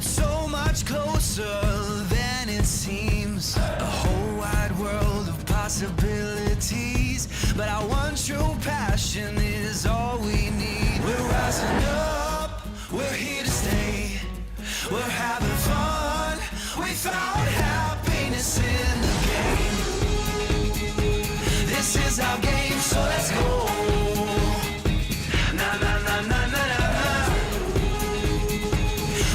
It's so much closer than it seems. A whole wide world of possibilities, but our one true passion is all we need. We're rising up, we're here to stay. We're having fun, we found happiness in the game. This is our game, so let's go. Na na na na na na na.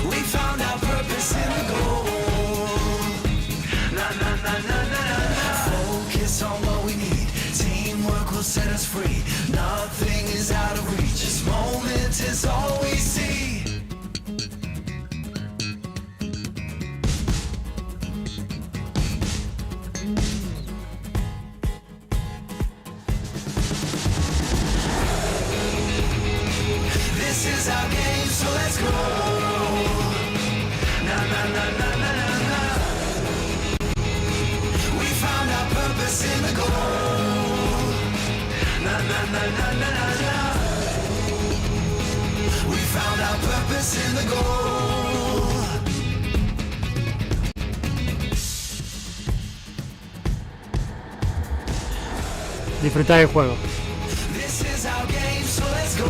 We found our purpose in the goal. Na na na na na na. Focus on what we need. Teamwork will set us free. Nothing is out of reach. This moment is all we see. This is our game, so let's go. Na na na na na na na. We found our purpose in the goal. Na na na na na na na. We found our purpose in the goal. Disfrutar el juego. This is our game, so let's go.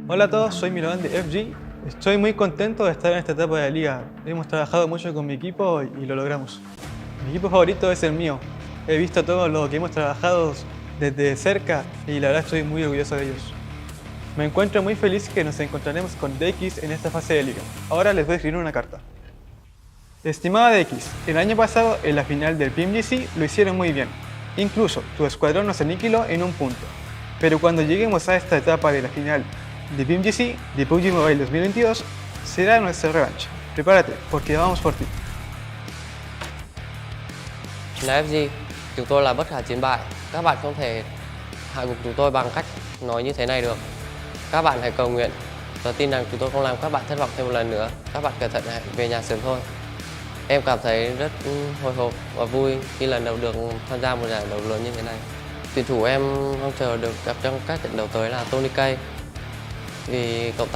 Hola a todos, soy Miramar de FG. Estoy muy contento de estar en esta etapa de la liga. Hemos trabajado mucho con mi equipo y lo logramos. Mi equipo favorito es el mío. He visto todo lo que hemos trabajado desde cerca y la verdad estoy muy orgulloso de ellos. Me encuentro muy feliz que nos encontraremos con DX en esta fase de liga. Ahora les voy a escribir una carta. Estimada DX, el año pasado en la final del PMGC lo hicieron muy bien. Incluso tu escuadrón nos aniquiló en un punto. Pero cuando lleguemos a esta etapa de la final de PMGC, de PUBG Mobile 2022, será nuestra revancha. Prepárate, porque vamos por ti. Là FG, chúng tôi là bất khả chiến bại. Các bạn không thể hạ gục chúng tôi bằng cách nói như thế này được. Các bạn hãy cầu nguyện và tin rằng chúng tôi không làm các bạn thất vọng thêm một lần nữa. Các bạn cẩn thận về nhà sớm thôi. Em cảm thấy rất hồi hộp và vui khi lần đầu được tham gia một giải đấu lớn như thế này. Tuyển thủ em mong chờ được gặp trong các trận đấu tới là Tony K. Vì cậu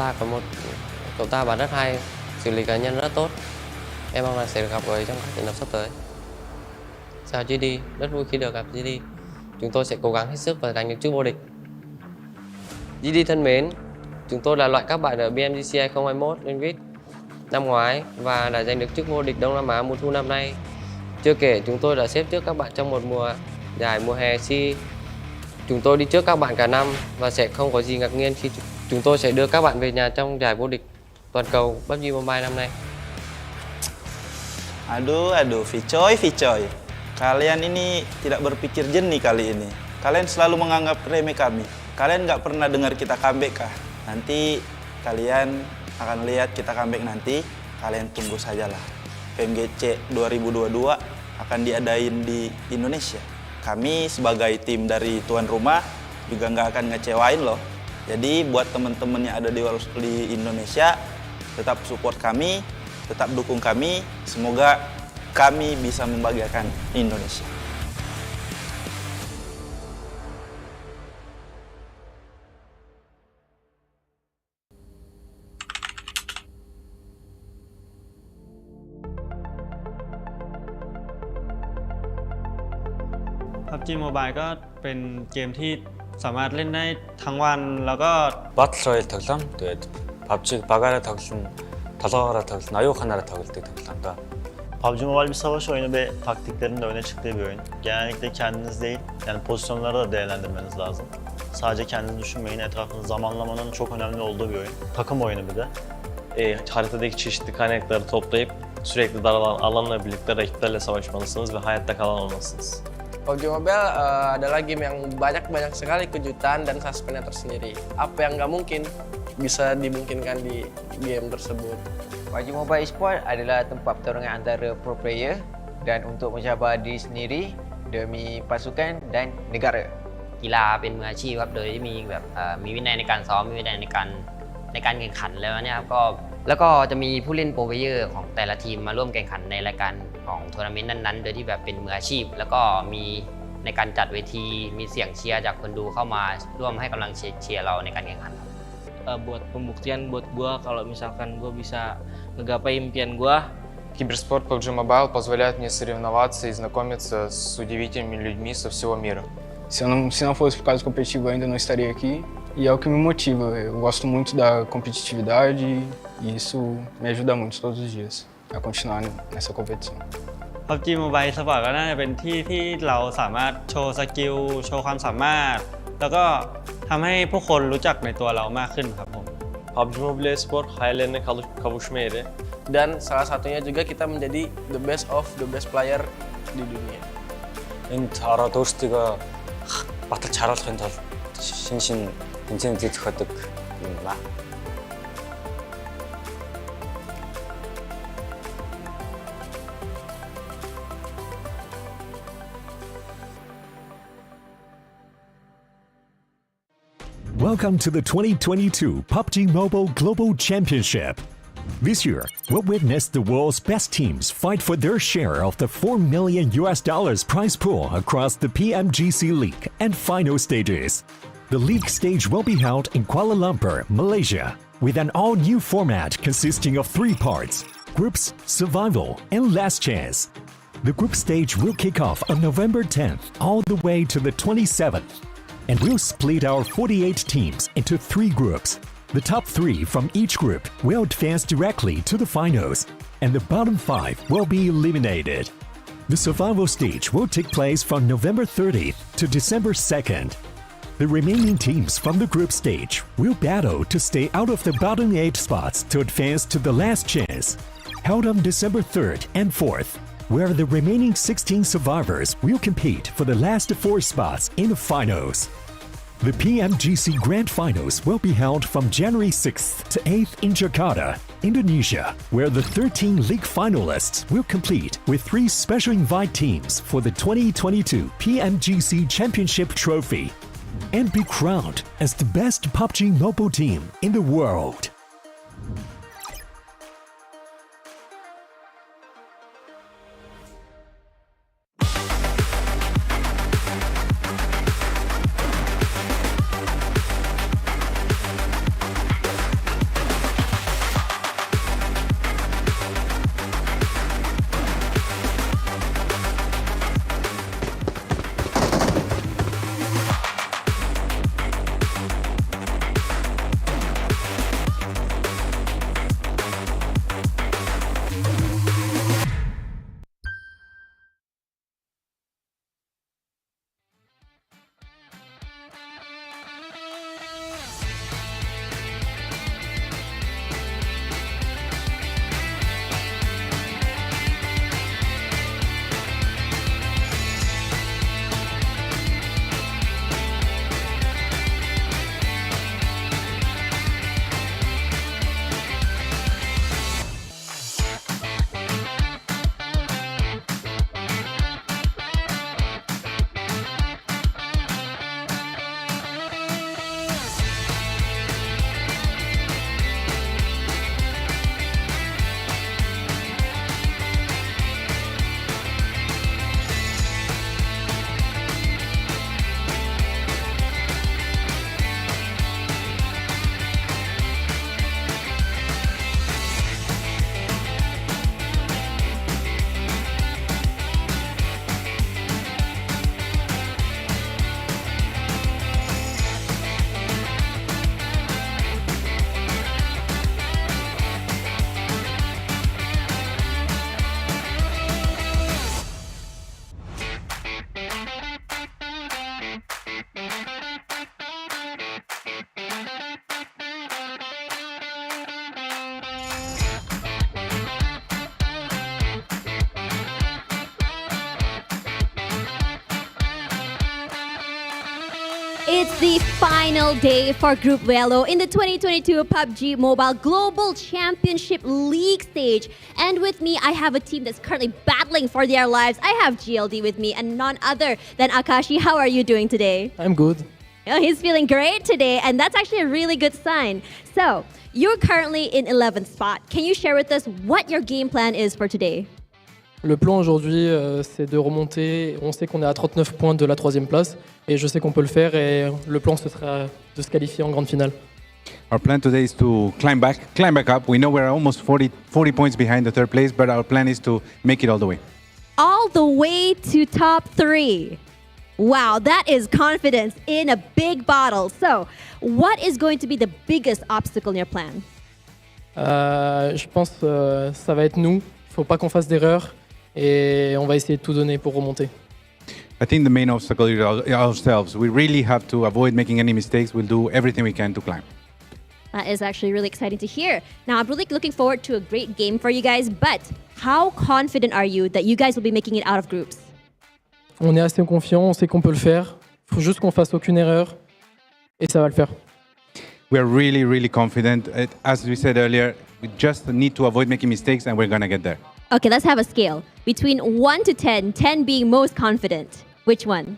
ta bắn rất hay, xử lý cá nhân rất tốt. Em mong là sẽ được gặp cậu ấy trong các trận đấu sắp tới. Chào GD, rất vui khi được gặp GD. Chúng tôi sẽ cố gắng hết sức và giành được chức vô địch. GD thân mến, chúng tôi là loại các bạn ở PMGC 2021 Invit năm ngoái và đã giành được chức vô địch Đông Nam Á mùa thu năm nay. Chưa kể chúng tôi đã xếp trước các bạn trong một mùa giải mùa hè SEA. Chúng tôi đi trước các bạn cả năm và sẽ không có gì ngạc nhiên khi chúng tôi sẽ đưa các bạn về nhà trong giải vô địch toàn cầu PUBG Mobile năm nay. Aduh, Vicoy. Kalian ini tidak berpikir jernih kali ini. Kalian selalu menganggap remeh kami. Kalian nggak pernah dengar kita comeback kah? Nanti kalian akan lihat kita comeback nanti. Kalian tunggu sajalah. PMGC 2022 akan diadain di Indonesia. Kami sebagai tim dari tuan rumah juga nggak akan ngecewain loh. Jadi buat teman-teman yang ada di Indonesia, tetap support kami, tetap dukung kami. Semoga kami bisa membahagiakan Indonesia. PUBG Mobile ก็เป็นเกมที่สามารถเล่นได้ทั้งวันแล้วก็ Battle Royale тоглоом. Тэгээд PUBG багаараа тоглоно, толгоогоороо тоглоно, аюуханаараа тоглодог тоглоомда. PUBG Mobile bir savaş oyunu ve taktiklerin de öne çıktığı bir oyun. Genellikle kendiniz değil, yani pozisyonları da değerlendirmeniz lazım. Sadece kendinizi düşünmeyin, etrafınızı zamanlamanın çok önemli olduğu bir oyun. Takım oyunu bir de. Haritadaki çeşitli kaynakları toplayıp sürekli daralan alanla birlikte rakiplerle savaşmalısınız ve hayatta kalan olmalısınız. PUBG Mobile adalah game yang banyak sekali kejutan dan suspense tersendiri. Apa yang nggak mungkin bisa dimungkinkan di game tersebut. PUBG Mobile Esport adalah tempat pertarungan antara pro player dan untuk mencabar diri sendiri demi pasukan dan negara. กีฬาเป็นมืออาชีพครับโดยที่มีแบบมีวินัยในการซ้อมมีวินัยในการแข่งขันแล้วเนี่ยครับแล้วก็จะมีผู้เล่นโปรเพลเยอร์ของแต่ละทีมมาร่วมแข่งขันในรายการของทัวร์นาเมนต์นั้นๆโดยที่แบบเป็นมืออาชีพแล้วก็มีในการจัดเวทีมีเสียงเชียร์จากคนดูเข้ามาร่วมให้กำลังเชียร์เราในการแข่งขัน buat pembuktian buat gua kalau misalkan gua bisa ngegapai impian gua. Киберспорт PUBG Mobile позволяет мне соревноваться и знакомиться с удивительными людьми со всего мира. Se não fosse por causa competitivo, eu ainda não estaria aqui. E é o que me motiva. Eu gosto muito da competitividade e isso me ajuda muito todos os dias a continuar nessa competição. PUBG Mobile Sport ก็น่าจะเป็นที่ที่เราสามารถโชว์สกิลโชว์ความสามารถแล้วก็ทำให้ผู้คนรู้จักในตัวเรามากขึ้นครับผม PUBG Mobile Esport hayallerine kavuşma yeri. Dan salah satunya juga kita menjadi the best of the best player di dunia. Энд ороод өөрсдийгөө баталж харуулахын тулд шин тэмцээнүүд зохиодог юм байна. Welcome to the 2022 PUBG Mobile Global Championship. This year, we'll witness the world's best teams fight for their share of the $4 million prize pool across the PMGC League and final stages. The league stage will be held in Kuala Lumpur, Malaysia, with an all-new format consisting of 3 parts: groups, survival, and last chance. The group stage will kick off on November 10th all the way to the 27th, and we'll split our 48 teams into 3 groups. The top 3 from each group will advance directly to the finals, and the bottom 5 will be eliminated. The survival stage will take place from November 30th to December 2nd. The remaining teams from the group stage will battle to stay out of the bottom 8 spots to advance to the last chance, held on December 3rd and 4th, where the remaining 16 survivors will compete for the last 4 spots in the finals. The PMGC Grand Finals will be held from January 6th to 8th in Jakarta, Indonesia, where the 13 league finalists will compete with 3 special invite teams for the 2022 PMGC Championship Trophy and be crowned as the best PUBG Mobile team in the world. It's the final day for Group Yellow in the 2022 PUBG Mobile Global Championship League stage. And with me, I have a team that's currently battling for their lives. I have GLD with me and none other than Akashi. How are you doing today? I'm good. Oh, he's feeling great today, and that's actually a really good sign. So, you're currently in 11th spot. Can you share with us what your game plan is for today? Le plan aujourd'hui, c'est de remonter. On sait qu'on est à 39 points de la 3e place et je sais qu'on peut le faire et le plan, ce sera de se qualifier en grande finale. Our plan today is to climb back up. We know we're almost 40 points behind the 3rd place, but our plan is to make it all the way. All the way to top 3. Wow, that is confidence in a big bottle. So, what is going to be the biggest obstacle in your plan? Je pense que ça va être nous. Il ne faut pas qu'on fasse d'erreurs et on va essayer de tout donner pour remonter. I think the main obstacle is ourselves. We really have to avoid making any mistakes. We'll do everything we can to climb. That is actually really exciting to hear. Now, I'm really looking forward to a great game for you guys, but how confident are you that you guys will be making it out of groups? On est assez confiant, on sait qu'on peut le faire. Il faut juste qu'on fasse aucune erreur et ça va le faire. We are really, really confident. As we said earlier, we just need to avoid making mistakes and we're going to get there. Okay, let's have a scale. Between 1 to 10, 10 being most confident. Which one?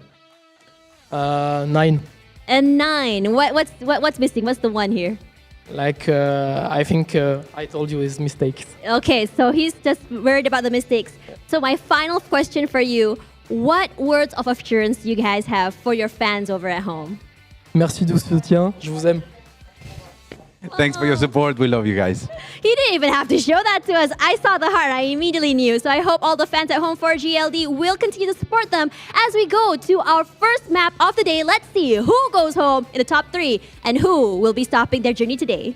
9. A 9. What's missing? What's the one here? I think I told you his mistakes. Okay, so he's just worried about the mistakes. So my final question for you, what words of assurance you guys have for your fans over at home? Merci du soutien, je vous aime. Thanks for your support. We love you guys. He didn't even have to show that to us. I saw the heart. I immediately knew. So I hope all the fans at home for GLD will continue to support them as we go to our first map of the day. Let's see who goes home in the top 3 and who will be stopping their journey today.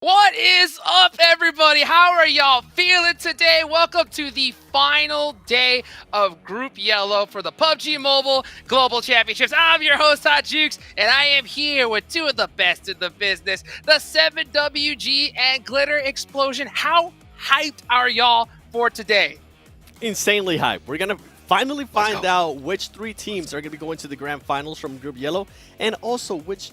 What is up, everybody? How are y'all feeling today? Welcome to the final day of Group Yellow for the PUBG Mobile Global Championships. I'm your host, Hot Jukes, and I am here with two of the best in the business, the 7WG and Glitter Explosion. How hyped are y'all for today? Insanely hyped. We're going to finally find out which 3 teams are going to be going to the grand finals from Group Yellow, and also which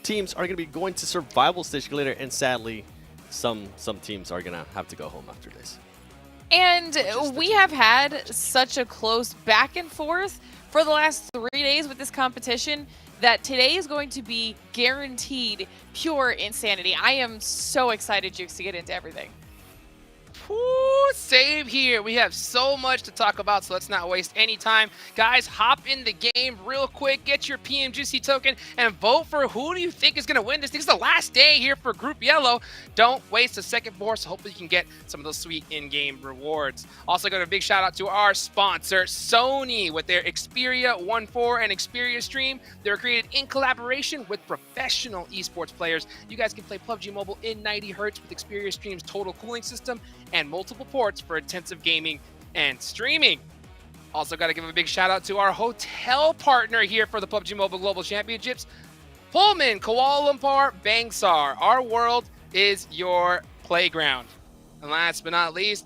teams are going to be going to survival stage Glitter, and sadly some teams are going to have to go home after this. And we have had such a close back and forth for the last 3 days with this competition that today is going to be guaranteed pure insanity. I am so excited, Jukes, to get into everything. Woo, same here. We have so much to talk about, so let's not waste any time. Guys, hop in the game real quick, get your PMGC token, and vote for who do you think is going to win this. This is the last day here for Group Yellow. Don't waste a second more, so hopefully you can get some of those sweet in-game rewards. Also, got a big shout out to our sponsor, Sony, with their Xperia 1.4 and Xperia Stream. They were created in collaboration with professional esports players. You guys can play PUBG Mobile in 90 Hz with Xperia Stream's total cooling system and multiple ports for intensive gaming and streaming. Also got to give a big shout out to our hotel partner here for the PUBG Mobile Global Championships, Pullman Kuala Lumpur Bangsar. Our world is your playground. And last but not least,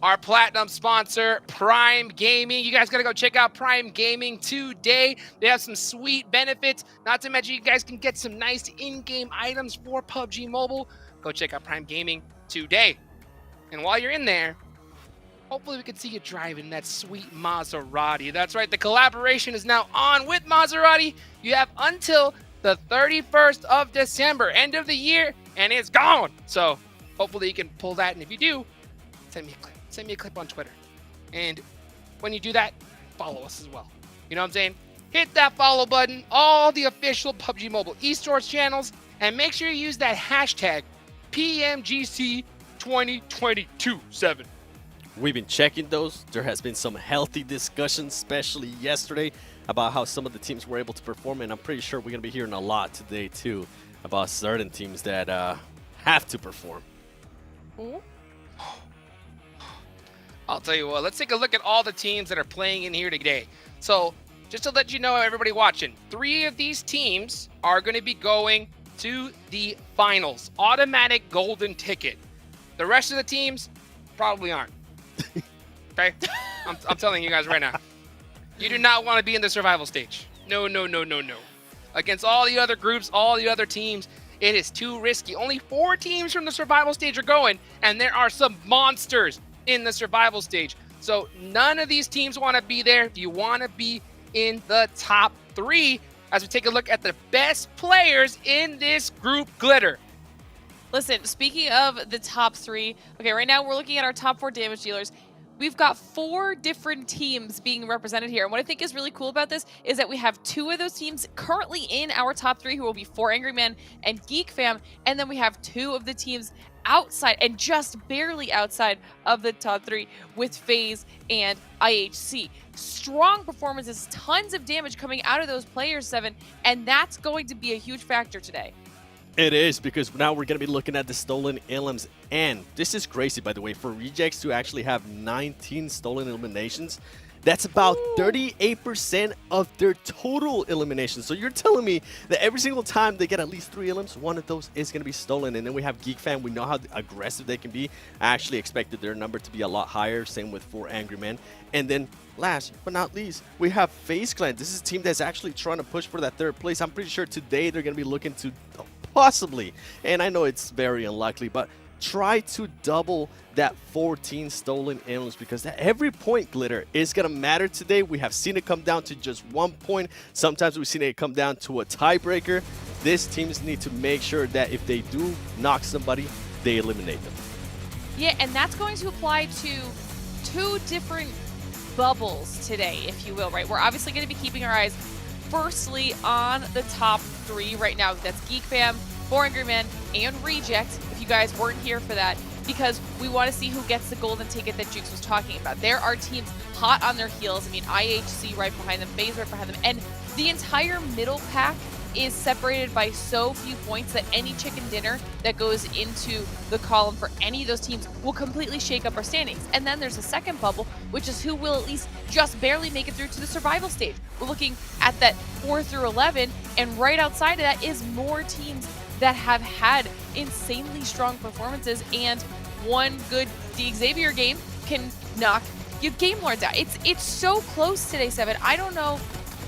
our platinum sponsor, Prime Gaming. You guys got to go check out Prime Gaming today. They have some sweet benefits. Not to mention, you guys can get some nice in-game items for PUBG Mobile. Go check out Prime Gaming today. And while you're in there, hopefully we can see you driving that sweet Maserati. That's right, the collaboration is now on with Maserati. You have until the 31st of December, end of the year, and it's gone. So hopefully you can pull that, and if you do, send me a clip. Send me a clip on Twitter. And when you do that, follow us as well. You know what I'm saying? Hit that follow button, all the official PUBG Mobile esports channels, and make sure you use that hashtag PMGC 2022-7. We've been checking those. There has been some healthy discussions, especially yesterday, about how some of the teams were able to perform, and I'm pretty sure we're going to be hearing a lot today, too, about certain teams that have to perform. I'll tell you what, let's take a look at all the teams that are playing in here today. So, just to let you know, everybody watching, 3 of these teams are going to be going to the finals. Automatic golden ticket. The rest of the teams probably aren't. Okay? I'm telling you guys right now. You do not want to be in the survival stage. No, no, no, no, no. Against all the other groups, all the other teams, it is too risky. Only 4 teams from the survival stage are going, and there are some monsters in the survival stage. So none of these teams want to be there. You want to be in the top 3 as we take a look at the best players in this group, Glitter. Listen, speaking of the top 3, okay, right now we're looking at our top 4 damage dealers. We've got 4 different teams being represented here. And what I think is really cool about this is that we have 2 of those teams currently in our top 3, who will be 4 Angry Men and Geek Fam. And then we have 2 of the teams outside and just barely outside of the top 3 with FaZe and IHC. Strong performances, tons of damage coming out of those players, 7, and that's going to be a huge factor today. It is, because now we're going to be looking at the stolen elims, and this is crazy, by the way, for Rejects to actually have 19 stolen eliminations. That's about 38% of their total eliminations. So you're telling me that every single time they get at least 3 elims, one of those is going to be stolen. And then we have Geek Fan. We know how aggressive they can be. I actually expected their number to be a lot higher. Same with 4 Angry Men. And then last but not least, we have FaZe Clan. This is a team that's actually trying to push for that 3rd place. I'm pretty sure today they're going to be looking to possibly, and I know it's very unlikely, but try to double that 14 stolen elims, because at every point, Glitter, is going to matter today. We have seen it come down to just 1 point. Sometimes we've seen it come down to a tiebreaker. These teams need to make sure that if they do knock somebody, they eliminate them. Yeah, and that's going to apply to 2 different bubbles today, if you will, right? We're obviously going to be keeping our eyes firstly on the top 3 right now. That's Geek Fam, 4 Angry Men, and Reject, if you guys weren't here for that, because we want to see who gets the golden ticket that Jukes was talking about. There are teams hot on their heels. I mean, IHC right behind them, FaZe right behind them, and the entire middle pack is separated by so few points that any chicken dinner that goes into the column for any of those teams will completely shake up our standings. And then there's a second bubble, which is who will at least just barely make it through to the survival stage. We're looking at that 4 through 11, and right outside of that is more teams that have had insanely strong performances, and one good Xavier game can knock your game lords out. It's so close today, 7. I don't know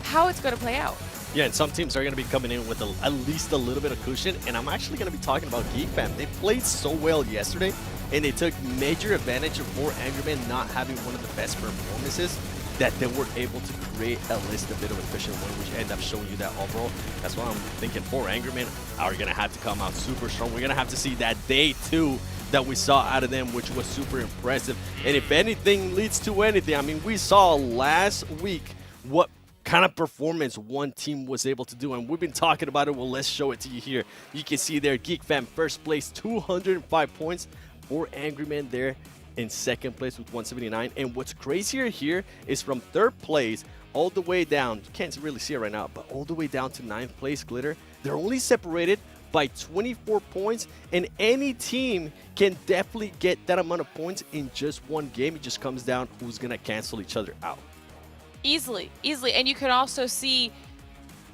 how it's going to play out. Yeah, and some teams are going to be coming in with at least a little bit of cushion, and I'm actually going to be talking about Geek Fam. They played so well yesterday, and they took major advantage of 4 Angry Men not having one of the best performances, that they were able to create at least a bit of a cushion win, which end up showing you that overall. That's why I'm thinking 4 Angry Men are going to have to come out super strong. We're going to have to see that day 2 that we saw out of them, which was super impressive. And if anything leads to anything, I mean, we saw last week what kind of performance one team was able to do, and we've been talking about it. Well, let's show it to you here. You can see there, Geek Fam first place, 205 points. 4 Angry Men there in second place with 179. And what's crazier here is from 3rd place all the way down, you can't really see it right now, but all the way down to 9th place, Glitter, they're only separated by 24 points, and any team can definitely get that amount of points in just one game. It just comes down who's gonna cancel each other out. Easily. And you can also see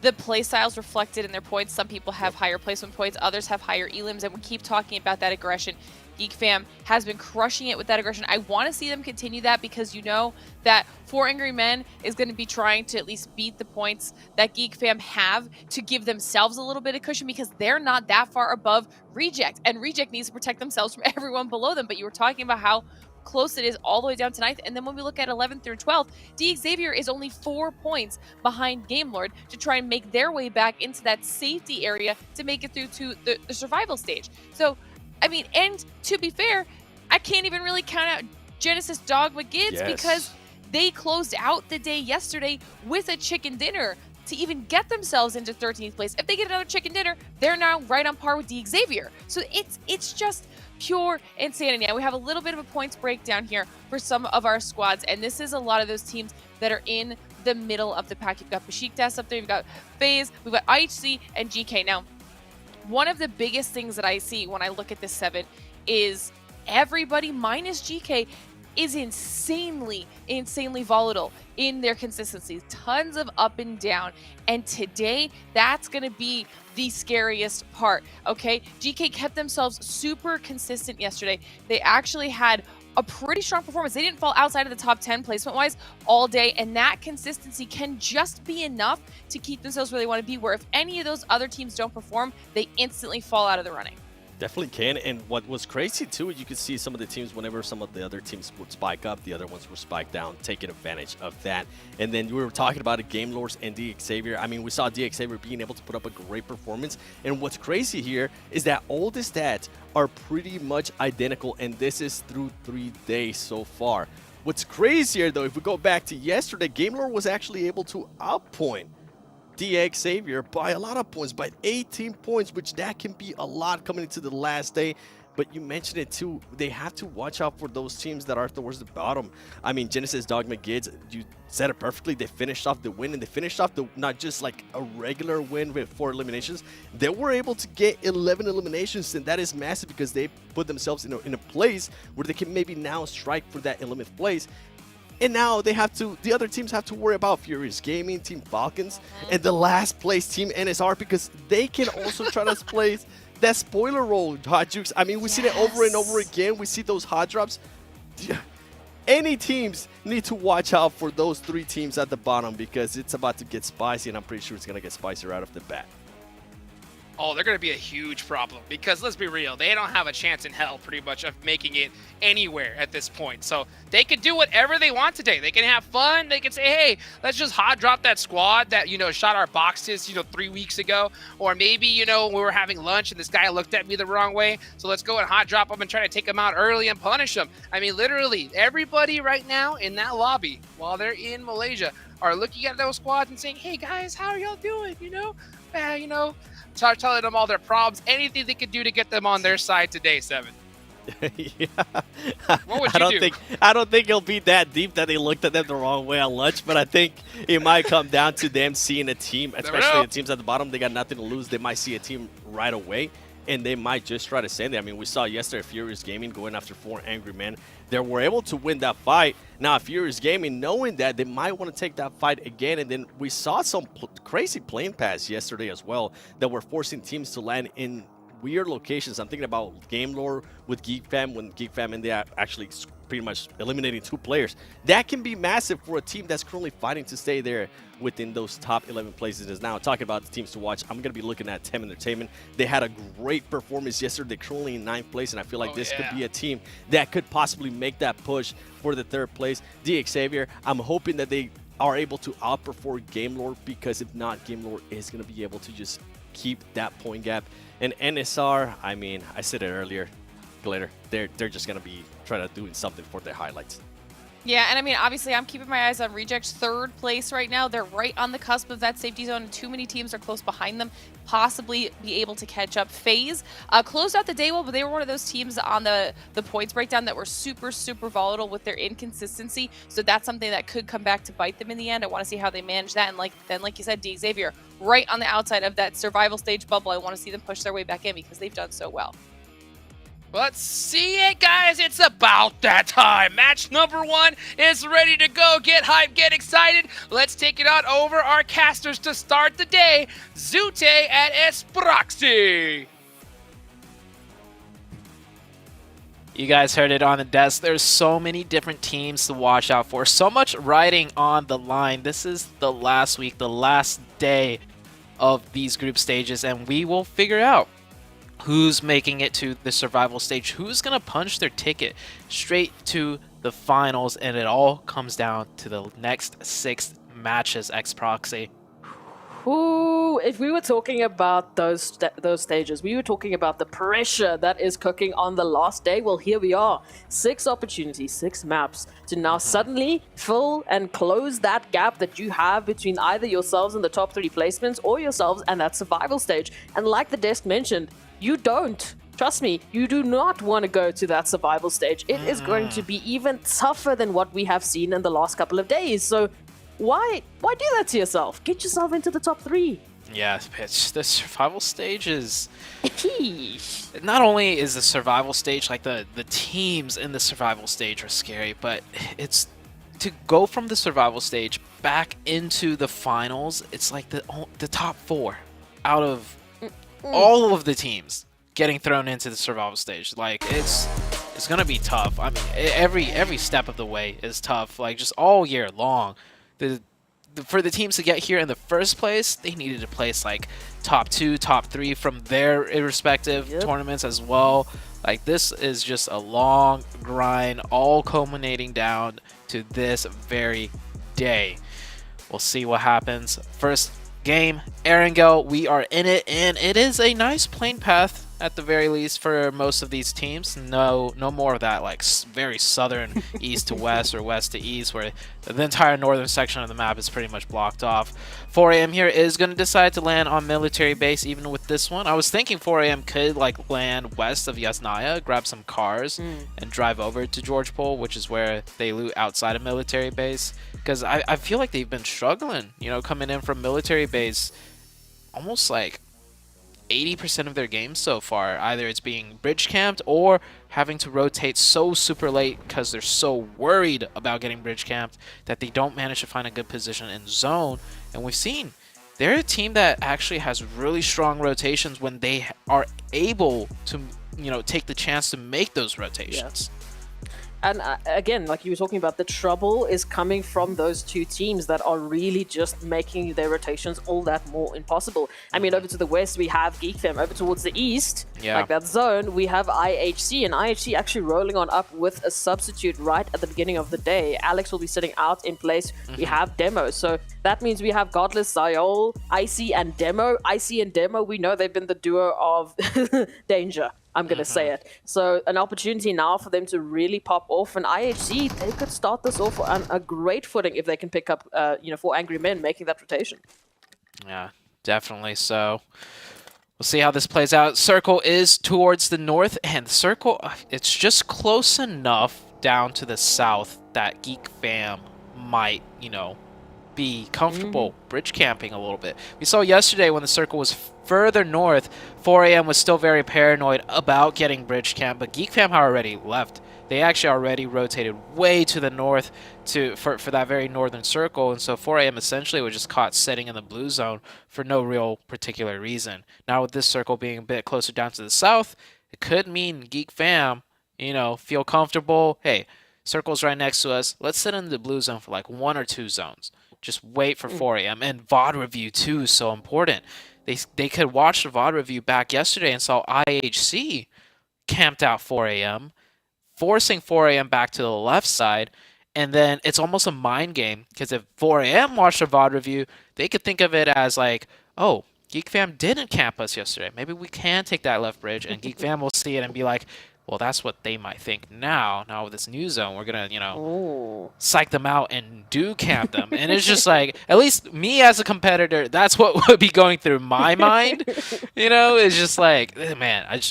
the play styles reflected in their points. Some people have higher placement points, others have higher elims, and we keep talking about that aggression. Geek Fam has been crushing it with that aggression. I want to see them continue that because you know that 4 Angry Men is going to be trying to at least beat the points that Geek Fam have to give themselves a little bit of cushion because they're not that far above Reject, and Reject needs to protect themselves from everyone below them. But you were talking about how close it is all the way down to 9th, and then when we look at 11th through 12th, Xavier is only 4 points behind Gamelord to try and make their way back into that safety area to make it through to the survival stage. So, I mean, and to be fair, I can't even really count out Genesis Dogma Gids because they closed out the day yesterday with a chicken dinner to even get themselves into 13th place. If they get another chicken dinner, they're now right on par with Xavier. So it's just pure insanity. Now we have a little bit of a points breakdown here for some of our squads, and this is a lot of those teams that are in the middle of the pack. You've got Besiktas up there, you've got FaZe, we've got IHC and GK. Now, one of the biggest things that I see when I look at this 7 is everybody minus GK is insanely volatile in their consistency. Tons of up and down. And today, that's going to be the scariest part, okay? GK kept themselves super consistent yesterday. They actually had a pretty strong performance. They didn't fall outside of the top 10 placement-wise all day, and that consistency can just be enough to keep themselves where they want to be, where if any of those other teams don't perform, they instantly fall out of the running. Definitely can, and what was crazy too, you could see some of the teams, whenever some of the other teams would spike up, the other ones were spiked down, taking advantage of that. And then we were talking about it, Gamelords and Xavier. I mean, we saw Xavier being able to put up a great performance, and what's crazy here is that all the stats are pretty much identical, and this is through 3 days so far. What's crazier though, if we go back to yesterday, Gamelord was actually able to outpoint Xavier by a lot of points, by 18 points, which that can be a lot coming into the last day. But you mentioned it too, they have to watch out for those teams that are towards the bottom. I mean, Genesis Dogma Gids, you said it perfectly. They finished off the win, and they finished off the not just like a regular win with 4 eliminations. They were able to get 11 eliminations, and that is massive because they put themselves in a place where they can maybe now strike for that 11th place. And now they have to, the other teams have to worry about Furious Gaming, Team Falcons, and the last place Team NSR, because they can also try to play that spoiler role, Hot Jukes. I mean, we see it over and over again. We see those hot drops. Any teams need to watch out for those 3 teams at the bottom because it's about to get spicy, and I'm pretty sure it's going to get spicier right off the bat. Oh, they're going to be a huge problem because let's be real, they don't have a chance in hell pretty much of making it anywhere at this point. So they can do whatever they want today. They can have fun. They can say, hey, let's just hot drop that squad that, you know, shot our boxes, 3 weeks ago. Or maybe, we were having lunch and this guy looked at me the wrong way. So let's go and hot drop them and try to take them out early and punish them. I mean, literally everybody right now in that lobby while they're in Malaysia are looking at those squads and saying, hey guys, how are y'all doing? Start telling them all their problems, anything they could do to get them on their side today, 7. Yeah. What would you do? I don't think it'll be that deep that they looked at them the wrong way on lunch, but I think it might come down to them seeing a team, especially the teams at the bottom. They got nothing to lose. They might see a team right away, and they might just try to send it. I mean, we saw yesterday Furious Gaming going after 4 Angry Men. They were able to win that fight. Now, Furious Gaming, knowing that, they might want to take that fight again. And then we saw some crazy plane pass yesterday as well that were forcing teams to land in weird locations. I'm thinking about Gamelord with Geek Fam, when Geek Fam and they are actually pretty much eliminating 2 players. That can be massive for a team that's currently fighting to stay there within those top 11 places. Now, talking about the teams to watch, I'm going to be looking at Tem Entertainment. They had a great performance yesterday. They're currently in 9th place, and I feel like this could be a team that could possibly make that push for the 3rd place. Xavier, I'm hoping that they are able to outperform Gamelord, because if not, Gamelord is going to be able to just keep that point gap. And NSR, I mean, I said it earlier, Glitter, they're just going to be trying to do something for their highlights. Yeah, and I mean, obviously, I'm keeping my eyes on Reject's 3rd place right now. They're right on the cusp of that safety zone, and too many teams are close behind them, possibly be able to catch up. FaZe closed out the day well, but they were one of those teams on the points breakdown that were super volatile with their inconsistency. So that's something that could come back to bite them in the end. I want to see how they manage that. And like you said, Xavier, right on the outside of that survival stage bubble. I want to see them push their way back in because they've done so well. Let's see it, guys. It's about that time. Match number 1 is ready to go. Get hyped, get excited. Let's take it on over our casters to start the day. Zute and Espraxi. You guys heard it on the desk. There's so many different teams to watch out for. So much riding on the line. This is the last week, the last day of these group stages, and we will figure out who's making it to the survival stage, who's going to punch their ticket straight to the finals, and it all comes down to the next 6 matches, X-Proxy. Ooh, if we were talking about those stages, we were talking about the pressure that is cooking on the last day. Well, here we are. 6 opportunities, 6 maps to now suddenly fill and close that gap that you have between either yourselves in the top 3 placements or yourselves and that survival stage. And like the desk mentioned, you don't. Trust me, you do not want to go to that survival stage. It is going to be even tougher than what we have seen in the last couple of days. So why do that to yourself? Get yourself into the top 3. Yeah, pitch. The survival stage is... Not only is the survival stage, like the teams in the survival stage are scary, but it's to go from the survival stage back into the finals. It's like the top 4 out of all of the teams getting thrown into the survival stage. Like it's gonna be tough. I mean, every step of the way is tough. Like just all year long. For the teams to get here in the first place, they needed to place like top 2, top 3 from their respective tournaments as well. Like this is just a long grind, all culminating down to this very day. We'll see what happens. First game, Erangel, we are in it, and it is a nice plane path at the very least for most of these teams. No more of that like very southern east to west or west to east where the entire northern section of the map is pretty much blocked off. 4AM here is going to decide to land on military base even with this one. I was thinking 4AM could like land west of Yasnaya, grab some cars and drive over to George Pole, which is where they loot outside of military base, because I feel like they've been struggling, you know, coming in from military base almost like 80% of their games so far. Either it's being bridge camped or having to rotate so super late because they're so worried about getting bridge camped that they don't manage to find a good position in zone. And we've seen they're a team that actually has really strong rotations when they are able to, you know, take the chance to make those rotations. And again, like you were talking about, the trouble is coming from those 2 teams that are really just making their rotations all that more impossible. I mean, over to the west, we have GeekFam. Over towards the east, like that zone, we have IHC. And IHC actually rolling on up with a substitute right at the beginning of the day. Alex will be sitting out in place. We have Demo. So that means we have Godless, Zayol, Icy, and Demo. Icy and Demo, we know they've been the duo of danger. I'm going to say it. So an opportunity now for them to really pop off. And IHC, they could start this off on a great footing if they can pick up, 4 Angry Men making that rotation. Yeah, definitely so. We'll see how this plays out. Circle is towards the north, and Circle, it's just close enough down to the south that Geek Fam might, you know, be comfortable bridge camping a little bit. We saw yesterday when the Circle was further north, 4AM was still very paranoid about getting bridge camp, but Geek Fam had already left. They actually already rotated way to the north for that very northern circle, and so 4AM essentially was just caught sitting in the blue zone for no real particular reason. Now with this circle being a bit closer down to the south, it could mean Geek Fam, you know, feel comfortable. Hey, circle's right next to us. Let's sit in the blue zone for like 1 or 2 zones. Just wait for 4AM. And VOD review too is so important. They could watch the VOD review back yesterday and saw IHC camped out 4AM, forcing 4AM back to the left side. And then it's almost a mind game, because if 4AM watched the VOD review, they could think of it as like, oh, Geek Fam didn't camp us yesterday. Maybe we can take that left bridge. And Geek Fam will see it and be like, well, that's what they might think now. Now with this new zone, we're going to, you know, psych them out and do camp them. And it's just like, at least me as a competitor, that's what would be going through my mind. You know, it's just like, man,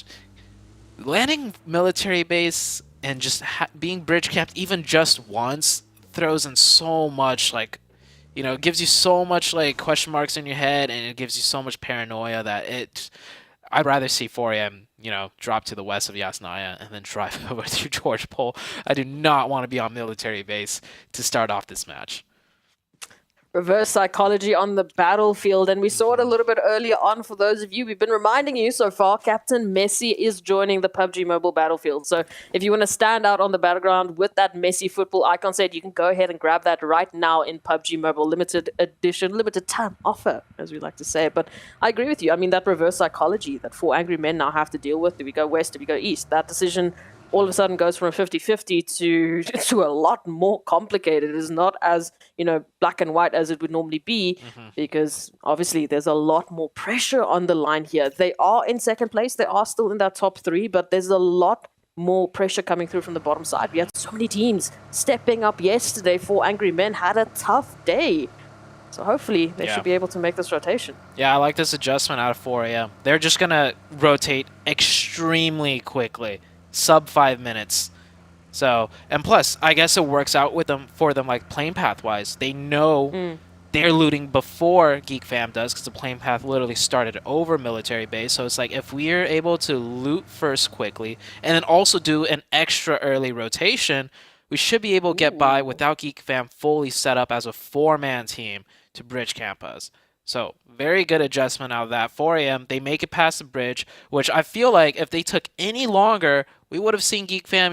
landing military base and just being bridge camped even just once throws in so much, like, you know, it gives you so much, like, question marks in your head, and it gives you so much paranoia that I'd rather see 4AM, you know, drop to the west of Yasnaya and then drive over to George Pole. I do not want to be on military base to start off this match. reverse psychology on the battlefield, and we saw it a little bit earlier on. For those of you, we've been reminding you so far, Captain Messi is joining the PUBG Mobile battlefield. So if you want to stand out on the battleground with that Messi football icon set, you can go ahead and grab that right now in PUBG Mobile limited edition, limited time offer, as we like to say. But I agree with you. I mean, that reverse psychology that 4 angry men now have to deal with. Do we go west? Do we go east? That decision all of a sudden goes from 50-50 to a lot more complicated. It is not as, black and white as it would normally be, because obviously there's a lot more pressure on the line here. They are in second place. They are still in that top 3, but there's a lot more pressure coming through from the bottom side. We had so many teams stepping up yesterday. 4 angry men had a tough day. So hopefully they should be able to make this rotation. Yeah, I like this adjustment out of 4 a.m. They're just going to rotate extremely quickly. Sub 5 minutes. So, and plus, I guess it works out for them like plane path wise. They know they're looting before Geek Fam does, because the plane path literally started over military base. So it's like, if we are able to loot first quickly and then also do an extra early rotation, we should be able to get by without Geek Fam fully set up as a 4-man team to bridge camp us. So, very good adjustment out of that. 4 a.m., they make it past the bridge, which I feel like if they took any longer, we would have seen Geek Fam,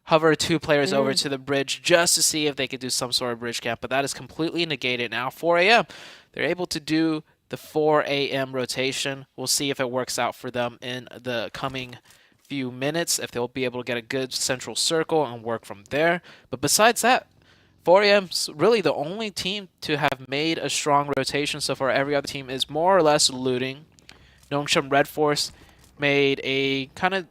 hover 2 players over to the bridge just to see if they could do some sort of bridge camp. But that is completely negated now. 4 a.m., they're able to do the 4 a.m. rotation. We'll see if it works out for them in the coming few minutes, if they'll be able to get a good central circle and work from there. But besides that, 4 a.m.'s really the only team to have made a strong rotation so far. Every other team is more or less looting. Nongshim Red Force made a kind of,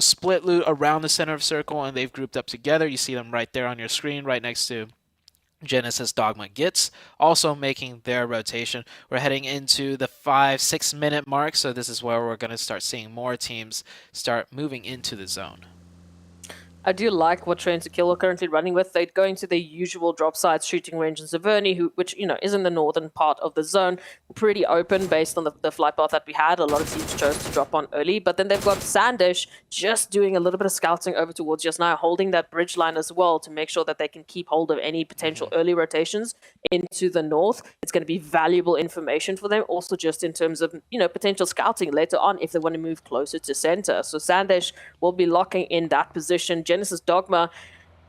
split loot around the center of circle, and they've grouped up together. You see them right there on your screen, right next to Genesis Dogma Gits, also making their rotation. We're heading into the 5-6 minute mark, so this is where we're going to start seeing more teams start moving into the zone. I do like what Train to Kill are currently running with. They're going to their usual drop sites shooting range in Zaverny, which is in the northern part of the zone. Pretty open based on the flight path that we had. A lot of teams chose to drop on early. But then they've got Sandish just doing a little bit of scouting over towards just now, holding that bridge line as well to make sure that they can keep hold of any potential early rotations into the north. It's going to be valuable information for them. Also just in terms of, potential scouting later on if they want to move closer to center. So Sandish will be locking in that position. Genesis Dogma,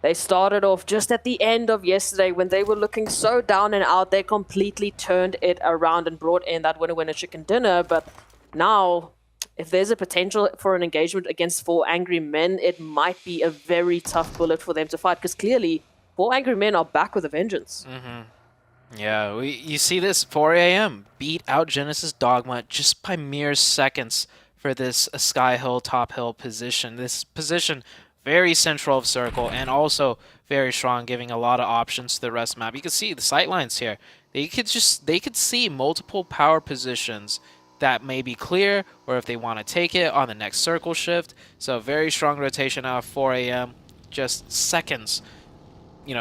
they started off just at the end of yesterday when they were looking so down and out. They completely turned it around and brought in that winner chicken dinner. But now, if there's a potential for an engagement against 4 angry men, it might be a very tough bullet for them to fight, because clearly 4 angry men are back with a vengeance. Yeah, you see this 4 a.m. beat out Genesis Dogma just by mere seconds for this Sky Hill, Top Hill position. This position very central of circle and also very strong, giving a lot of options to the rest of the map. You can see the sight lines here. They could see multiple power positions that may be clear, or if they want to take it on the next circle shift. So very strong rotation out of 4 a.m. Just seconds,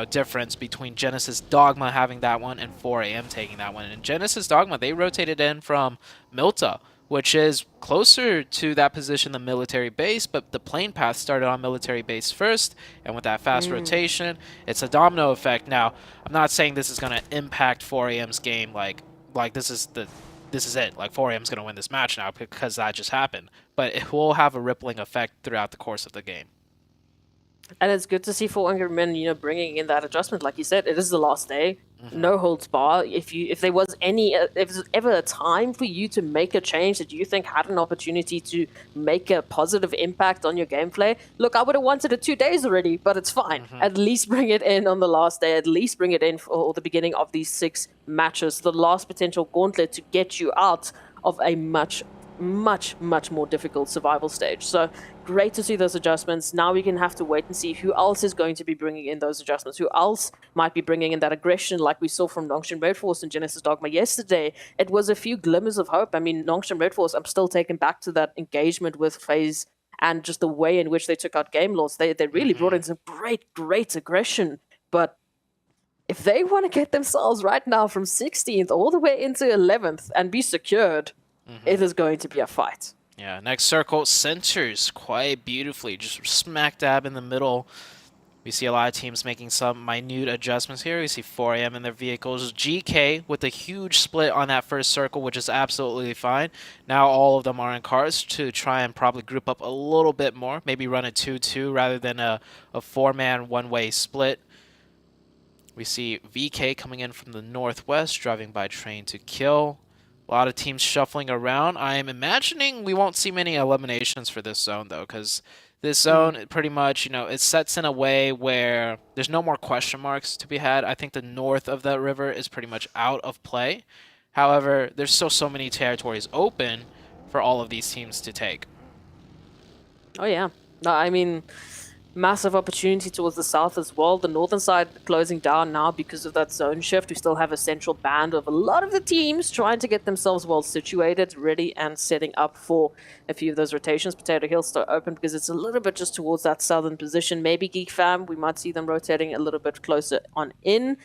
difference between Genesis Dogma having that one and 4 a.m. taking that one. And Genesis Dogma, they rotated in from Milta, which is closer to that position than military base, but the plane path started on military base first, and with that fast rotation, it's a domino effect. Now, I'm not saying this is going to impact 4 a.m.'s game, like this is it, like 4 a.m.'s going to win this match now because that just happened, but it will have a rippling effect throughout the course of the game. And it's good to see 4 angry men, bringing in that adjustment. Like you said, it is the last day. No holds bar. If there was ever a time for you to make a change that you think had an opportunity to make a positive impact on your gameplay, look, I would have wanted it 2 days already, but it's fine. At least bring it in on the last day. At least bring it in for the beginning of these 6 matches. The last potential gauntlet to get you out of a much more difficult survival stage. So great to see those adjustments. Now we can have to wait and see who else is going to be bringing in those adjustments, who else might be bringing in that aggression like we saw from Nongshim Red Force and Genesis Dogma yesterday. It was a few glimmers of hope. I mean, Nongshim Red Force, I'm still taken back to that engagement with FaZe and just the way in which they took out game loss. They really brought in some great aggression. But if they want to get themselves right now from 16th all the way into 11th and be secured, it is going to be a fight. Yeah, next circle centers quite beautifully, just smack dab in the middle We see a lot of teams making some minute adjustments here. We see 4AM in their vehicles. GK with a huge split on that first circle, which is absolutely fine. Now all of them are in cars to try and probably group up a little bit more. Maybe run a 2-2 rather than a 4-man one-way split. We see VK coming in from the northwest, driving by train to kill. A lot of teams shuffling around. I am imagining we won't see many eliminations for this zone, though, because this zone pretty much, it sets in a way where there's no more question marks to be had. I think the north of that river is pretty much out of play. However, there's still so many territories open for all of these teams to take. Oh, yeah. No, I mean, massive opportunity towards the south as well. The northern side closing down now because of that zone shift. We still have a central band of a lot of the teams trying to get themselves well situated, ready and setting up for a few of those rotations. Potato Hill still open because it's a little bit just towards that southern position. Maybe Geek Fam, we might see them rotating a little bit closer on in.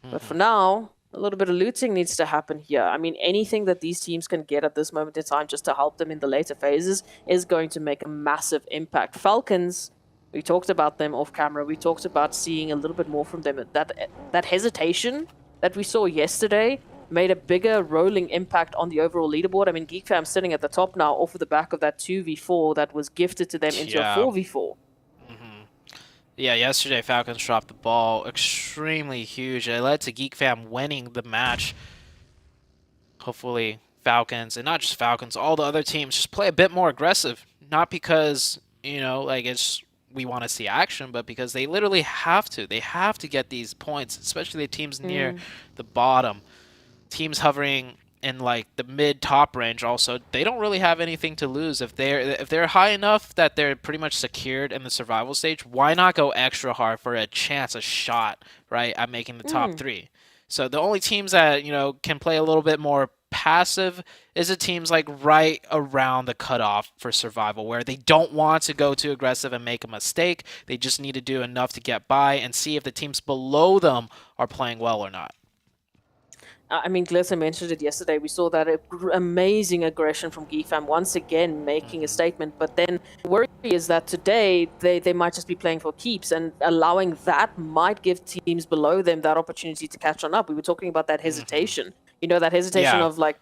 But for now, a little bit of looting needs to happen here. I mean, anything that these teams can get at this moment in time just to help them in the later phases is going to make a massive impact. Falcons, we talked about them off camera. We talked about seeing a little bit more from them. That hesitation that we saw yesterday made a bigger rolling impact on the overall leaderboard. I mean, Geek Fam sitting at the top now off of the back of that 2v4 that was gifted to them into a 4v4. Yeah, yesterday Falcons dropped the ball extremely huge. It led to Geek Fam winning the match. Hopefully Falcons, and not just Falcons, all the other teams just play a bit more aggressive. Not because, we want to see action, but because they literally have to. They have to get these points, especially the teams near the bottom. Teams hovering in like the mid-top range also, they don't really have anything to lose. If they're high enough that they're pretty much secured in the survival stage, why not go extra hard for a chance, a shot, right, at making the top 3? So the only teams that, can play a little bit more passive is the teams like right around the cutoff for survival, where they don't want to go too aggressive and make a mistake. They just need to do enough to get by and see if the teams below them are playing well or not. I mean, Glissa mentioned it yesterday. We saw that amazing aggression from Geek Fam once again making a statement. But then the worry is that today they might just be playing for keeps, and allowing that might give teams below them that opportunity to catch on up. We were talking about that hesitation. That hesitation of like,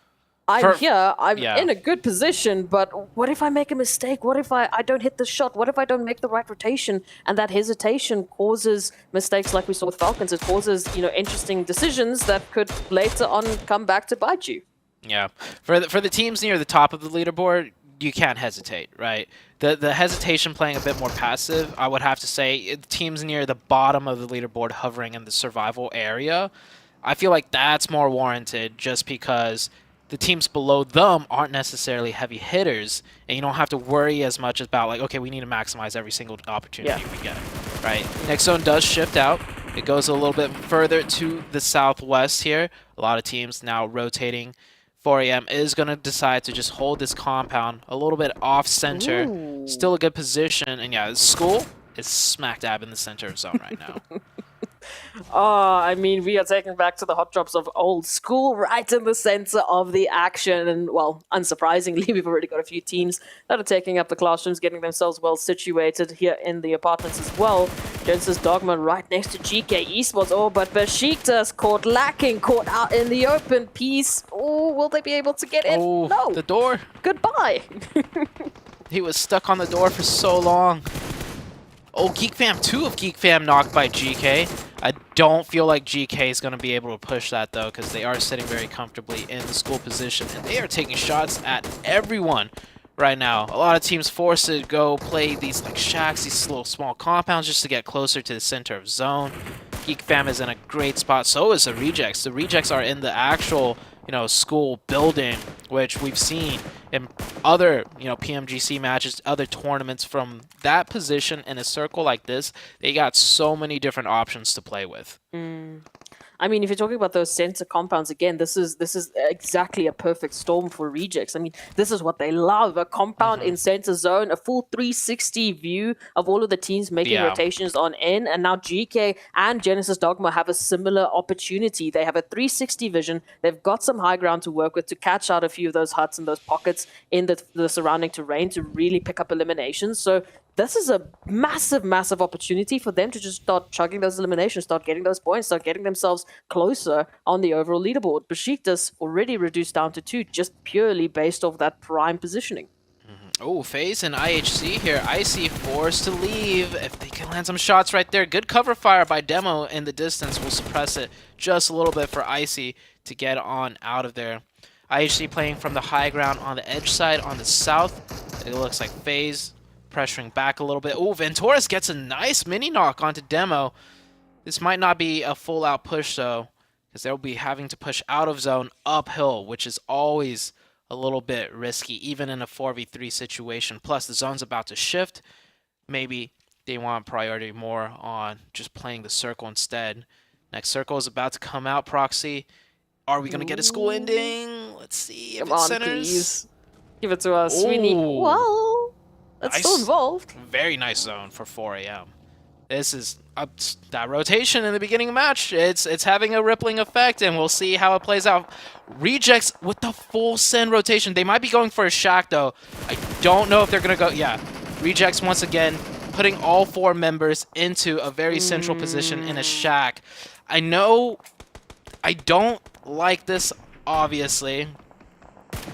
I'm here, I'm in a good position, but what if I make a mistake? What if I don't hit the shot? What if I don't make the right rotation? And that hesitation causes mistakes like we saw with Falcons. It causes, interesting decisions that could later on come back to bite you. Yeah. For the teams near the top of the leaderboard, you can't hesitate, right? The hesitation playing a bit more passive, I would have to say, teams near the bottom of the leaderboard hovering in the survival area, I feel like that's more warranted just because the teams below them aren't necessarily heavy hitters, and you don't have to worry as much about like, okay, we need to maximize every single opportunity we get, right? Next zone does shift out. It goes a little bit further to the southwest here. A lot of teams now rotating. 4AM is going to decide to just hold this compound a little bit off center. Ooh. Still a good position, and yeah, the school is smack dab in the center of zone right now. I mean, we are taken back to the hot drops of old school, right in the center of the action. And, well, unsurprisingly, we've already got a few teams that are taking up the classrooms, getting themselves well situated here in the apartments as well. Genesis Dogma right next to GK Esports. Oh, but Besiktas caught lacking, caught out in the open piece. Oh, will they be able to get in? Oh, no. The door. Goodbye. He was stuck on the door for so long. Oh, Geek Fam, 2 of Geek Fam knocked by GK. I don't feel like GK is going to be able to push that, though, because they are sitting very comfortably in the school position, and they are taking shots at everyone right now. A lot of teams forced to go play these like shacks, these little small compounds, just to get closer to the center of zone. Geek Fam is in a great spot. So is the Rejects. The Rejects are in the actual, school building, which we've seen in other, PMGC matches, other tournaments from that position in a circle like this. They got so many different options to play with. I mean, if you're talking about those center compounds, again, this is exactly a perfect storm for Rejects. I mean, this is what they love, a compound in center zone, a full 360 view of all of the teams making rotations on in, and now GK and Genesis Dogma have a similar opportunity. They have a 360 vision. They've got some high ground to work with to catch out a few of those huts and those pockets in the surrounding terrain to really pick up eliminations. So this is a massive, massive opportunity for them to just start chugging those eliminations, start getting those points, start getting themselves closer on the overall leaderboard. Besiktas already reduced down to 2 just purely based off that prime positioning. Oh, FaZe and IHC here. Icy forced to leave. If they can land some shots right there. Good cover fire by Demo in the distance will suppress it just a little bit for Icy to get on out of there. IHC playing from the high ground on the edge side on the south. It looks like FaZe pressuring back a little bit. Oh, Venturas gets a nice mini knock onto Demo. This might not be a full-out push, though, because they'll be having to push out of zone uphill, which is always a little bit risky, even in a 4v3 situation. Plus, the zone's about to shift. Maybe they want priority more on just playing the circle instead. Next circle is about to come out, Proxy. Are we going to get a school ending? Let's see if Come on, centers. please. Give it to us. We need... Well, that's still involved. Very nice zone for 4 a.m. This is that rotation in the beginning of the match. It's having a rippling effect, and we'll see how it plays out. Rejects with the full send rotation. They might be going for a shack, though. I don't know if they're going to go... Yeah, Rejects once again putting all 4 members into a very central position in a shack. I know I don't like this, obviously,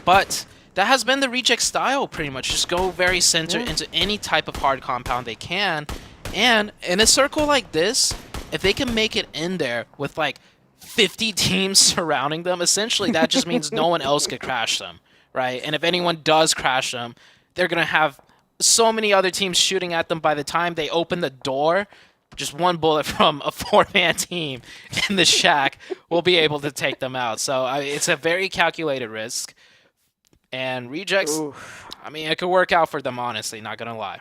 but that has been the Reject style, pretty much. Just go very center into any type of hard compound they can. And in a circle like this, if they can make it in there with like 50 teams surrounding them, essentially that just means no one else could crash them, right? And if anyone does crash them, they're going to have so many other teams shooting at them by the time they open the door. Just one bullet from a 4-man team in the shack will be able to take them out. So it's a very calculated risk. And Rejects, I mean, it could work out for them, honestly, not going to lie.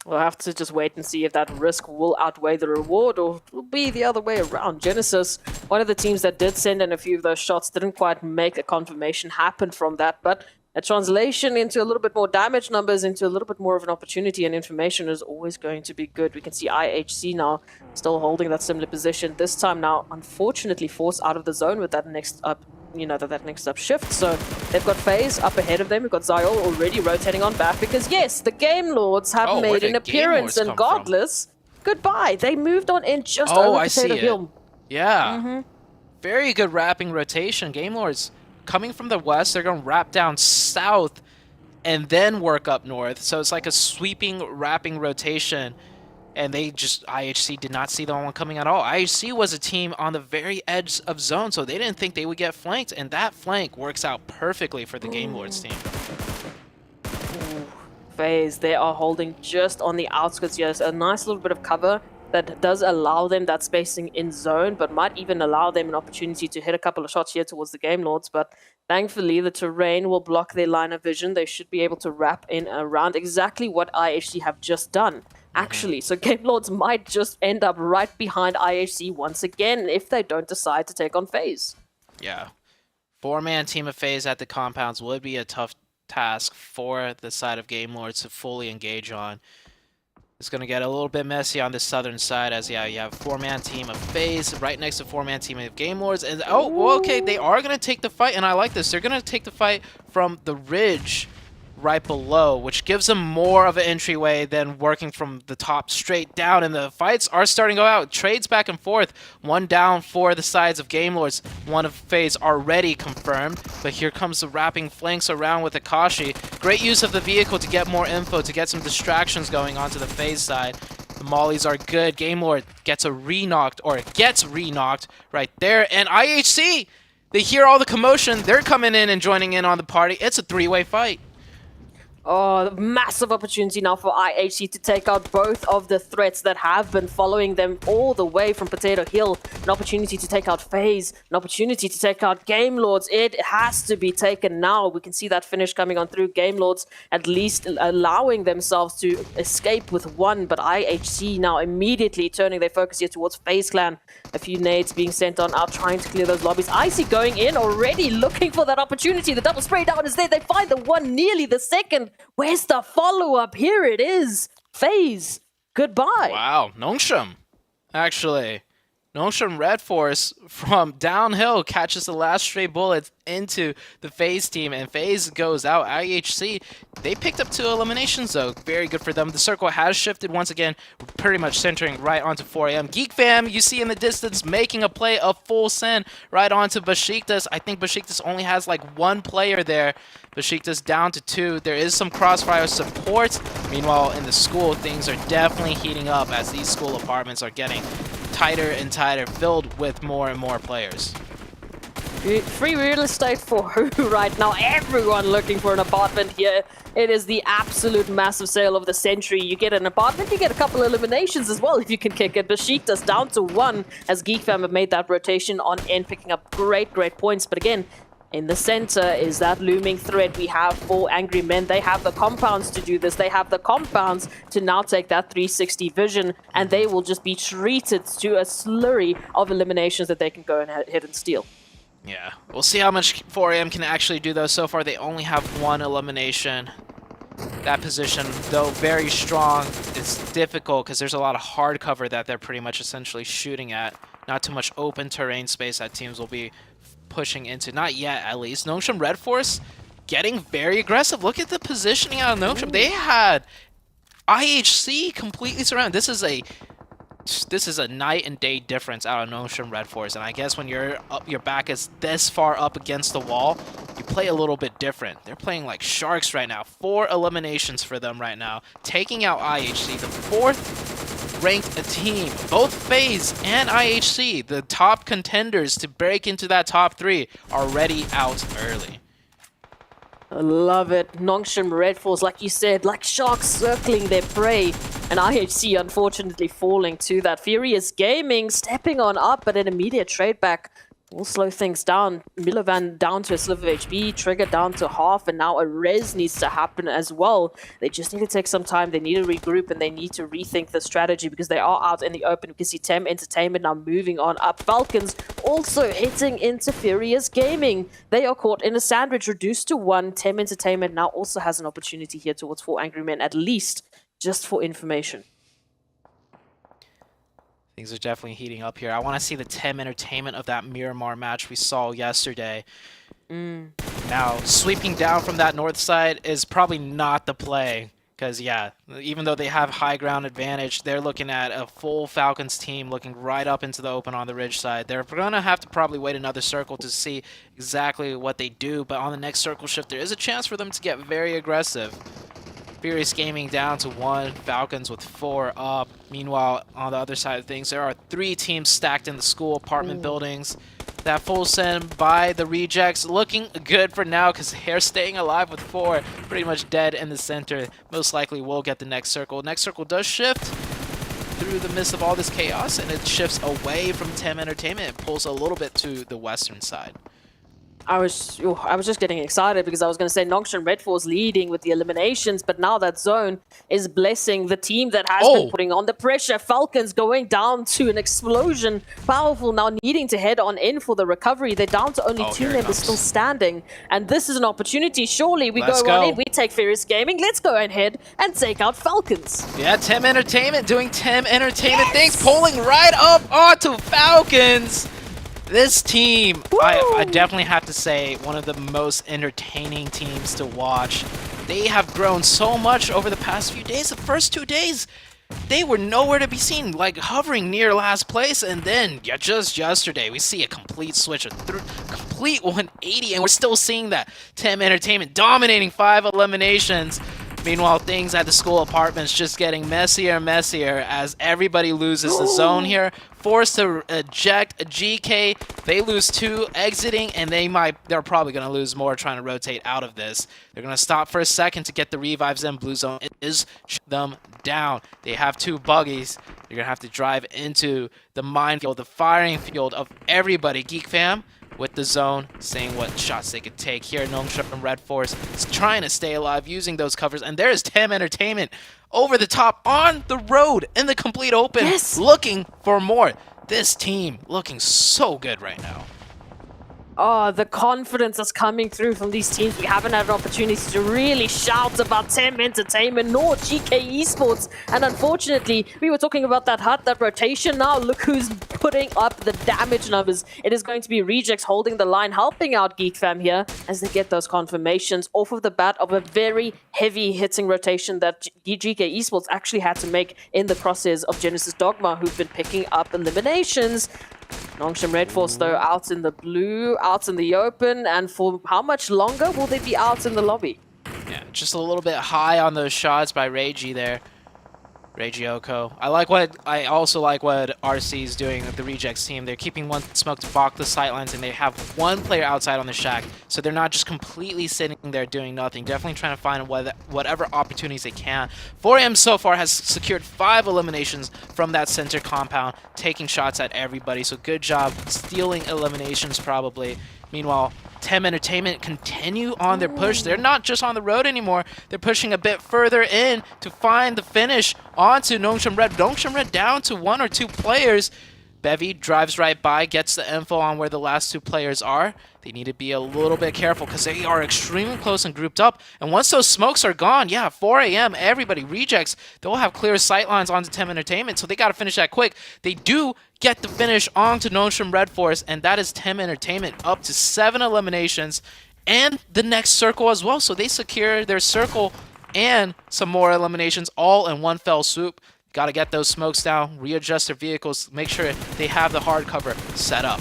We'll have to just wait and see if that risk will outweigh the reward or will be the other way around. Genesis, one of the teams that did send in a few of those shots, didn't quite make a confirmation happen from that, but a translation into a little bit more damage numbers, into a little bit more of an opportunity and information is always going to be good. We can see IHC now still holding that similar position. This time now, unfortunately, forced out of the zone with that next up, that next up shift. So they've got FaZe up ahead of them. We've got Zyol already rotating on back because, yes, the Game Lords have made an appearance, and Godless, goodbye. They moved on in just over Potato Hill. Yeah. Very good wrapping rotation. Game Lords coming from the west, they're going to wrap down south and then work up north. So it's like a sweeping wrapping rotation. And they just, IHC did not see the one coming at all. IHC was a team on the very edge of zone, so they didn't think they would get flanked. And that flank works out perfectly for the Game Lords team. FaZe, they are holding just on the outskirts. Yes, a nice little bit of cover that does allow them that spacing in zone, but might even allow them an opportunity to hit a couple of shots here towards the Game Lords. But thankfully, the terrain will block their line of vision. They should be able to wrap in around exactly what IHC have just done, actually. So Game Lords might just end up right behind IHC once again if they don't decide to take on FaZe. Yeah. 4-man team of FaZe at the compounds would be a tough task for the side of Game Lords to fully engage on. It's going to get a little bit messy on the southern side as, yeah, you have 4-man team of FaZe right next to 4-man team of Game Lords. And, oh, well, okay, they are going to take the fight, and I like this. They're going to take the fight from the ridge right below, which gives them more of an entryway than working from the top straight down. And the fights are starting to go out. Trades back and forth. One down for the sides of Game Lords. One of FaZe already confirmed. But here comes the wrapping flanks around with Akashi. Great use of the vehicle to get more info, to get some distractions going onto the FaZe side. The mollies are good. Game Lord gets re-knocked right there. And IHC, they hear all the commotion. They're coming in and joining in on the party. It's a 3-way fight. Oh, massive opportunity now for IHC to take out both of the threats that have been following them all the way from Potato Hill. An opportunity to take out FaZe, an opportunity to take out Game Lords. It has to be taken now. We can see that finish coming on through. Game Lords at least allowing themselves to escape with one, but IHC now immediately turning their focus here towards FaZe Clan. A few nades being sent on out, trying to clear those lobbies. Icy going in already, looking for that opportunity. The double spray down is there. They find the one, nearly the second. Where's the follow-up? Here it is. FaZe, goodbye. Wow, Nongshim, actually. Nongshim Red Force from downhill catches the last stray bullet into the FaZe team, and FaZe goes out. IHC, they picked up 2 eliminations though. Very good for them. The circle has shifted once again, pretty much centering right onto 4AM. Geek Fam, you see in the distance, making a play of full send right onto Besiktas. I think Besiktas only has like 1 player there. Besiktas down to 2. There is some crossfire support. Meanwhile, in the school, things are definitely heating up as these school apartments are getting tighter and tighter, filled with more and more players. Free real estate for who right now? Everyone looking for an apartment here. It is the absolute massive sale of the century. You get an apartment, you get a couple eliminations as well if you can kick it. Besiktas down to 1 as Geek Fam have made that rotation on end, picking up great points. But again, in the center is that looming threat. We have 4 angry men. They have the compounds to do this. They have the compounds to now take that 360 vision, and they will just be treated to a slurry of eliminations that they can go ahead and steal. Yeah, we'll see how much 4AM can actually do though. So far, they only have 1 elimination. That position, though very strong, it's difficult because there's a lot of hard cover that they're pretty much essentially shooting at. Not too much open terrain space that teams will be pushing into. Not yet, at least. Nongshim Red Force getting very aggressive. Look at the positioning out of Nongshim. They had IHC completely surrounded. This is a night and day difference out of Nongshim Red Force. And I guess when your back is this far up against the wall, you play a little bit different. They're playing like sharks right now. 4 eliminations for them right now, taking out IHC, the 4th ranked team. Both FaZe and IHC, the top contenders to break into that top 3, are already out early. I love it. Nongshim Red Force, like you said, like sharks circling their prey. And IHC unfortunately falling to that. Furious Gaming stepping on up, but an immediate trade back will slow things down. Milovan down to a sliver of HP, Trigger down to half, and now a res needs to happen as well. They just need to take some time, they need to regroup, and they need to rethink the strategy because they are out in the open. We can see Tem Entertainment now moving on up. Falcons also hitting into Furious Gaming. They are caught in a sandwich, reduced to 1. Tem Entertainment now also has an opportunity here towards 4 Angry Men, at least, just for information. Things are definitely heating up here. I want to see the Tem Entertainment of that Miramar match we saw yesterday. Now, sweeping down from that north side is probably not the play. Because, yeah, even though they have high ground advantage, they're looking at a full Falcons team looking right up into the open on the ridge side. They're going to have to probably wait another circle to see exactly what they do. But on the next circle shift, there is a chance for them to get very aggressive. Furious Gaming down to 1, Falcons with 4 up. Meanwhile, on the other side of things, there are 3 teams stacked in the school apartment buildings. That full send by the rejects looking good for now because they're staying alive with 4, pretty much dead in the center. Most likely will get the next circle. Next circle does shift through the midst of all this chaos, and it shifts away from Tem Entertainment. It pulls a little bit to the western side. I was just getting excited because I was going to say Nongshim Red Force leading with the eliminations, but now that zone is blessing the team that has been putting on the pressure. Falcons going down to an explosion. Powerful now needing to head on in for the recovery. They're down to only 2 members still standing, and this is an opportunity. Surely we go on in, we take Furious Gaming. Let's go ahead and take out Falcons. Yeah, Tem Entertainment doing Tem Entertainment things, pulling right up onto Falcons. This team, I definitely have to say, one of the most entertaining teams to watch. They have grown so much over the past few days. The first 2 days, they were nowhere to be seen, like hovering near last place. And then, just yesterday, we see a complete switch, a complete 180, and we're still seeing that. Tem Entertainment dominating 5 eliminations. Meanwhile, things at the school apartments just getting messier and messier as everybody loses the zone here. Forced to eject a GK. They lose 2 exiting, and they're probably going to lose more trying to rotate out of this. They're going to stop for a second to get the revives in. Blue zone is them down. They have 2 buggies. They're going to have to drive into the minefield, the firing field of everybody. Geek Fam with the zone, seeing what shots they could take here. Nongshim and Red Force is trying to stay alive using those covers, and there's Tem Entertainment over the top on the road in the complete open, looking for more. This team looking so good right now. Oh, the confidence that's coming through from these teams. We haven't had an opportunity to really shout about Tem Entertainment nor GK Esports. And unfortunately, we were talking about that hut, that rotation. Now look who's putting up the damage numbers. It is going to be Rejects holding the line, helping out Geek Fam here as they get those confirmations off of the bat of a very heavy hitting rotation that GK Esports actually had to make in the crosshairs of Genesis Dogma, who've been picking up eliminations. Nongshim Red Force, though, out in the blue, out in the open, and for how much longer will they be out in the lobby? Yeah, just a little bit high on those shots by Reiji there. Reiji Oko. I also like what RC is doing with the Rejects team. They're keeping one smoke to block the sightlines, and they have one player outside on the shack, so they're not just completely sitting there doing nothing. Definitely trying to find whatever opportunities they can. 4AM so far has secured 5 eliminations from that center compound, taking shots at everybody, so good job stealing eliminations probably. Meanwhile, Tem Entertainment continue on their push. They're not just on the road anymore. They're pushing a bit further in to find the finish onto Nongshim Red. Nongshim Red down to 1 or 2 players. Bevy drives right by, gets the info on where the last 2 players are. They need to be a little bit careful because they are extremely close and grouped up. And once those smokes are gone, yeah, 4 AM, everybody, Rejects, they'll have clear sightlines onto Tem Entertainment, so they got to finish that quick. They do get the finish onto Nongshim Red Force, and that is Tem Entertainment up to 7 eliminations and the next circle as well. So they secure their circle and some more eliminations all in one fell swoop. Got to get those smokes down, readjust their vehicles, make sure they have the hard cover set up.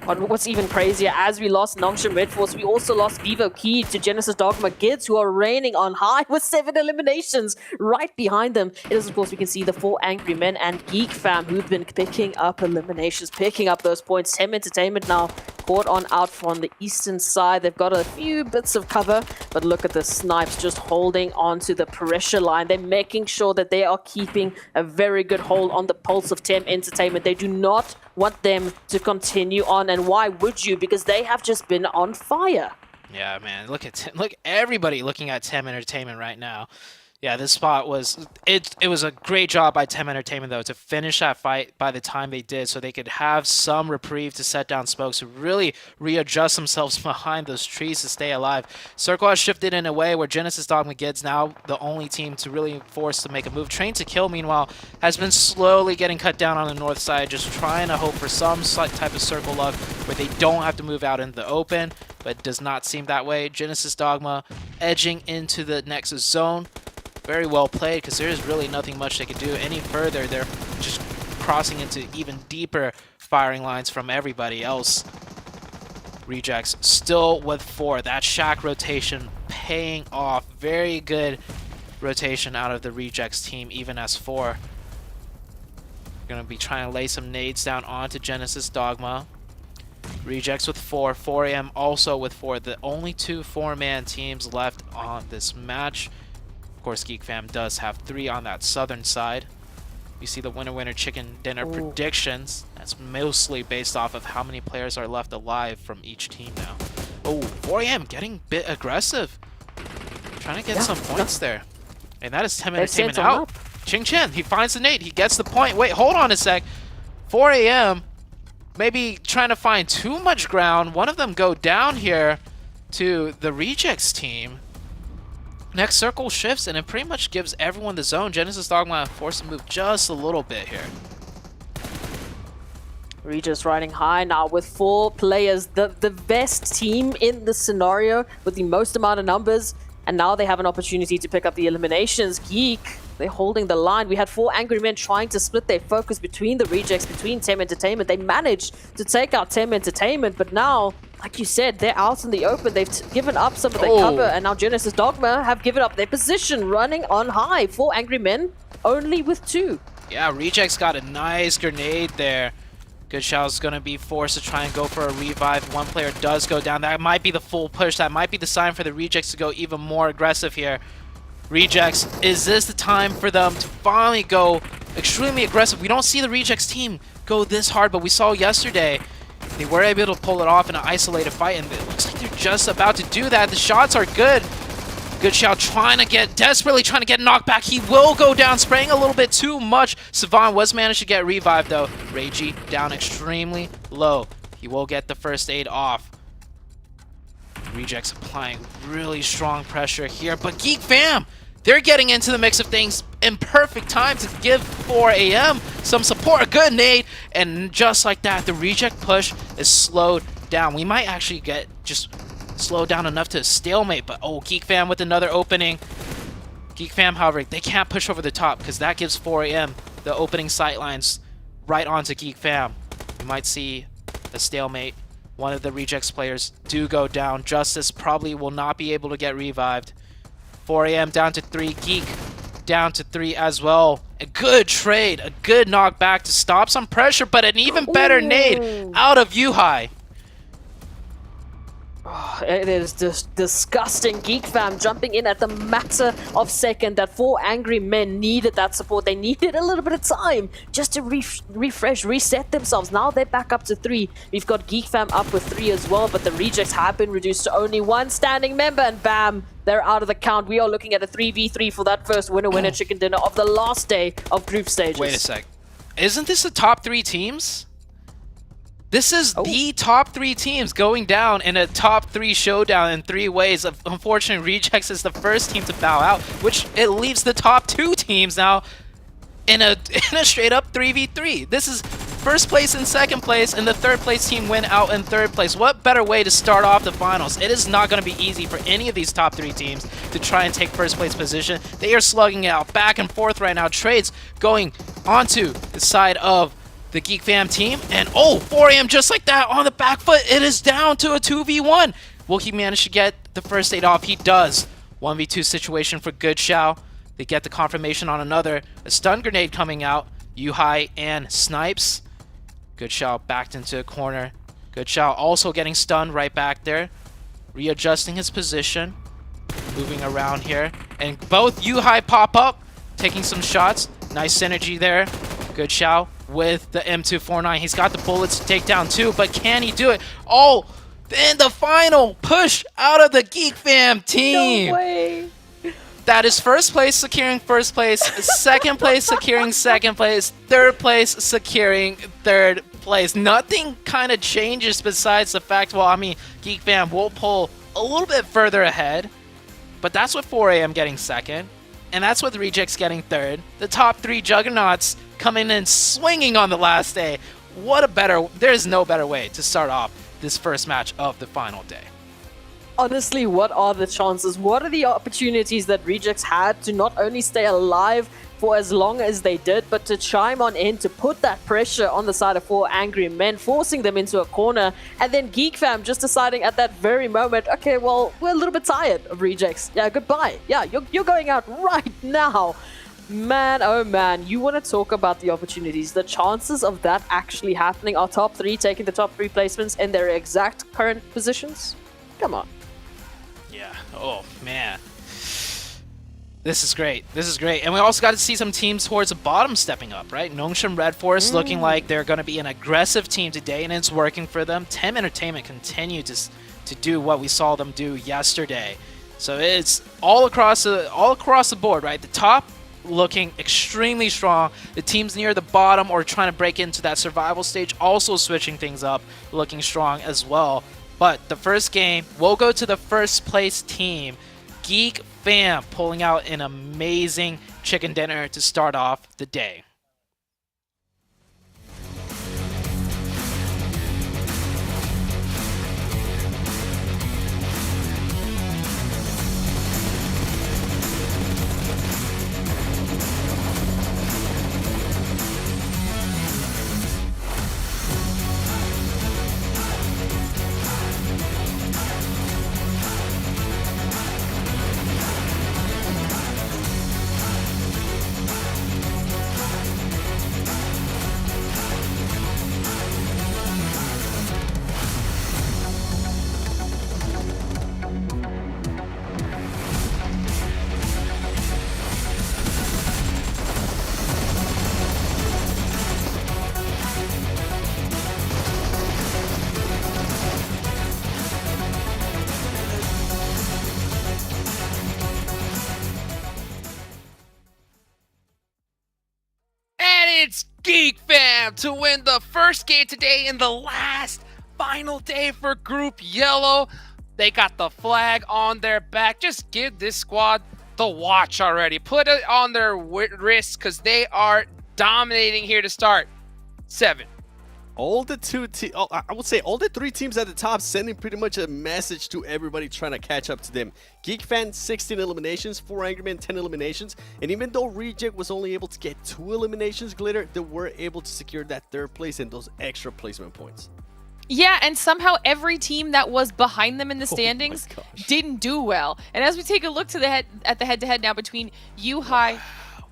But what's even crazier, as we lost Nongshim Red Force, we also lost Vivo Key to Genesis Dogma Gids, who are reigning on high with 7 eliminations right behind them. It is, of course, we can see the 4 Angry Men and Geek Fam, who've been picking up eliminations, picking up those points. Tem Entertainment now caught on out from the eastern side. They've got a few bits of cover, but look at the snipes just holding on to the pressure line. They're making sure that they are keeping a very good hold on the pulse of Tem Entertainment. They do not want them to continue on, and why would you? Because they have just been on fire. Yeah, man, look everybody looking at Tem Entertainment right now. Yeah, this spot was it was a great job by Tem Entertainment though to finish that fight by the time they did, so they could have some reprieve to set down smokes, to really readjust themselves behind those trees to stay alive. Circle has shifted in a way where Genesis Dogma Gids now the only team to really force to make a move. Train to Kill, meanwhile, has been slowly getting cut down on the north side, just trying to hope for some type of circle luck where they don't have to move out into the open, but it does not seem that way. Genesis Dogma edging into the next zone. Very well played, because there is really nothing much they could do any further. They're just crossing into even deeper firing lines from everybody else. Rejects still with 4. That shack rotation paying off. Very good rotation out of the Rejects team, even as 4. Going to be trying to lay some nades down onto Genesis Dogma. Rejects with 4. 4AM also with 4. The only 2 4-man teams left on this match. Of course, Geek Fam does have 3 on that southern side. You see the winner chicken dinner predictions. That's mostly based off of how many players are left alive from each team now. Oh, 4AM getting a bit aggressive. Trying to get some points there. And that is Tem Entertainment out. Ching Chen, he finds the nade. He gets the point. Wait, hold on a sec. 4AM maybe trying to find too much ground. One of them go down here to the Rejects team. Next circle shifts, and it pretty much gives everyone the zone. Genesis Dogma forced to move just a little bit here. Regis riding high now with 4 players, the best team in the scenario with the most amount of numbers, and now they have an opportunity to pick up the eliminations. Geek, they're holding the line. We had 4 Angry Men trying to split their focus between the Rejects, between Tem Entertainment. They managed to take out Tem Entertainment, but now, like you said, they're out in the open. They've given up some of their cover, and now Genesis Dogma have given up their position, running on high. 4 Angry Men, only with 2. Yeah, Rejects got a nice grenade there. Good Shell's going to be forced to try and go for a revive. One player does go down. That might be the full push. That might be the sign for the Rejects to go even more aggressive here. Rejects, is this the time for them to finally go extremely aggressive? We don't see the Rejects team go this hard, but we saw yesterday they were able to pull it off in an isolated fight, and it looks like they're just about to do that. The shots are good. Good Shell desperately trying to get knocked back. He will go down, spraying a little bit too much. Savan was managed to get revived though. Reiji down extremely low. He will get the first aid off. Rejects applying really strong pressure here, but Geek Fam they're getting into the mix of things in perfect time to give 4 a.m. some support. A good nade, and just like that, the reject push is slowed down. We might actually get just slowed down enough to stalemate, but oh, Geek Fam with another opening. Geek Fam, however, they can't push over the top because that gives 4 a.m. the opening sightlines right onto Geek Fam. You might see a stalemate. One of the rejects players do go down. Justice probably will not be able to get revived. 4 a.m. down to 3. Geek down to 3 as well. A good trade, a good knockback to stop some pressure, but an even better nade out of Yuhai. It is just disgusting. Geek Fam jumping in at the matter of second. That 4 angry men needed that support. They needed a little bit of time just to refresh, reset themselves. Now they're back up to 3. We've got Geek Fam up with 3 as well, but the rejects have been reduced to only 1 standing member, and bam, they're out of the count. We are looking at a 3v3 for that first winner-winner chicken dinner of the last day of group stages. Wait a sec. Isn't this the top 3 teams? This is the top 3 teams going down in a top 3 showdown in 3 ways. Unfortunately, Rejects is the first team to bow out, which it leaves the top 2 teams now in a straight up 3v3. This is first place and second place, and the third place team win out in third place. What better way to start off the finals? It is not going to be easy for any of these top 3 teams to try and take first place position. They are slugging it out back and forth right now. Trades going onto the side of the Geek Fam team, and 4 a.m. just like that on the back foot. It is down to a 2v1. Will he manage to get the first aid off? He does. 1v2 situation for Good Shao. They get the confirmation on another. A stun grenade coming out. Yuhai and Snipes. Good Shao backed into a corner. Good Shao also getting stunned right back there. Readjusting his position. Moving around here. And both Yuhai pop up. Taking some shots. Nice synergy there. Good Shao with the M249. He's got the bullets to take down too, but can he do it? Oh, then the final push out of the Geek Fam team. No way. That is first place securing first place, second place securing second place, third place securing third place. Nothing kind of changes besides the fact, well, I mean, Geek Fam will pull a little bit further ahead, but that's with 4 a.m. getting second, and that's with Rejects getting third. The top 3 juggernauts coming in swinging on the last day. There's no better way to start off this first match of the final day. Honestly, what are the chances? What are the opportunities that Rejects had to not only stay alive for as long as they did, but to chime on in to put that pressure on the side of 4 angry men, forcing them into a corner, and then Geek Fam just deciding at that very moment, okay, well, we're a little bit tired of Rejects. Yeah, goodbye. Yeah, you're going out right now. Man, oh man, you want to talk about the opportunities. The chances of that actually happening, our top 3 taking the top 3 placements in their exact current positions? Come on. Yeah, oh man. This is great. This is great. And we also got to see some teams towards the bottom stepping up, right? Nongshim Red Forest looking like they're going to be an aggressive team today, and it's working for them. Tem Entertainment continue to do what we saw them do yesterday. So it's all across the board, right? The top looking extremely strong. The teams near the bottom or trying to break into that survival stage also switching things up, looking strong as well. But the first game will go to the first place team. Geek Fam pulling out an amazing chicken dinner to start off the day. It's Geek Fam to win the first game today in the last final day for Group Yellow. They got the flag on their back. Just give this squad the watch already. Put it on their wrists because they are dominating here to start. 7. All the I would say all the 3 teams at the top sending pretty much a message to everybody trying to catch up to them. GeekFan 16 eliminations, 4 Angry Men 10 eliminations, and even though Reject was only able to get 2 eliminations, Glitter, they were able to secure that 3rd place and those extra placement points. Yeah, and somehow every team that was behind them in the standings didn't do well. And as we take a look at the head-to-head now between Yuhai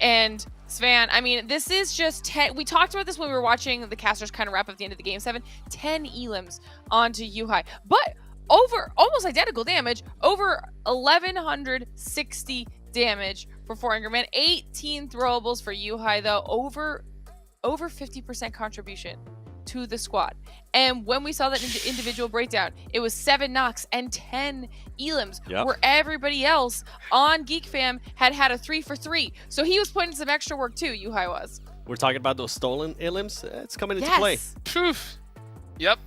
and Svan, I mean, this is just 10. We talked about this when we were watching the casters kind of wrap up the end of the game 7. 10 elims onto Yuhai, but over almost identical damage, over 1160 damage for 4 Angry Men. 18 throwables for Yuhai though, over 50% contribution to the squad. And when we saw that individual breakdown, it was 7 knocks and 10 elims, where everybody else on GeekFam had a 3 for 3. So he was putting some extra work too, Yuhai was. We're talking about those stolen elims. It's coming into play. Yep.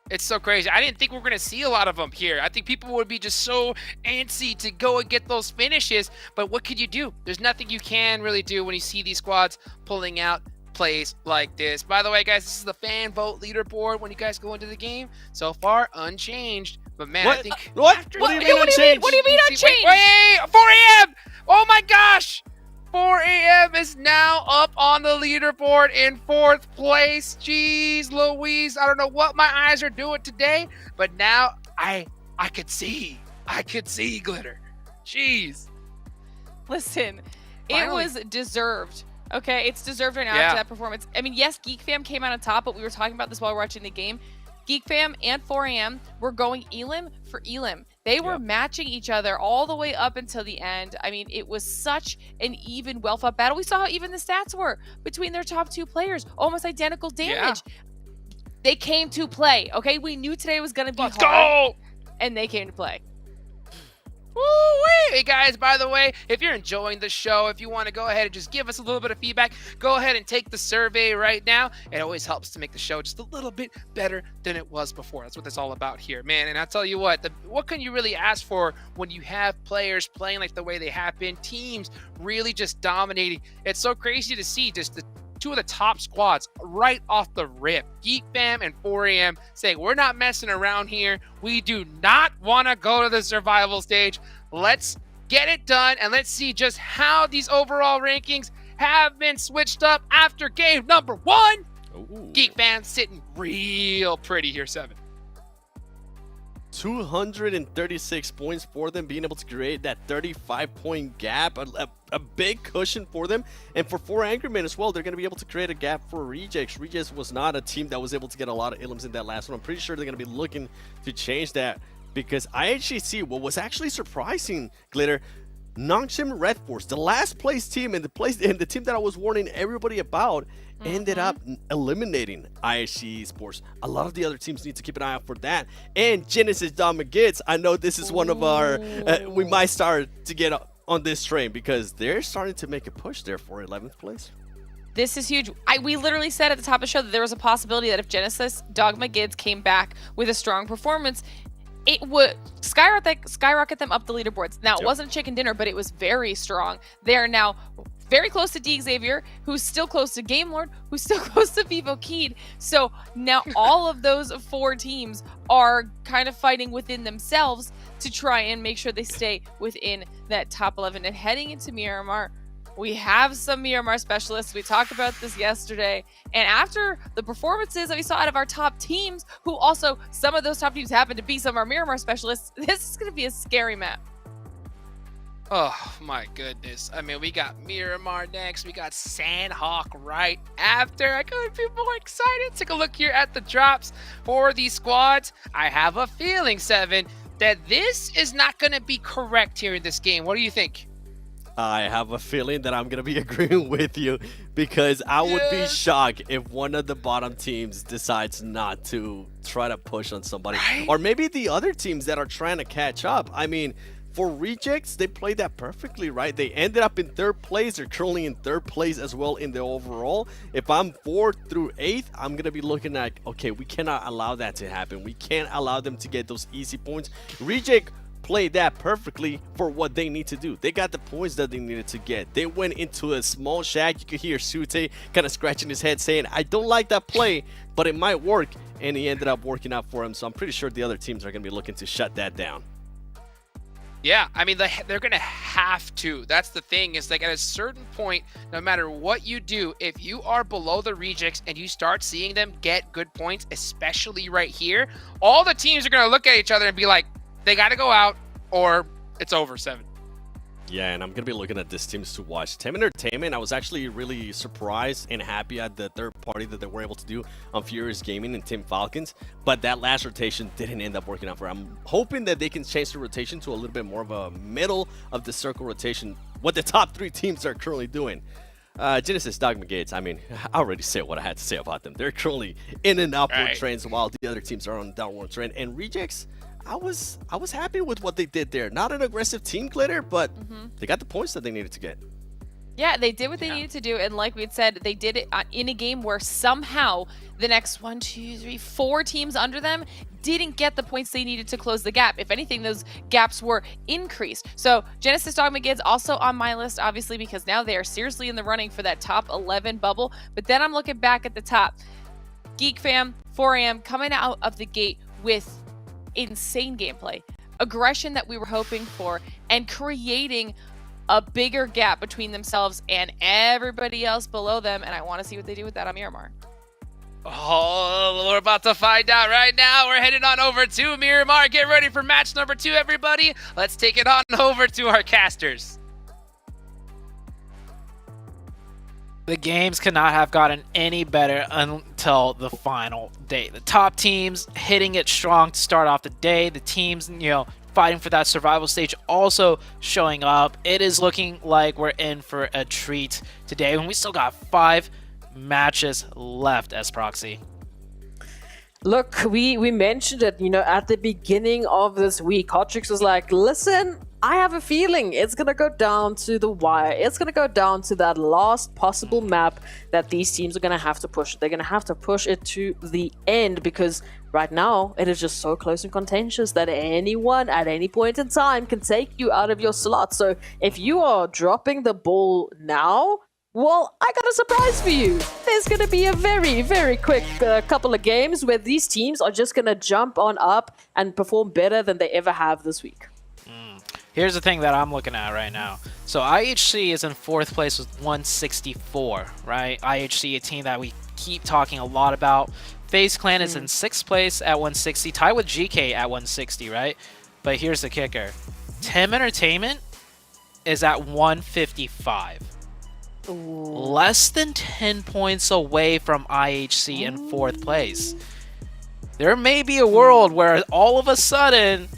It's so crazy. I didn't think we were going to see a lot of them here. I think people would be just so antsy to go and get those finishes. But what could you do? There's nothing you can really do when you see these squads pulling out plays like this. By the way, guys, this is the fan vote leaderboard when you guys go into the game. So far, unchanged. But man, I think... What do you mean unchanged? What do you mean unchanged? Wait, 4 a.m. Oh my gosh. 4 a.m. is now up on the leaderboard in 4th place. Jeez Louise, I don't know what my eyes are doing today, but now I could see. I could see, Glitter. Jeez. Listen, Finally. it was deserved. Okay, it's deserved right now after that performance. I mean, yes, GeekFam came out on top, but we were talking about this while we were watching the game. GeekFam and 4am were going elim for elim. They were matching each other all the way up until the end. I mean, it was such an even, well-fought battle. We saw how even the stats were between their top 2 players. Almost identical damage. They came to play, okay? We knew today was going to be hard. Let's go! And they came to play. Woo-wee! Hey guys, by the way, if you're enjoying the show, if you want to go ahead and just give us a little bit of feedback, go ahead and take the survey right now. It always helps to make the show just a little bit better than it was before. That's what it's all about here, man. And I'll tell you what, what can you really ask for when you have players playing like the way they have been, teams really just dominating? It's so crazy to see just the 2 of the top squads right off the rip. GeekFam and 4am saying, we're not messing around here. We do not want to go to the survival stage. Let's get it done, and let's see just how these overall rankings have been switched up after game number 1. GeekFam sitting real pretty here, 7. 236 points for them, being able to create that 35-point gap, a big cushion for them. And for 4 Angry Men as well, they're going to be able to create a gap for Rejects. Rejects was not a team that was able to get a lot of elims in that last one. I'm pretty sure they're going to be looking to change that, because I actually see what was actually surprising, Glitter. Nongshim Red Force, the last place team and the team that I was warning everybody about, ended up eliminating IHC Sports. A lot of the other teams need to keep an eye out for that. And Genesis Domagits, I know this is one of our, we might start to get on this train, because they're starting to make a push there for 11th place. This is huge. We literally said at the top of the show that there was a possibility that if Genesis Dogma Gids came back with a strong performance, it would skyrocket them up the leaderboards. Now, it wasn't a chicken dinner, but it was very strong. They are now very close to D Xavier, who's still close to Game Lord, who's still close to Vivo Keed. So now all of those 4 teams are kind of fighting within themselves to try and make sure they stay within that top 11. And heading into Miramar, we have some Miramar specialists. We talked about this yesterday. And after the performances that we saw out of our top teams, who also, some of those top teams happen to be some of our Miramar specialists, this is going to be a scary map. Oh my goodness. I mean, we got Miramar next. We got Sanhok right after. I couldn't be more excited. Take a look here at the drops for these squads. I have a feeling, 7, that this is not going to be correct here in this game. What do you think? I have a feeling that I'm going to be agreeing with you, because I would be shocked if one of the bottom teams decides not to try to push on somebody. Or maybe the other teams that are trying to catch up. I mean, for Rejects, they played that perfectly, right? They ended up in 3rd place. They're currently in 3rd place as well in the overall. If I'm 4th through 8th, I'm going to be looking at, okay, we cannot allow that to happen. We can't allow them to get those easy points. Reject played that perfectly for what they need to do. They got the points that they needed to get. They went into a small shack. You could hear Sute kind of scratching his head saying, I don't like that play, but it might work. And he ended up working out for him. So I'm pretty sure the other teams are going to be looking to shut that down. Yeah, I mean, they're going to have to. That's the thing, is like at a certain point, no matter what you do, if you are below the rejects and you start seeing them get good points, especially right here, all the teams are going to look at each other and be like, they got to go out or it's over 7. Yeah, and I'm going to be looking at these teams to watch. Team Entertainment, I was actually really surprised and happy at the third party that they were able to do on Furious Gaming and Team Falcons, but that last rotation didn't end up working out for them. I'm hoping that they can change the rotation to a little bit more of a middle of the circle rotation, what the top 3 teams are currently doing. Genesis, Dogma Gates, I mean, I already said what I had to say about them. They're currently in an upward trend while the other teams are on a downward trend. And Rejects, I was happy with what they did there. Not an aggressive team glitter, but they got the points that they needed to get. Yeah, they did what they needed to do, and like we had said, they did it in a game where somehow the next 1, 2, 3, 4 teams under them didn't get the points they needed to close the gap. If anything, those gaps were increased. So Genesis Dogma Kids also on my list, obviously, because now they are seriously in the running for that top 11 bubble. But then I'm looking back at the top. Geek Fam, 4am coming out of the gate with insane gameplay, aggression that we were hoping for, and creating a bigger gap between themselves and everybody else below them. And I want to see what they do with that on Miramar. Oh, we're about to find out right now. We're headed on over to Miramar. Get ready for match number 2, everybody. Let's take it on over to our casters. The games could not have gotten any better until the final day. The top teams hitting it strong to start off the day. The teams, fighting for that survival stage also showing up. It is looking like we're in for a treat today, and we still got 5 matches left as Proxy. Look, we mentioned it, at the beginning of this week. Hotrix was like, listen, I have a feeling it's going to go down to the wire. It's going to go down to that last possible map that these teams are going to have to push. They're going to have to push it to the end, because right now it is just so close and contentious that anyone at any point in time can take you out of your slot. So if you are dropping the ball now, well, I got a surprise for you. There's going to be a very, very quick couple of games where these teams are just going to jump on up and perform better than they ever have this week. Here's the thing that I'm looking at right now. So IHC is in 4th place with 164, right? IHC, a team that we keep talking a lot about. FaZe Clan is in 6th place at 160, tied with GK at 160, right? But here's the kicker. Tim Entertainment is at 155. Ooh. Less than 10 points away from IHC in 4th place. There may be a world where all of a sudden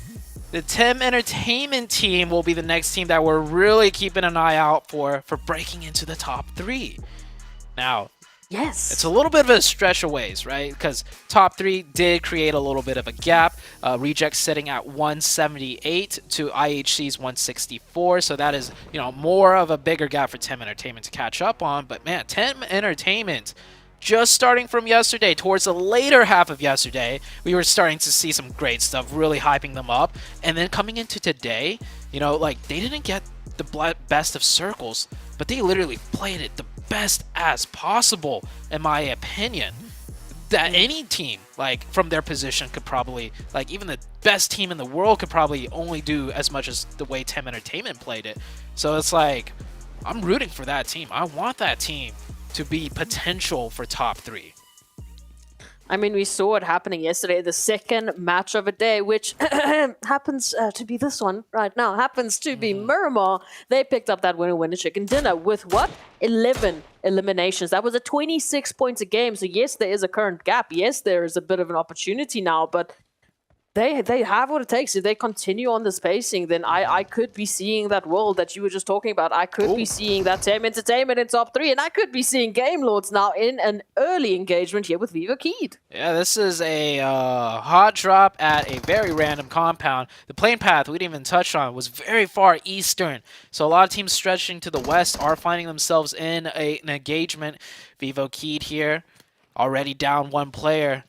the Tim Entertainment team will be the next team that we're really keeping an eye out for breaking into the top 3. Now, yes, it's a little bit of a stretch of ways, right? Because top 3 did create a little bit of a gap. Rejects sitting at 178 to IHC's 164. So that is, more of a bigger gap for Tim Entertainment to catch up on. But man, Tim Entertainment, just starting from yesterday, towards the later half of yesterday, we were starting to see some great stuff, really hyping them up. And then coming into today, they didn't get the best of circles, but they literally played it the best as possible, in my opinion. That any team, from their position could probably, even the best team in the world could probably only do as much as the way Tim Entertainment played it. So it's I'm rooting for that team. I want that team to be potential for top 3. I mean, we saw it happening yesterday, the second match of a day, which happens to be this one right now, happens to be Miramar. They picked up that winner chicken dinner with what? 11 eliminations. That was a 26 points a game. So yes, there is a current gap. Yes, there is a bit of an opportunity now, but they have what it takes. If they continue on this pacing, then I could be seeing that world that you were just talking about. I could be seeing that Tim Entertainment in top 3, and I could be seeing Game Lords now in an early engagement here with Viva Keed. Yeah, this is a hot drop at a very random compound. The plane path we didn't even touch on was very far eastern, so a lot of teams stretching to the west are finding themselves in an engagement. Vivo Keed here, already down 1 player.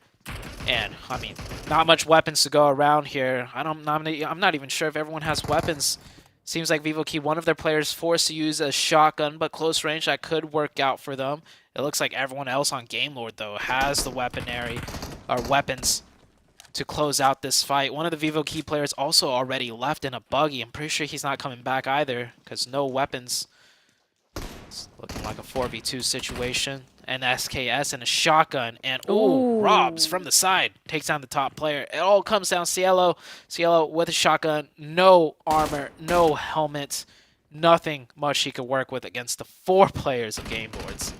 And, I mean, not much weapons to go around here. I'm not even sure if everyone has weapons. Seems like Vivo Key, one of their players forced to use a shotgun, but close range, that could work out for them. It looks like everyone else on Game Lord, though, has the weapons to close out this fight. One of the Vivo Key players also already left in a buggy. I'm pretty sure he's not coming back either, because no weapons. It's looking like a 4v2 situation. An SKS and a shotgun. And, ooh, Robs from the side takes down the top player. It all comes down Cielo. Cielo with a shotgun. No armor, no helmet. Nothing much he could work with against the 4 players of Game Lords.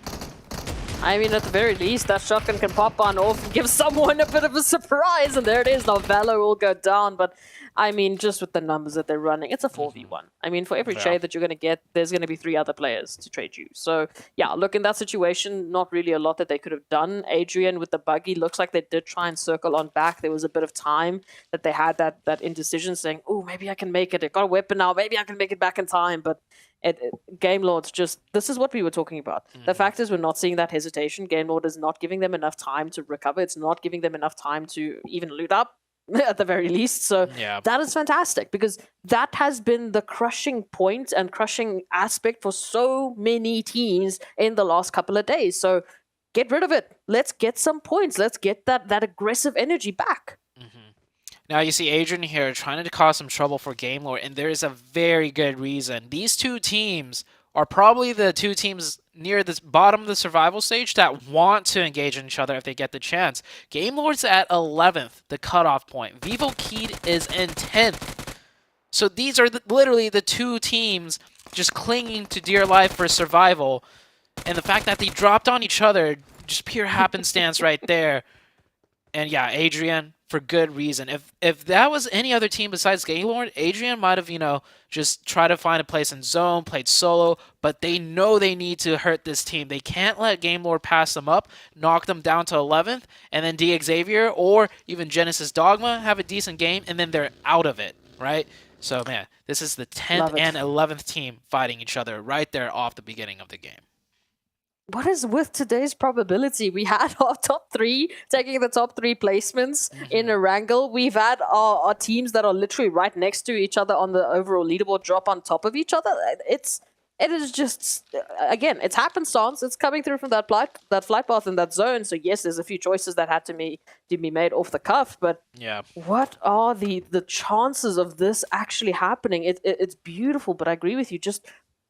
I mean, at the very least, that shotgun can pop on off and give someone a bit of a surprise. And there it is. Now Valor will go down. But, I mean, just with the numbers that they're running, it's a 4v1. I mean, for every trade that you're going to get, there's going to be 3 other players to trade you. So, yeah, look, in that situation, not really a lot that they could have done. Adrian with the buggy, looks like they did try and circle on back. There was a bit of time that they had that indecision saying, oh, maybe I can make it. I got a weapon now. Maybe I can make it back in time. But Game Lord's just, this is what we were talking about. The fact is we're not seeing that hesitation. Game Lord is not giving them enough time to recover. It's not giving them enough time to even loot up at the very least. So that is fantastic because that has been the crushing point and crushing aspect for so many teams in the last couple of days. So get rid of it. Let's get some points. Let's get that aggressive energy back. Now you see Adrian here trying to cause some trouble for Game Lord, and there is a very good reason. These 2 teams are probably the 2 teams near the bottom of the survival stage that want to engage in each other if they get the chance. Game Lord's at 11th, the cutoff point. Vivo Key is in 10th. So these are literally the 2 teams just clinging to dear life for survival. And the fact that they dropped on each other, just pure happenstance right there. And yeah, Adrian, for good reason. If that was any other team besides Game Lord, Adrian might have, just tried to find a place in zone, played solo, but they know they need to hurt this team. They can't let Game Lord pass them up, knock them down to 11th, and then D Xavier or even Genesis Dogma have a decent game, and then they're out of it, right? So, man, this is the 10th and 11th team fighting each other right there off the beginning of the game. What is with today's probability? We had our top 3 taking the top 3 placements in a wrangle. We've had our teams that are literally right next to each other on the overall leaderboard drop on top of each other. It is just, again, it's happenstance. It's coming through from that flight path in that zone. So yes, there's a few choices that had to be made off the cuff. But what are the chances of this actually happening? It's beautiful, but I agree with you. Just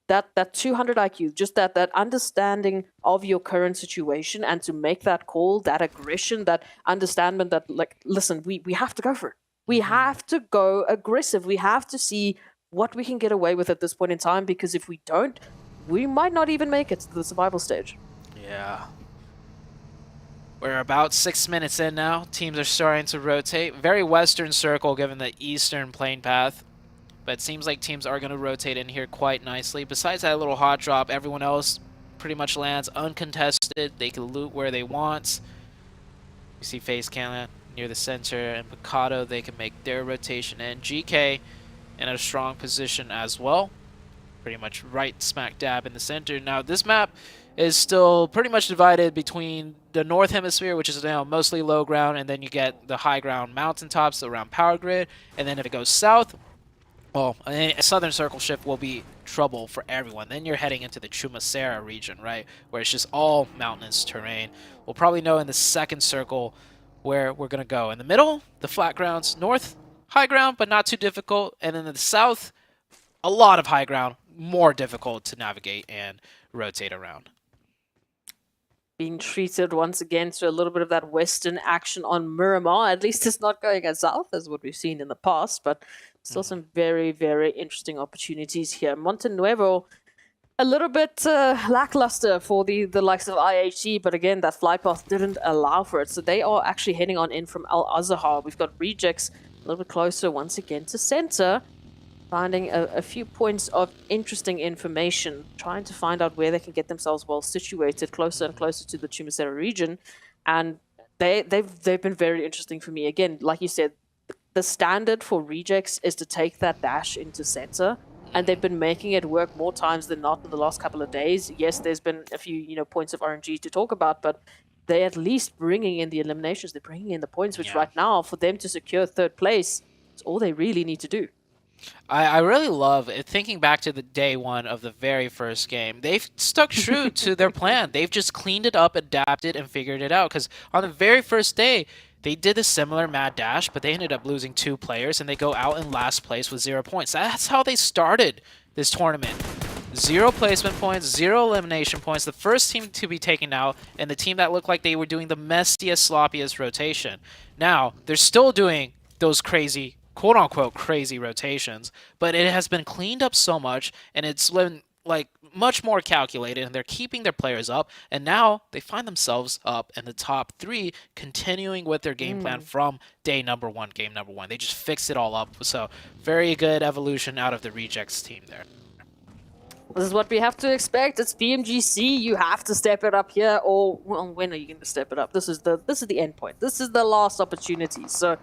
that 200 IQ, just that understanding of your current situation and to make that call, that aggression, that understanding that, like, listen, we have to go for it. We have to go aggressive. We have to see what we can get away with at this point in time, because if we don't, we might not even make it to the survival stage. Yeah. We're about 6 minutes in now. Teams are starting to rotate. Very western circle given the eastern plane path. But it seems like teams are going to rotate in here quite nicely. Besides that little hot drop, everyone else pretty much lands uncontested. They can loot where they want. You see Face Cannon near the center, and Picado, they can make their rotation in. GK in a strong position as well. Pretty much right smack dab in the center. Now, this map is still pretty much divided between the North Hemisphere, which is now mostly low ground, and then you get the high ground mountaintops around Power Grid. And then if it goes south, well, a southern circle shift will be trouble for everyone. Then you're heading into the Chumacera region, right, where it's just all mountainous terrain. We'll probably know in the second circle where we're going to go. In the middle, the flat grounds. North, high ground, but not too difficult. And then in the south, a lot of high ground, more difficult to navigate and rotate around. Being treated once again to a little bit of that western action on Miramar. At least it's not going as south as what we've seen in the past, but still some very, very interesting opportunities here. Montenuevo, a little bit lackluster for the likes of IHG, but again, that flight path didn't allow for it. So they are actually heading on in from Al Azhar. We've got Rejects a little bit closer once again to center, finding a few points of interesting information, trying to find out where they can get themselves well situated, closer and closer to the Chumacera region. And they've been very interesting for me. Again, like you said, the standard for Rejects is to take that dash into center, and they've been making it work more times than not in the last couple of days. Yes, there's been a few points of RNG to talk about, but they're at least bringing in the eliminations, they're bringing in the points, which Yeah. right now, for them to secure third place, is all they really need to do. I really love it. Thinking back to the day one of the very first game, they've stuck true to their plan. They've just cleaned it up, adapted, and figured it out. Because on the very first day, they did a similar mad dash, but they ended up losing 2 players, and they go out in last place with 0 points. That's how they started this tournament. 0 placement points, 0 elimination points. The first team to be taken out, and the team that looked like they were doing the messiest, sloppiest rotation. Now, they're still doing those crazy, quote-unquote crazy rotations, but it has been cleaned up so much, and it's been like much more calculated, and they're keeping their players up, and now they find themselves up in the top 3, continuing with their game plan from game number 1. They just fixed it all up, so very good evolution out of the Rejects team there. This is what we have to expect. It's PMGC. You have to step it up here, or well, when are you going to step it up? This is the end point. This is the last opportunity. So,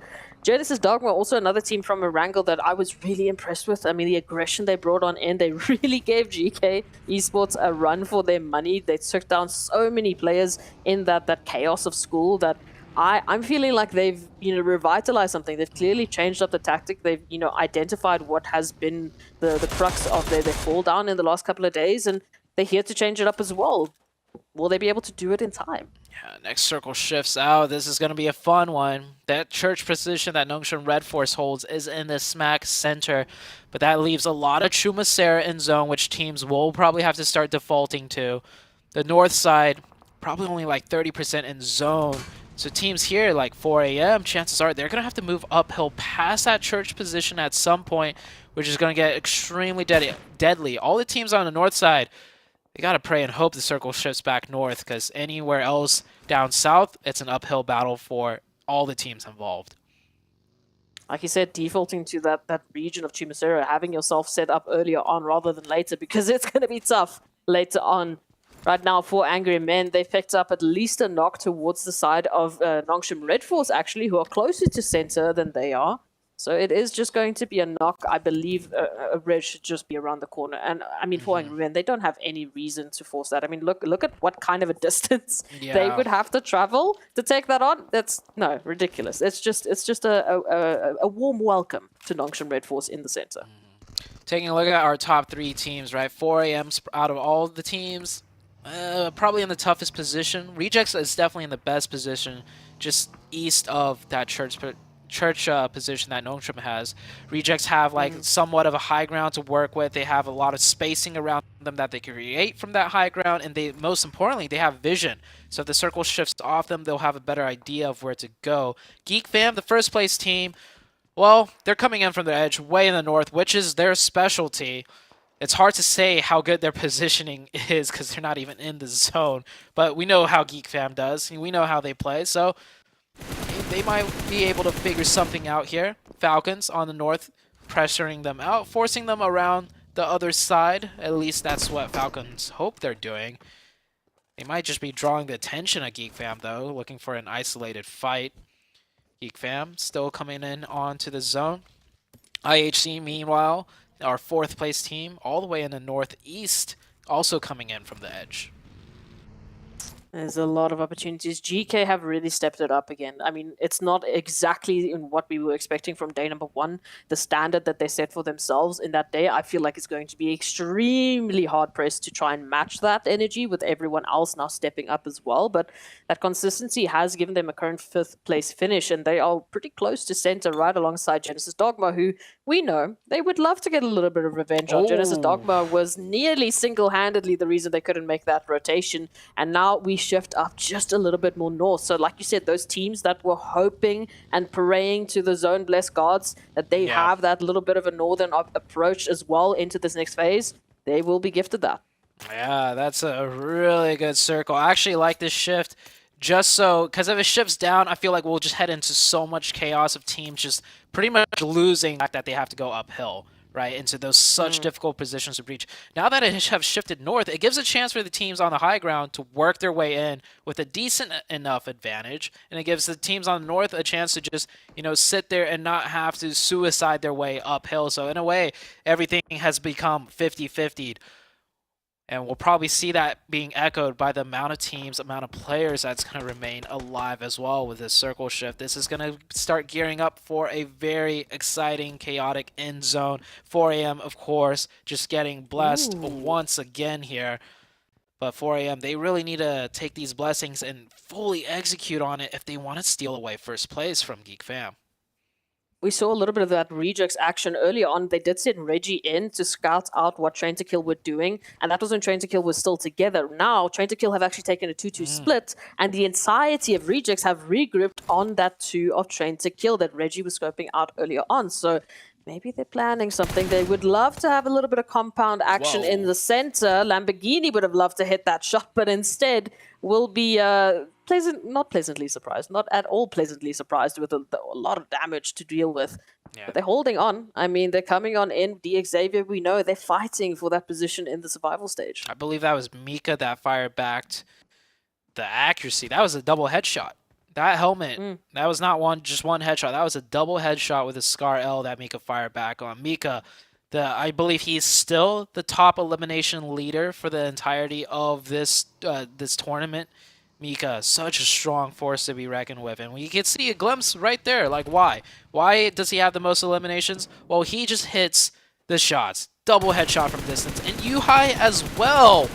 Genesis Dogma, also another team from Erangel that I was really impressed with. I mean, the aggression they brought on in, they really gave GK Esports a run for their money. They took down so many players in that chaos of school that I'm feeling like they've, revitalized something. They've clearly changed up the tactic. They've, identified what has been the crux of their fall down in the last couple of days, and they're here to change it up as well. Will they be able to do it in time? Yeah, next circle shifts out. This is going to be a fun one. That church position that Nongshim Red Force holds is in the smack center, but that leaves a lot of Chumacera in zone, which teams will probably have to start defaulting to. The north side, probably only like 30% in zone. So teams here, like 4 a.m., chances are they're going to have to move uphill past that church position at some point, which is going to get extremely deadly. All the teams on the north side, they got to pray and hope the circle shifts back north, because anywhere else down south, it's an uphill battle for all the teams involved. Like you said, defaulting to that region of Chumacera, having yourself set up earlier on rather than later, because it's going to be tough later on. Right now, for Angry Men, they picked up at least a knock towards the side of Nongshim Red Force, actually, who are closer to center than they are. So it is just going to be a knock. I believe a red should just be around the corner. And, I mean, for Angry Men, they don't have any reason to force that. I mean, look at what kind of a distance they would have to travel to take that on. That's, no, ridiculous. It's just a warm welcome to Nongshim Red Force in the center. Taking a look at our top 3 teams, right? 4 a.m. out of all the teams, probably in the toughest position. Rejects is definitely in the best position, just east of that church position that Nongshim has. Rejects have like somewhat of a high ground to work with. They have a lot of spacing around them that they can create from that high ground, and they, most importantly, they have vision. So if the circle shifts off them, they'll have a better idea of where to go. Geek Fam, the first place team, well, they're coming in from the edge way in the north, which is their specialty. It's hard to say how good their positioning is because they're not even in the zone. But we know how Geek Fam does. We know how they play. So they might be able to figure something out here. Falcons on the north pressuring them out, forcing them around the other side. At least that's what Falcons hope they're doing. They might just be drawing the attention of Geek Fam, though, looking for an isolated fight. Geek Fam still coming in onto the zone. IHC, meanwhile, our 4th place team, all the way in the northeast, also coming in from the edge. There's a lot of opportunities. GK have really stepped it up again. I mean, it's not exactly in what we were expecting from day number 1. The standard that they set for themselves in that day, I feel like it's going to be extremely hard-pressed to try and match that energy with everyone else now stepping up as well. But that consistency has given them a current 5th place finish, and they are pretty close to center right alongside Genesis Dogma, who we know they would love to get a little bit of revenge on. Genesis Dogma was nearly single-handedly the reason they couldn't make that rotation, and now we shift up just a little bit more north. So like you said, those teams that were hoping and praying to the zone blessed gods that they have that little bit of a northern approach as well into this next phase, they will be gifted that. Yeah, that's a really good circle. I actually like this shift just so, because if it shifts down, I feel like we'll just head into so much chaos of teams just pretty much losing the fact that they have to go uphill, right, into those such difficult positions to reach. Now that it has shifted north, it gives a chance for the teams on the high ground to work their way in with a decent enough advantage, and it gives the teams on the north a chance to just, sit there and not have to suicide their way uphill. So in a way, everything has become 50-50. And we'll probably see that being echoed by the amount of teams, amount of players that's going to remain alive as well with this circle shift. This is going to start gearing up for a very exciting, chaotic end zone. 4 a.m., of course, just getting blessed once again here. But 4 a.m., they really need to take these blessings and fully execute on it if they want to steal away first place from Geek Fam. We saw a little bit of that Rejects action earlier on. They did send Reggie in to scout out what Train to Kill were doing, and that was when Train to Kill was still together. Now, Train to Kill have actually taken a 2-2 split, and the entirety of Rejects have regrouped on that 2 of Train to Kill that Reggie was scoping out earlier on. So maybe they're planning something. They would love to have a little bit of compound action in the center. Lamborghini would have loved to hit that shot, but instead will be not pleasantly surprised, not at all pleasantly surprised with a lot of damage to deal with. Yeah. But they're holding on. I mean, they're coming on in. D Xavier, we know they're fighting for that position in the survival stage. I believe that was Mika that fired back the accuracy. That was a double headshot. That helmet, that was not just one headshot. That was a double headshot with a Scar L that Mika fired back on. Mika, I believe he's still the top elimination leader for the entirety of this this tournament. Mika, such a strong force to be reckoned with. And we can see a glimpse right there. Like, why? Why does he have the most eliminations? Well, he just hits the shots. Double headshot from distance. And Yuhai as well,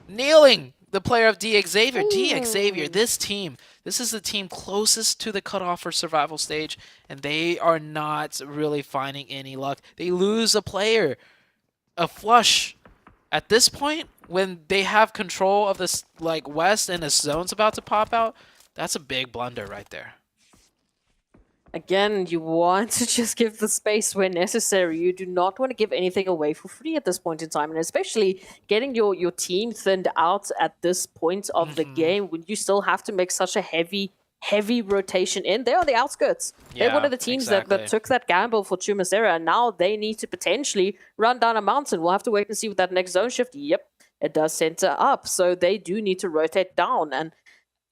nailing the player of D Xavier. D Xavier, this team, this is the team closest to the cutoff for survival stage, and they are not really finding any luck. They lose a player, a flush. At this point, when they have control of this, like, West and the zone's about to pop out, that's a big blunder right there. Again, you want to just give the space where necessary. You do not want to give anything away for free at this point in time, and especially getting your team thinned out at this point of the game when you still have to make such a heavy rotation in. They're on the outskirts. They're one of the teams that took that gamble for Chumacera, and now they need to potentially run down a mountain. We'll have to wait and see with that next zone shift. Yep, it does center up, so they do need to rotate down, and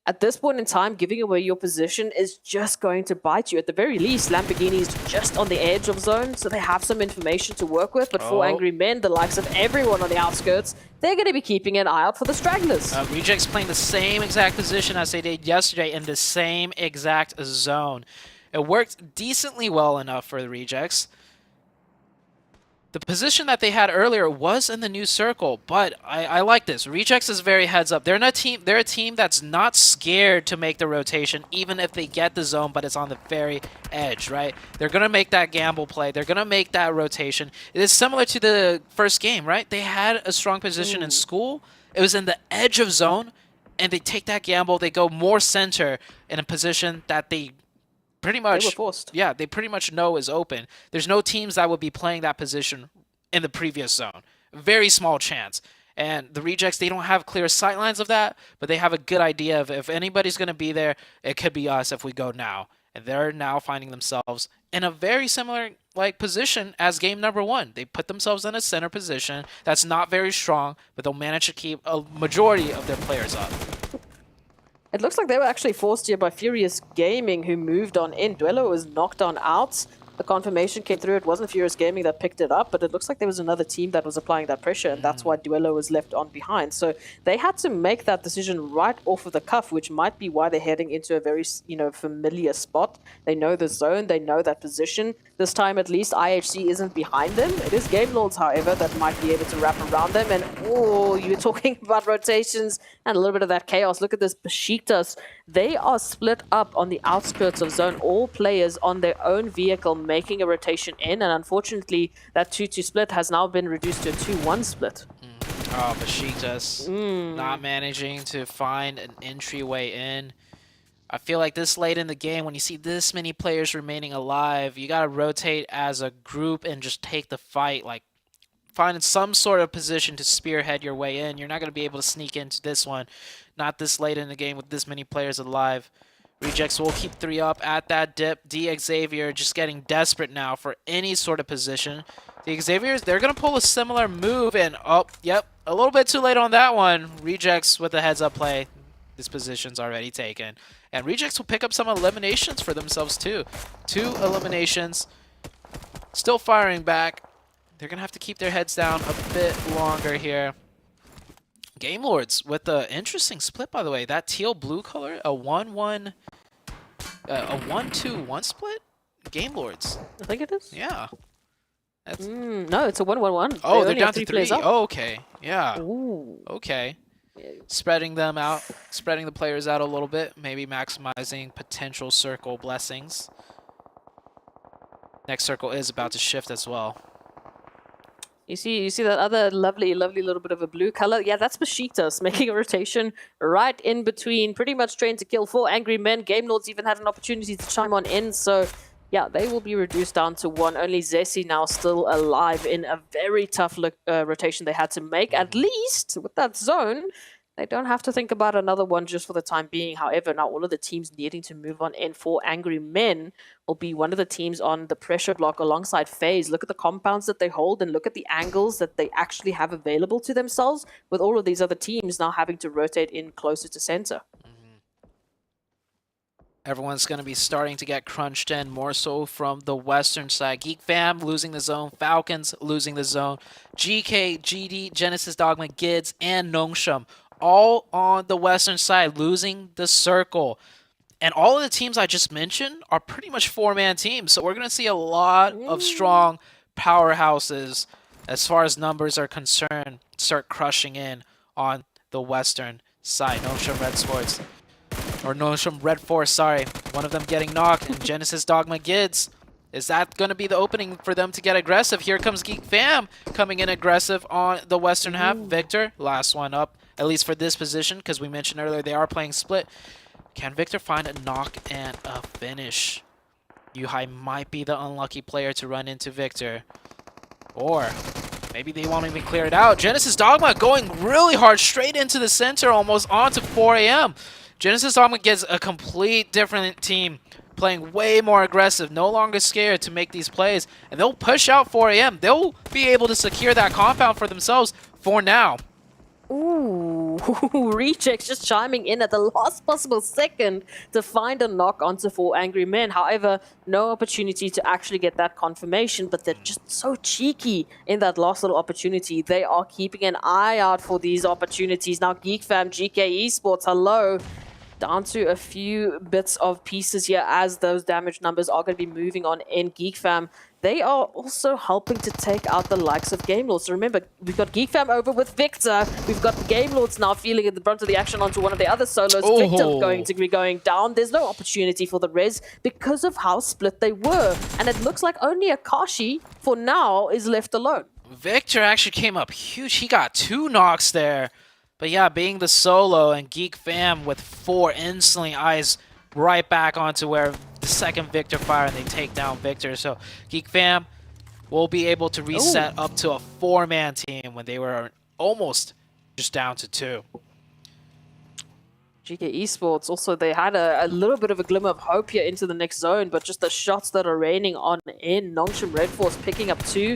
at this point in time, giving away your position is just going to bite you. At the very least, Lamborghini is just on the edge of zone, so they have some information to work with. But for Angry Men, the likes of everyone on the outskirts, they're going to be keeping an eye out for the stragglers. Rejects playing the same exact position as they did yesterday in the same exact zone. It worked decently well enough for the Rejects. The position that they had earlier was in the new circle, but I like this. Rejects is very heads up. They're a team that's not scared to make the rotation, even if they get the zone, but it's on the very edge, right? They're going to make that gamble play. They're going to make that rotation. It is similar to the first game, right? They had a strong position in school. It was in the edge of zone, and they take that gamble. They go more center in a position that they pretty much, they were forced. Yeah, they pretty much know is open. There's no teams that would be playing that position in the previous zone. Very small chance. And the Rejects, they don't have clear sightlines of that, but they have a good idea of if anybody's going to be there, it could be us if we go now. And they're now finding themselves in a very similar position as game number 1. They put themselves in a center position that's not very strong, but they'll manage to keep a majority of their players up. It looks like they were actually forced here by Furious Gaming, who moved on in. Duello was knocked on out. The confirmation came through. It wasn't Furious Gaming that picked it up, but it looks like there was another team that was applying that pressure, and that's why Duello was left on behind. So they had to make that decision right off of the cuff, which might be why they're heading into a very, familiar spot. They know the zone. They know that position. This time, at least, IHC isn't behind them. It is Game Lords, however, that might be able to wrap around them. And, you're talking about rotations and a little bit of that chaos. Look at this Besiktas. They are split up on the outskirts of zone. All players on their own vehicle making a rotation in. And unfortunately, that 2-2 split has now been reduced to a 2-1 split. Oh, Besiktas not managing to find an entryway in. I feel like this late in the game, when you see this many players remaining alive, you got to rotate as a group and just take the fight. Like, find some sort of position to spearhead your way in. You're not going to be able to sneak into this one. Not this late in the game with this many players alive. Rejects will keep 3 up at that dip. D Xavier just getting desperate now for any sort of position. The Xaviers, they're going to pull a similar move, and a little bit too late on that one. Rejects with a heads-up play. This position's already taken. And Rejects will pick up some eliminations for themselves too. 2 eliminations. Still firing back. They're going to have to keep their heads down a bit longer here. Game Lords with an interesting split, by the way. That teal blue color, a 1-1, a 1-2-1 split. Game Lords. I think it is. Yeah. That's... no, it's a 1-1-1. Oh, they're only down have to 3 3. players up. Oh, okay. Yeah. Ooh. Okay. Spreading them out, spreading the players out a little bit, maybe maximizing potential circle blessings. Next circle is about to shift as well. You see that other lovely little bit of a blue color? Yeah, that's Mashitas making a rotation right in between, pretty much trained to kill 4 angry men. Game Lords even had an opportunity to chime on in, so yeah, they will be reduced down to 1. Only Zessi now still alive in a very tough rotation they had to make. At least with that zone, they don't have to think about another one just for the time being. However, now all of the teams needing to move on in. 4 angry men will be one of the teams on the pressure block alongside FaZe. Look at the compounds that they hold and look at the angles that they actually have available to themselves, with all of these other teams now having to rotate in closer to center. Everyone's going to be starting to get crunched in, more so from the western side. Geek Fam losing the zone, Falcons losing the zone, GK, GD, Genesis Dogma, Gids, and Nongshim all on the western side losing the circle. And all of the teams I just mentioned are pretty much 4-man teams, so we're going to see a lot of strong powerhouses as far as numbers are concerned start crushing in on the western side. Nongshim Red Sports. Or Nongshim Red Force, sorry. One of them getting knocked, and Genesis Dogma Gids. Is that going to be the opening for them to get aggressive? Here comes Geek Fam coming in aggressive on the western half. Victor, last one up, at least for this position, because we mentioned earlier they are playing split. Can Victor find a knock and a finish? Yuhai might be the unlucky player to run into Victor. Or maybe they won't even clear it out. Genesis Dogma going really hard straight into the center, almost onto 4 AM. Genesis Dogma gets a complete different team, playing way more aggressive, no longer scared to make these plays, and they'll push out 4 AM. They'll be able to secure that compound for themselves for now. Ooh, Rejects just chiming in at the last possible second to find a knock onto 4 angry men. However, no opportunity to actually get that confirmation, but they're just so cheeky in that last little opportunity. They are keeping an eye out for these opportunities. Now, Geek Fam, GK Esports, hello. Down to a few bits of pieces here as those damage numbers are going to be moving on in Geek Fam. They are also helping to take out the likes of Game Lords. So remember, we've got Geek Fam over with Victor. We've got Game Lords now feeling at the brunt of the action onto one of the other solos. Oh. Victor going to be going down. There's no opportunity for the res because of how split they were. And it looks like only Akashi, for now, is left alone. Victor actually came up huge. He got 2 knocks there. But yeah, being the solo and Geek Fam with 4 instantly, eyes right back onto where the second Victor fire and they take down Victor. So Geek Fam will be able to reset up to a 4-man team when they were almost just down to 2. GK Esports, also they had a little bit of a glimmer of hope here into the next zone, but just the shots that are raining on in. Nongshim Red Force picking up 2,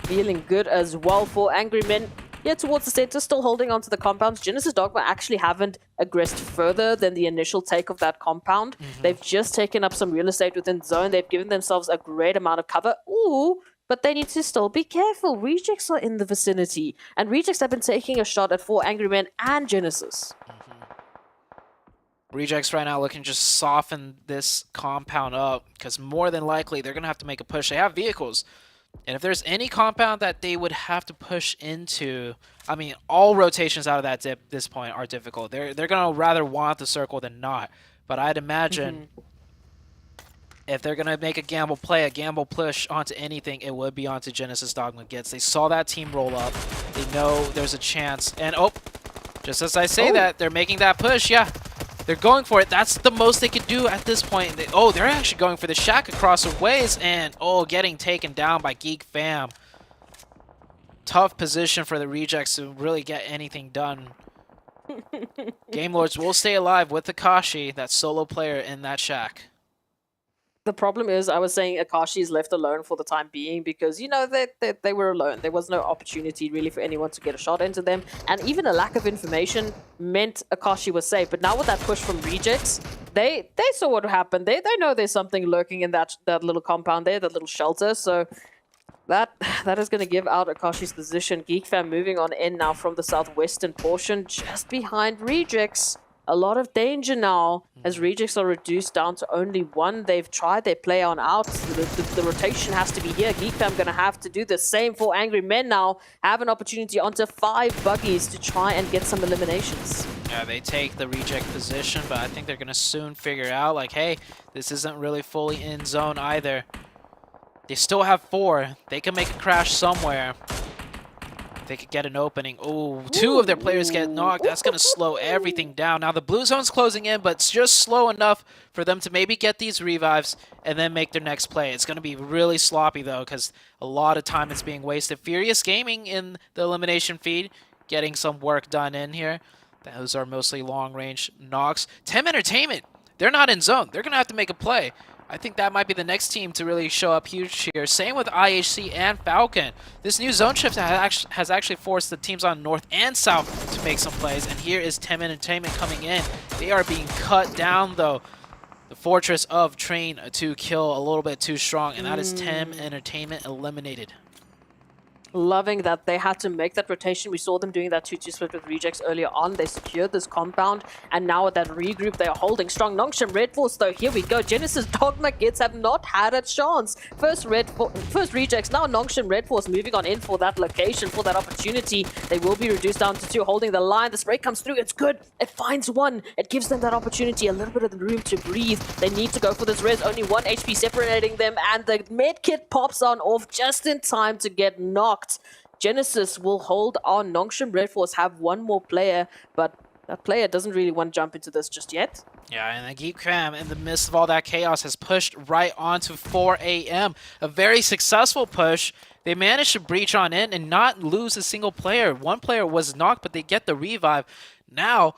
feeling good as well. 4 angry men yeah, towards the center, still holding onto the compounds. Genesis Dogma actually haven't aggressed further than the initial take of that compound. They've just taken up some real estate within zone. They've given themselves a great amount of cover. Ooh, but they need to still be careful. Rejects are in the vicinity, and Rejects have been taking a shot at 4 angry men and Genesis. Rejects right now looking to just soften this compound up, because more than likely they're going to have to make a push. They have vehicles. And if there's any compound that they would have to push into, I mean, all rotations out of that this point are difficult. They're going to rather want the circle than not. But I'd imagine if they're going to make a gamble play, a gamble push onto anything, it would be onto Genesis Dogma Gets. They saw that team roll up. They know there's a chance. And, oh, just as I say that, they're making that push, yeah. They're going for it. That's the most they could do at this point. They're actually going for the shack across the ways, and getting taken down by Geek Fam. Tough position for the Rejects to really get anything done. Game Lords will stay alive with Akashi, that solo player in that shack. The problem is, I was saying Akashi is left alone for the time being because, you know, they were alone. There was no opportunity really for anyone to get a shot into them. And even a lack of information meant Akashi was safe. But now with that push from Rejects, they saw what happened. They know there's something lurking in that little compound there, that little shelter. So That is going to give out Akashi's position. GeekFam moving on in now from the southwestern portion, just behind Rejects. A lot of danger now as Rejects are reduced down to only one. They've tried their play on out. The rotation has to be here. GeekFam going to have to do the same for Angry Men now. Have an opportunity onto 5 buggies to try and get some eliminations. Yeah, they take the reject position, but I think they're going to soon figure out, like, hey, this isn't really fully in zone either. They still have 4. They can make a crash somewhere. They could get an opening. Oh, 2 of their players get knocked. That's going to slow everything down. Now, the blue zone's closing in, but it's just slow enough for them to maybe get these revives and then make their next play. It's going to be really sloppy, though, because a lot of time is being wasted. Furious Gaming in the elimination feed, getting some work done in here. Those are mostly long-range knocks. Tem Entertainment, they're not in zone. They're going to have to make a play. I think that might be the next team to really show up huge here. Same with IHC and Falcon. This new zone shift has actually forced the teams on North and South to make some plays. And here is Tem Entertainment coming in. They are being cut down, though. The Fortress of Train to Kill a little bit too strong. And that is Tem Entertainment eliminated. Loving that they had to make that rotation. We saw them doing that 2-2 split with Rejects earlier on. They secured this compound, and now with that regroup, they are holding strong. Nongshim Red Force, though, here we go. Genesis Dogma Kids have not had a chance. First Rejects, now Nongshim Red Force moving on in for that location, for that opportunity. They will be reduced down to 2, holding the line. The spray comes through. It's good. It finds 1. It gives them that opportunity, a little bit of the room to breathe. They need to go for this res. Only 1 HP separating them, and the med kit pops on off just in time to get knocked. Genesis will hold on. Nongshim Red Force have 1 more player, but that player doesn't really want to jump into this just yet. Yeah, and the Geek Fam, in the midst of all that chaos, has pushed right onto 4 AM. A very successful push. They managed to breach on in and not lose a single player. 1 player was knocked, but they get the revive. Now,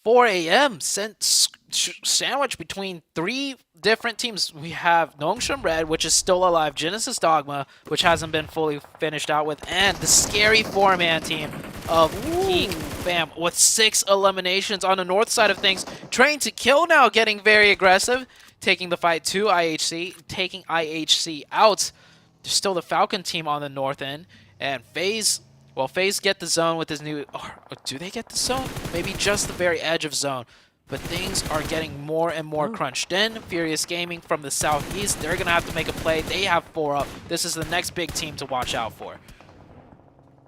4 AM sandwiched between 3 different teams. We have Nongshim Red, which is still alive, Genesis Dogma, which hasn't been fully finished out with, and the scary 4-man team of Geek Fam with 6 eliminations on the north side of things. Train to Kill now getting very aggressive, taking the fight to IHC, taking IHC out. There's still the Falcon team on the north end, and FaZe, well, FaZe get the zone with his new... Or do they get the zone? Maybe just the very edge of zone. But things are getting more and more crunched in. Furious Gaming from the southeast, they're going to have to make a play. They have 4 up. This is the next big team to watch out for.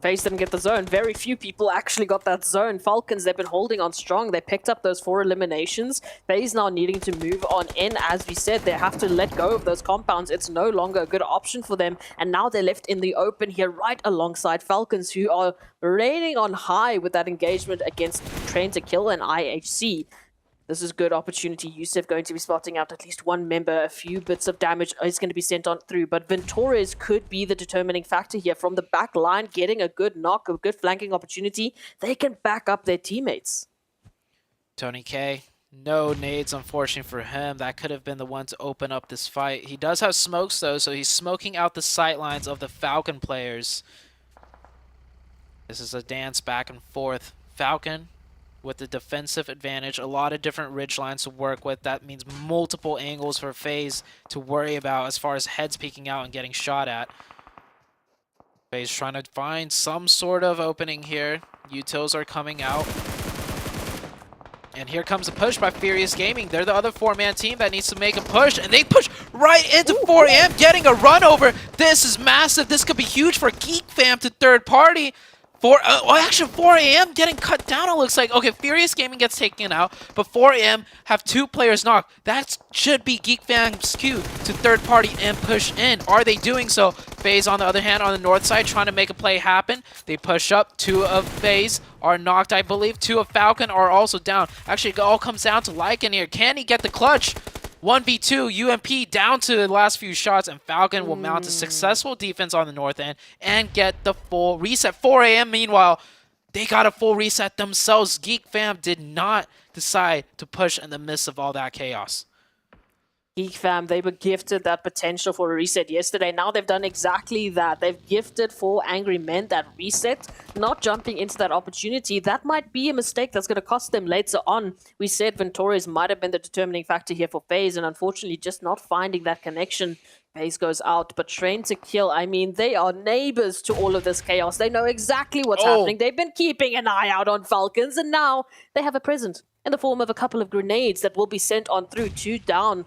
FaZe didn't get the zone. Very few people actually got that zone. Falcons, they've been holding on strong. They picked up those 4 eliminations. FaZe now needing to move on in. As we said, they have to let go of those compounds. It's no longer a good option for them. And now they're left in the open here right alongside Falcons, who are reigning on high with that engagement against Train to Kill and IHC. This is a good opportunity. Yusuf going to be spotting out at least 1 member. A few bits of damage is going to be sent on through. But Ventores could be the determining factor here. From the back line, getting a good knock, a good flanking opportunity. They can back up their teammates. Tony K, no nades, unfortunately for him. That could have been the one to open up this fight. He does have smokes, though, so he's smoking out the sightlines of the Falcon players. This is a dance back and forth. Falcon with the defensive advantage, a lot of different ridge lines to work with. That means multiple angles for FaZe to worry about as far as heads peeking out and getting shot at. FaZe trying to find some sort of opening here. Utils are coming out. And here comes a push by Furious Gaming. They're the other 4-man team that needs to make a push, and they push right into 4 AM, getting a run over. This is massive. This could be huge for Geek Fam to third party. Actually 4 AM getting cut down, it looks like. Okay, Furious Gaming gets taken out, but 4 AM have 2 players knocked. That should be Geek Fam's cue to third party and push in. Are they doing so? FaZe, on the other hand, on the north side, trying to make a play happen. They push up. 2 of FaZe are knocked, I believe. 2 of Falcon are also down. Actually, it all comes down to Lycan here. Can he get the clutch? 1v2, UMP down to the last few shots, and Falcon will mount a successful defense on the north end and get the full reset. 4 AM, meanwhile, they got a full reset themselves. Geek Fam did not decide to push in the midst of all that chaos. Geek Fam, they were gifted that potential for a reset yesterday. Now they've done exactly that. They've gifted 4 Angry Men that reset, not jumping into that opportunity. That might be a mistake that's going to cost them later on. We said Ventores might have been the determining factor here for FaZe, and unfortunately just not finding that connection Base goes out, but Train to Kill, I mean, they are neighbors to all of this chaos. They know exactly what's happening. They've been keeping an eye out on Falcons, and now they have a present in the form of a couple of grenades that will be sent on through. 2 down.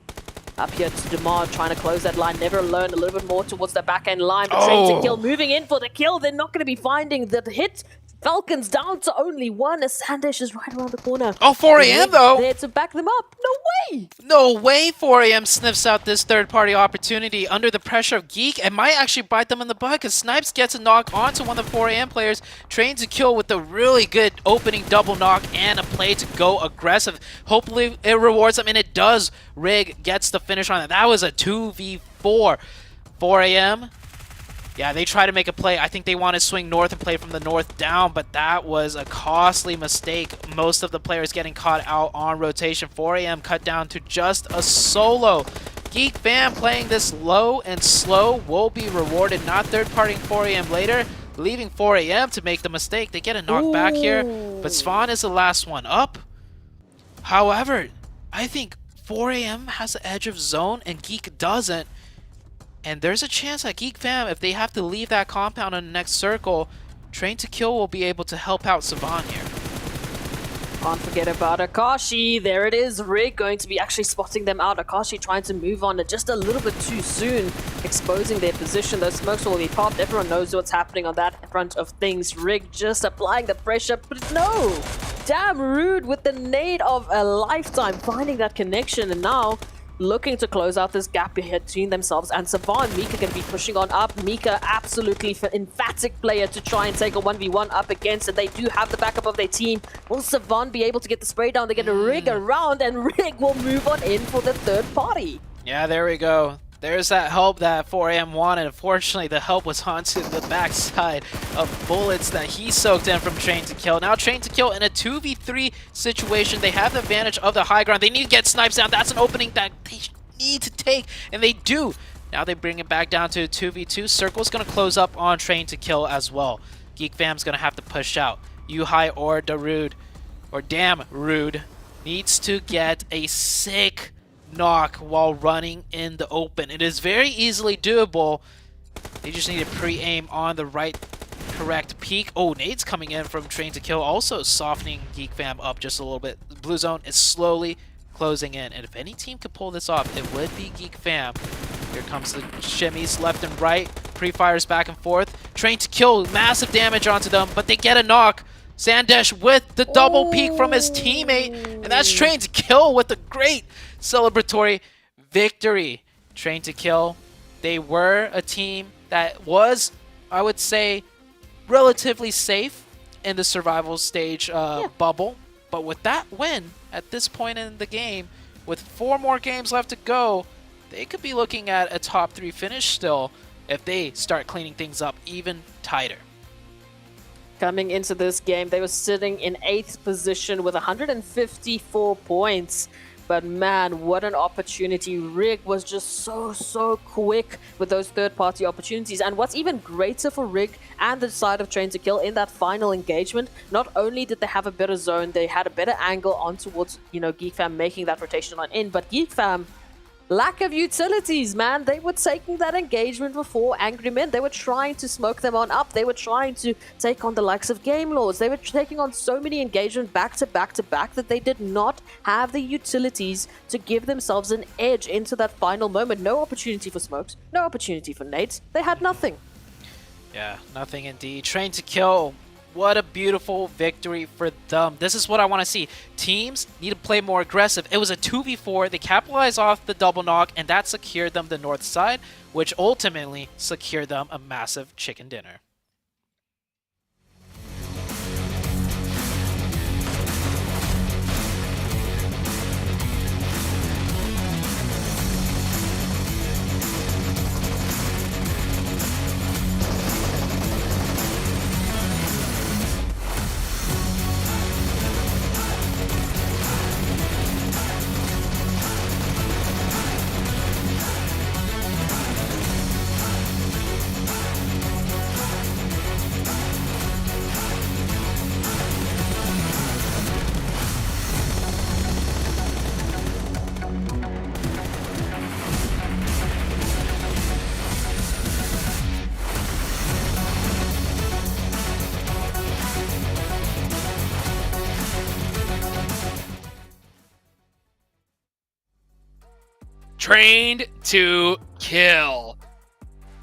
Up here to Demar, trying to close that line. Never alone, a little bit more towards the back-end line. But Train to Kill moving in for the kill. They're not going to be finding the hit. Falcons down to only 1 as Sandesh is right around the corner. Oh, 4 a.m. though. There to back them up. No way. No way 4 a.m. sniffs out this third-party opportunity under the pressure of Geek and might actually bite them in the butt because Snipes gets a knock onto one of the 4 a.m. players. Train to Kill with a really good opening double knock and a play to go aggressive. Hopefully it rewards them, and it does. Rig gets the finish on it. That was a 2v4. 4 a.m. Yeah, they try to make a play. I think they want to swing north and play from the north down, but that was a costly mistake. Most of the players getting caught out on rotation. 4 a.m. cut down to just a solo. Geek Fam playing this low and slow will be rewarded, not third-partying 4 a.m. later, leaving 4 a.m. to make the mistake. They get a knock back here, but Svan is the last one up. However, I think 4 a.m. has the edge of zone and Geek doesn't. And there's a chance that Geek Fam, if they have to leave that compound in the next circle, Train to Kill will be able to help out Savan here. Can't forget about Akashi. There it is. Rig going to be actually spotting them out. Akashi trying to move on just a little bit too soon, exposing their position. Those smokes will be popped. Everyone knows what's happening on that front of things. Rig just applying the pressure, but no! Damn Rude with the nade of a lifetime, finding that connection, and now looking to close out this gap between themselves and Savan. Mika going to be pushing on up. Mika, absolutely emphatic player to try and take a 1v1 up against, and they do have the backup of their team. Will Savan be able to get the spray down? They get a Rig around, and Rig will move on in for the third party. Yeah, there we go. There's that help that 4 a.m. wanted. Unfortunately, the help was onto the backside of bullets that he soaked in from Train to Kill. Now Train to Kill in a 2v3 situation. They have the advantage of the high ground. They need to get Snipes down. That's an opening that they need to take, and they do. Now they bring it back down to a 2v2. Circle's going to close up on Train to Kill as well. Geek Fam's going to have to push out. Yuhai or Darude, or Damn Rude, needs to get a sick knock while running in the open. It is very easily doable. They just need to pre-aim on the right correct peak. Oh, nades coming in from Train to Kill, also softening Geek Fam up just a little bit. Blue zone is slowly closing in, and if any team could pull this off, it would be Geek Fam. Here comes the shimmies left and right, pre-fires back and forth. Train to Kill, massive damage onto them, but they get a knock. Sandesh with the double peek from his teammate, and that's Train to Kill with a great celebratory victory. Train to Kill, they were a team that was, I would say, relatively safe in the survival stage bubble, but with that win at this point in the game, with 4 more games left to go, they could be looking at a top 3 finish still if they start cleaning things up even tighter. Coming into this game, they were sitting in 8th position with 154 points. But man, what an opportunity. Rig was just so quick with those third-party opportunities. And what's even greater for Rig and the side of Train to Kill in that final engagement, not only did they have a better zone, they had a better angle on towards, Geek Fam making that rotation line in. But Geek Fam, lack of utilities, man. They were taking that engagement before Angry Men. They were trying to smoke them on up. They were trying to take on the likes of Game Lords. They were taking on so many engagements back to back to back that they did not have the utilities to give themselves an edge into that final moment. No opportunity for smokes. No opportunity for nades. They had nothing. Yeah, nothing indeed. Train to Kill. What a beautiful victory for them. This is what I want to see. Teams need to play more aggressive. It was a 2v4. They capitalized off the double knock, and that secured them the north side, which ultimately secured them a massive chicken dinner. trained to kill.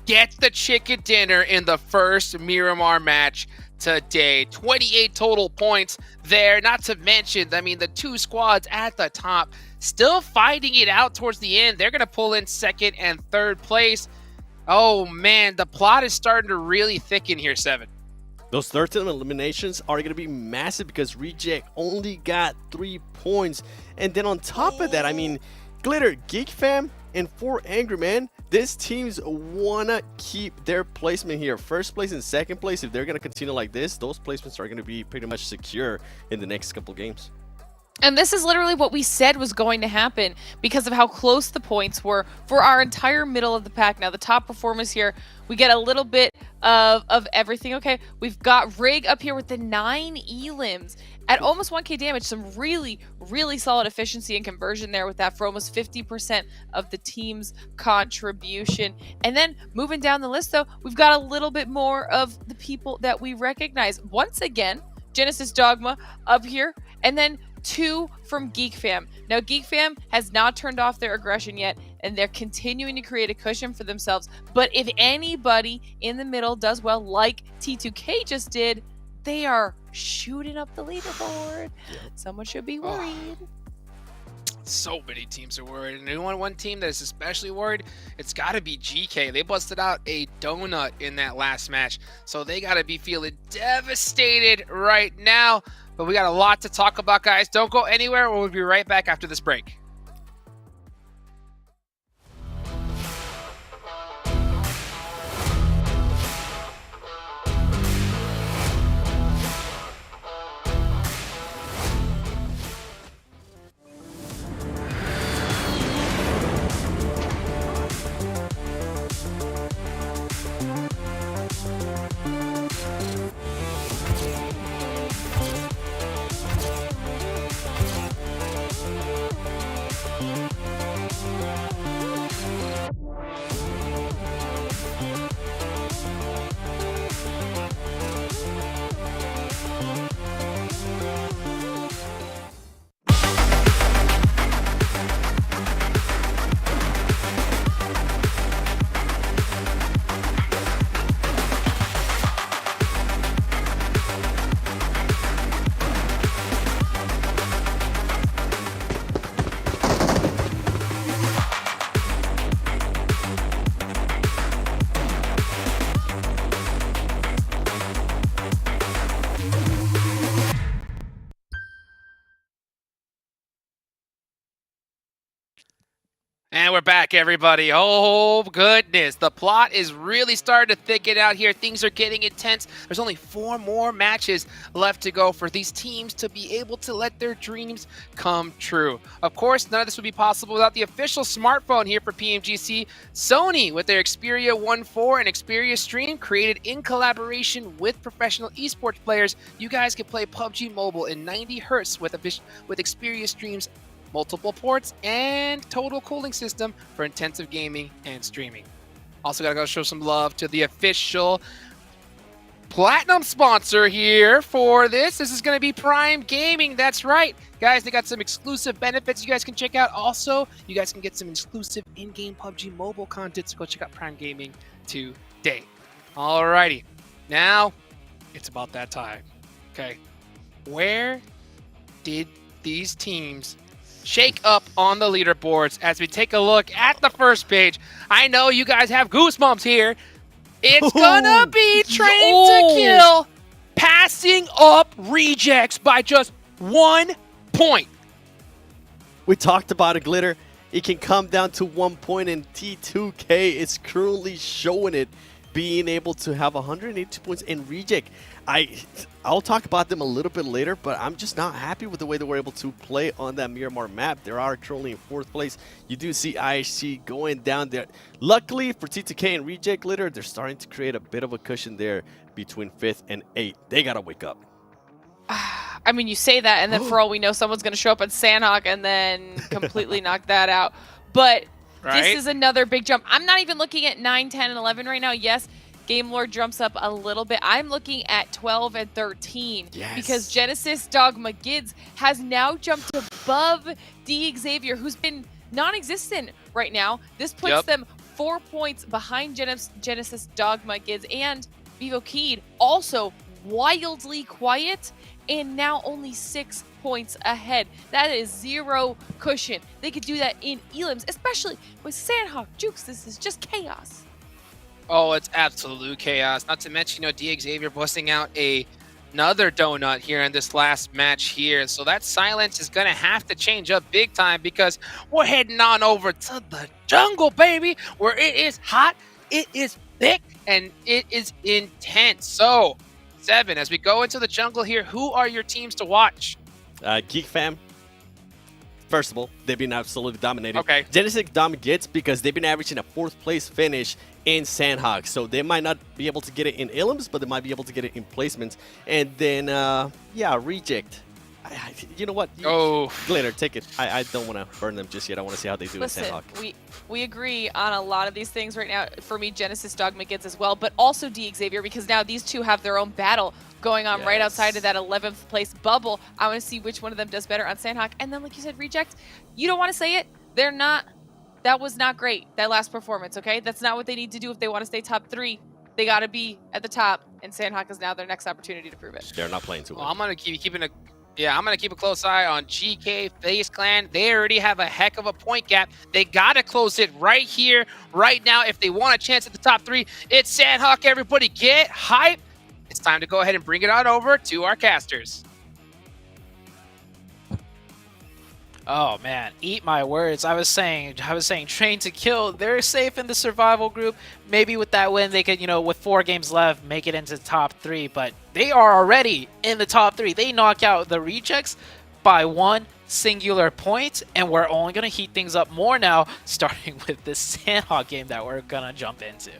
Get the chicken dinner in the first Miramar match today. 28 total points there, not to mention, I mean, the two squads at the top still fighting it out towards the end. They're going to pull in second and third place. Oh, man, the plot is starting to really thicken here, Seven. Those 13 eliminations are going to be massive because Reject only got 3 points. And then on top of that, I mean, Glitter, Geek Fam, and 4 Angry Man, these teams want to keep their placement here. First place and second place, if they're going to continue like this, those placements are going to be pretty much secure in the next couple games. And this is literally what we said was going to happen because of how close the points were for our entire middle of the pack. Now, the top performers here, we get a little bit of everything. Okay, we've got Rig up here with the 9 elims at almost 1k damage. Some really, really solid efficiency and conversion there with that for almost 50% of the team's contribution. And then moving down the list, though, we've got a little bit more of the people that we recognize. Once again, Genesis Dogma up here, and then 2 from Geek Fam. Now, Geek Fam has not turned off their aggression yet, and they're continuing to create a cushion for themselves. But if anybody in the middle does well, like T2K just did, they are shooting up the leaderboard. Someone should be worried. So many teams are worried, and one team that is especially worried, it's got to be GK. They busted out a donut in that last match, so they got to be feeling devastated right now. But we got a lot to talk about, guys. Don't go anywhere. We'll be right back after this break. And we're back, everybody. Oh, goodness. The plot is really starting to thicken out here. Things are getting intense. There's only 4 more matches left to go for these teams to be able to let their dreams come true. Of course, none of this would be possible without the official smartphone here for PMGC. Sony, with their Xperia 1.4 and Xperia Stream, created in collaboration with professional esports players. You guys can play PUBG Mobile in 90 Hz with Xperia Stream's multiple ports and total cooling system for intensive gaming and streaming. Also gotta go show some love to the official platinum sponsor here for this. This is gonna be Prime Gaming. That's right, guys. They got some exclusive benefits you guys can check out. Also, you guys can get some exclusive in-game PUBG Mobile content, so go check out Prime Gaming today. Alrighty, now it's about that time. Okay, where did these teams shake up on the leaderboards as we take a look at the first page? I know you guys have goosebumps here. It's gonna be Train to Kill, passing up Rejects by just 1 point. We talked about it, Glitter. It can come down to 1 point, and T2K is currently showing it, being able to have 182 points in Reject. I'll talk about them a little bit later, but I'm just not happy with the way they were able to play on that Miramar map. They are currently in 4th place. You do see IHC going down there. Luckily for T2K and Reject, Glitter, they're starting to create a bit of a cushion there between 5th and 8th. They gotta wake up. I mean, you say that, and then for all we know, someone's going to show up at Sanhok and then completely knock that out. But this is another big jump. I'm not even looking at 9, 10, and 11 right now. Yes, Game Lord jumps up a little bit. I'm looking at 12 and 13 because Genesis Dogma Gids has now jumped above D Xavier, who's been non-existent right now. This puts them 4 points behind Genesis, Dogma Gids, and Vivo Keed, also wildly quiet, and now only 6 points ahead. That is zero cushion. They could do that in elims, especially with Sanhok. Jukes, this is just chaos. Oh, it's absolute chaos. Not to mention, D. Xavier busting out another donut here in this last match here. So that silence is going to have to change up big time, because we're heading on over to the jungle, baby, where it is hot, it is thick, and it is intense. So, Seven, as we go into the jungle here, who are your teams to watch? Geek Fam. First of all, they've been absolutely dominating. Okay. Genesis Dom gets, because they've been averaging a 4th place finish in Sanhok. So they might not be able to get it in elims, but they might be able to get it in placements. And then, Reject. You know what? Glitter, take it. I don't want to burn them just yet. I want to see how they do in Sanhok. We agree on a lot of these things right now. For me, Genesis Dogma Gids as well, but also D. Xavier, because now these two have their own battle going on right outside of that 11th place bubble. I want to see which one of them does better on Sanhok. And then, like you said, Reject, you don't want to say it. They're not. That was not great, that last performance, okay? That's not what they need to do if they want to stay top 3. They got to be at the top, and Sanhok is now their next opportunity to prove it. They're not playing too well. I'm going to keep a close eye on GK FaZe Clan. They already have a heck of a point gap. They got to close it right here, right now, if they want a chance at the top 3. It's Sanhok, everybody. Get hype. It's time to go ahead and bring it on over to our casters. Oh man, eat my words. I was saying Train to Kill, they're safe in the survival group. Maybe with that win they could, with 4 games left, make it into the top 3, but they are already in the top 3. They knock out the Rejects by 1 singular point, and we're only going to heat things up more now, starting with this Sanhok game that we're going to jump into.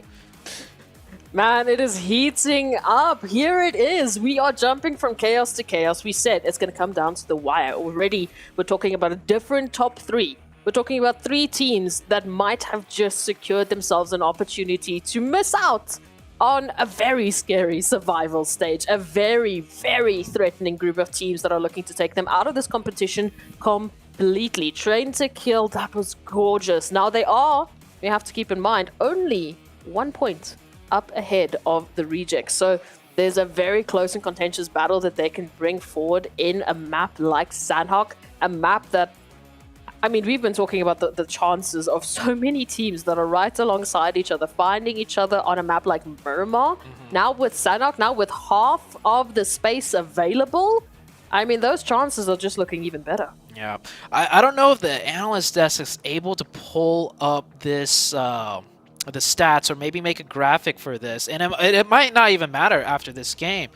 Man, it is heating up. Here it is. We are jumping from chaos to chaos. We said it's going to come down to the wire. Already, we're talking about a different top 3. We're talking about 3 teams that might have just secured themselves an opportunity to miss out on a very scary survival stage. A very, very threatening group of teams that are looking to take them out of this competition completely. Train to Kill, that was gorgeous. Now they are, we have to keep in mind, only 1 point up ahead of the Rejects. So there's a very close and contentious battle that they can bring forward in a map like Sanhok, a map that, I mean, we've been talking about the chances of so many teams that are right alongside each other, finding each other on a map like Miramar. Now with Sanhok, now with half of the space available, I mean, those chances are just looking even better. Yeah, I don't know if the analyst desk is able to pull up this the stats or maybe make a graphic for this, and it might not even matter after this game.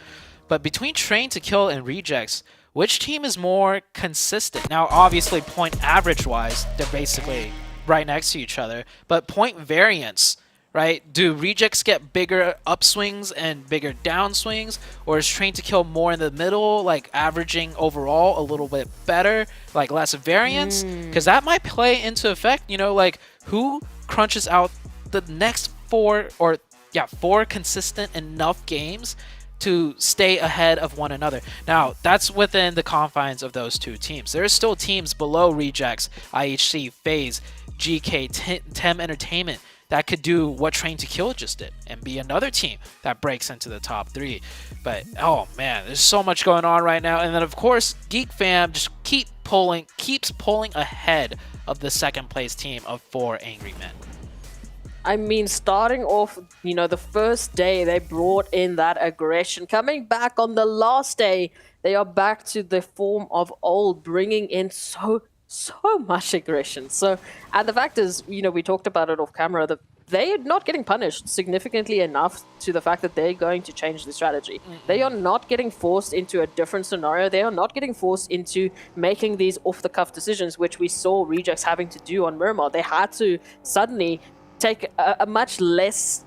But between Train to Kill and Rejects, which team is more consistent? Now, obviously, point average-wise, they're basically right next to each other. But point variance, right? Do Rejects get bigger upswings and bigger downswings? Or is Train to Kill more in the middle, like averaging overall a little bit better, like less variance? Because that might play into effect, like who crunches out the next 4 consistent enough games to stay ahead of one another. Now, that's within the confines of those 2 teams. There are still teams below Rejects, IHC, FaZe, GK, Tem Entertainment that could do what Train to Kill just did and be another team that breaks into the top 3. But, oh man, there's so much going on right now. And then, of course, Geek Fam just keeps pulling ahead of the 2nd place team of 4 Angry Men. I mean, starting off, the first day they brought in that aggression. Coming back on the last day, they are back to the form of old, bringing in so much aggression. So, and the fact is, we talked about it off camera, that they're not getting punished significantly enough to the fact that they're going to change the strategy. They are not getting forced into a different scenario. They are not getting forced into making these off-the-cuff decisions, which we saw Rejects having to do on Miramar. They had to suddenly take a much less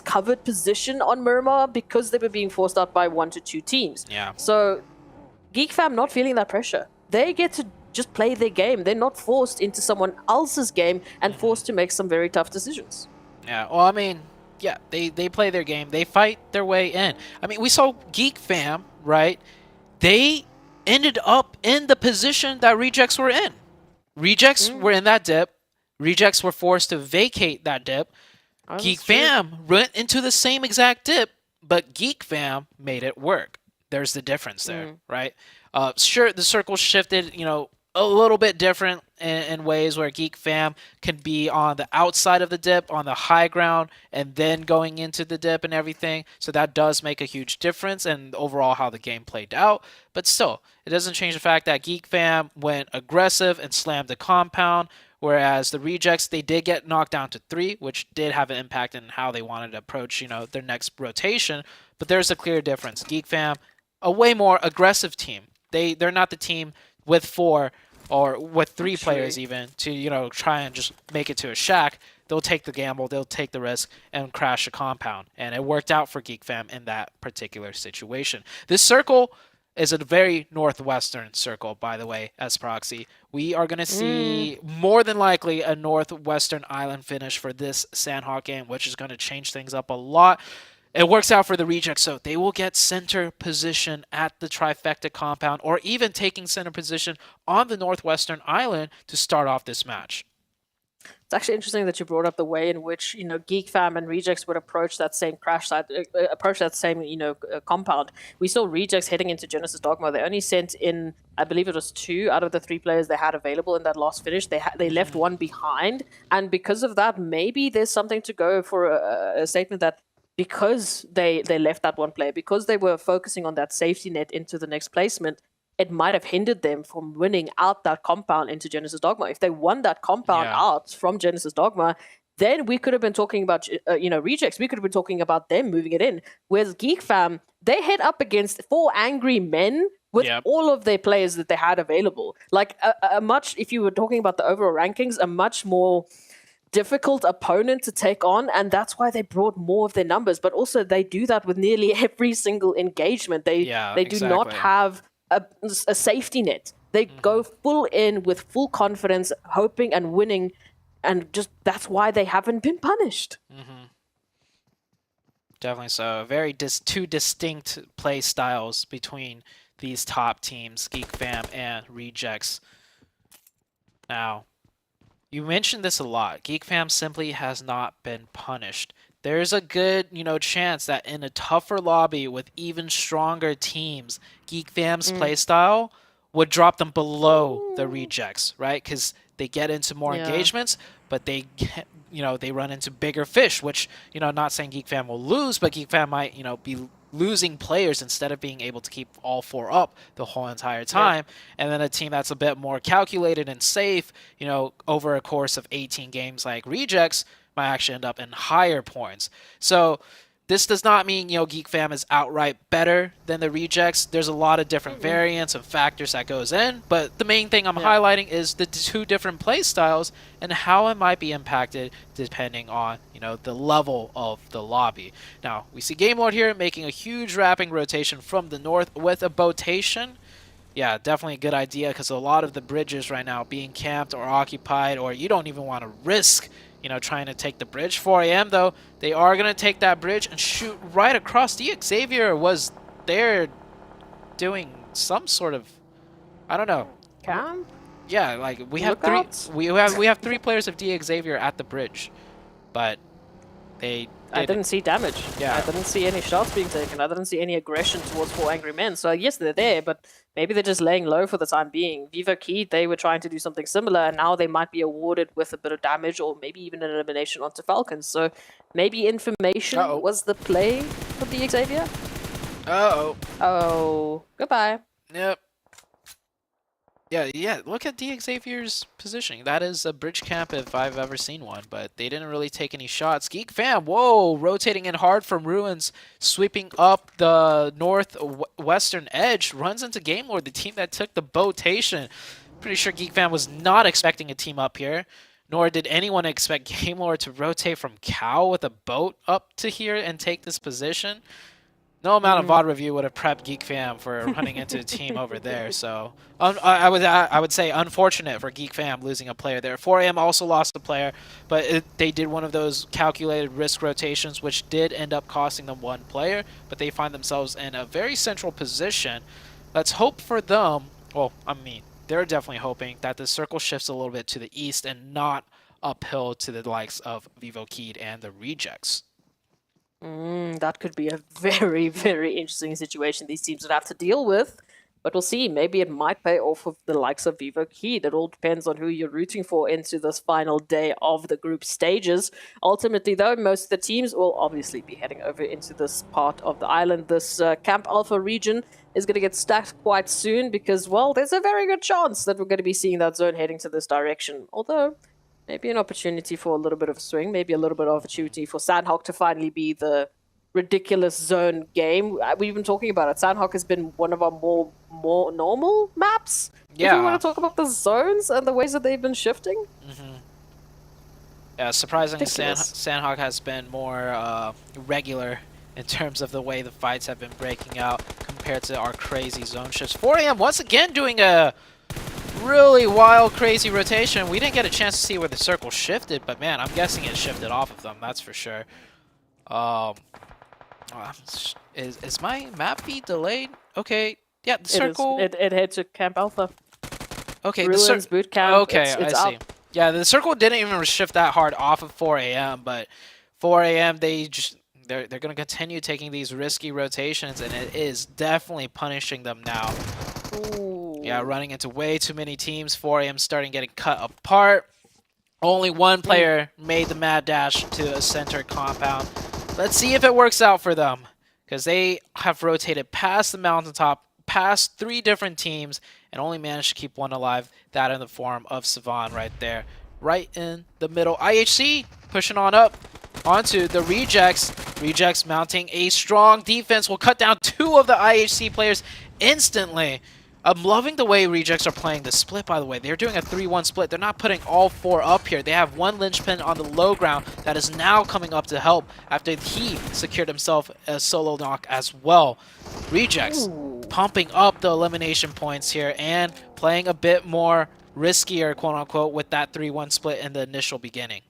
covered position on Miramar because they were being forced out by 1 to 2 teams. Yeah. So Geek Fam not feeling that pressure. They get to just play their game. They're not forced into someone else's game and forced to make some very tough decisions. Yeah, well, I mean, yeah, they play their game. They fight their way in. I mean, we saw Geek Fam, right? They ended up in the position that Rejects were in. Rejects were in that dip. Rejects were forced to vacate that dip. Geek Fam went into the same exact dip, but Geek Fam made it work. There's the difference there, right? Sure, the circle shifted, a little bit different in ways where Geek Fam can be on the outside of the dip, on the high ground, and then going into the dip and everything. So that does make a huge difference in overall how the game played out. But still, it doesn't change the fact that Geek Fam went aggressive and slammed the compound, whereas the Rejects, they did get knocked down to 3, which did have an impact in how they wanted to approach, their next rotation. But there's a clear difference. Geek Fam, a way more aggressive team. They're not the team with 4 or with 3 players even to try and just make it to a shack. They'll take the gamble, they'll take the risk and crash a compound, and it worked out for Geek Fam in that particular situation. This circle is a very northwestern circle, by the way, as proxy. We are going to see more than likely a northwestern island finish for this Sanhok game, which is going to change things up a lot. It works out for the Rejects, so they will get center position at the trifecta compound, or even taking center position on the northwestern island to start off this match. It's actually interesting that you brought up the way in which Geek Fam and Rejects would approach that same crash site, compound. We saw Rejects heading into Genesis Dogma. They only sent in, I believe it was 2 out of the 3 players they had available in that last finish. They left one behind, and because of that, maybe there's something to go for a statement that because they left that one player, because they were focusing on that safety net into the next placement, it might have hindered them from winning out that compound into Genesis Dogma. If they won that compound out from Genesis Dogma, then we could have been talking about, Rejects. We could have been talking about them moving it in. Whereas Geek Fam, they head up against 4 angry men with all of their players that they had available. Like if you were talking about the overall rankings, a much more difficult opponent to take on, and that's why they brought more of their numbers. But also they do that with nearly every single engagement. They do not have a safety net. They go full in with full confidence, hoping and winning, and just that's why they haven't been punished. Definitely so. Very two distinct play styles between these top teams, Geek Fam and Rejects. Now, you mentioned this a lot. Geek Fam simply has not been punished. There's a good, chance that in a tougher lobby with even stronger teams, Geek Fam's playstyle would drop them below the Rejects, right? Because they get into more engagements, but they run into bigger fish, which, not saying Geek Fam will lose, but Geek Fam might, be losing players instead of being able to keep all 4 up the whole entire time. And then a team that's a bit more calculated and safe, over a course of 18 games like Rejects might actually end up in higher points. So this does not mean, Geek Fam is outright better than the Rejects. There's a lot of different variants and factors that goes in, but the main thing I'm highlighting is the 2 different play styles and how it might be impacted depending on, the level of the lobby. Now, we see Game Lord here making a huge wrapping rotation from the north with a botation. Yeah, definitely a good idea because a lot of the bridges right now being camped or occupied, or you don't even want to risk trying to take the bridge. 4 a.m. though, they are going to take that bridge and shoot right across. The Xavier was there doing some sort of, I don't know. Cam? Yeah, like we have 3 players of D Xavier at the bridge, but I didn't see damage. I didn't see any shots being taken. I didn't see any aggression towards 4 angry men. So yes, they're there, but maybe they're just laying low for the time being. Viva Key, they were trying to do something similar, and now they might be awarded with a bit of damage or maybe even an elimination onto Falcons. So maybe information was the play for the Xavier. Oh, goodbye. Yep. Yeah, look at D Xavier's positioning. That is a bridge camp if I've ever seen one, but they didn't really take any shots. Geek Fam, whoa, rotating in hard from Ruins, sweeping up the northwestern edge, runs into Game Lord, the team that took the botation. Pretty sure Geek Fam was not expecting a team up here, nor did anyone expect Game Lord to rotate from Cow with a boat up to here and take this position. No amount of VOD review would have prepped Geek Fam for running into a team over there. So I would say unfortunate for Geek Fam losing a player there. 4am also lost a player, but they did one of those calculated risk rotations, which did end up costing them 1 player. But they find themselves in a very central position. Let's hope for them. Well, I mean, they're definitely hoping that the circle shifts a little bit to the east and not uphill to the likes of Vivo Keed and the Rejects. That could be a very, very interesting situation these teams would have to deal with. But we'll see. Maybe it might pay off of the likes of Vivo Keed. It all depends on who you're rooting for into this final day of the group stages. Ultimately, though, most of the teams will obviously be heading over into this part of the island. This Camp Alpha region is going to get stacked quite soon because, well, there's a very good chance that we're going to be seeing that zone heading to this direction. Although, maybe an opportunity for a little bit of swing, maybe a little bit of opportunity for Sanhok to finally be the ridiculous zone game. We've been talking about it. Sanhok has been one of our more normal maps. Yeah. If we want to talk about the zones and the ways that they've been shifting. Yeah, surprisingly, Ridiculous. Sanhok has been more regular in terms of the way the fights have been breaking out compared to our crazy zone shifts. 4 AM once again doing a really wild, crazy rotation. We didn't get a chance to see where the circle shifted, but man, I'm guessing it shifted off of them, that's for sure. Is my map feed delayed? Okay, yeah, the circle. It heads to Camp Alpha. Okay, Ruins, boot camp. Okay, it's I see. up. Yeah, the circle didn't even shift that hard off of 4 AM, but 4 AM they're gonna continue taking these risky rotations, and it is definitely punishing them now. Ooh. Yeah, running into way too many teams. 4 AM starting getting cut apart. Only one player made the mad dash to a center compound. Let's see if it works out for them, because they have rotated past the mountaintop, past 3 different teams, and only managed to keep one alive. That in the form of Savan right there, right in the middle. IHC pushing on up onto the Rejects. Rejects mounting a strong defense will cut down 2 of the IHC players instantly. I'm loving the way Rejects are playing the split, by the way. They're doing a 3-1 split. They're not putting all 4 up here. They have one linchpin on the low ground that is now coming up to help after he secured himself a solo knock as well. Rejects pumping up the elimination points here and playing a bit more riskier, quote-unquote, with that 3-1 split in the initial beginning.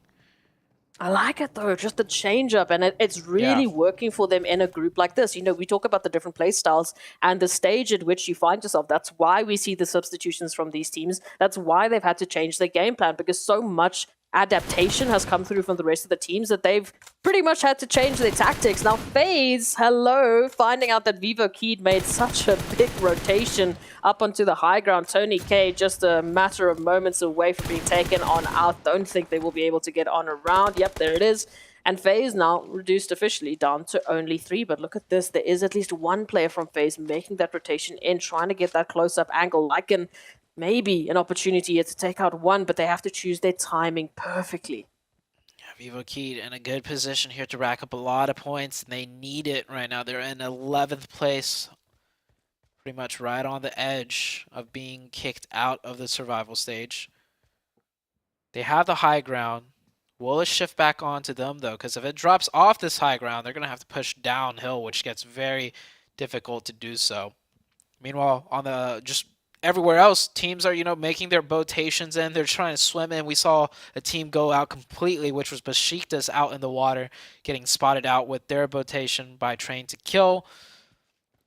I like it though, just the change up, and it's really working for them in a group like this. You know, we talk about the different play styles and the stage at which you find yourself. That's why we see the substitutions from these teams. That's why they've had to change their game plan, because so much adaptation has come through from the rest of the teams that they've pretty much had to change their tactics. Now, FaZe, hello, finding out that Vivo Keed made such a big rotation up onto the high ground. Tony K just a matter of moments away from being taken on out. Don't think they will be able to get on around. Yep, there it is. And FaZe now reduced officially down to only 3. But look at this. There is at least one player from FaZe making that rotation in, trying to get that close-up angle. Like maybe an opportunity here to take out one, but they have to choose their timing perfectly. Vivo Keed in a good position here to rack up a lot of points, and they need it right now. They're in 11th place, pretty much right on the edge of being kicked out of the survival stage. They have the high ground. Will it shift back onto them, though? Because if it drops off this high ground, they're going to have to push downhill, which gets very difficult to do so. Meanwhile, on the everywhere else, teams are, making their botations in. They're trying to swim in. We saw a team go out completely, which was Besiktas out in the water, getting spotted out with their botation by Train to Kill.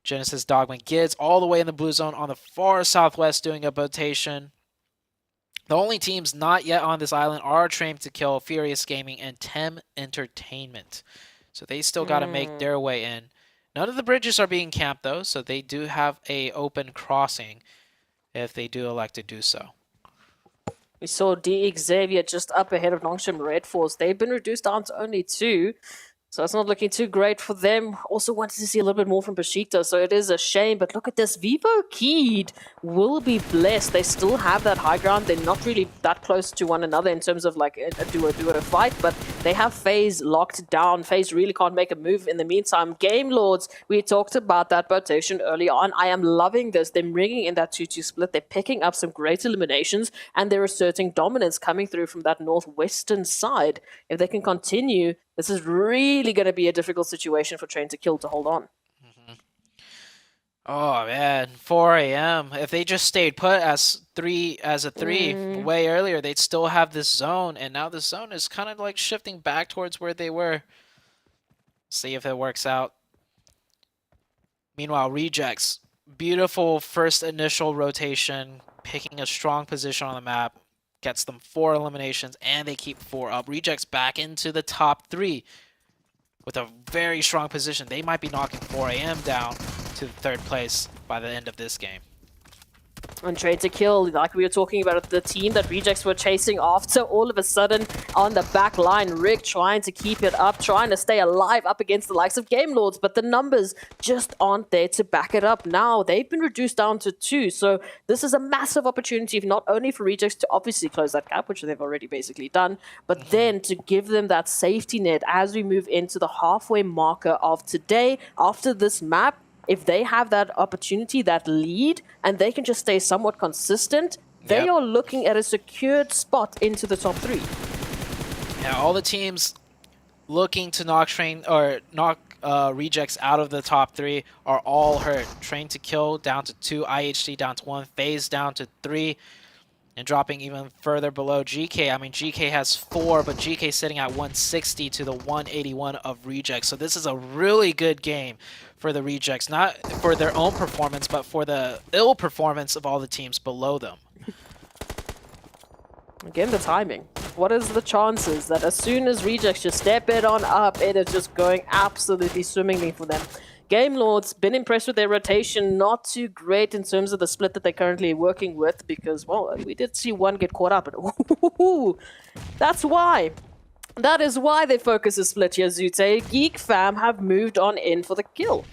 Genesis Dogman Gids all the way in the blue zone on the far southwest doing a botation. The only teams not yet on this island are Train to Kill, Furious Gaming, and Tem Entertainment. So they still got to make their way in. None of the bridges are being camped, though, so they do have a open crossing if they do elect to do so. We saw DX Xavier just up ahead of Nongshim Red Force. They've been reduced down to only 2. So it's not looking too great for them. Also wanted to see a little bit more from Besiktas, so it is a shame. But look at this. Vivo Keed will be blessed. They still have that high ground. They're not really that close to one another in terms of like a duo fight, but they have FaZe locked down. FaZe really can't make a move in the meantime. Game Lords, we talked about that rotation early on. I am loving this. They're bringing in that 2-2 split. They're picking up some great eliminations, and they're asserting dominance coming through from that northwestern side. If they can continue, this is really going to be a difficult situation for Train to Kill to hold on. Oh man, 4 AM. If they just stayed put as a 3 way earlier, they'd still have this zone, and now this zone is kind of like shifting back towards where they were. See if it works out. Meanwhile, Rejects beautiful first initial rotation, picking a strong position on the map, gets them 4 eliminations, and they keep 4 up. Rejects back into the top 3 with a very strong position. They might be knocking 4AM down to 3rd place by the end of this game. And Train to Kill, like we were talking about, the team that Rejects were chasing after, all of a sudden on the back line, Rick trying to keep it up, trying to stay alive up against the likes of Game Lords, but the numbers just aren't there to back it up. Now they've been reduced down to 2, so this is a massive opportunity, not only for Rejects to obviously close that gap, which they've already basically done, but then to give them that safety net as we move into the halfway marker of today. After this map, if they have that opportunity, that lead, and they can just stay somewhat consistent, they are looking at a secured spot into the top 3. Yeah, all the teams looking to knock Rejects out of the top 3 are all hurt. Train to Kill down to 2, IHC down to 1, FaZe down to 3, and dropping even further below GK. I mean, GK has 4, but GK sitting at 160 to the 181 of Rejects. So this is a really good game for the Rejects, not for their own performance, but for the ill performance of all the teams below them. Again, the timing. What is the chances that as soon as Rejects just step it on up, it is just going absolutely swimmingly for them? Game Lords, been impressed with their rotation, not too great in terms of the split that they're currently working with because, well, we did see one get caught up. That's why. That is why their focus is split here, Zute. Geek Fam have moved on in for the kill.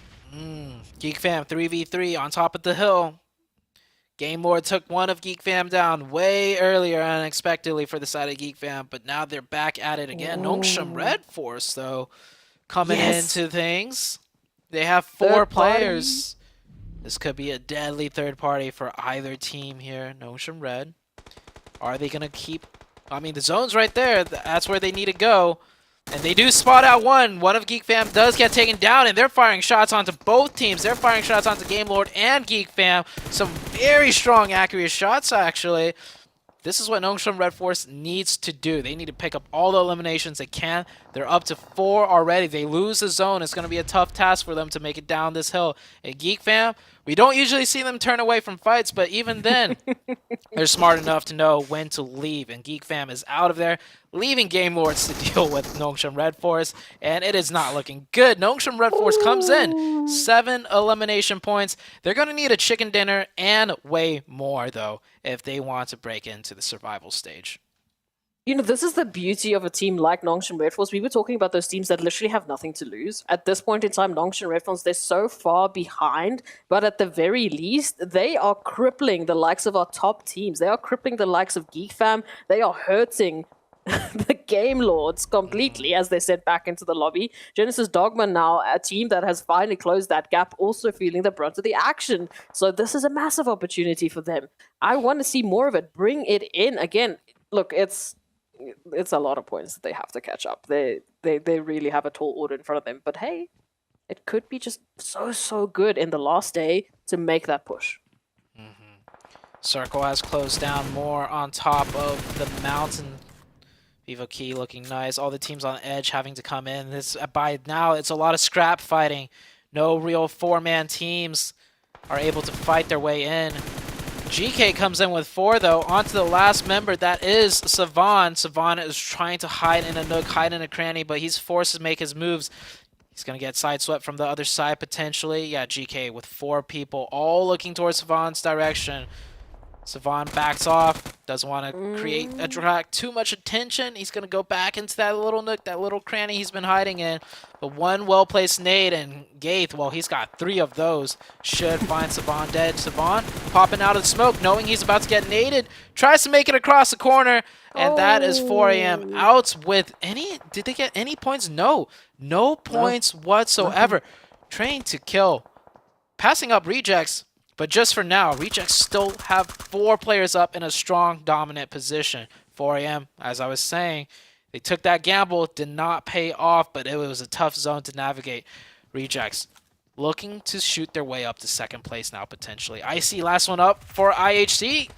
Geek Fam 3v3 on top of the hill. Game Lord took one of Geek Fam down way earlier unexpectedly for the side of Geek Fam, but now they're back at it again. Nongshim Red Force, though, coming into things. They have 4 players. This could be a deadly third party for either team here. Nongshim Red. Are they going to keep... I mean, the zone's right there. That's where they need to go. And they do spot out one. One of Geek Fam does get taken down, and they're firing shots onto both teams. They're firing shots onto Game Lord and Geek Fam. Some very strong, accurate shots, actually. This is what Nongshim Red Force needs to do. They need to pick up all the eliminations they can. They're up to 4 already. They lose the zone. It's going to be a tough task for them to make it down this hill. And Geek Fam, we don't usually see them turn away from fights, but even then, they're smart enough to know when to leave. And Geek Fam is out of there, leaving Game Lords to deal with Nongshim Red Force. And it is not looking good. Nongshim Red Force comes in. 7 elimination points. They're going to need a chicken dinner and way more, though, if they want to break into the survival stage. You know, this is the beauty of a team like Nongshim Red Force. We were talking about those teams that literally have nothing to lose. At this point in time, Nongshim Red Force, they're so far behind, but at the very least, they are crippling the likes of our top teams. They are crippling the likes of Geek Fam. They are hurting the Game Lords completely as they set back into the lobby. Genesis Dogma now, a team that has finally closed that gap, also feeling the brunt of the action. So this is a massive opportunity for them. I want to see more of it. Bring it in. Again, look, it's a lot of points that they have to catch up. They really have a tall order in front of them. But hey, it could be just so good in the last day to make that push. Circle has closed down more on top of the mountain. Vivo Key looking nice. All the teams on edge having to come in. This by now it's a lot of scrap fighting. No real 4-man teams are able to fight their way in. GK comes in with 4, though. On to the last member. That is Savan. Savan is trying to hide in a nook, hide in a cranny, but he's forced to make his moves. He's going to get sideswept from the other side, potentially. Yeah, GK with 4 people, all looking towards Savan's direction. Savan backs off. Doesn't want to attract too much attention. He's going to go back into that little nook, that little cranny he's been hiding in. But one well-placed nade, and Gaith, well, he's got 3 of those, should find Savan dead. Savan popping out of the smoke, knowing he's about to get naded, tries to make it across the corner, and that is 4AM out with any... Did they get any points? No. No points whatsoever. Train to Kill. Passing up Rejects. But just for now, Rejects still have 4 players up in a strong, dominant position. 4AM, as I was saying, they took that gamble, did not pay off, but it was a tough zone to navigate. Rejects looking to shoot their way up to 2nd place now, potentially. IC, last one up for IHC.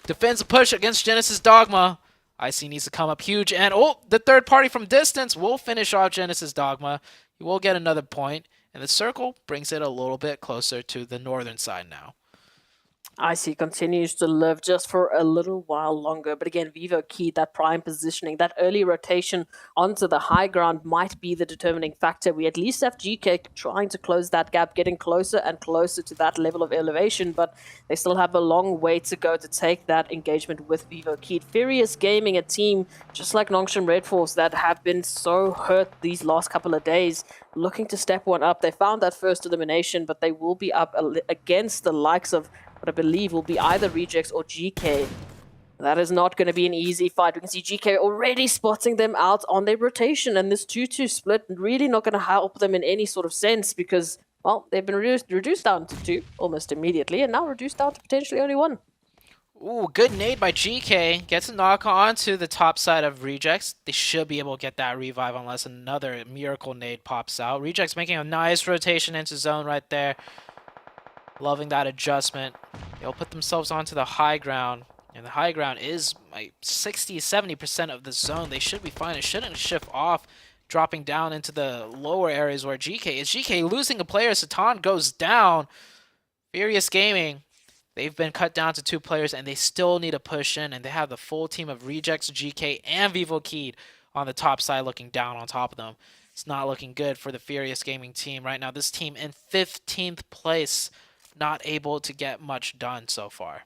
Defends a push against Genesis Dogma. IC needs to come up huge, and the third party from distance will finish off Genesis Dogma. He will get another point. And the circle brings it a little bit closer to the northern side now. IC continues to live just for a little while longer. But again, Vivo keyed that prime positioning. That early rotation onto the high ground might be the determining factor. We at least have GK trying to close that gap, getting closer and closer to that level of elevation, but they still have a long way to go to take that engagement with Vivo keyed. Furious Gaming, a team just like Nongshim Red Force that have been so hurt these last couple of days, looking to step one up. They found that first elimination, but they will be up against the likes of what I believe will be either Rejects or GK. That is not going to be an easy fight. We can see GK already spotting them out on their rotation, and this 2-2 split really not going to help them in any sort of sense because, well, they've been reduced down to 2 almost immediately, and now reduced down to potentially only 1. Ooh, good nade by GK. Gets a knock onto the top side of Rejects. They should be able to get that revive unless another miracle nade pops out. Rejects making a nice rotation into zone right there. Loving that adjustment. They'll put themselves onto the high ground. And the high ground is like 60-70% of the zone. They should be fine. It shouldn't shift off, dropping down into the lower areas where GK is. GK losing a player. Satan goes down. Furious Gaming. They've been cut down to 2 players, and they still need to push in. And they have the full team of Rejects, GK, and Vivo Keyed on the top side looking down on top of them. It's not looking good for the Furious Gaming team right now. This team in 15th place. Not able to get much done so far.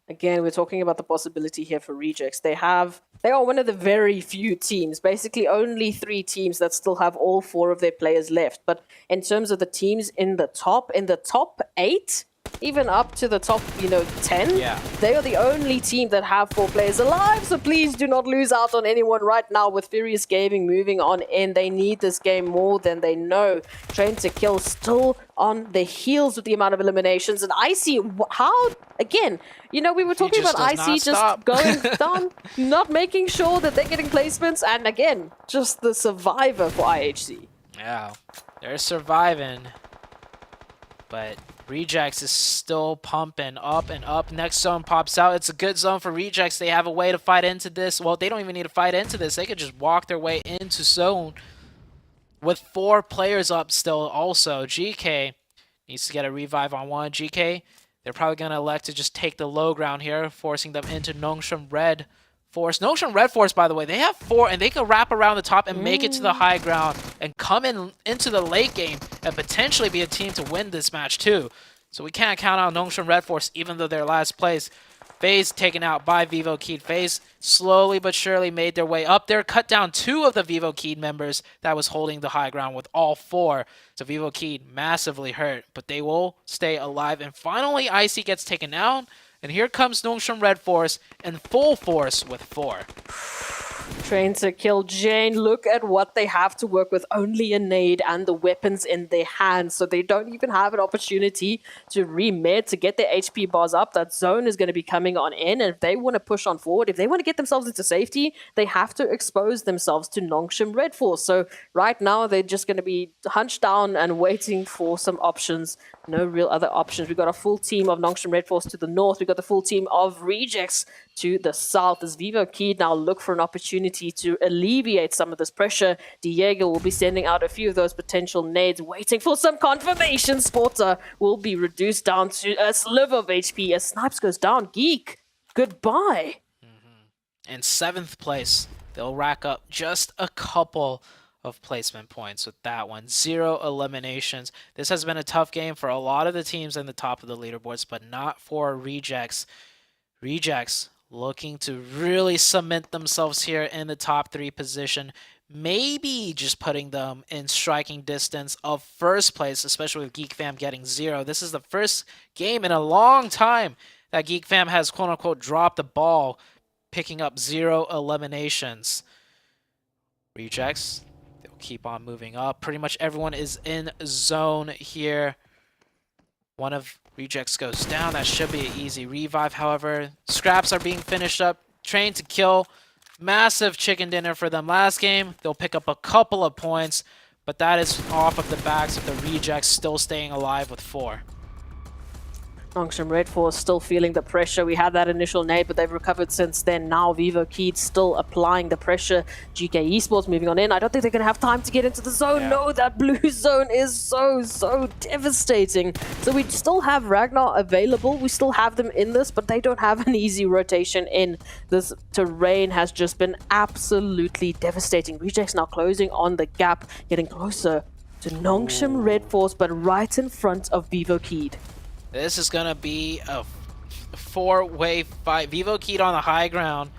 Again, we're talking about the possibility here for Rejects. They are one of the very few teams, basically only 3 teams that still have all 4 of their players left. But in terms of the teams in the top 8, even up to the top, 10, they are the only team that have 4 players alive. So please do not lose out on anyone right now with Furious Gaming moving on in. They need this game more than they know. Train to Kill still on the heels with the amount of eliminations. And IC, how, again, we were talking about IC just going down, not making sure that they're getting placements. And again, just the survivor for IHC. Yeah, they're surviving. But Rejects is still pumping up and up. Next zone pops out. It's a good zone for Rejects. They have a way to fight into this. Well, they don't even need to fight into this. They could just walk their way into zone with 4 players up still also. GK needs to get a revive on 1. GK, they're probably going to elect to just take the low ground here, forcing them into Nongshim Red Force. Nongshim Red Force, by the way, they have 4, and they can wrap around the top and make it to the high ground and come into the late game and potentially be a team to win this match too. So we can't count out Nongshim Red Force, even though they're last place. FaZe taken out by Vivo Keyed. FaZe slowly but surely made their way up there, cut down 2 of the Vivo Keyed members that was holding the high ground with all 4. So Vivo Keyed massively hurt, but they will stay alive. And finally, IC gets taken out. And here comes Nongshim Red Force in full force with 4. Train to Kill Jane. Look at what they have to work with. Only a nade and the weapons in their hands. So they don't even have an opportunity to remed, to get their HP bars up. That zone is going to be coming on in. And if they want to push on forward, if they want to get themselves into safety, they have to expose themselves to Nongshim Red Force. So right now, they're just going to be hunched down and waiting for some options. No real other options. We've got a full team of Nongshim Red Force to the north. We've got the full team of Rejects to the south. As Vivo Keyed now look for an opportunity to alleviate some of this pressure, Diego will be sending out a few of those potential nades, waiting for some confirmation. Sporter will be reduced down to a sliver of HP as Snipes goes down. Geek, goodbye. In 7th place, they'll rack up just a couple of placement points with that one. 0 eliminations. This has been a tough game for a lot of the teams in the top of the leaderboards, but not for Rejects. Rejects looking to really cement themselves here in the top 3 position. Maybe just putting them in striking distance of 1st place, especially with Geek Fam getting 0. This is the first game in a long time that Geek Fam has quote-unquote dropped the ball, picking up 0 eliminations. Rejects, they'll keep on moving up. Pretty much everyone is in zone here. One of Rejects goes down. That should be an easy revive, however. Scraps are being finished up. Train to Kill. Massive chicken dinner for them last game. They'll pick up a couple of points, but that is off of the backs of the Rejects still staying alive with 4. Nongshim Red Force still feeling the pressure. We had that initial nade, but they've recovered since then. Now Vivo Keed still applying the pressure. GK Esports moving on in. I don't think they're going to have time to get into the zone. Yeah. No, that blue zone is so devastating. So we still have Ragnar available. We still have them in this, but they don't have an easy rotation in. This terrain has just been absolutely devastating. Rejects now closing on the gap, getting closer to Nongshim Red Force, but right in front of Vivo Keed. This is going to be a four-way fight. Vivo Keed on the high ground,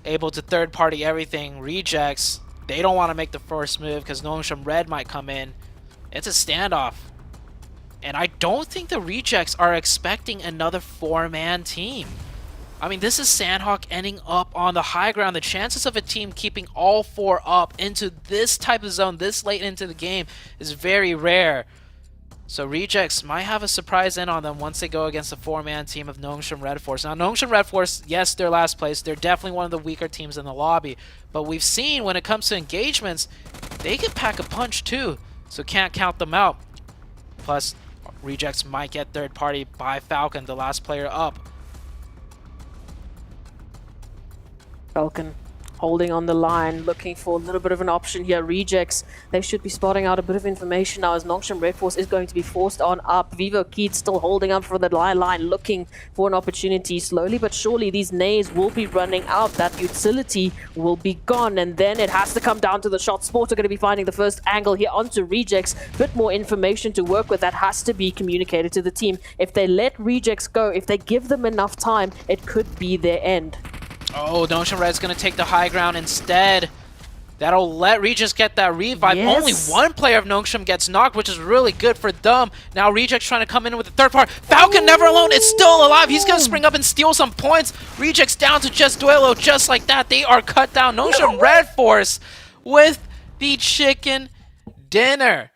able to third-party everything. Rejects, they don't want to make the first move because Nongshim Red might come in. It's a standoff. And I don't think the Rejects are expecting another four-man team. I mean, this is Sanhok ending up on the high ground. The chances of a team keeping all four up into this type of zone this late into the game is very rare. So Rejects might have a surprise in on them once they go against a four-man team of Nongshim Red Force. Now, Nongshim Red Force, yes, they're last place. They're definitely one of the weaker teams in the lobby. But we've seen when it comes to engagements, they can pack a punch too. So can't count them out. Plus, Rejects might get third party by Falcon, the last player up. Falcon holding on the line, looking for a little bit of an option here. Rejects, they should be spotting out a bit of information now as Nongshim Red Force is going to be forced on up. Vivo Keed still holding up for the line, looking for an opportunity. Slowly but surely, these nades will be running out. That utility will be gone, and then it has to come down to the shot. Sports are going to be finding the first angle here onto Rejects. Bit more information to work with that has to be communicated to the team. If they let Rejects go, if they give them enough time, it could be their end. Oh, Nongshim Red's going to take the high ground instead. That'll let Rejects get that revive. Yes. Only one player of Nongshim gets knocked, which is really good for them. Now Rejects trying to come in with the third part. Falcon never alone is still alive. He's going to spring up and steal some points. Rejects down to just Duelo just like that. They are cut down. Nongshim Red Force with the chicken dinner.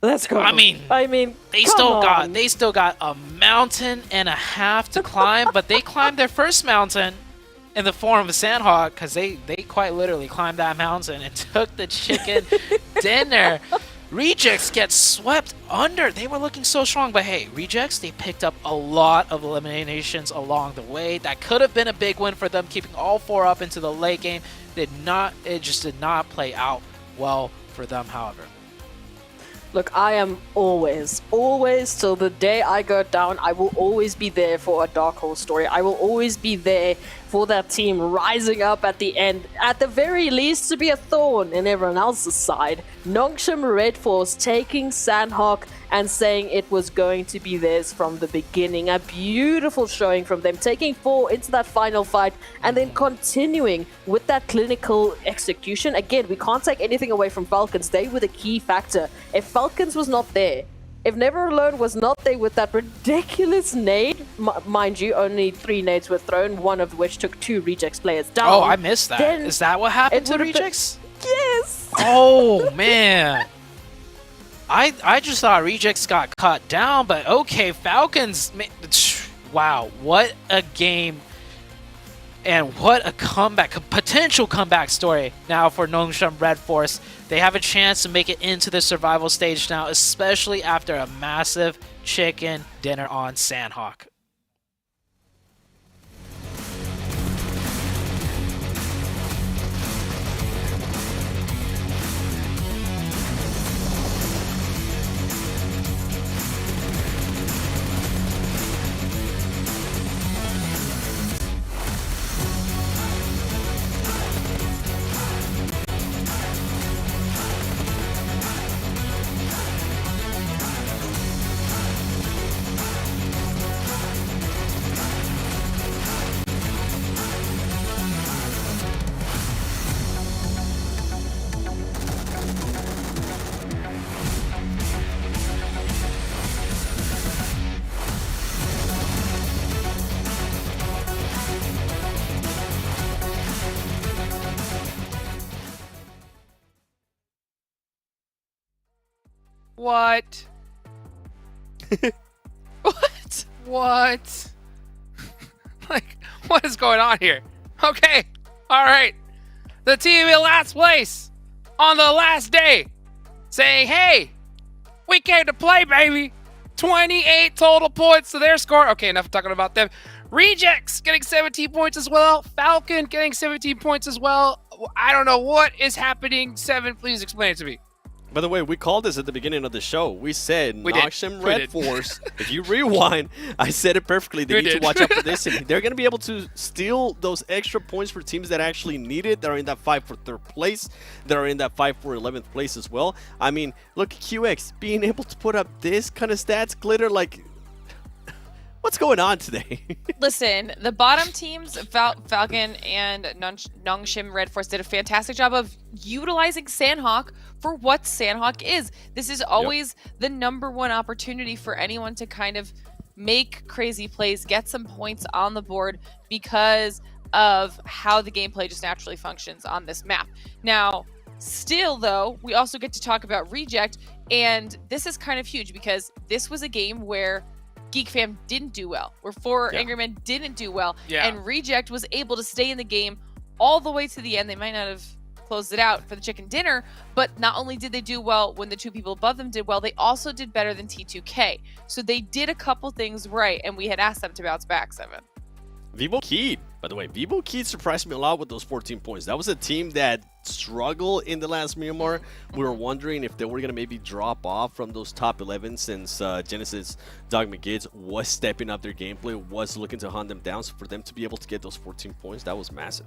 Let's go. I mean, they come still got a mountain and a half to climb, but they climbed their first mountain in the form of Sanhok because they quite literally climbed that mountain and took the chicken dinner. Rejects get swept under. They were looking so strong, but hey, Rejects, they picked up a lot of eliminations along the way. That could have been a big win for them, keeping all four up into the late game. It just did not play out well for them, however. Look, I am always, till the day I go down, I will always be there for a Dark Horse story. I will always be there for that team rising up at the end, at the very least to be a thorn in everyone else's side. Nongshim Red Force taking Sanhok and saying it was going to be theirs from the beginning. A beautiful showing from them, taking 4 into that final fight and then continuing with that clinical execution. Again, we can't take anything away from Falcons. They were the key factor. If Falcons was not there, if Never Alone was not there with that ridiculous nade, mind you, only 3 nades were thrown, one of which took 2 Rejects players down. Oh, I missed that. Is that what happened to Rejects? Yes! Oh, man. I just thought Rejects got cut down, but okay, Falcons, wow, what a game and what a comeback, a potential comeback story now for Nongshim Red Force. They have a chance to make it into the survival stage now, especially after a massive chicken dinner on Sanhok. What? What? What? Like, what is going on here? Okay, alright. The team in last place on the last day saying, hey, we came to play, baby. 28 total points to their score. Okay, enough talking about them. Rejects getting 17 points as well. Falcon getting 17 points as well. I don't know what is happening. Seven, please explain it to me. By the way, we called this at the beginning of the show. We said We did. Noxium We Red did. Force. If you rewind, I said it perfectly. They We need did. to watch out for this. And they're going to be able to steal those extra points for teams that actually need it. That are in that fight for third place. That are in that fight for 11th place as well. I mean, look at QX being able to put up this kind of stats. Glitter, like, what's going on today? Listen, the bottom teams, Falcon and Nongshim Red Force, did a fantastic job of utilizing Sanhok for what Sanhok is. This is always the #1 opportunity for anyone to kind of make crazy plays, get some points on the board because of how the gameplay just naturally functions on this map. Now, still though, we also get to talk about Reject, and this is kind of huge because this was a game where Geek Fam didn't do well, where Four Angry Men didn't do well, and Reject was able to stay in the game all the way to the end. They might not have closed it out for the chicken dinner, but not only did they do well when the two people above them did well, they also did better than T2K. So they did a couple things right, and we had asked them to bounce back, Seven. Vivo Keed, by the way, Vivo Keed surprised me a lot with those 14 points. That was a team that struggled in the last Miramar. We were wondering if they were going to maybe drop off from those top 11 since Genesis Dogma Gids was stepping up their gameplay, was looking to hunt them down. So for them to be able to get those 14 points, that was massive.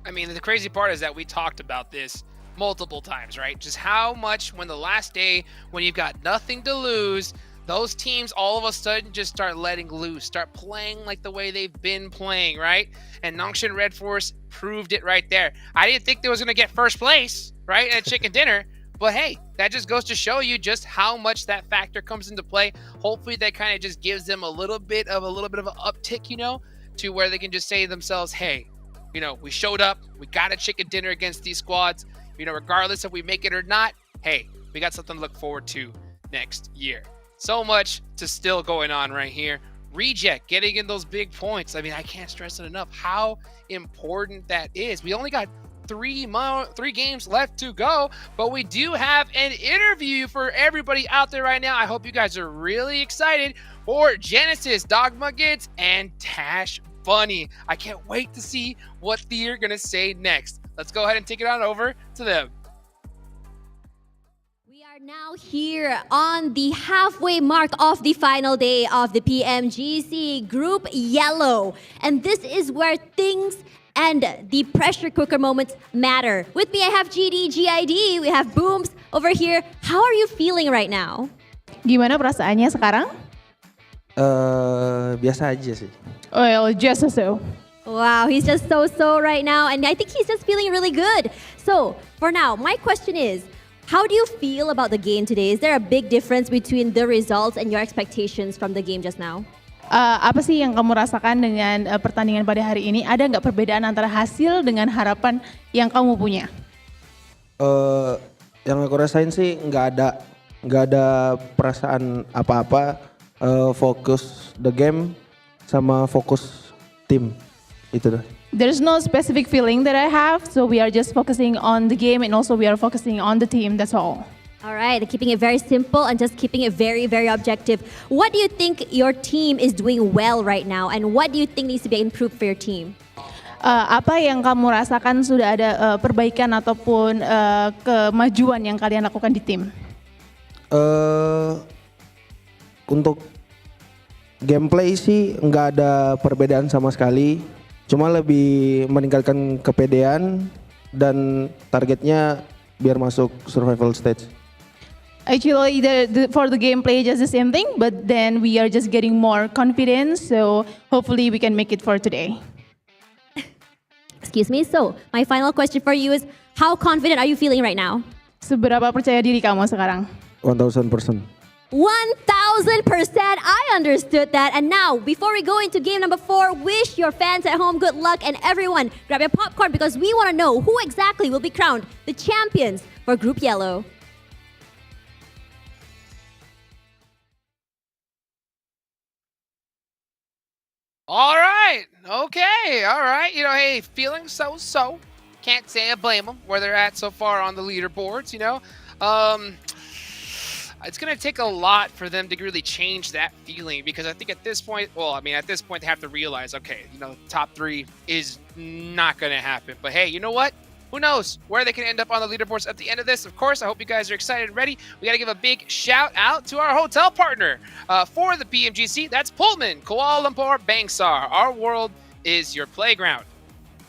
I mean, the crazy part is that we talked about this multiple times, right? Just how much when the last day, when you've got nothing to lose, those teams all of a sudden just start letting loose, start playing like the way they've been playing, right? And Nongshin Red Force proved it right there. I didn't think they was going to get first place, right, at chicken dinner. But hey, that just goes to show you just how much that factor comes into play. Hopefully that kind of just gives them a little bit of an uptick, you know, to where they can just say to themselves, hey, you know, we showed up, we got a chicken dinner against these squads, you know, regardless if we make it or not, hey, we got something to look forward to next year. So much to still going on right here. Reject getting in those big points. I mean, I can't stress it enough how important that is. We only got three games left to go, but we do have an interview for everybody out there right now. I hope you guys are really excited for Genesis, Dogma Gids, and Tash Bunny. I can't wait to see what they're gonna say next. Let's go ahead and take it on over to them. We are now here on the halfway mark of the final day of the PMGC Group Yellow. And this is where things and the pressure cooker moments matter. With me, I have GD, GID, we have Booms over here. How are you feeling right now? Gimana perasaannya sekarang? Biasa aja sih. Well, just so. Wow, he's just so right now. And I think he's just feeling really good. So, for now, my question is, how do you feel about the game today? Is there a big difference between the results and your expectations from the game just now? Apa sih yang kamu rasakan dengan pertandingan pada hari ini? Ada nggak perbedaan antara hasil dengan harapan yang kamu punya? Yang aku rasain sih nggak ada perasaan apa-apa. Fokus the game sama fokus tim itu dah. There's no specific feeling that I have, so we are just focusing on the game and also we are focusing on the team, that's all. All right, keeping it very simple and just keeping it very objective. What do you think your team is doing well right now and what do you think needs to be improved for your team? Apa yang kamu rasakan sudah ada perbaikan ataupun kemajuan yang kalian lakukan di tim? Untuk gameplay sih nggak ada perbedaan sama sekali. Cuma lebih meningkatkan kepedean dan targetnya biar masuk survival stage. Actually, for the gameplay, just the same thing, but then we are just getting more confidence, so hopefully we can make it for today. Excuse me, so my final question for you is, how confident are you feeling right now? Seberapa percaya diri kamu sekarang? 1000%. 1000%, I understood that. And now, before we go into game number 4, wish your fans at home good luck and everyone grab your popcorn because we want to know who exactly will be crowned the champions for Group Yellow. All right. Okay. All right. You know, hey, feeling so-so. Can't say I blame them where they're at so far on the leaderboards, you know. it's going to take a lot for them to really change that feeling, because I think at this point, at this point they have to realize, okay, top 3 is not going to happen. But hey, you know what? Who knows where they can end up on the leaderboards at the end of this? Of course, I hope you guys are excited and ready. We got to give a big shout out to our hotel partner for the PMGC. That's Pullman, Kuala Lumpur, Bangsar. Our world is your playground.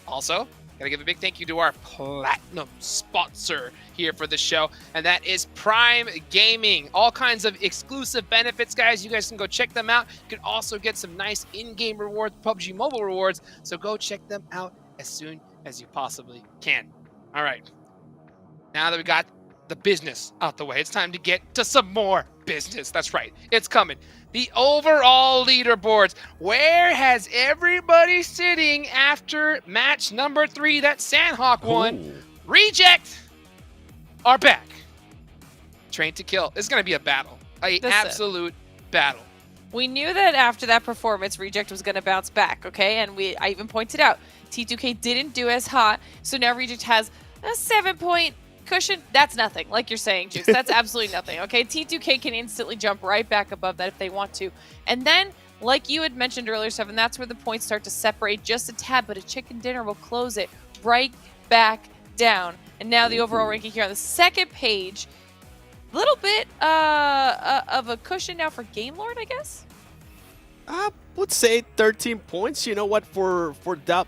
Also, got to give a big thank you to our platinum sponsor here for the show, and that is Prime Gaming. All kinds of exclusive benefits, guys. You guys can go check them out. You can also get some nice in-game rewards, PUBG Mobile rewards, so go check them out as soon as you possibly can. All right. Now that we got the business out the way, it's time to get to some more business. That's right. It's coming. The overall leaderboards. Where has everybody sitting after match number 3 that Sanhok won? Reject are back. Train to Kill. This is going to be a battle. An absolute battle. We knew that after that performance, Reject was going to bounce back, okay? And I even pointed out, T2K didn't do as hot, so now Reject has a 7-point cushion. That's nothing, like you're saying, Juice. That's absolutely nothing, okay? T2K can instantly jump right back above that if they want to. And then, like you had mentioned earlier, Seven, that's where the points start to separate just a tad, but a chicken dinner will close it right back down. And now the overall ranking here on the second page, a little bit of a cushion now for Game Lord, I guess? I would say 13 points. You know what? For that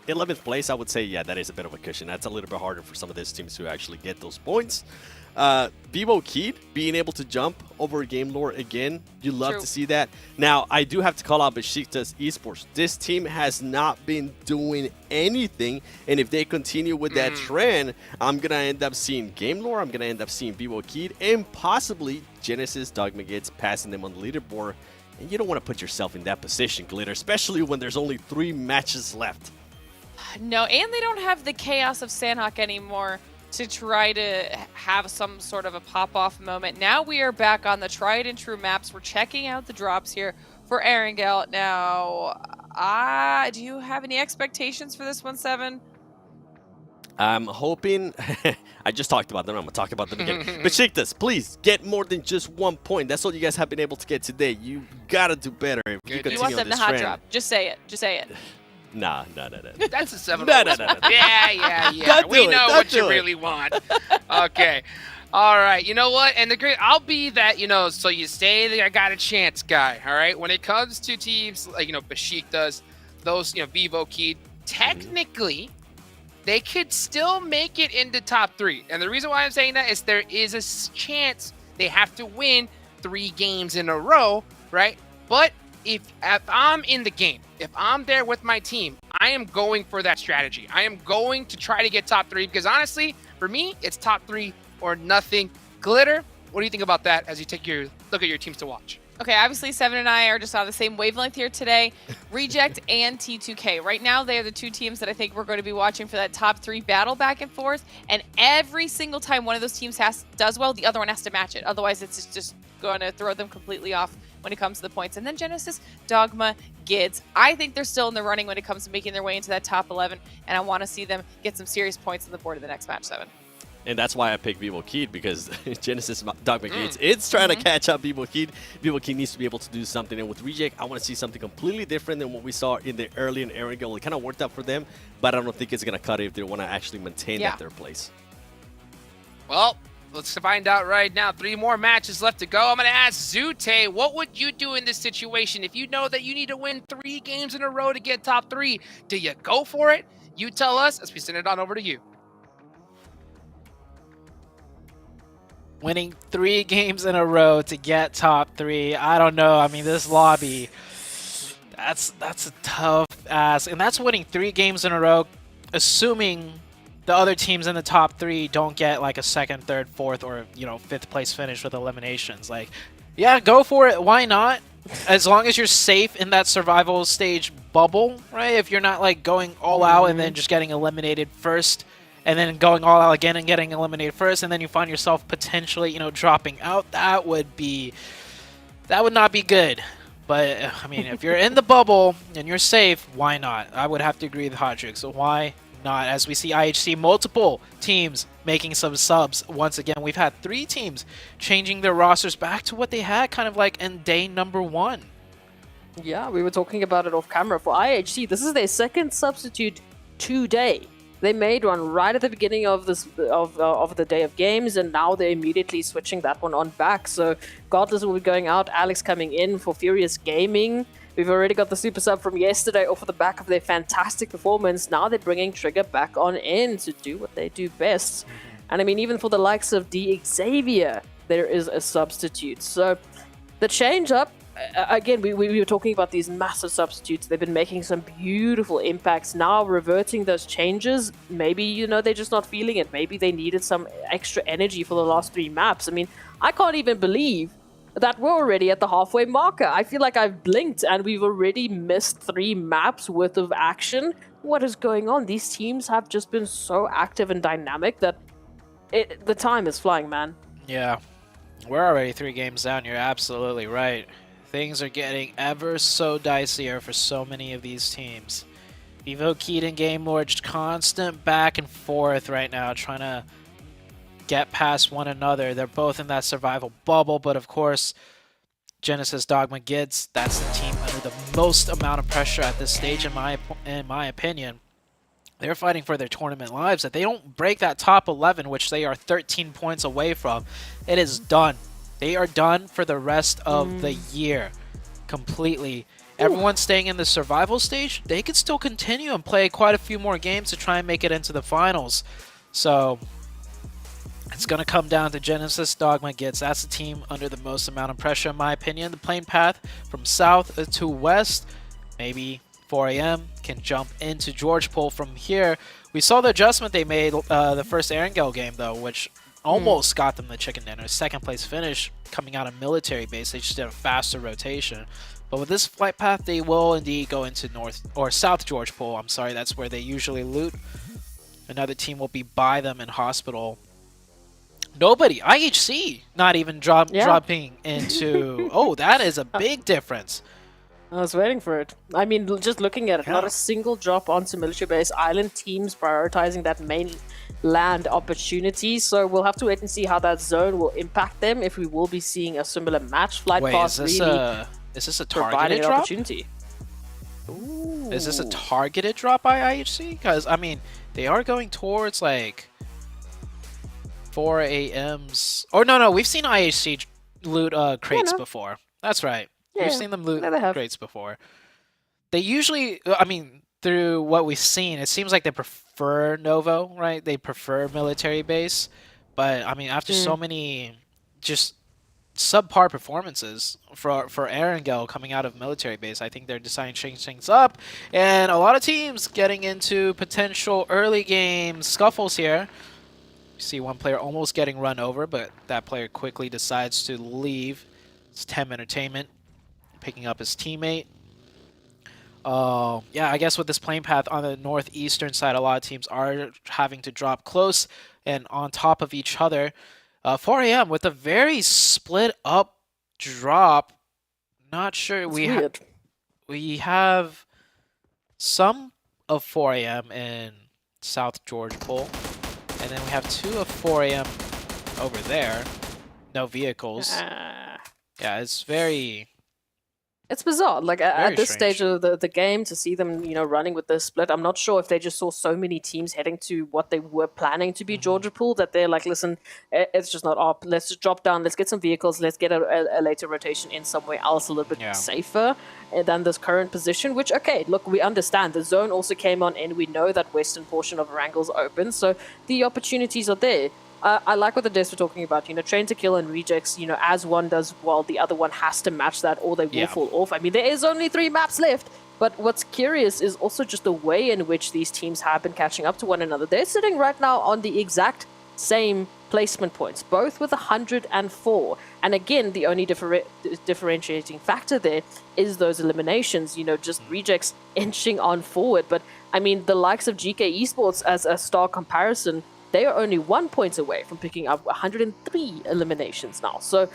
11th place, I would say, yeah, that is a bit of a cushion. That's a little bit harder for some of these teams to actually get those points. Vivo Keed being able to jump over Game Lore again, you love to see that. Now, I do have to call out Besiktas Esports. This team has not been doing anything, and if they continue with that trend, I'm going to end up seeing Game Lore, I'm going to end up seeing Vivo Keed, and possibly Genesis Dogma Gates passing them on the leaderboard. And you don't want to put yourself in that position, Glitter, especially when there's only 3 matches left. No, and they don't have the chaos of Sanhok anymore to try to have some sort of a pop-off moment. Now we are back on the tried and true maps. We're checking out the drops here for Erangel. Now, do you have any expectations for this one, Seven? I'm hoping, I just talked about them, I'm going to talk about them again. Besiktas, please, get more than just 1 point. That's all you guys have been able to get today. You got to do better if you continue You want them on to this hot trend. drop. Just say it. Just say it. Nah. That's a 7. No. Yeah. Don't We do it, know don't what do you it. really want. Okay. All right. You know what? And I'll be that, so you say that I got a chance guy. All right. When it comes to teams like, Besiktas, those, Vivo Key, technically, they could still make it into top 3. And the reason why I'm saying that is there is a chance they have to win 3 games in a row, right? But if I'm in the game, if I'm there with my team, I am going for that strategy. I am going to try to get top 3 because honestly, for me, it's top 3 or nothing. Glitter, what do you think about that as you take your look at your teams to watch? Okay, obviously Seven and I are just on the same wavelength here today. Reject and T2K. Right now, they are the 2 teams that I think we're going to be watching for that top 3 battle back and forth. And every single time one of those teams does well, the other one has to match it. Otherwise, it's just going to throw them completely off when it comes to the points. And then Genesis, Dogma, Gids. I think they're still in the running when it comes to making their way into that top 11. And I want to see them get some serious points on the board of the next match, Seven. And that's why I picked Vivo Keed, because Genesis Dogma Gates is trying to catch up Vivo Keed. Vivo Keed needs to be able to do something. And with Reject, I want to see something completely different than what we saw in the early and Erangel. It kind of worked out for them, but I don't think it's going to cut it if they want to actually maintain that 3rd place. Well, let's find out right now. 3 more matches left to go. I'm going to ask Zute, what would you do in this situation if you know that you need to win 3 games in a row to get top 3? Do you go for it? You tell us as we send it on over to you. Winning 3 games in a row to get top 3. I don't know. I mean, this lobby, that's a tough ask. And that's winning 3 games in a row, assuming the other teams in the top 3 don't get like a 2nd, 3rd, 4th, or 5th place finish with eliminations. Like, yeah, go for it. Why not? As long as you're safe in that survival stage bubble, right? If you're not like going all out and then just getting eliminated first, and then going all out again and getting eliminated first, and then you find yourself potentially, dropping out, that would not be good. But I mean, if you're in the bubble and you're safe, why not? I would have to agree with Hodrick. So why not, as we see IHC multiple teams making some subs. Once again, we've had 3 teams changing their rosters back to what they had kind of like in day number 1. Yeah, we were talking about it off camera. For IHC, this is their second substitute today. They made one right at the beginning of this of the day of games, and now they're immediately switching that one on back. So Godless will be going out, Alex coming in for Furious Gaming. We've already got the super sub from yesterday off of the back of their fantastic performance. Now they're bringing Trigger back on in to do what they do best. And I mean, even for the likes of D Xavier, there is a substitute. So the change up, again, we were talking about these massive substitutes. They've been making some beautiful impacts. Now reverting those changes, maybe, you know, they're just not feeling it. Maybe they needed some extra energy for the last 3 maps. I mean, I can't even believe that we're already at the halfway marker. I feel like I've blinked and we've already missed 3 maps worth of action. What is going on? These teams have just been so active and dynamic that the time is flying, man. Yeah, we're already 3 games down. You're absolutely right. Things are getting ever so dicier for so many of these teams. Vivo, Keaton, Game Lord, just constant back and forth right now, trying to get past one another. They're both in that survival bubble, but of course, Genesis, Dogma, Gids, that's the team under the most amount of pressure at this stage, in my opinion. They're fighting for their tournament lives. If they don't break that top 11, which they are 13 points away from, it is done. They are done for the rest of the year completely. Everyone staying in the survival stage, they could still continue and play quite a few more games to try and make it into the finals. So it's going to come down to Genesis, Dogma, Gids. That's the team under the most amount of pressure, in my opinion. The playing path from south to west, maybe 4 a.m. can jump into George Pool from here. We saw the adjustment they made the first Erangel game, though, which almost got them the chicken dinner. Second place finish coming out of military base. They just did a faster rotation. But with this flight path, they will indeed go into north or south George Pool. I'm sorry, that's where they usually loot. Another team will be by them in hospital. Nobody, IHC, not even dropping into. Oh, that is a big difference. I was waiting for it. I mean, just looking at it, not a single drop onto military base. Island teams prioritizing that main land opportunity. So we'll have to wait and see how that zone will impact them. If we will be seeing a similar match. Flight path is this a targeted drop? Opportunity. Ooh. Is this a targeted drop by IHC? Because I mean, they are going towards like 4 a.m.s. Oh no, we've seen IHC loot crates before. That's right. Yeah, we've seen them loot crates before. They usually, I mean, through what we've seen, it seems like they prefer Novo, right? They prefer military base. But I mean, after so many just subpar performances for Erangel coming out of military base, I think they're deciding to change things up. And a lot of teams getting into potential early game scuffles here. You see one player almost getting run over, but that player quickly decides to leave. It's Tem Entertainment picking up his teammate. Yeah, I guess with this playing path on the northeastern side, a lot of teams are having to drop close and on top of each other. 4 a.m. with a very split up drop. Not sure. We have some of 4 a.m. in South George Pool. And then we have 2 of 4 a.m. over there. No vehicles. Yeah, it's very... It's bizarre. Like at this stage of the game, to see them, you know, running with this split, I'm not sure if they just saw so many teams heading to what they were planning to be Georgia Pool that they're like, listen, it's just not up. Let's just drop down. Let's get some vehicles. Let's get a later rotation in somewhere else a little bit safer than this current position. Which, okay, look, we understand. The zone also came on in. We know that western portion of Erangle's open, so the opportunities are there. I like what the devs were talking about, you know, train to kill and rejects, you know, as one does well, the other one has to match that or they will fall off. I mean, there is only 3 maps left, but what's curious is also just the way in which these teams have been catching up to one another. They're sitting right now on the exact same placement points, both with 104. And again, the only differentiating factor there is those eliminations, you know, just rejects inching on forward. But I mean, the likes of GK Esports as a star comparison, they are only 1 point away from picking up 103 eliminations now. So,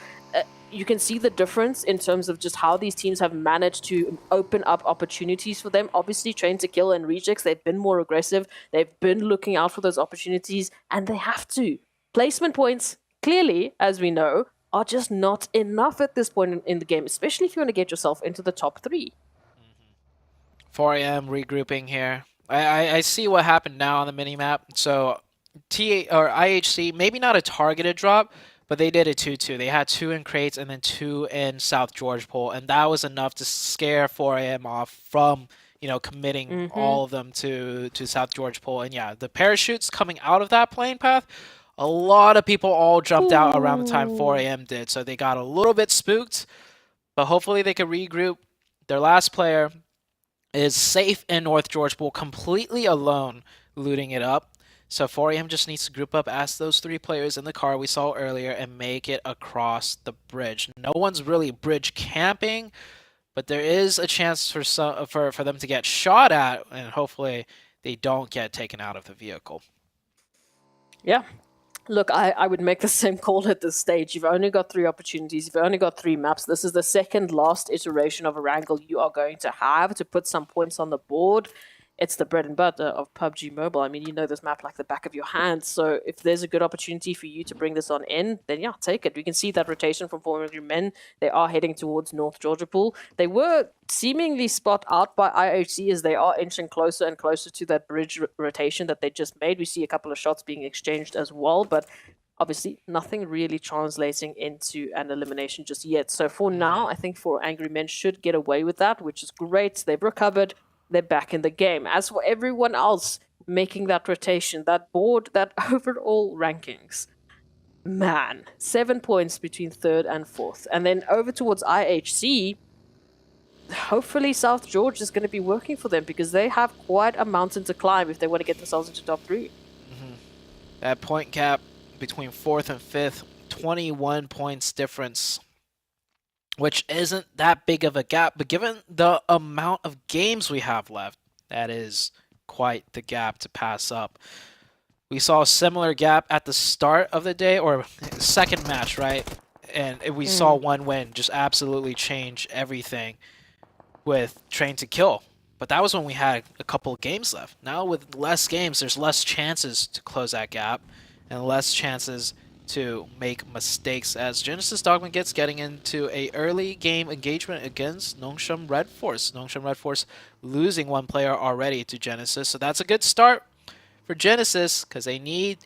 you can see the difference in terms of just how these teams have managed to open up opportunities for them. Obviously, Train to Kill and Rejects, they've been more aggressive. They've been looking out for those opportunities, and they have to. Placement points, clearly, as we know, are just not enough at this point in the game, especially if you want to get yourself into the top 3. 4am regrouping here. I see what happened now on the minimap. So IHC, maybe not a targeted drop, but they did a 2-2. They had 2 in crates and then 2 in South George Pool, and that was enough to scare 4am off from, you know, committing all of them to South George Pool. And yeah, the parachutes coming out of that plane path, a lot of people all jumped out around the time 4am did, so they got a little bit spooked, but hopefully they can regroup. Their last player is safe in North George Pool, completely alone, looting it up. So 4am just needs to group up as those 3 players in the car we saw earlier and make it across the bridge. No one's really bridge camping, but there is a chance for them to get shot at, and hopefully they don't get taken out of the vehicle. Yeah. Look, I would make the same call at this stage. You've only got 3 opportunities. You've only got 3 maps. This is the second last iteration of a wrangle you are going to have to put some points on the board. It's the bread and butter of PUBG Mobile. I mean, you know this map like the back of your hand. So if there's a good opportunity for you to bring this on in, then yeah, take it. We can see that rotation from 4 Angry Men. They are heading towards North Georgia Pool. They were seemingly spot out by IHC as they are inching closer and closer to that bridge rotation that they just made. We see a couple of shots being exchanged as well, but obviously nothing really translating into an elimination just yet. So for now, I think 4 Angry Men should get away with that, which is great. They've recovered. They're back in the game. As for everyone else making that rotation, that board, that overall rankings, man, 7 points between 3rd and 4th. And then over towards IHC, hopefully South George is going to be working for them because they have quite a mountain to climb if they want to get themselves into top 3. That point gap between 4th and 5th, 21 points difference, which isn't that big of a gap, but given the amount of games we have left, that is quite the gap to pass up. We saw a similar gap at the start of the day, or second match, right? And we saw one win just absolutely change everything with Train to Kill. But that was when we had a couple of games left. Now with less games, there's less chances to close that gap and less chances to make mistakes as Genesis Dogma getting into a early game engagement against Nongshim Red Force. Nongshim Red Force losing 1 player already to Genesis, so that's a good start for Genesis because they need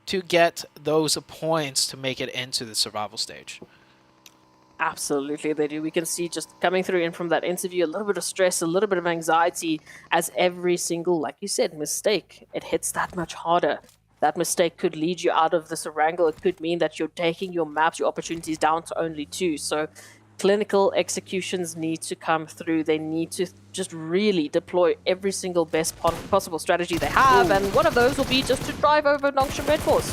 to get those points to make it into the survival stage. Absolutely, they do. We can see just coming through in from that interview, a little bit of stress, a little bit of anxiety as every single, like you said, mistake, it hits that much harder. That mistake could lead you out of this wrangle. It could mean that you're taking your maps, your opportunities down to only 2. So clinical executions need to come through. They need to just really deploy every single best possible strategy they have. And one of those will be just to drive over Nongshim Red Force.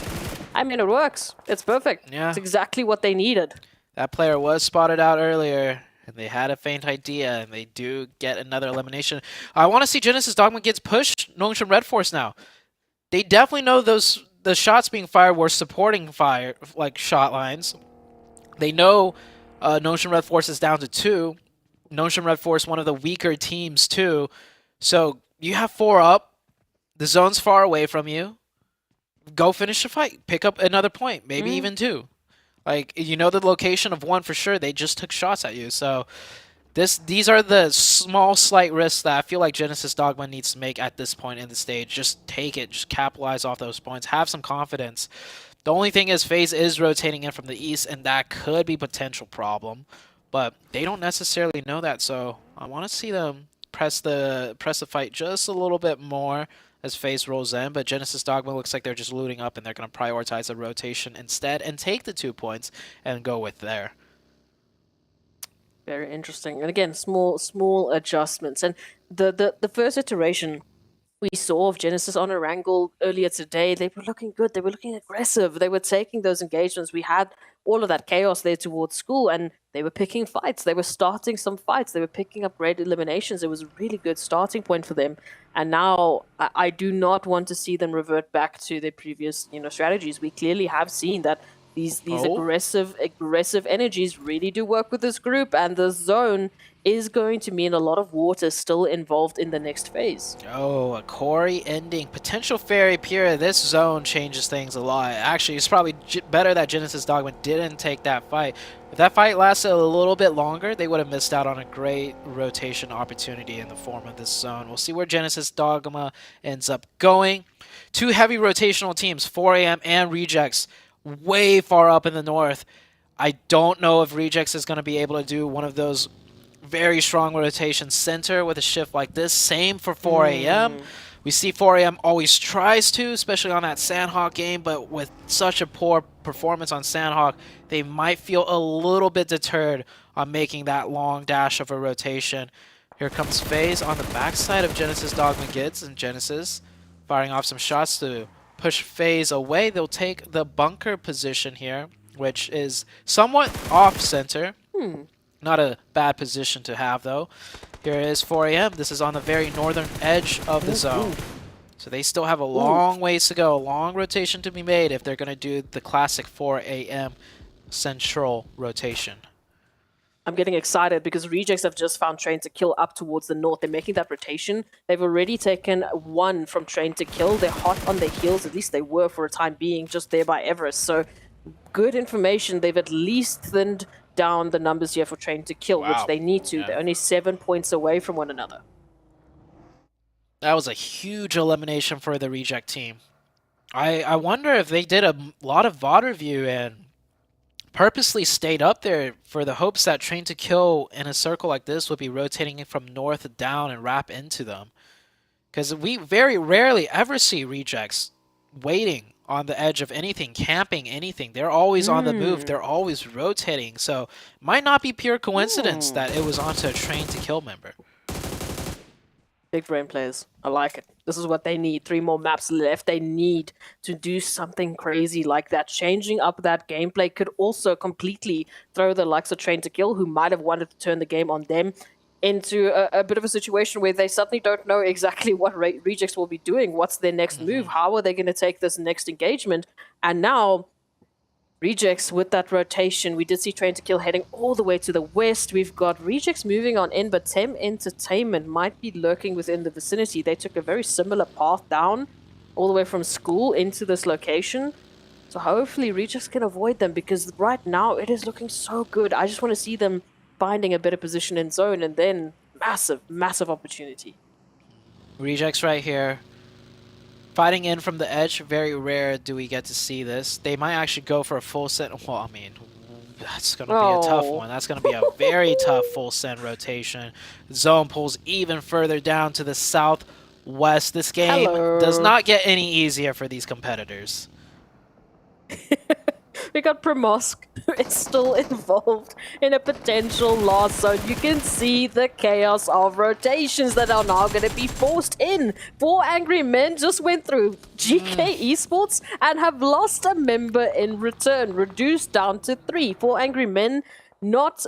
I mean, it works. It's perfect. Yeah. It's exactly what they needed. That player was spotted out earlier, and they had a faint idea, and they do get another elimination. I want to see Genesis Dogma gets pushed Nongshim Red Force now. They definitely know the shots being fired were supporting fire, like shot lines. They know Nongshim Red Force is down to 2. Nongshim Red Force, one of the weaker teams too. So you have 4 up. The zone's far away from you. Go finish the fight. Pick up another point, maybe even 2. Like, you know the location of 1 for sure. They just took shots at you. So these are the small, slight risks that I feel like Genesis Dogma needs to make at this point in the stage. Just take it. Just capitalize off those points. Have some confidence. The only thing is FaZe is rotating in from the east, and that could be a potential problem. But they don't necessarily know that, so I want to see them press the fight just a little bit more as FaZe rolls in. But Genesis Dogma looks like they're just looting up, and they're going to prioritize the rotation instead and take the 2 points and go with there. Very interesting. And again, small adjustments. And the first iteration we saw of Genesis on a wrangle earlier today, they were looking good. They were looking aggressive. They were taking those engagements. We had all of that chaos there towards school, and they were picking fights. They were starting some fights. They were picking up great eliminations. It was a really good starting point for them. And now I do not want to see them revert back to their previous, strategies. We clearly have seen that These Oh. aggressive energies really do work with this group, and the zone is going to mean a lot of water still involved in the next phase. Oh, a Corey ending. Potential Fairy Pura. This zone changes things a lot. Actually, it's probably better that Genesis Dogma didn't take that fight. If that fight lasted a little bit longer, they would have missed out on a great rotation opportunity in the form of this zone. We'll see where Genesis Dogma ends up going. Two heavy rotational teams, 4AM and Rejects, way far up in the north. I don't know if Rejects is going to be able to do one of those very strong rotation center with a shift like this. Same for 4AM. We see 4AM always tries to, especially on that Sanhok game, but with such a poor performance on Sanhok, they might feel a little bit deterred on making that long dash of a rotation. Here comes FaZe on the backside of Genesis Dogma Gids, and Genesis firing off some shots to push FaZe away. They'll take the bunker position here, which is somewhat off-center. Not a bad position to have, though. Here is 4AM. This is on the very northern edge of the zone. So they still have a long ways to go, a long rotation to be made if they're going to do the classic 4AM central rotation. I'm getting excited because Rejects have just found Train to Kill up towards the north. They're making that rotation. They've already taken one from Train to Kill. They're hot on their heels. At least they were for a time being, just there by Everest. So good information. They've at least thinned down the numbers here for Train to Kill, which they need to. They're only 7 points away from one another. That was a huge elimination for the Reject team. I wonder if they did a lot of VOD review and purposely stayed up there for the hopes that Train to Kill in a circle like this would be rotating from north down and wrap into them. Because we very rarely ever see Rejects waiting on the edge of anything, camping anything. They're always on the move. They're always rotating. So it might not be pure coincidence that it was onto a Train to Kill member. Big brain players. I like it. This is what they need. 3 more maps left. They need to do something crazy like that. Changing up that gameplay could also completely throw the likes of Train to Kill, who might have wanted to turn the game on them, into a bit of a situation where they suddenly don't know exactly what Rejects will be doing. What's their next move? How are they going to take this next engagement? And now, Rejects with that rotation. We did see Train to Kill heading all the way to the west. We've got Rejects moving on in, but Tem Entertainment might be lurking within the vicinity. They took a very similar path down all the way from school into this location. So hopefully Rejects can avoid them, because right now it is looking so good. I just want to see them finding a better position in zone, and then massive opportunity. Rejects right here. Fighting in from the edge, very rare do we get to see this. They might actually go for a full send. Well, I mean, that's going to be a tough one. That's going to be a very tough full send rotation. Zone pulls even further down to the southwest. This game does not get any easier for these competitors. We got Primosk, it's still involved in a potential loss zone. You can see the chaos of rotations that are now going to be forced in. 4 Angry Men just went through GK Esports and have lost a member in return, reduced down to 3. 4 Angry Men not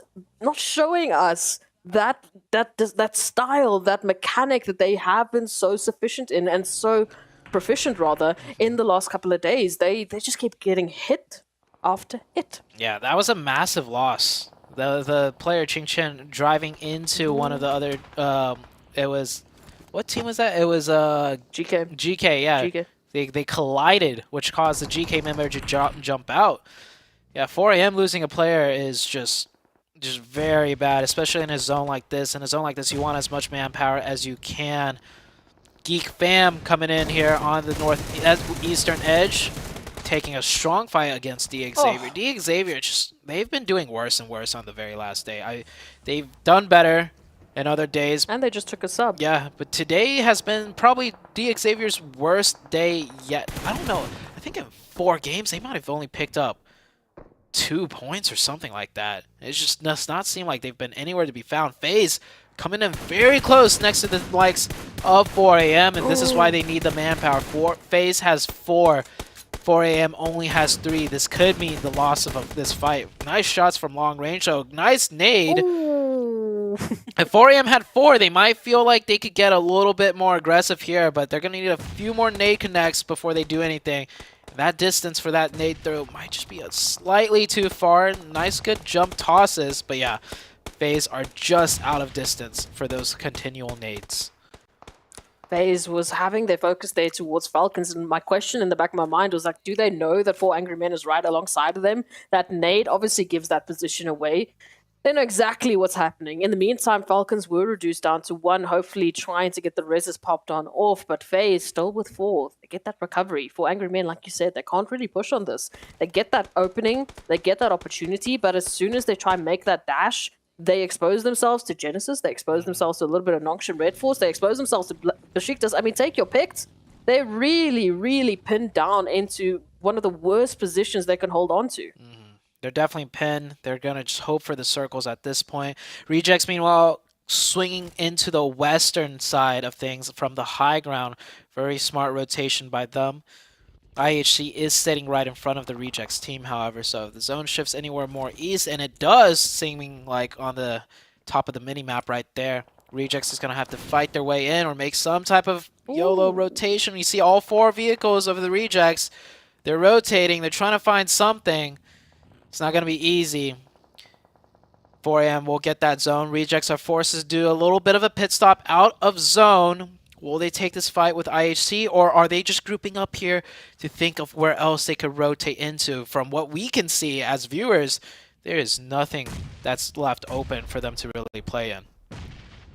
showing us that style, that mechanic that they have been so sufficient in and so proficient rather in the last couple of days. They just keep getting hit after hit. Yeah, that was a massive loss. The player Ching Chen driving into one of the other it was, what team was that? It was GK, yeah. GK. They collided, which caused the GK member to jump out. Yeah, 4AM losing a player is just very bad, especially in a zone like this. In a zone like this, you want as much manpower as you can. Geek Fam coming in here on the northeastern edge, taking a strong fight against DXavier. DXavier, they've been doing worse and worse on the very last day. They've done better in other days. And they just took a sub. Yeah, but today has been probably DXavier's worst day yet. I don't know. I think in 4 games, they might have only picked up 2 points or something like that. It just does not seem like they've been anywhere to be found. FaZe coming in very close next to the likes of 4AM, and this is why they need the manpower. FaZe has 4. 4AM only has 3. This could mean the loss of this fight. Nice shots from long range, so nice nade. If 4AM had 4, they might feel like they could get a little bit more aggressive here, but they're going to need a few more nade connects before they do anything. That distance for that nade throw might just be slightly too far. Nice, good jump tosses, but yeah, FaZe are just out of distance for those continual nades. FaZe was having their focus there towards Falcons, and my question in the back of my mind was like, do they know that 4 Angry Men is right alongside of them? That nade obviously gives that position away. They know exactly what's happening. In the meantime, Falcons were reduced down to 1, hopefully trying to get the reses popped on off, but FaZe still with 4. They get that recovery. 4 Angry Men, like you said, they can't really push on this. They get that opening, they get that opportunity, but as soon as they try and make that dash, they expose themselves to Genesis, they expose themselves to a little bit of Nongshan Red Force, they expose themselves to Besiktas. I mean, take your picks. They're really, really pinned down into one of the worst positions they can hold on to. They're definitely pinned. They're going to just hope for the circles at this point. Rejects, meanwhile, swinging into the western side of things from the high ground. Very smart rotation by them. IHC is sitting right in front of the Rejects team, however, so if the zone shifts anywhere more east, and it does, seeming like on the top of the mini-map right there, Rejects is going to have to fight their way in or make some type of YOLO rotation. You see all 4 vehicles of the Rejects. They're rotating. They're trying to find something. It's not going to be easy. 4 AM will get that zone. Rejects are forced to do a little bit of a pit stop out of zone. Will they take this fight with IHC, or are they just grouping up here to think of where else they could rotate into? From what we can see as viewers, there is nothing that's left open for them to really play in.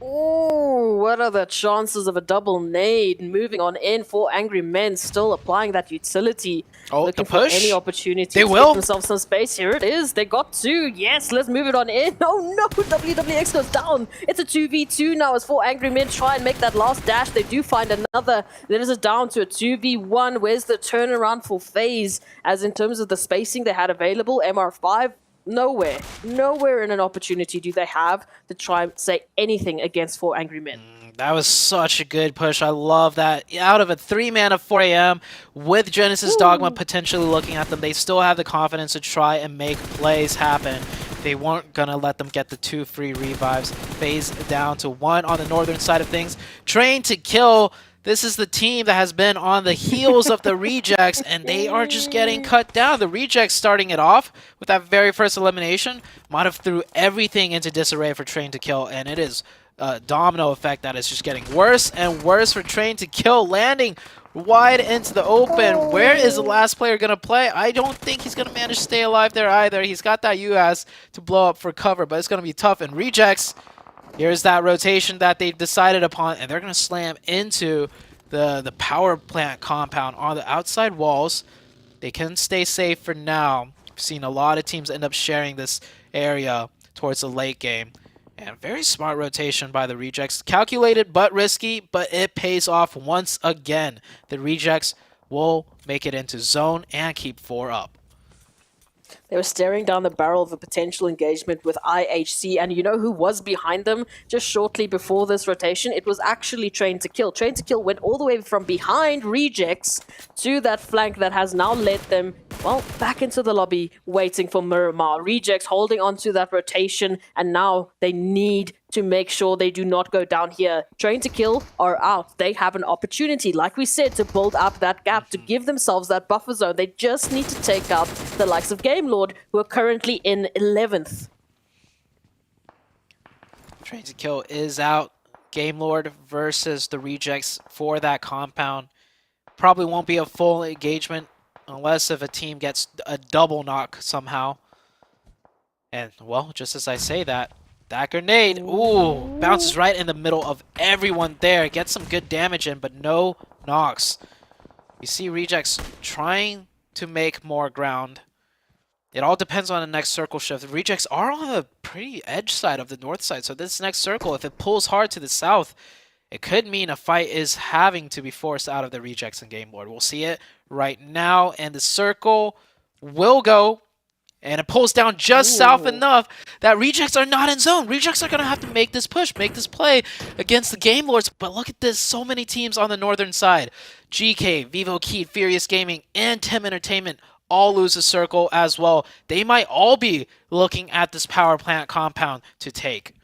Oh, what are the chances of a double nade moving on in? 4 Angry Men still applying that utility. Oh, looking the push? for any opportunity They to will. get themselves some space. Here it is. They got 2. Yes, let's move it on in. Oh no, WWX goes down. It's a 2v2 now as 4 Angry Men try and make that last dash. They do find another. There is a down to a 2v1. Where's the turnaround for FaZe? As in terms of the spacing they had available, MR5, nowhere in an opportunity do they have to try and say anything against 4 Angry Men. That was such a good push. I love that. Out of a 3-man of 4 AM, with Genesis Dogma potentially looking at them, they still have the confidence to try and make plays happen. They weren't going to let them get the 2 free revives. FaZe down to 1 on the northern side of things. Train to Kill. This is the team that has been on the heels of the Rejects, and they are just getting cut down. The Rejects starting it off with that very first elimination might have threw everything into disarray for Train to Kill, and it is a domino effect that is just getting worse and worse for Train to Kill, landing wide into the open. Where is the last player going to play? I don't think he's going to manage to stay alive there either. He's got that UAS to blow up for cover, but it's going to be tough. And Rejects, here's that rotation that they've decided upon, and they're going to slam into the power plant compound on the outside walls. They can stay safe for now. We've seen a lot of teams end up sharing this area towards the late game. And very smart rotation by the Rejects. Calculated but risky, but it pays off once again. The Rejects will make it into zone and keep 4 up. They were staring down the barrel of a potential engagement with IHC, and you know who was behind them just shortly before this rotation? It was actually Train to Kill. Train to Kill went all the way from behind Rejects to that flank that has now led them, well, back into the lobby, waiting for Miramar. Rejects holding onto that rotation, and now they need to make sure they do not go down here. Train to Kill are out. They have an opportunity, like we said, to build up that gap, to give themselves that buffer zone. They just need to take out the likes of Game Lord, who are currently in 11th. Train to Kill is out. Game Lord versus the Rejects for that compound. Probably won't be a full engagement unless if a team gets a double knock somehow. And, well, just as I say that grenade, ooh, bounces right in the middle of everyone there. Gets some good damage in, but no knocks. You see Rejects trying to make more ground. It all depends on the next circle shift. The Rejects are on the pretty edge side of the north side, so this next circle, if it pulls hard to the south, it could mean a fight is having to be forced out of the Rejects and Game Lord. We'll see it right now, and the circle will go. And it pulls down just south enough that Rejects are not in zone. Rejects are going to have to make this push, make this play against the Game Lords. But look at this, so many teams on the northern side. GK, Vivo Key, Furious Gaming, and Tim Entertainment all lose a circle as well. They might all be looking at this power plant compound to take.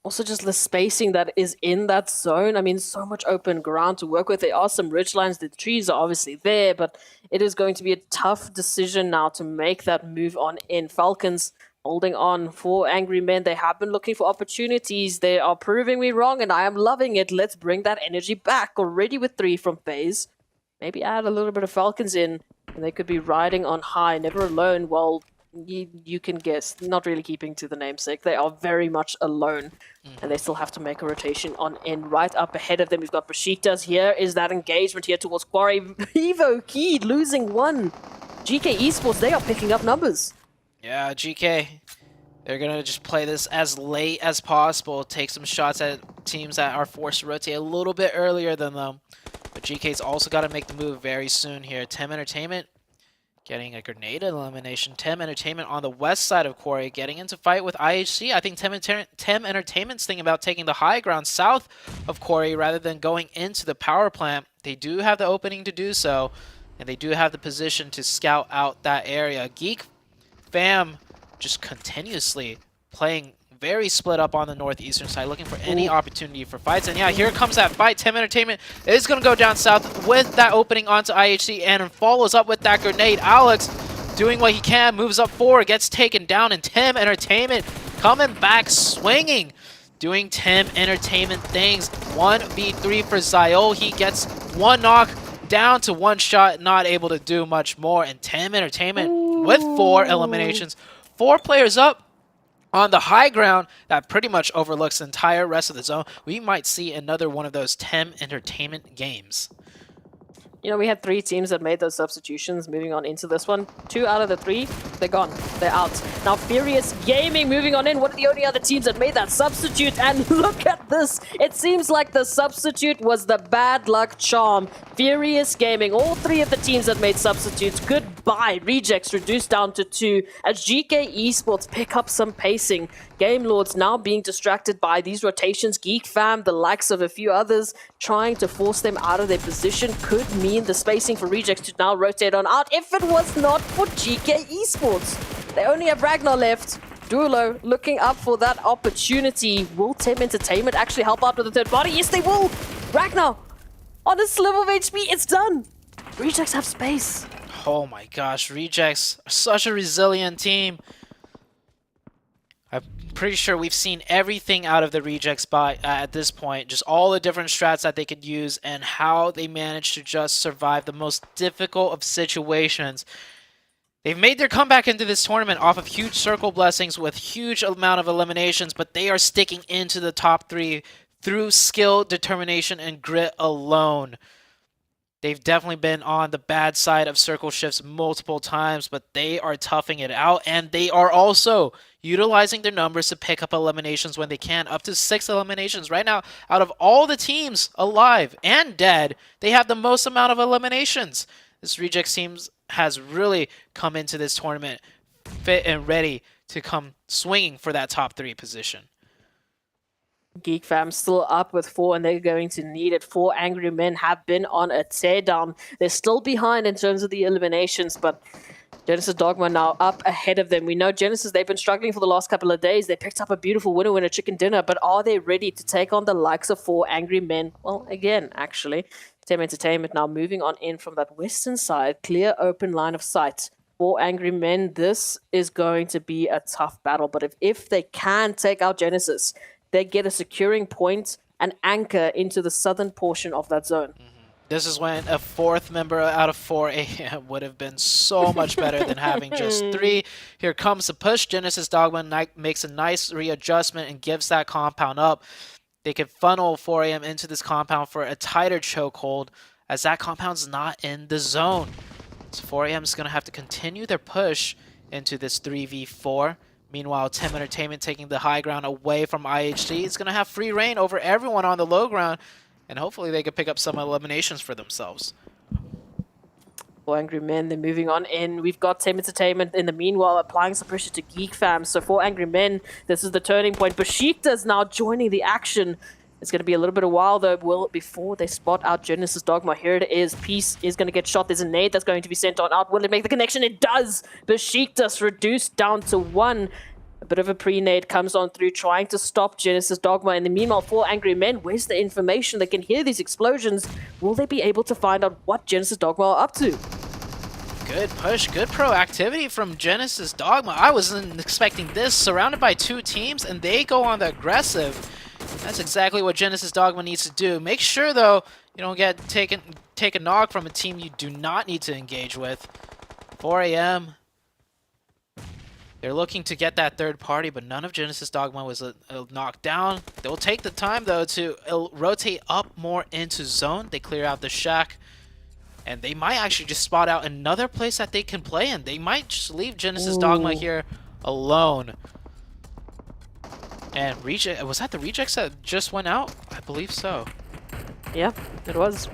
also just the spacing that is in that zone. I mean, so much open ground to work with. There are some ridge lines. The trees are obviously there, but it is going to be a tough decision now to make that move on in. Falcons holding on for Angry Men. They have been looking for opportunities. They are proving me wrong, and I am loving it. Let's bring that energy back. Already with 3 from FaZe. Maybe add a little bit of Falcons in, and they could be riding on high. Never alone. Well, you can guess. Not really keeping to the namesake. They are very much alone, and they still have to make a rotation on in. Right up ahead of them, we've got Besiktas. Here is that engagement here towards Quarry. Evo Keed losing 1. GK Esports, they are picking up numbers. Yeah, GK, they're going to just play this as late as possible, take some shots at teams that are forced to rotate a little bit earlier than them. But GK's also got to make the move very soon here. Tem Entertainment getting a grenade elimination. Tem Entertainment on the west side of Quarry getting into fight with IHC. I think Tem Entertainment's thinking about taking the high ground south of Quarry rather than going into the power plant. They do have the opening to do so, and they do have the position to scout out that area. Geek Fam just continuously playing very split up on the northeastern side, looking for any opportunity for fights. And yeah, here comes that fight. Tem Entertainment is going to go down south with that opening onto IHC and follows up with that grenade. Alex doing what he can, moves up forward, gets taken down, and Tem Entertainment coming back swinging, doing Tem Entertainment things. 1v3 for Zio. He gets 1 knock, down to 1 shot, not able to do much more. And Tem Entertainment with 4 eliminations, 4 players up on the high ground that pretty much overlooks the entire rest of the zone. We might see another one of those Tem Entertainment games. You know, we had 3 teams that made those substitutions moving on into this one. 2 out of the 3, they're gone. They're out. Now, Furious Gaming moving on in. One of the only other teams that made that substitute. And look at this. It seems like the substitute was the bad luck charm. Furious Gaming, all 3 of the teams that made substitutes. Goodbye. Rejects reduced down to 2 as GK Esports pick up some pacing. Game Lords now being distracted by these rotations. Geek Fam, the likes of a few others, trying to force them out of their position could mean the spacing for Rejects to now rotate on out. If it was not for GK Esports, they only have Ragnar left. Dulo looking up for that opportunity. Will Tem Entertainment actually help out with the third party? Yes, they will. Ragnar on a sliver of HP. It's done. Rejects have space. Oh my gosh, Rejects are such a resilient team. I'm pretty sure we've seen everything out of the Rejects at this point. Just all the different strats that they could use and how they managed to just survive the most difficult of situations. They've made their comeback into this tournament off of huge circle blessings with huge amount of eliminations, but they are sticking into the top 3 through skill, determination, and grit alone. They've definitely been on the bad side of circle shifts multiple times, but they are toughing it out, and they are also utilizing their numbers to pick up eliminations when they can. Up to 6 eliminations right now. Out of all the teams alive and dead, they have the most amount of eliminations. This Rejects team has really come into this tournament fit and ready to come swinging for that top 3 position. Geek Fam still up with 4, and they're going to need it. 4 Angry Men have been on a teardown. They're still behind in terms of the eliminations, but Genesis Dogma now up ahead of them. We know Genesis, they've been struggling for the last couple of days. They picked up a beautiful winner chicken dinner, but are they ready to take on the likes of 4 Angry Men? Well, again, actually. Tem Entertainment now moving on in from that western side. Clear open line of sight. 4 Angry Men, this is going to be a tough battle, but if they can take out Genesis, they get a securing point and anchor into the southern portion of that zone. This is when a 4th member out of 4 AM would have been so much better than having just 3. Here comes the push. Genesis Dogma makes a nice readjustment and gives that compound up. They can funnel 4 AM into this compound for a tighter chokehold as that compound's not in the zone. So 4 AM is going to have to continue their push into this 3v4. Meanwhile, Tem Entertainment taking the high ground away from IHC. It's going to have free reign over everyone on the low ground, and hopefully they can pick up some eliminations for themselves. 4 Angry Men, they're moving on in. We've got Tem Entertainment in the meanwhile applying some pressure to Geek Fam. So 4 Angry Men, this is the turning point. Besiktas now joining the action. It's going to be a little bit of a while though, before they spot out Genesis Dogma. Here it is. Peace is going to get shot. There's a nade that's going to be sent on out. Will it make the connection? It does. Besiktas reduced down to 1. A bit of a pre-nade comes on through, trying to stop Genesis Dogma. In the meanwhile, 4 Angry Men, where's the information? They can hear these explosions. Will they be able to find out what Genesis Dogma are up to? Good push, good proactivity from Genesis Dogma. I wasn't expecting this. Surrounded by 2 teams, and they go on the aggressive. That's exactly what Genesis Dogma needs to do. Make sure, though, you don't take a knock from a team you do not need to engage with. 4 a.m. They're looking to get that third party, but none of Genesis Dogma was knocked down. They'll take the time, though, to rotate up more into zone. They clear out the shack. And they might actually just spot out another place that they can play in. They might just leave Genesis Dogma here alone. And reject, was that the rejects that just went out? I believe so. Yeah, it was.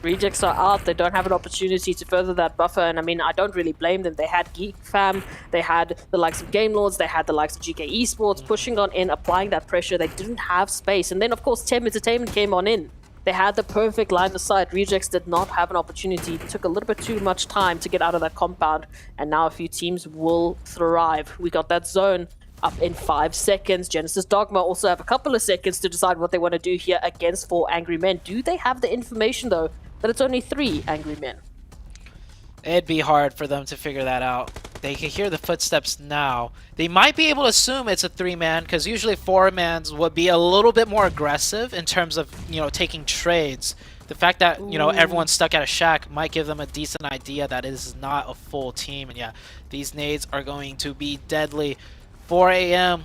Rejects are out. They don't have an opportunity to further that buffer. And I mean, I don't really blame them. They had Geek Fam, they had the likes of Game Lords, they had the likes of GK Esports pushing on in, applying that pressure. They didn't have space. And then, of course, Tem Entertainment came on in. They had the perfect line of sight. Rejects did not have an opportunity. It took a little bit too much time to get out of that compound. And now a few teams will thrive. We got that zone up in 5 seconds. Genesis Dogma also have a couple of seconds to decide what they want to do here against 4 Angry Men. Do they have the information, though, that it's only 3 Angry Men? It'd be hard for them to figure that out. They can hear the footsteps now. They might be able to assume it's a 3-man, because usually 4-mans would be a little bit more aggressive in terms of, you know, taking trades. The fact that, you know, everyone's stuck at a shack might give them a decent idea that it is not a full team. And yeah, these nades are going to be deadly. 4 a.m.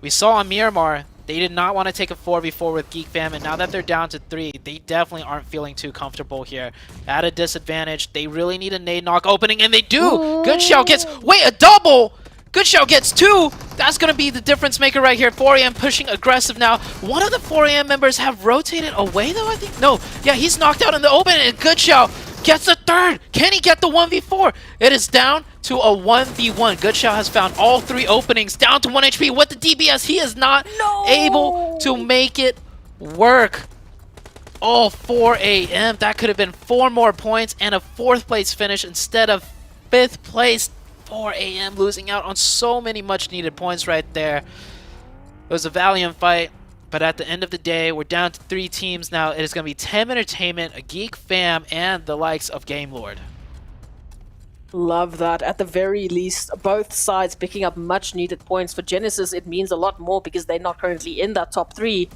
We saw on Miramar, they did not want to take a 4v4 with Geek Fam, and now that they're down to 3, they definitely aren't feeling too comfortable here. At a disadvantage, they really need a nade knock opening, and they do! Good Shell gets, wait, a double! Good Shell gets 2! That's going to be the difference maker right here. 4am pushing aggressive now. One of the 4am members have rotated away, though, I think? No, yeah, he's knocked out in the open, and Good Shell gets the 3rd! Can he get the 1v4? It is down to a 1v1. Good Shell has found all 3 openings, down to 1 HP with the DBS. He is not able to make it work. Oh, 4 a.m. That could have been 4 more points and a 4th place finish instead of 5th place. 4 a.m. losing out on so many much needed points right there. It was a valiant fight, but at the end of the day, we're down to 3 teams now. It is going to be Tem Entertainment, a Geek Fam, and the likes of Game Lord. Love that. At the very least, both sides picking up much needed points. For Genesis, it means a lot more because they're not currently in that top 3.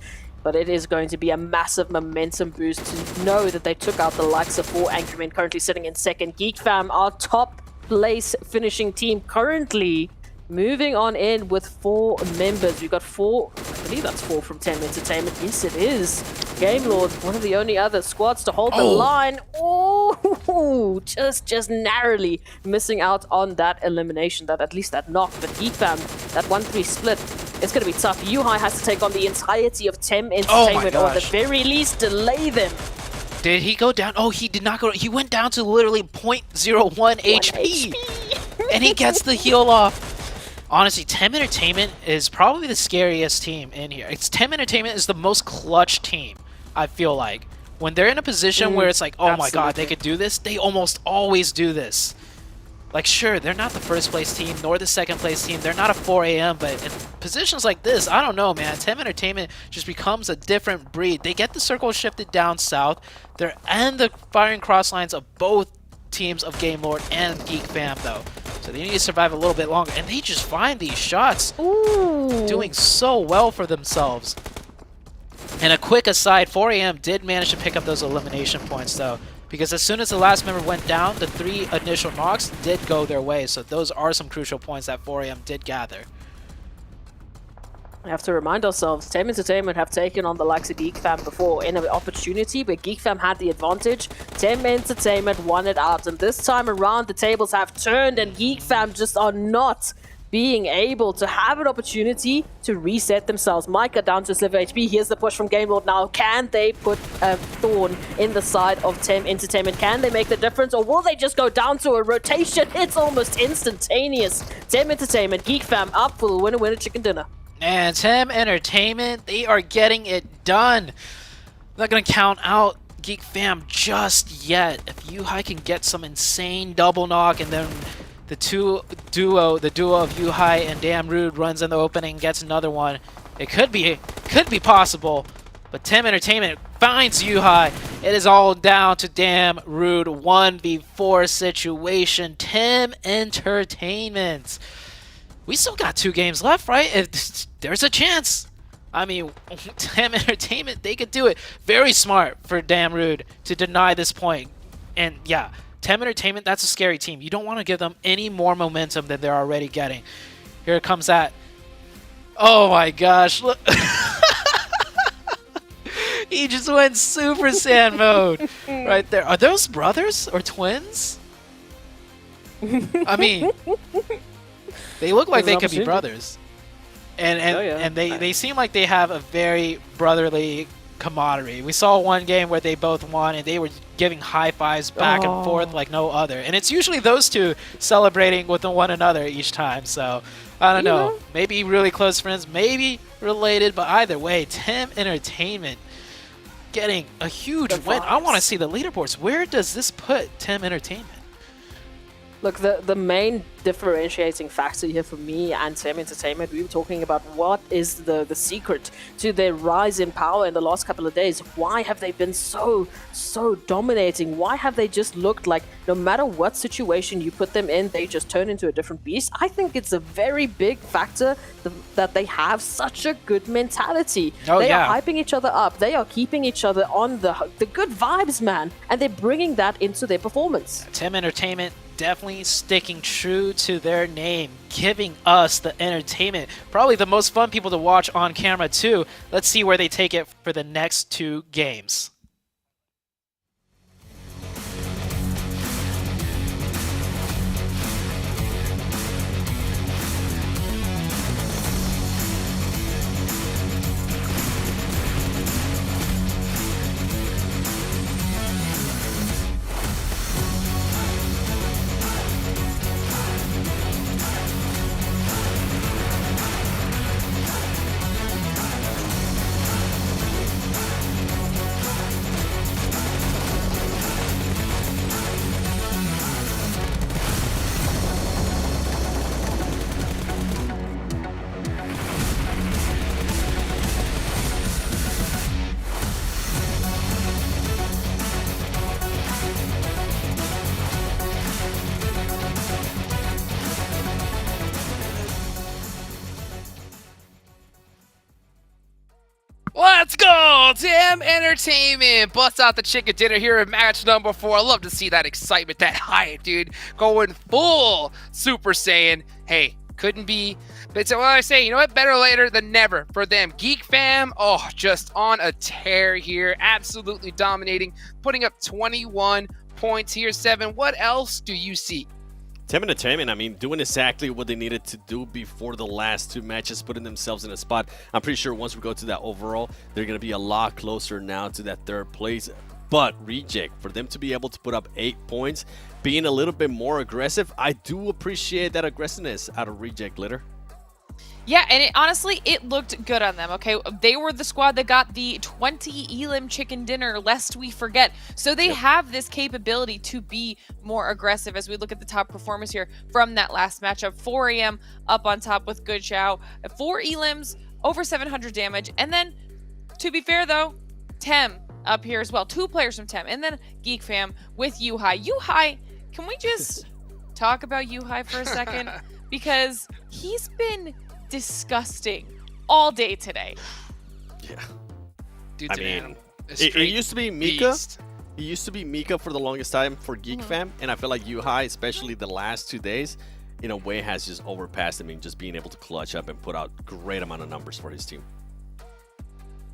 But it is going to be a massive momentum boost to know that they took out the likes of 4 Angry Men, currently sitting in 2nd. Geek Fam, our top place finishing team, currently moving on in with 4 members. We've got 4, I believe that's 4 from Tem Entertainment. Yes, it is. Game Lord, one of the only other squads to hold the line. Oh, just narrowly missing out on that elimination, at least that knock. But Geek Fam, that 1-3 split, it's going to be tough. Yuhai has to take on the entirety of Tem Entertainment, or at the very least delay them. Did he go down? Oh, he did not go. He went down to literally 0.01 HP. And he gets the heal off. Honestly, Tem Entertainment is probably the scariest team in here. Tem Entertainment is the most clutch team, I feel like. When they're in a position where it's like, oh my god, they could do this, they almost always do this. Like, sure, they're not the 1st place team, nor the 2nd place team. They're not a 4 a.m., but in positions like this, I don't know, man. Tem Entertainment just becomes a different breed. They get the circle shifted down south. They're and the firing cross lines of both teams of Game Lord and Geek Fam, though. So they need to survive a little bit longer. And they just find these shots. Doing so well for themselves. And a quick aside, 4 a.m. did manage to pick up those elimination points, though. Because as soon as the last member went down, the 3 initial knocks did go their way. So those are some crucial points that 4 a.m. did gather. We have to remind ourselves, Tem Entertainment have taken on the likes of Geek Fam before in an opportunity where Geek Fam had the advantage. Tem Entertainment won it out, and this time around the tables have turned and Geek Fam just are not being able to have an opportunity to reset themselves. Micah down to sliver HP. Here's the push from Game Lord now. Can they put a thorn in the side of Tem Entertainment? Can they make the difference, or will they just go down to a rotation? It's almost instantaneous. Tem Entertainment, Geek Fam up for the winner chicken dinner. And Tem Entertainment, they are getting it done. I'm not going to count out Geek Fam just yet. If Yuhai can get some insane double knock and then The duo of Yuhai and Damn Rude runs in the opening, gets another one. It could be possible, but Tim Entertainment finds Yuhai. It is all down to Damn Rude 1v4 situation. Tim Entertainment. We still got 2 games left, right? If there's a chance. I mean, Tim Entertainment, they could do it. Very smart for Damn Rude to deny this point. And yeah, Tim Entertainment, that's a scary team. You don't want to give them any more momentum than they're already getting. Here it comes at. Oh my gosh, look. He just went Super Saiyan mode right there. Are those brothers or twins? I mean, they look like they could be brothers. And they seem like they have a very brotherly camaraderie. We saw one game where they both won and they were giving high fives back and forth like no other. And it's usually those two celebrating with one another each time. So I don't know. Maybe really close friends, maybe related, but either way, Tim Entertainment getting a huge win. I want to see the leaderboards. Where does this put Tim Entertainment? Look, the main differentiating factor here for me and Tim Entertainment, we were talking about what is the secret to their rise in power in the last couple of days. Why have they been so dominating? Why have they just looked like no matter what situation you put them in, they just turn into a different beast? I think it's a very big factor that they have such a good mentality. They are hyping each other up. They are keeping each other on the good vibes, man. And they're bringing that into their performance. Tim Entertainment definitely sticking true to their name, giving us the entertainment. Probably the most fun people to watch on camera too. Let's see where they take it for the next 2 games. Let's go! Tim Entertainment busts out the chicken dinner here in match number 4. I love to see that excitement, that hype, dude. Going full Super Saiyan. Hey, couldn't be... But so what I say, you know what? Better later than never for them. Geek Fam, oh, just on a tear here. Absolutely dominating. Putting up 21 points here, 7. What else do you see? Tim Entertainment, I mean, doing exactly what they needed to do before the last 2 matches, putting themselves in a spot. I'm pretty sure once we go to that overall, they're going to be a lot closer now to that 3rd place. But Reject, for them to be able to put up 8 points, being a little bit more aggressive, I do appreciate that aggressiveness out of Reject, Litter. Yeah, and honestly, it looked good on them, okay? They were the squad that got the 20 Elim chicken dinner, lest we forget. So they have this capability to be more aggressive as we look at the top performers here from that last matchup. 4 AM up on top with Good Chow. 4 Elims, over 700 damage. And then, to be fair though, Tem up here as well. 2 players from Tem. And then Geek Fam with Yuhai. Yuhai, can we just talk about Yuhai for a second? Because he's been disgusting all day today. Yeah. Dude's I mean, it used to be Mika. beast. It used to be Mika for the longest time for Geek Fam, and I feel like Yuhai, especially the last 2 days, in a way has just overpassed him in just being able to clutch up and put out great amount of numbers for his team.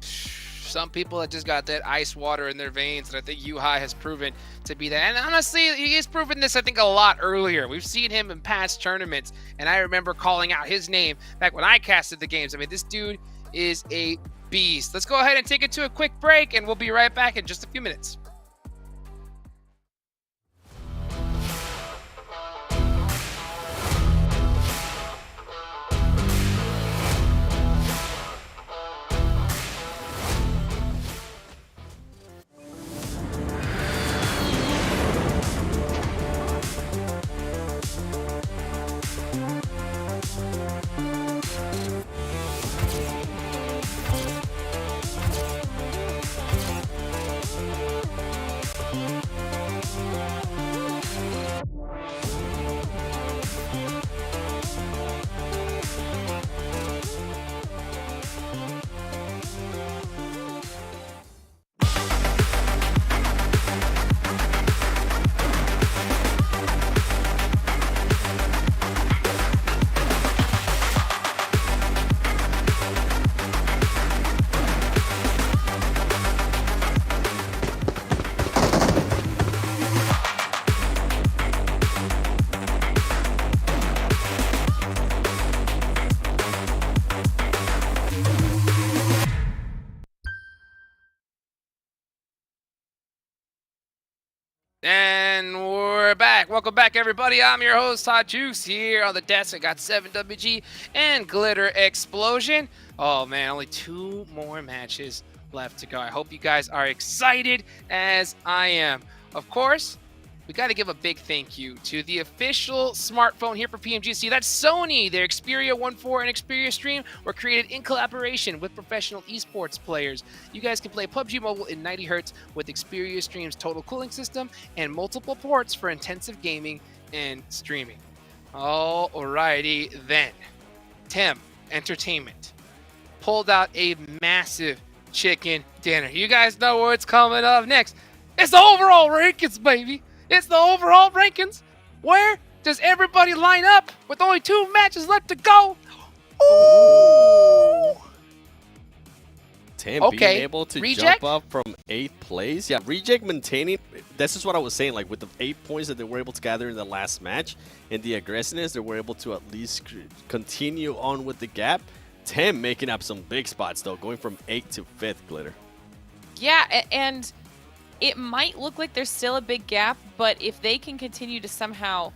Some people have just got that ice water in their veins, and I think Yuhai has proven to be that. And honestly, he's proven this, I think, a lot earlier. We've seen him in past tournaments, and I remember calling out his name back when I casted the games. I mean, this dude is a beast. Let's go ahead and take it to a quick break, and we'll be right back in just a few minutes. And we're back. Welcome back, everybody. I'm your host, Todd Juice. Here on the desk, I got 7WG and Glitter Explosion. Oh, man, only 2 more matches left to go. I hope you guys are excited as I am. Of course, we got to give a big thank you to the official smartphone here for PMGC. That's Sony. Their Xperia 1.4 and Xperia Stream were created in collaboration with professional esports players. You guys can play PUBG Mobile in 90 Hz with Xperia Stream's total cooling system and multiple ports for intensive gaming and streaming. Alrighty then. Tim Entertainment pulled out a massive chicken dinner. You guys know what's coming up next. It's the overall rankings, baby. It's the overall rankings. Where does everybody line up with only 2 matches left to go? Ooh. Tim Okay, being able to Reject? jump up from 8th place. Yeah, Reject maintaining. This is what I was saying. Like with the 8 points that they were able to gather in the last match and the aggressiveness, they were able to at least continue on with the gap. Tim making up some big spots though, going from 8th to 5th, Glitter. Yeah, and it might look like there's still a big gap, but if they can continue to somehow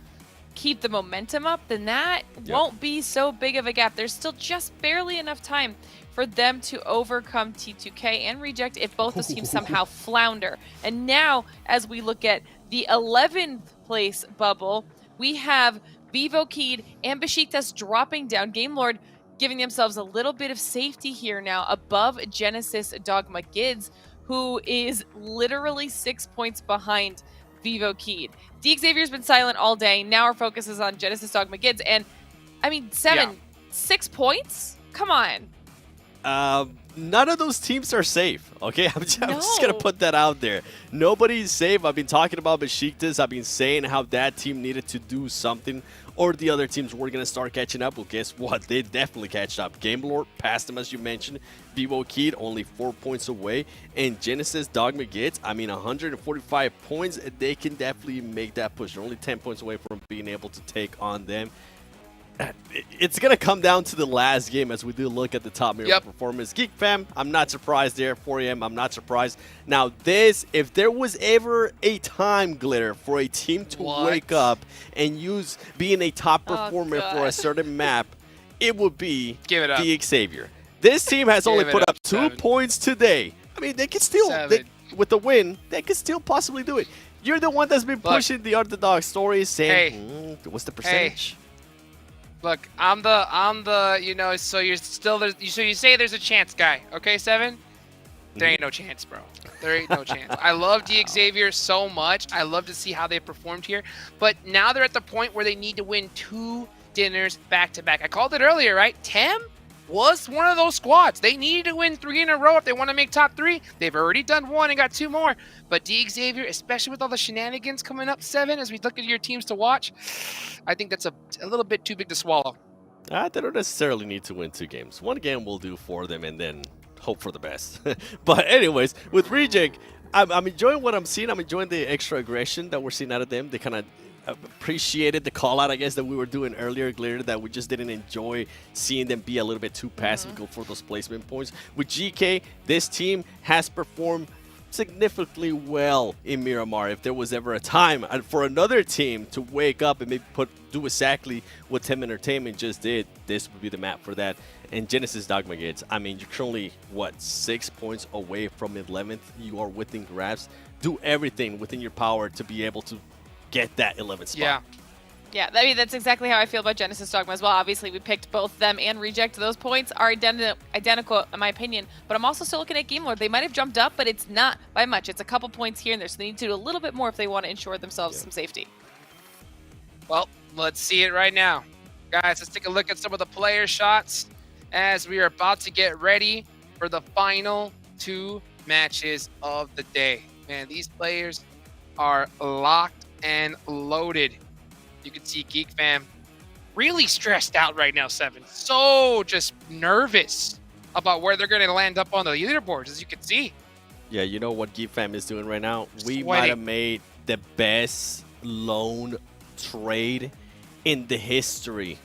keep the momentum up, then that won't be so big of a gap. There's still just barely enough time for them to overcome T2K and Reject if both those teams somehow flounder. And now, as we look at the 11th place bubble, we have Vivo Keed and Besiktas dropping down. Game Lord giving themselves a little bit of safety here now above Genesis Dogma Gids, who is literally 6 points behind Vivo Keed. D Xavier's been silent all day. Now our focus is on Genesis Dogma Gids. And, I mean, 6 points? Come on. None of those teams are safe, okay? I'm just going to put that out there. Nobody's safe. I've been talking about Besiktas. I've been saying how that team needed to do something or the other teams were going to start catching up. Well, guess what? They definitely catch up. Game Lord passed them, as you mentioned. Vivo Keed only 4 points away. And Genesis Dogma Gids, I mean, 145 points. They can definitely make that push. They're only 10 points away from being able to take on them. It's going to come down to the last game as we do look at the top Miramar performance. Geek Fam, I'm not surprised there. 4am, I'm not surprised. Now this, if there was ever a time, Glitter, for a team to wake up and use being a top performer for a certain map, it would be the Xavier. This team has only put up 2 points today. I mean, they can still, with the win, they could still possibly do it. You're the one that's been pushing the underdog story, saying, what's the percentage? Look, I'm the, you know, so you're still, so you say there's a chance, guy. Okay, 7? There ain't no chance, bro. There ain't no chance. I love D Xavier so much. I love to see how they performed here. But now they're at the point where they need to win 2 dinners back-to-back. I called it earlier, right? Tem was one of those squads. They needed to win 3 in a row if they want to make top 3. They've already done 1 and got 2 more. But D Xavier, especially with all the shenanigans coming up, 7, as we look at your teams to watch, I think that's a little bit too big to swallow. They don't necessarily need to win 2 games. 1 game will do for them, and then hope for the best. But anyways, with Reject, I'm enjoying what I'm seeing. I'm enjoying the extra aggression that we're seeing out of them. They kind of appreciated the call out, I guess, that we were doing earlier, Glitter, that we just didn't enjoy seeing them be a little bit too passive, go for those placement points. With GK, this team has performed significantly well in Miramar. If there was ever a time for another team to wake up and maybe do exactly what Tim Entertainment just did, this would be the map for that. And Genesis Dogma Gids, I mean, you're currently, what, 6 points away from 11th. You are within grasp. Do everything within your power to be able to get that 11th spot. Yeah, I mean, that's exactly how I feel about Genesis Dogma as well. Obviously, we picked both them and Reject. Those points are identical, in my opinion. But I'm also still looking at Game Lord. They might have jumped up, but it's not by much. It's a couple points here and there, so they need to do a little bit more if they want to ensure themselves some safety. Well, let's see it right now. Guys, let's take a look at some of the player shots as we are about to get ready for the final 2 matches of the day. Man, these players are locked and loaded. You can see Geek Fam really stressed out right now, 7. So just nervous about where they're going to land up on the leaderboards, as you can see. Yeah, you know what Geek Fam is doing right now? We might have made the best loan trade in the history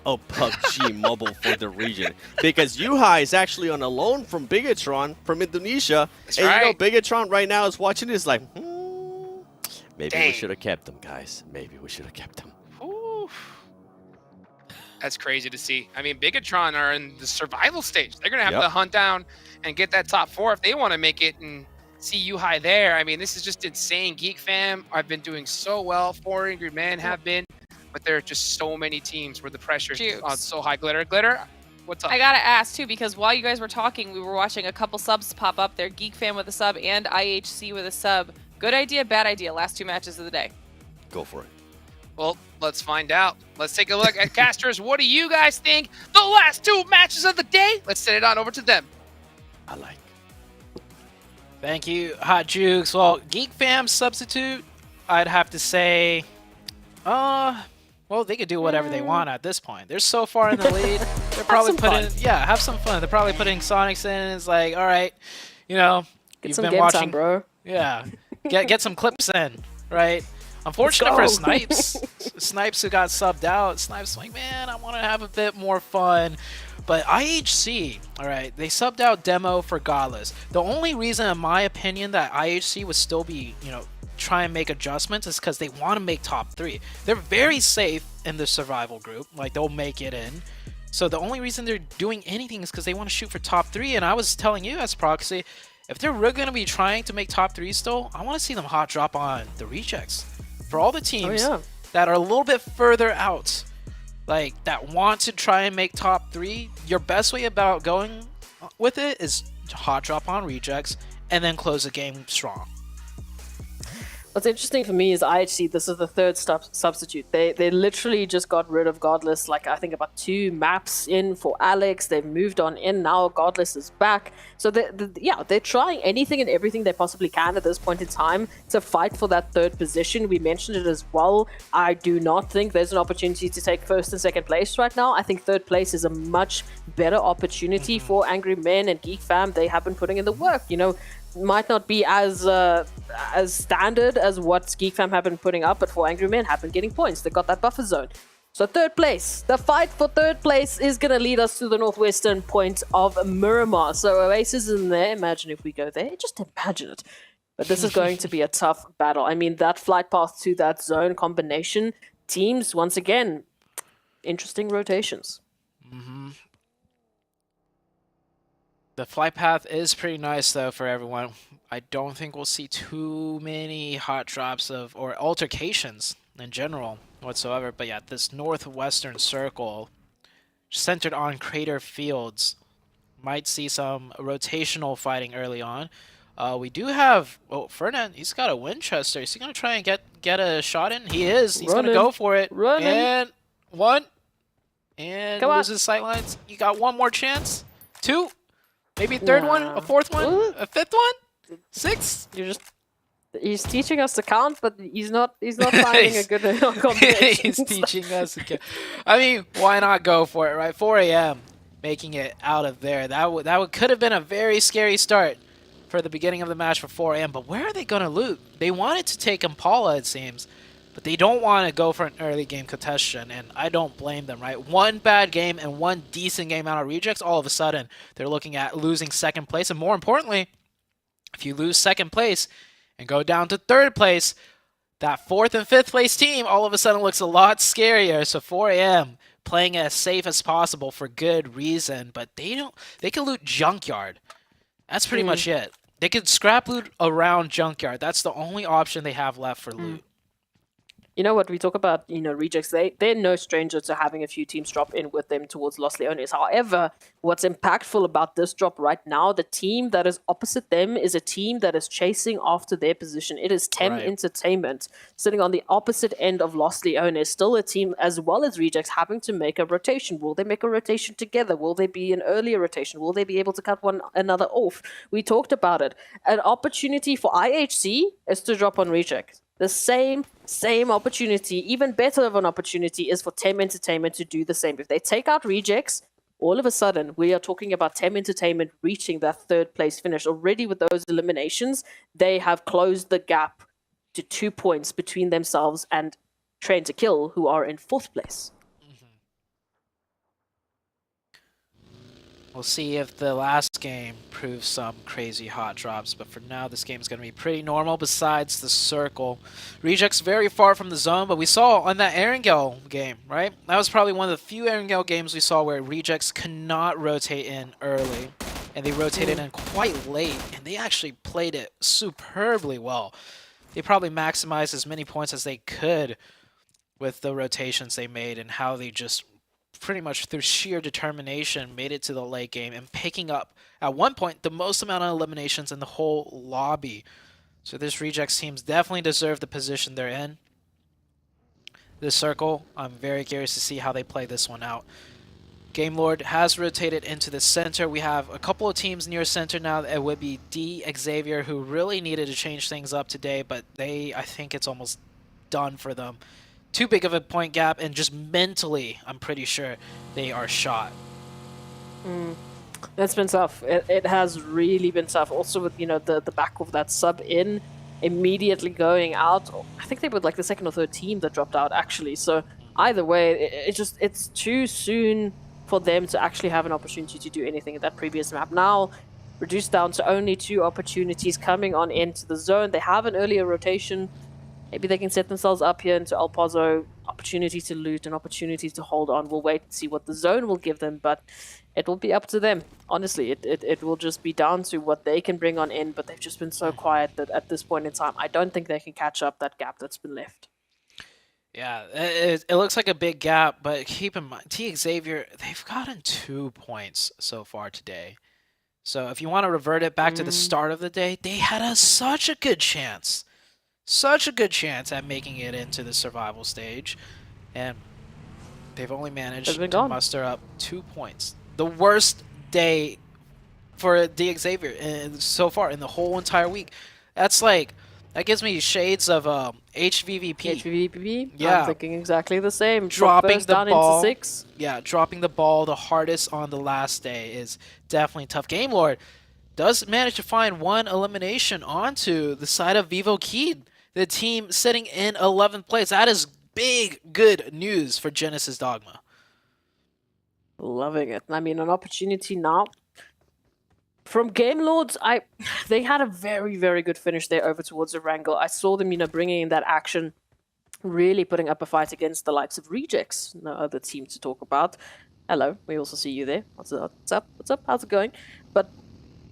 of PUBG Mobile for the region. Because Yuhai is actually on a loan from Bigatron from Indonesia. That's and right. you know, Bigatron right now is watching this like, Maybe we should have kept them, guys. Maybe we should have kept them. That's crazy to see. I mean, Bigatron are in the survival stage. They're going to have Yep. to hunt down and get that top 4 if they want to make it and see you high there. I mean, this is just insane. Geek Fam, I've been doing so well. 4 Angry Men have been, but there are just so many teams where the pressure is on so high. Glitter, what's up? I gotta ask too, because while you guys were talking, we were watching a couple subs pop up there. Geek Fam with a sub and IHC with a sub. Good idea, bad idea. Last 2 matches of the day. Go for it. Well, let's find out. Let's take a look at casters. What do you guys think? The last 2 matches of the day. Let's send it on over to them. I like. Thank you, Hot Jukes. Well, Geek Fam substitute, I'd have to say, well, they could do whatever they want at this point. They're so far in the lead. They're probably have some fun. They're probably putting Sonics in. And it's like, all right, you know, Get some game time, bro. Yeah, get some clips in, right? Unfortunate for Snipes. Snipes who got subbed out. Snipes like, man, I want to have a bit more fun. But IHC, all right, they subbed out Demo for Godless. The only reason, in my opinion, that IHC would still be, you know, try and make adjustments is because they want to make top 3. They're very safe in the survival group. Like, they'll make it in. So the only reason they're doing anything is because they want to shoot for top 3. And I was telling you as Proxy, if they're really going to be trying to make top 3 still, I want to see them hot drop on the rejects. For all the teams that are a little bit further out, like that want to try and make top 3, your best way about going with it is hot drop on rejects and then close the game strong. What's interesting for me is IHC, this is the 3rd substitute. They literally just got rid of Godless, like I think about 2 maps in for Alex. They've moved on in now. Godless is back. So they're trying anything and everything they possibly can at this point in time to fight for that 3rd position. We mentioned it as well. I do not think there's an opportunity to take 1st and 2nd place right now. I think 3rd place is a much better opportunity for Angry Men and Geek Fam. They have been putting in the work, you know. Might not be as standard as what Geek Fam have been putting up, but for Angry Men have been getting points. They got that buffer zone. So 3rd place. The fight for 3rd place is going to lead us to the northwestern point of Miramar. So Oasis is in there. Imagine if we go there. Just imagine it. But this is going to be a tough battle. I mean, that flight path to that zone combination teams, once again, interesting rotations. The flight path is pretty nice, though, for everyone. I don't think we'll see too many hot drops or altercations in general whatsoever. But yeah, this northwestern circle centered on Crater Fields might see some rotational fighting early on. We do have, Ferdinand, he's got a Winchester. Is he going to try and get a shot in? He is. He's going to go for it. And 1. And loses sightlines. You got 1 more chance. 2. Maybe a 3rd one, a 4th one, a 5th one, 6th. He's teaching us to count, but he's not finding a good combination. He's teaching us to count. I mean, why not go for it, right? 4 a.m. making it out of there. That could have been a very scary start for the beginning of the match for 4 a.m. But where are they going to loot? They wanted to take Impala, it seems. But they don't want to go for an early game contestation, and I don't blame them, right? 1 bad game and 1 decent game out of rejects, all of a sudden they're looking at losing 2nd place. And more importantly, if you lose 2nd place and go down to 3rd place, that 4th and 5th place team all of a sudden looks a lot scarier. So 4 a.m. playing as safe as possible for good reason, but they can loot Junkyard. That's pretty much it. They could scrap loot around Junkyard. That's the only option they have left for loot. You know what, we talk about, rejects, they're no stranger to having a few teams drop in with them towards Los Leones. However, what's impactful about this drop right now, the team that is opposite them is a team that is chasing after their position. It is Tem Entertainment, sitting on the opposite end of Los Leones, still a team as well as rejects having to make a rotation. Will they make a rotation together? Will they be an earlier rotation? Will they be able to cut one another off? We talked about it. An opportunity for IHC is to drop on rejects. The same opportunity, even better of an opportunity, is for Tem Entertainment to do the same. If they take out rejects, all of a sudden, we are talking about Tem Entertainment reaching that 3rd place finish. Already with those eliminations, they have closed the gap to 2 points between themselves and Train to Kill, who are in 4th place. We'll see if the last game proves some crazy hot drops, but for now this game is going to be pretty normal besides the circle. Rejects very far from the zone, but we saw on that Erangel game, right? That was probably one of the few Erangel games we saw where Rejects cannot rotate in early, and they rotated in quite late, and they actually played it superbly well. They probably maximized as many points as they could with the rotations they made and how they just pretty much through sheer determination made it to the late game and picking up at one point the most amount of eliminations in the whole lobby. So this Rejects teams definitely deserve the position they're in. This circle, I'm very curious to see how they play this one out. Game Lord has rotated into the center. We have a couple of teams near center now. It would be D Xavier, who really needed to change things up today, but I think it's almost done for them. Too big of a point gap, and just mentally, I'm pretty sure they are shot. That's been tough. It has really been tough. Also with, the back of that sub in, immediately going out. I think they were like the second or third team that dropped out, actually. So either way, it's too soon for them to actually have an opportunity to do anything at that previous map. Now, reduced down to only 2 opportunities coming on into the zone. They have an earlier rotation. Maybe they can set themselves up here into El Pozo. Opportunity to loot, an opportunity to hold on. We'll wait and see what the zone will give them, but it will be up to them. Honestly, it will just be down to what they can bring on in, but they've just been so quiet that at this point in time, I don't think they can catch up that gap that's been left. Yeah, it looks like a big gap, but keep in mind, T Xavier, they've gotten 2 points so far today. So if you want to revert it back to the start of the day, they had such a good chance. Such a good chance at making it into the survival stage, and they've only managed to muster up 2 points. The worst day for D Xavier so far in the whole entire week. That gives me shades of HVVP. HVVP? Yeah. I'm thinking exactly the same. Dropping the down ball. Into 6. Yeah, dropping the ball the hardest on the last day is definitely tough. Game Lord does manage to find 1 elimination onto the side of Vivo Kid, the team sitting in 11th place. That is big, good news for Genesis Dogma. Loving it. I mean, an opportunity now. From Game Lords, they had a very, very good finish there over towards Erangel. I saw them, bringing in that action, really putting up a fight against the likes of Rejects, no other team to talk about. Hello, we also see you there. What's up? What's up? How's it going? But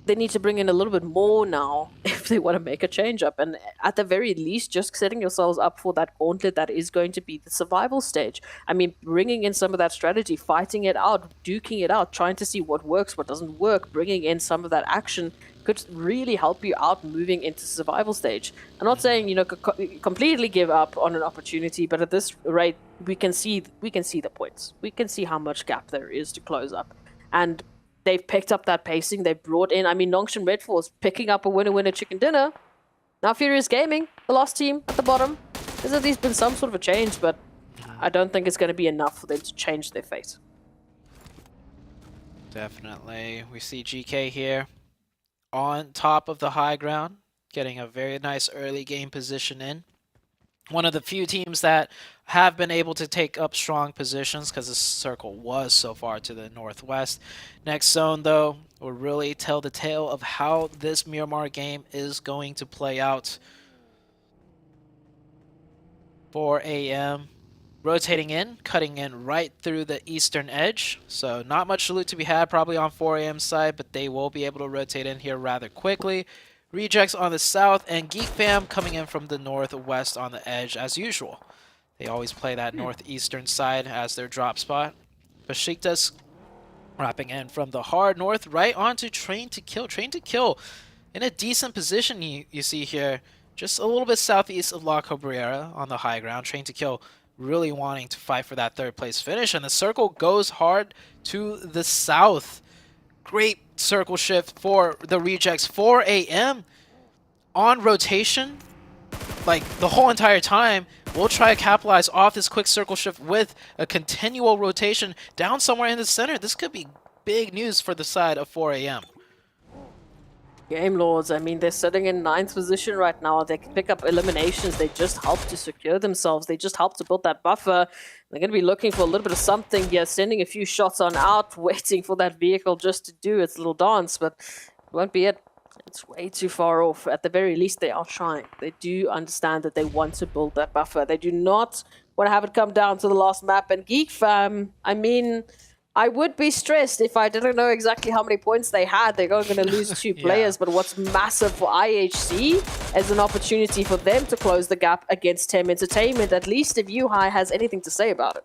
they need to bring in a little bit more now if they want to make a change up. And at the very least, just setting yourselves up for that gauntlet that is going to be the survival stage. I mean, bringing in some of that strategy, fighting it out, duking it out, trying to see what works, what doesn't work, bringing in some of that action could really help you out moving into survival stage. I'm not saying, completely give up on an opportunity, but at this rate, we can see the points. We can see how much gap there is to close up. And they've picked up that pacing. They've brought in, Nongshan Red Force picking up a winner-winner chicken dinner. Now Furious Gaming, the last team at the bottom. There's at least been some sort of a change, but I don't think it's going to be enough for them to change their fate. Definitely. We see GK here on top of the high ground, getting a very nice early game position in. One of the few teams that have been able to take up strong positions because the circle was so far to the northwest. Next zone, though, will really tell the tale of how this Miramar game is going to play out. 4 a.m. rotating in, cutting in right through the eastern edge. So not much loot to be had probably on 4 a.m. side, but they will be able to rotate in here rather quickly. Rejects on the south, and Geek Fam coming in from the northwest on the edge as usual. They always play that northeastern side as their drop spot. Besiktas wrapping in from the hard north right onto Train to Kill. Train to Kill in a decent position you see here, just a little bit southeast of La Cabrera on the high ground. Train to Kill really wanting to fight for that 3rd place finish, and the circle goes hard to the south. Great circle shift for the Rejects. 4 a.m. on rotation, like the whole entire time. We'll try to capitalize off this quick circle shift with a continual rotation down somewhere in the center. This could be big news for the side of 4 a.m. Game Lords, I mean, they're sitting in 9th position right now. They can pick up eliminations. They just help to secure themselves. They just help to build that buffer. They're going to be looking for a little bit of something here, sending a few shots on out, waiting for that vehicle just to do its little dance, but it won't be it. It's way too far off. At the very least, they are trying. They do understand that they want to build that buffer. They do not want to have it come down to the last map. And Geek Fam, I mean, I would be stressed if I didn't know exactly how many points they had. They're going to lose 2 players, but what's massive for IHC is an opportunity for them to close the gap against Tem Entertainment, at least if Yuhai has anything to say about it.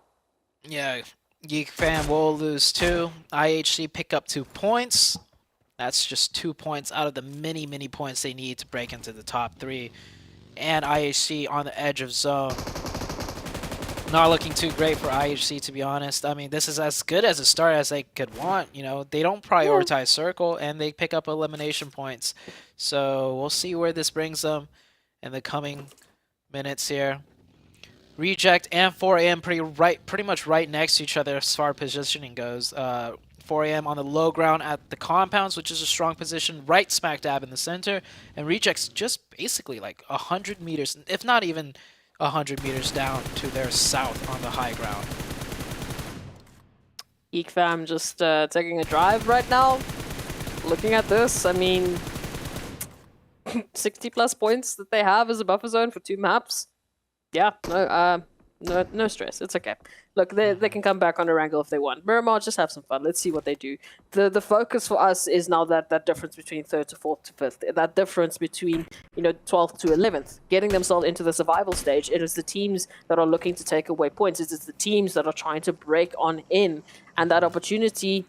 Yeah, Geek Fam will lose 2. IHC pick up 2 points. That's just 2 points out of the many, many points they need to break into the top 3. And IHC on the edge of zone. Not looking too great for IHC, to be honest. I mean, this is as good as a start as they could want. You know, they don't prioritize circle, and they pick up elimination points. So we'll see where this brings them in the coming minutes here. Reject and 4AM pretty much right next to each other as far as positioning goes. 4AM on the low ground at the compounds, which is a strong position, right smack dab in the center. And Reject's just basically like 100 meters, if not even 100 meters down to their south on the high ground. Geek Fam just taking a drive right now. Looking at this, I mean, 60 plus points that they have as a buffer zone for 2 maps. Yeah, no stress. It's okay. Look, they can come back on a wrangle if they want. Miramar, just have some fun. Let's see what they do. The focus for us is now that difference between 3rd to 4th to 5th. That difference between 12th to 11th. Getting themselves into the survival stage. It is the teams that are looking to take away points. It is the teams that are trying to break on in. And that opportunity,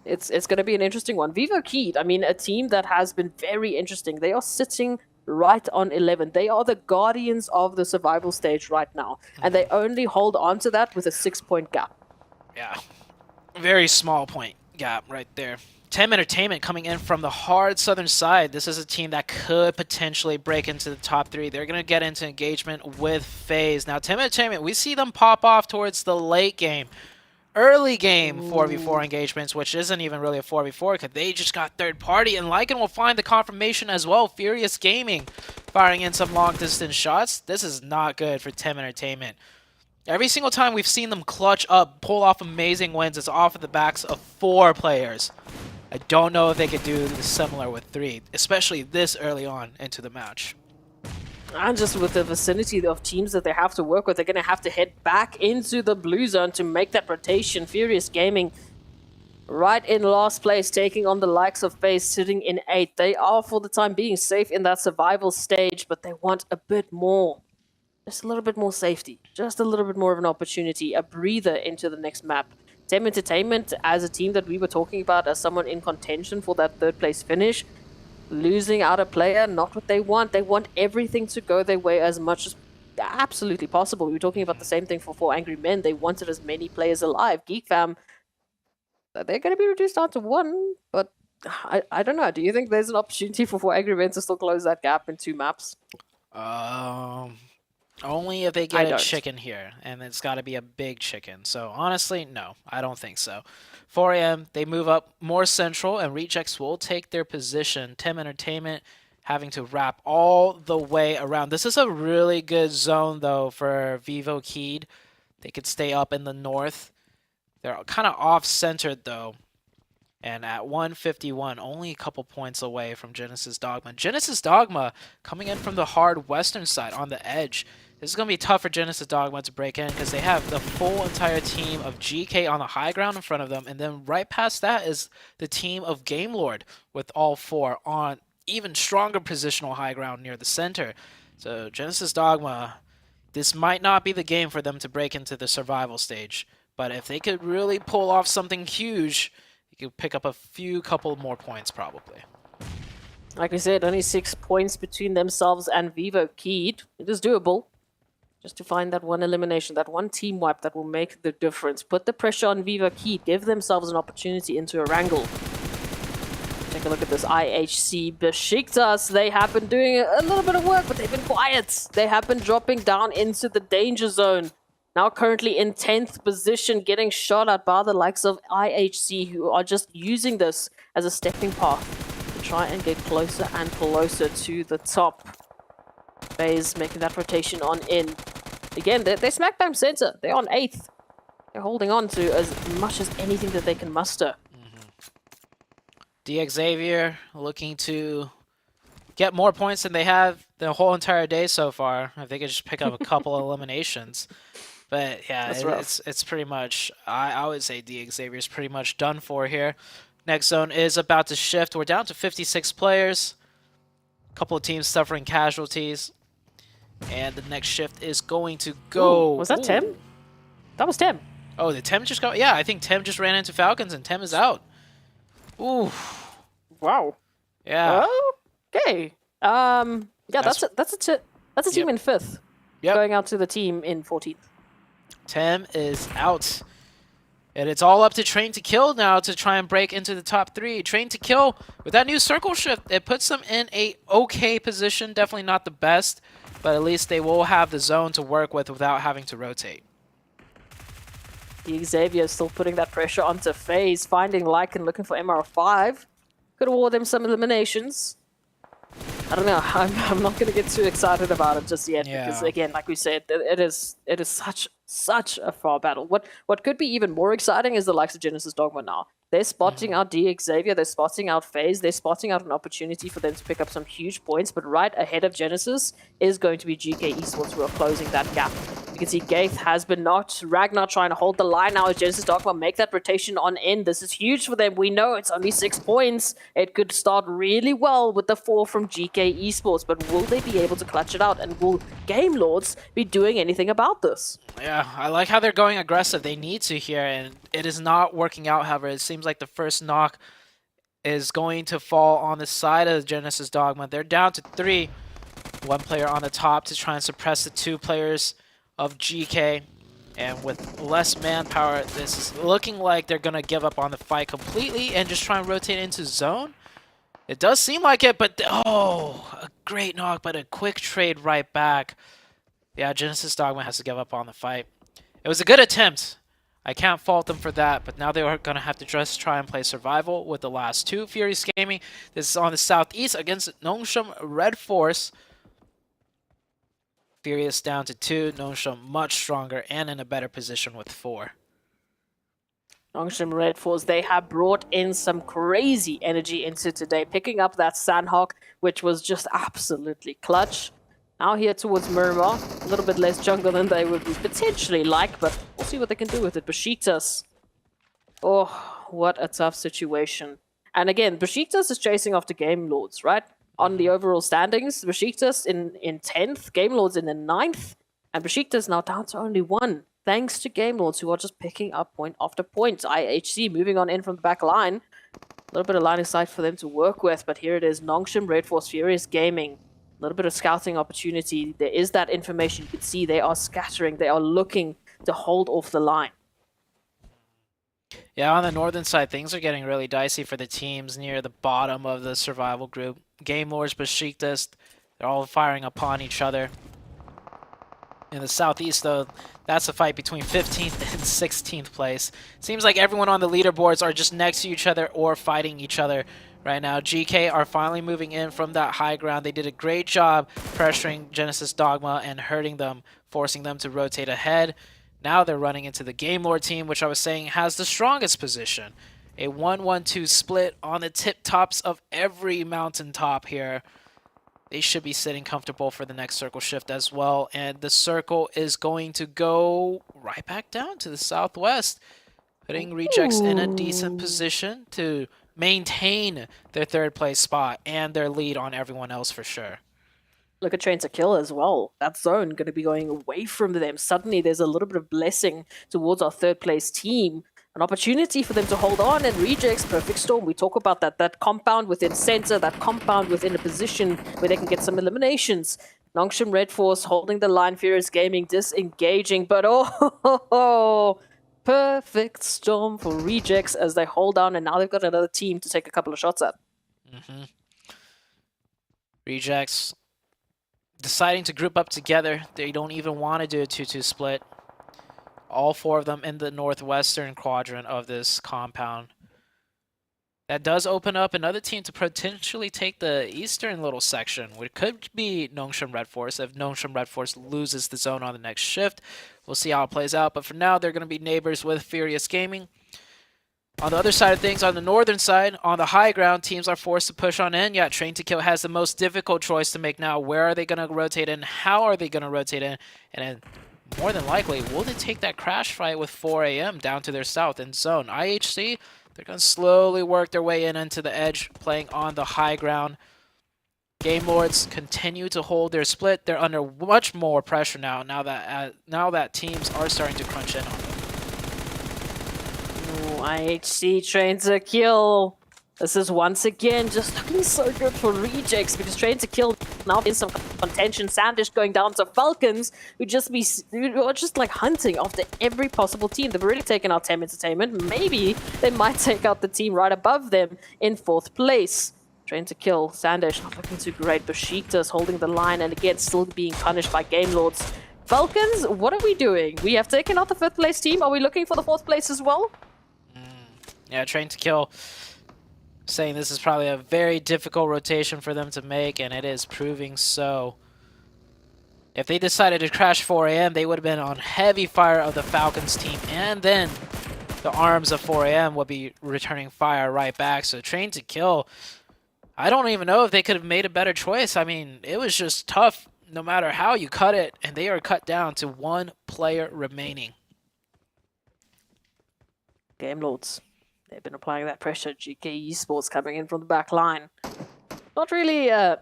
it's going to be an interesting one. Vivo Keyed, I mean, a team that has been very interesting. They are sitting right on 11. They are the guardians of the survival stage right now. And they only hold on to that with a 6-point gap. Yeah, very small point gap right there. Tem Entertainment coming in from the hard southern side. This is a team that could potentially break into the top 3. They're going to get into engagement with FaZe. Now, Tem Entertainment, we see them pop off towards the late game. Early game 4v4 engagements, which isn't even really a 4v4 because they just got third party, and Lycan will find the confirmation as well. Furious Gaming firing in some long distance shots. This is not good for Tem Entertainment. Every single time we've seen them clutch up, pull off amazing wins, it's off of the backs of 4 players. I don't know if they could do similar with 3, especially this early on into the match. And just with the vicinity of teams that they have to work with, they're going to have to head back into the blue zone to make that rotation. Furious Gaming right in last place, taking on the likes of FaZe, sitting in 8th. They are, for the time being, safe in that survival stage, but they want a bit more. Just a little bit more safety. Just a little bit more of an opportunity, a breather into the next map. Tem Entertainment, as a team that we were talking about as someone in contention for that 3rd place finish, losing out a player, not what they want. They want everything to go their way as much as absolutely possible. We were talking about the same thing for 4 Angry Men. They wanted as many players alive. Geek Fam, they're going to be reduced down to 1, but I don't know. Do you think there's an opportunity for 4 Angry Men to still close that gap in 2 maps? Only if they get a chicken here, and it's got to be a big chicken. So honestly, no, I don't think so. 4AM, they move up more central, and Rejects will take their position. Tem Entertainment having to wrap all the way around. This is a really good zone, though, for Vivo Keyed. They could stay up in the north. They're kind of off-centered, though. And at 151, only a couple points away from Genesis Dogma. Genesis Dogma coming in from the hard western side on the edge. This is going to be tough for Genesis Dogma to break in because they have the full entire team of GK on the high ground in front of them. And then right past that is the team of Game Lord with all 4 on even stronger positional high ground near the center. So Genesis Dogma, this might not be the game for them to break into the survival stage. But if they could really pull off something huge, you could pick up a couple more points probably. Like we said, only 6 points between themselves and Vivo Keyed. It is doable. Just to find that one elimination, that one team wipe that will make the difference. Put the pressure on Vivo Keyed. Give themselves an opportunity into a wrangle. Take a look at this IHC Besiktas. They have been doing a little bit of work, but they've been quiet. They have been dropping down into the danger zone. Now currently in 10th position, getting shot at by the likes of IHC, who are just using this as a stepping path to try and get closer and closer to the top. FaZe making that rotation on in. Again, they're smack bang center. They're on 8th. They're holding on to as much as anything that they can muster. Xavier looking to get more points than they have the whole entire day so far. If they could just pick up a couple eliminations. But yeah, it's pretty much, I would say Xavier is pretty much done for here. Next zone is about to shift. We're down to 56 players. A couple of teams suffering casualties. And the next shift is going to go. Ooh, was that Tem? That was Tem. Oh, did Tem just go? Yeah, I think Tem just ran into Falcons and Tem is out. Ooh. Wow. Yeah. Okay. Yeah, that's a team in 5th. Yep. Going out to the team in 14th. Tem is out. And it's all up to Train to Kill now to try and break into the top 3. Train to Kill, with that new circle shift, it puts them in a okay position. Definitely not the best, but at least they will have the zone to work with without having to rotate. Xavier is still putting that pressure onto FaZe, finding Lycan, looking for MR5. Could award them some eliminations. I don't know. I'm not going to get too excited about it just yet because, again, like we said, it is such a far battle. What could be even more exciting is the likes of Genesis Dogma now. They're spotting out Xavier, they're spotting out FaZe, they're spotting out an opportunity for them to pick up some huge points, but right ahead of Genesis is going to be GK Esports who are closing that gap. You can see Gaith has been knocked, Ragnar trying to hold the line now as Genesis Dogma make that rotation on in. This is huge for them. We know it's only 6 points. It could start really well with the 4 from GK Esports, but will they be able to clutch it out? And will Game Lords be doing anything about this? Yeah, I like how they're going aggressive. They need to here, and it is not working out, however. It seems like the first knock is going to fall on the side of Genesis Dogma. They're down to 3. 1 player on the top to try and suppress the 2 players of GK. And with less manpower, this is looking like they're going to give up on the fight completely and just try and rotate into zone. It does seem like it, but oh, a great knock, but a quick trade right back. Yeah, Genesis Dogma has to give up on the fight. It was a good attempt. I can't fault them for that, but now they are going to have to just try and play survival with the last 2. Furious Gaming, this is on the southeast against Nongshim Red Force. Furious down to 2, Nongshim much stronger and in a better position with 4. Nongshim Red Force, they have brought in some crazy energy into today, picking up that Sanhok, which was just absolutely clutch. Now here towards Miramar, a little bit less jungle than they would potentially like, but we'll see what they can do with it. Besiktas. Oh, what a tough situation. And again, Besiktas is chasing after Game Lords, right? On the overall standings, Besiktas in 10th, Game Lords in the 9th, and Besiktas now down to only 1, thanks to Game Lords who are just picking up point after point. IHC moving on in from the back line. A little bit of line of sight for them to work with, but here it is, Nongshim Red Force, Furious Gaming. A little bit of scouting opportunity. There is that information. You can see they are scattering. They are looking to hold off the line. Yeah, on the northern side, things are getting really dicey for the teams near the bottom of the survival group. Game Lords, Besiktas, they're all firing upon each other. In the southeast, though, that's a fight between 15th and 16th place. Seems like everyone on the leaderboards are just next to each other or fighting each other right now. GK are finally moving in from that high ground. They did a great job pressuring Genesis Dogma and hurting them, forcing them to rotate ahead. Now they're running into the Game Lord team, which I was saying has the strongest position. A 1-1-2 split on the tip tops of every mountaintop here. They should be sitting comfortable for the next circle shift as well. And the circle is going to go right back down to the southwest, putting Rejects in a decent position to maintain their 3rd place spot and their lead on everyone else for sure. Look at Train to Kill as well. That zone going to be going away from them. Suddenly there's a little bit of blessing towards our 3rd place team. An opportunity for them to hold on, and Rejects, Perfect Storm. We talk about that compound within center, that compound within a position where they can get some eliminations. Nongshim Red Force holding the line, Furious Gaming disengaging, but Perfect Storm for Rejects as they hold down, and now they've got another team to take a couple of shots at. Rejects deciding to group up together. They don't even want to do a 2-2 split. All 4 of them in the northwestern quadrant of this compound. that does open up another team to potentially take the eastern little section, which could be Nongshim Red Force. If Nongshim Red Force loses the zone on the next shift, we'll see how it plays out. But for now, they're going to be neighbors with Furious Gaming. On the other side of things, on the northern side, on the high ground, teams are forced to push on in. Yeah, Train to Kill has the most difficult choice to make now. Where are they going to rotate in? How are they going to rotate in? And then, more than likely, will they take that crash fight with 4 a.m. down to their south in zone? IHC, they're going to slowly work their way in into the edge, playing on the high ground. Game Lords continue to hold their split. They're under much more pressure now that teams are starting to crunch in on them. IHC Train to Kill. This is once again just looking so good for Rejects because Train to Kill now in some contention. Sandish going down to Falcons, who are just like hunting after every possible team. They've already taken out Tem Entertainment. Maybe they might take out the team right above them in 4th place. Train to Kill. Sandish not looking too great. Besiktas holding the line and again still being punished by Game Lords. Falcons, what are we doing? We have taken out the 5th place team. Are we looking for the 4th place as well? Yeah, Train to Kill saying this is probably a very difficult rotation for them to make, and it is proving so. If they decided to crash 4 a.m., they would have been on heavy fire of the Falcons team, and then the arms of 4 a.m. would be returning fire right back. So Train to Kill, I don't even know if they could have made a better choice. I mean, it was just tough no matter how you cut it, and they are cut down to 1 player remaining. Game Lords. They've been applying that pressure. GK Esports coming in from the back line. Not really a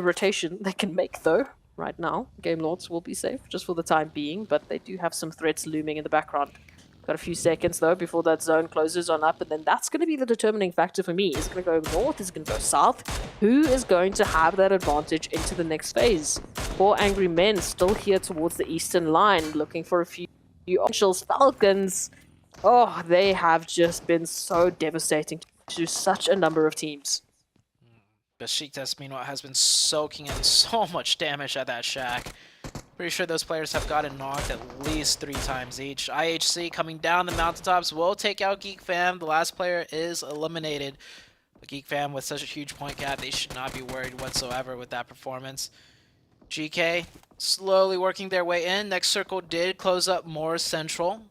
rotation they can make, though, right now. Game Lords will be safe, just for the time being, but they do have some threats looming in the background. Got a few seconds, though, before that zone closes on up, and then that's going to be the determining factor for me. Is it going to go north? Is it going to go south? Who is going to have that advantage into the next phase? 4 Angry Men still here towards the eastern line, looking for a few options. Falcons... oh, they have just been so devastating to such a number of teams. Besiktas, meanwhile, has been soaking in so much damage at that shack. Pretty sure those players have gotten knocked at least 3 times each. IHC coming down the mountaintops will take out Geek Fam. The last player is eliminated. But Geek Fam with such a huge point gap, they should not be worried whatsoever with that performance. GK slowly working their way in. Next circle did close up more central.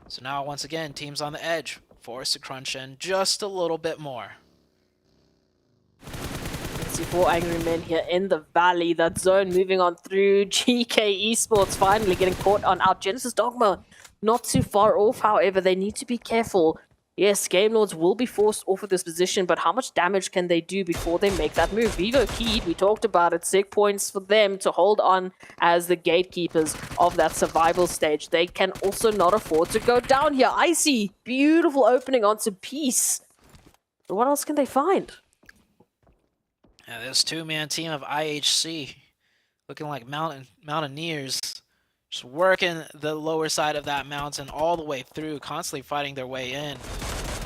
So now, once again, teams on the edge, forced to crunch in just a little bit more. See 4 Angry Men here in the valley. That zone moving on through. GK Esports finally getting caught on out. Genesis Dogma not too far off, however. They need to be careful. Yes, Game Lords will be forced off of this position, but how much damage can they do before they make that move? Vivo Keyed, we talked about it, 6 points for them to hold on as the gatekeepers of that survival stage. They can also not afford to go down here. Icy, beautiful opening onto Peace. But what else can they find? Yeah, this 2-man team of IHC looking like mountaineers. Just working the lower side of that mountain all the way through, constantly fighting their way in.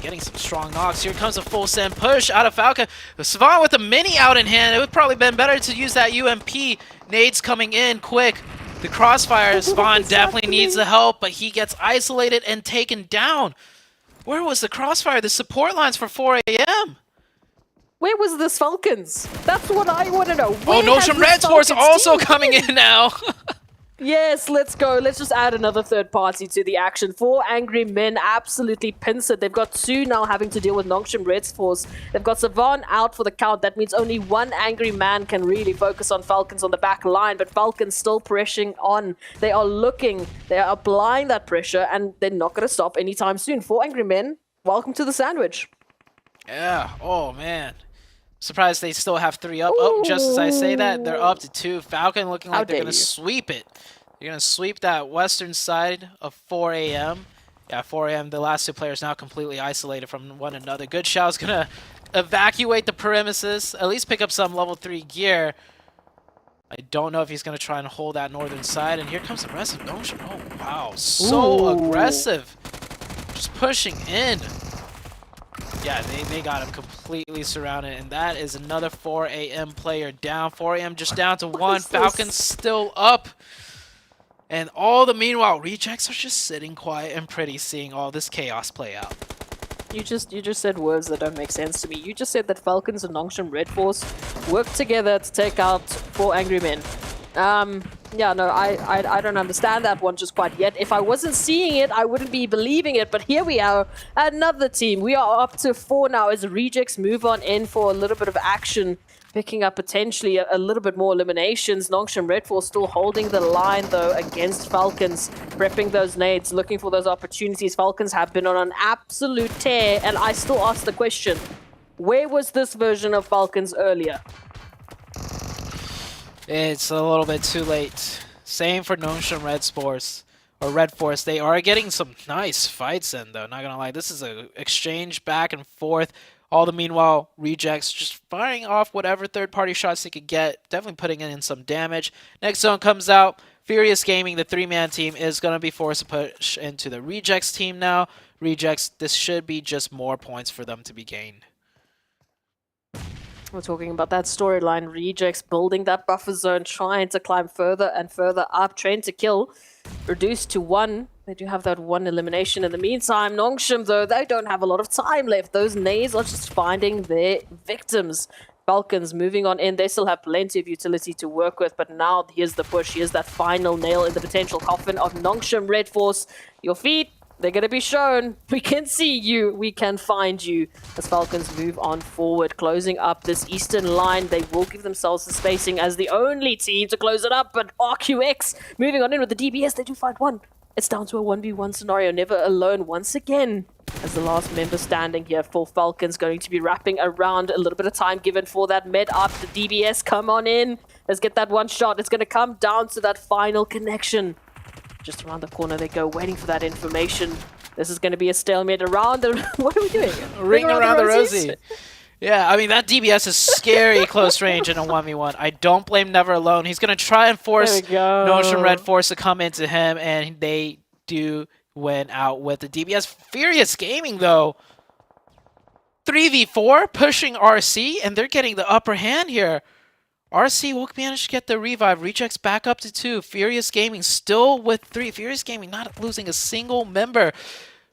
Getting some strong knocks. Here comes a full send push out of Falcon. Savant with a mini out in hand. It would probably been better to use that UMP. Nades coming in quick. The crossfire, Savant definitely needs the help, but he gets isolated and taken down. Where was the crossfire? The support lines for 4 a.m. Where was this Falcons? That's what I want to know. Oh, Nongshim Red Force also coming in now. Yes, let's go. Let's just add another third party to the action. 4 Angry Men absolutely pincered. They've got 2 now having to deal with Nongshim Red Force. They've got Savan out for the count. That means only 1 Angry Man can really focus on Falcons on the back line, but Falcons still pressuring on. They are looking, they are applying that pressure, and they're not going to stop anytime soon. 4 Angry Men, welcome to the sandwich. Yeah, oh man. Surprised they still have 3 up. Oh, just as I say that, they're up to 2. Falcon looking like they're going to sweep it. They're going to sweep that western side of 4 a.m. Yeah, 4 a.m. The last 2 players now completely isolated from one another. Good Xiao's going to evacuate the premises, at least pick up some level 3 gear. I don't know if he's going to try and hold that northern side. And here comes the rest of Nongshim. Oh, wow. So aggressive. Just pushing in. Yeah, they got him completely surrounded, and that is another 4 a.m. player down. 4 a.m. just down to 1. Falcons still up. And all the meanwhile, Rejects are just sitting quiet and pretty, seeing all this chaos play out. You just said words that don't make sense to me. You just said that Falcons and Nongshim Red Force work together to take out 4 angry men. Yeah, no, I don't understand that one just quite yet. If I wasn't seeing it, I wouldn't be believing it. But here we are, another team. We are up to 4 now as Rejects move on in for a little bit of action, picking up potentially a little bit more eliminations. Nongshim Red Force still holding the line, though, against Falcons, prepping those nades, looking for those opportunities. Falcons have been on an absolute tear, and I still ask the question, where was this version of Falcons earlier? It's a little bit too late. Same for Nongshim Red Force. They are getting some nice fights in, though. Not gonna lie, this is an exchange back and forth. All the meanwhile, Rejects just firing off whatever third-party shots they could get. Definitely putting in some damage. Next zone comes out. Furious Gaming, the 3-man team, is going to be forced to push into the Rejects team now. Rejects, this should be just more points for them to be gained. We're talking about that storyline. Rejects building that buffer zone, trying to climb further and further up. Train to kill, reduced to 1. They do have that 1 elimination in the meantime. Nongshim, though, they don't have a lot of time left. Those nades are just finding their victims. Falcons moving on in. They still have plenty of utility to work with, but now here's the push. Here's that final nail in the potential coffin of Nongshim Red Force. Your feet, they're going to be shown. We can see you. We can find you. As Falcons move on forward, closing up this eastern line. They will give themselves the spacing as the only team to close it up. But RQX moving on in with the DBS. They do find 1. It's down to a 1v1 scenario. Never alone once again. As the last member standing here for Falcons, going to be wrapping around. A little bit of time given for that med up. The DBS, come on in. Let's get that one shot. It's going to come down to that final connection. Just around the corner they go, waiting for that information. This is going to be a stalemate around the... What are we doing? Ring around the rosy. Yeah, I mean, that DBS is scary close range in a 1v1. I don't blame Never Alone. He's going to try and force Nongshim Red Force to come into him, and they do win out with the DBS. Furious Gaming, though, 3v4, pushing RC, and they're getting the upper hand here. RC will manage to get the revive. Rejects back up to 2. Furious Gaming still with 3. Furious Gaming not losing a single member.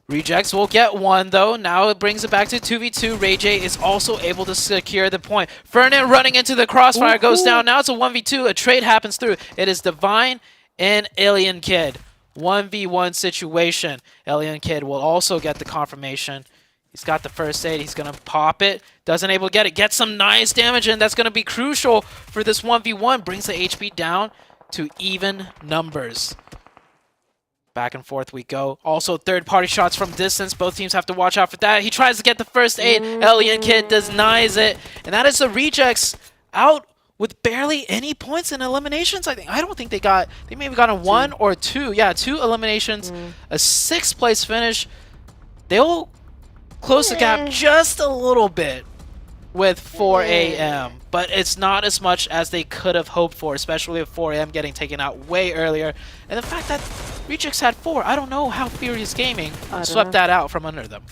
Rejects will get 1, though. Now it brings it back to 2v2. Ray J is also able to secure the point. Fernan running into the crossfire goes down. Now it's a 1v2. A trade happens through. It is Divine and Alien Kid. 1v1 situation. Alien Kid will also get the confirmation. He's got the first aid. He's going to pop it. Doesn't able to get it. Gets some nice damage, and that's going to be crucial for this 1v1. Brings the HP down to even numbers. Back and forth we go. Also, third-party shots from distance. Both teams have to watch out for that. He tries to get the first aid. Alien Kid denies it. And that is the Rejects out with barely any points in eliminations, I think. I don't think they got... They maybe got a 1 or 2. Yeah, 2 eliminations. A 6th place finish. They'll close the gap just a little bit with 4 a.m. But it's not as much as they could have hoped for, especially with 4 a.m. getting taken out way earlier. And the fact that Rejects had 4, I don't know how Furious Gaming swept that out from under them.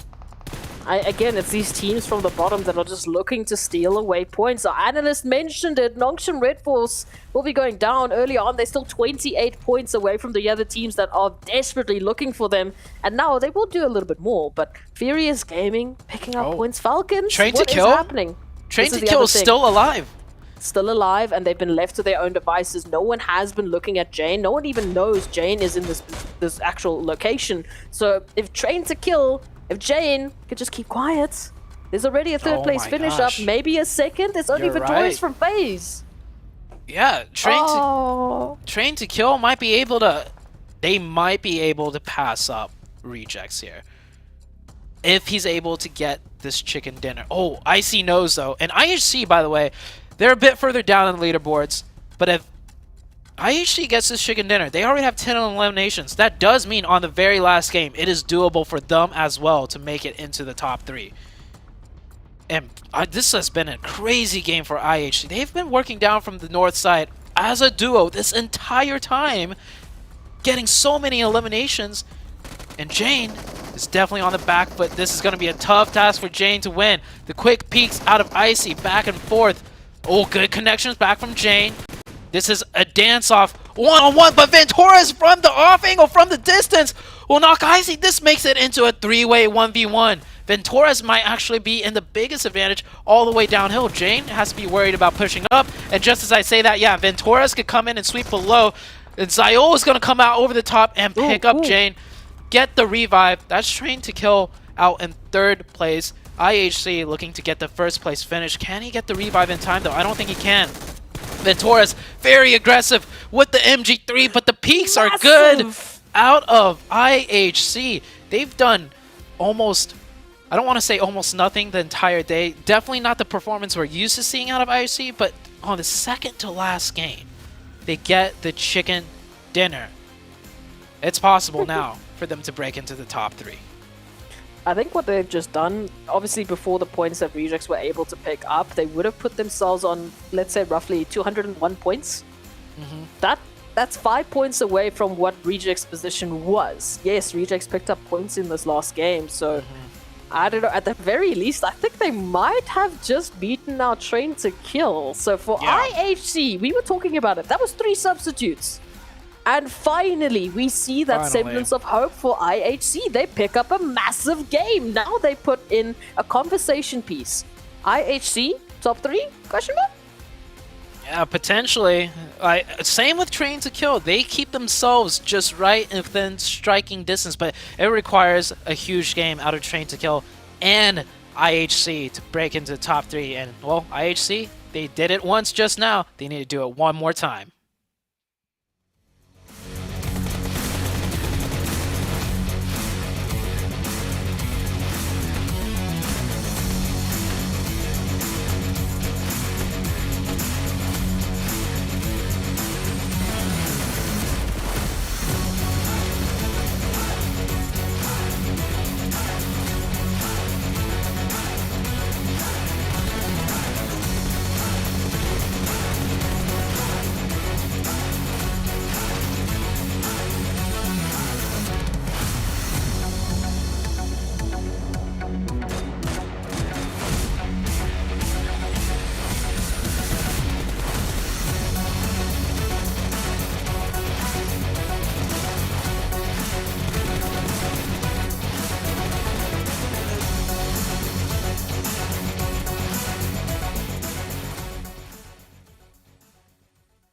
Again, it's these teams from the bottom that are just looking to steal away points. Our analyst mentioned it. Nongshim Red Force will be going down early on. They're still 28 points away from the other teams that are desperately looking for them. And now they will do a little bit more. But Furious Gaming picking up points. Falcons, Train to what Kill? is happening? Train to Kill is still alive. Still alive, and they've been left to their own devices. No one has been looking at Jane. No one even knows Jane is in this actual location. So if Train to Kill... If Jane could just keep quiet, there's already a third place finish up, maybe a second. It's only Victorious from FaZe. Yeah, Train to Kill might be able to... They might be able to pass up Rejects here. If he's able to get this chicken dinner. Oh, Icy knows, though. And IHC, by the way, they're a bit further down in the leaderboards. But if IHC gets this chicken dinner, they already have 10 eliminations. That does mean on the very last game, it is doable for them as well to make it into the top 3. And this has been a crazy game for IHC. They've been working down from the north side as a duo this entire time, getting so many eliminations. And Jane is definitely on the back foot. This is going to be a tough task for Jane to win. The quick peeks out of Icy, back and forth. Oh, good connections back from Jane. This is a dance-off, one-on-one, but Venturas from the off angle, from the distance, will knock Icy. This makes it into a 3-way 1v1. Venturas might actually be in the biggest advantage all the way downhill. Jane has to be worried about pushing up. And just as I say that, yeah, Venturas could come in and sweep below. And Zio is going to come out over the top and pick up Jane. Get the revive. That's Train to Kill out in 3rd place. IHC looking to get the 1st place finish. Can he get the revive in time, though? I don't think he can. Venturas very aggressive with the MG3, but the peaks are good out of IHC. They've done almost, I don't want to say almost nothing the entire day. Definitely not the performance we're used to seeing out of IHC, but on the second to last game, they get the chicken dinner. It's possible now for them to break into the top 3. I think what they've just done, obviously before the points that Rejects were able to pick up, they would have put themselves on, let's say, roughly 201 points. That's 5 points away from what Rejects' position was. Yes, Rejects picked up points in this last game, so I don't know. At the very least, I think they might have just beaten our Train to Kill. So for IHC, we were talking about it. That was 3 substitutes. And finally, we see that semblance of hope for IHC. They pick up a massive game. Now they put in a conversation piece. IHC, top 3? Question mark? Yeah, potentially. Same with Train to Kill. They keep themselves just right within striking distance, but it requires a huge game out of Train to Kill and IHC to break into the top 3. And, well, IHC, they did it once just now. They need to do it one more time.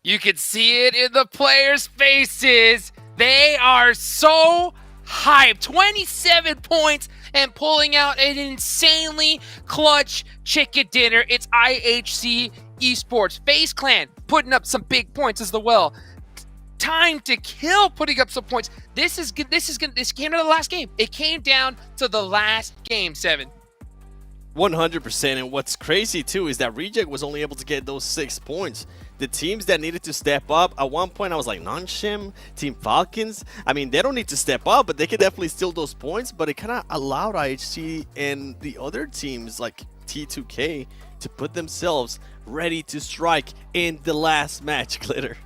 You can see it in the players' faces. They are so hyped. 27 points and pulling out an insanely clutch chicken dinner. It's IHC Esports. FaZe Clan putting up some big points as well. Time to Kill putting up some points. This is good. This came to the last game. It came down to the last game, 7. 100%. And what's crazy too is that Reject was only able to get those 6 points. The teams that needed to step up, at one point I was like, Nonshim, Team Falcons. I mean, they don't need to step up, but they could definitely steal those points. But it kind of allowed IHC and the other teams like T2K to put themselves ready to strike in the last match, Glitter.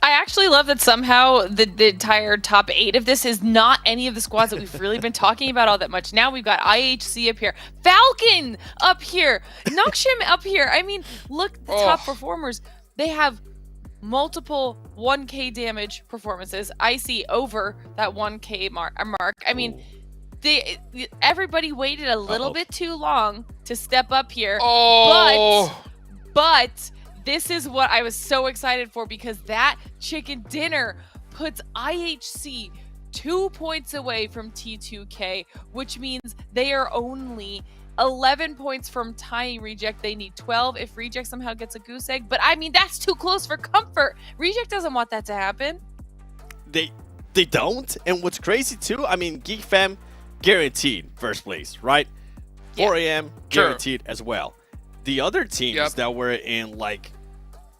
I actually love that somehow the entire top 8 of this is not any of the squads that we've really been talking about all that much. Now we've got IHC up here, Falcon up here, Nokshim up here. I mean, look at the top performers. They have multiple 1k damage performances. I see over that 1k mark. I mean, everybody waited a little bit too long to step up here. But this is what I was so excited for, because that chicken dinner puts IHC 2 points away from T2K, which means they are only 11 points from tying Reject. They need 12 if Reject somehow gets a goose egg. But I mean, that's too close for comfort. Reject doesn't want that to happen. They don't. And what's crazy too, I mean, Geek Fam guaranteed first place, right? 4 a.m. guaranteed as well. The other teams that were in like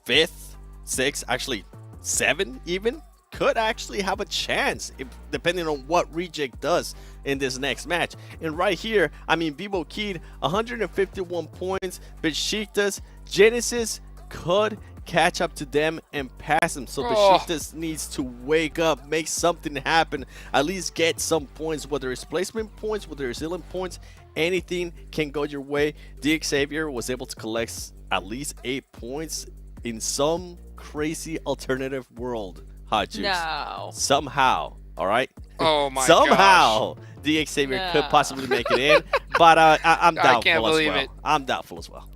5th, 6th, actually 7 even, could actually have a chance depending on what Reject does in this next match. And right here, I mean, Vivo Kid, 151 points. Besiktas, Genesis could catch up to them and pass them. So Besiktas needs to wake up, make something happen, at least get some points, whether it's placement points, whether it's healing points, anything can go your way. The Xavier was able to collect at least 8 points in some crazy alternative world. Hot Juice. No. Somehow, all right? Oh my Somehow, the Xavier could possibly make it in. But I'm doubtful I can't as believe well. it. I'm doubtful as well.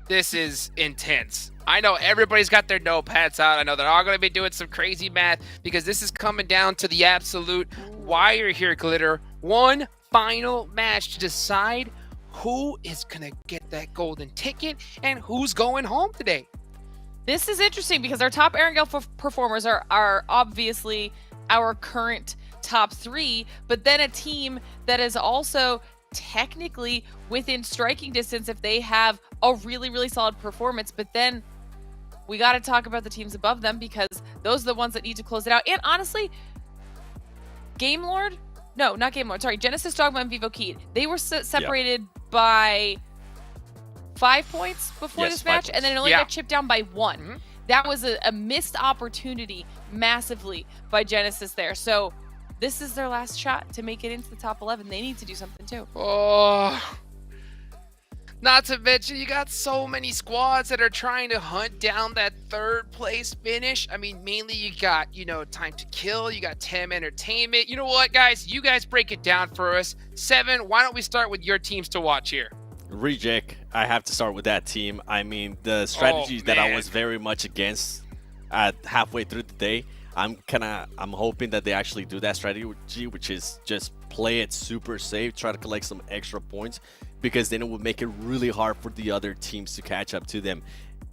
This is intense. I know everybody's got their notepads out. I know they're all going to be doing some crazy math because this is coming down to the absolute wire here, Glitter. One final match to decide who is going to get that golden ticket and who's going home today. This is interesting because our top Erangel performers are obviously our current top 3, but then a team that is also technically within striking distance if they have a really, really solid performance. But then we got to talk about the teams above them because those are the ones that need to close it out. And honestly, Game Lord? No, not Game Lord. Sorry, Genesis, Dogma, and Vivo Key. They were separated by 5 points before this match, and then it only got chipped down by 1. That was a missed opportunity massively by Genesis there. So this is their last shot to make it into the top 11. They need to do something too. Oh, not to mention you got so many squads that are trying to hunt down that 3rd place finish. I mean, mainly you got, Time to Kill, you got Tem Entertainment. You know what, guys? You guys break it down for us. 7, why don't we start with your teams to watch here? Reject, I have to start with that team. I mean, the strategies that I was very much against at halfway through the day, I'm hoping that they actually do that strategy, which is just play it super safe, try to collect some extra points, because then it would make it really hard for the other teams to catch up to them.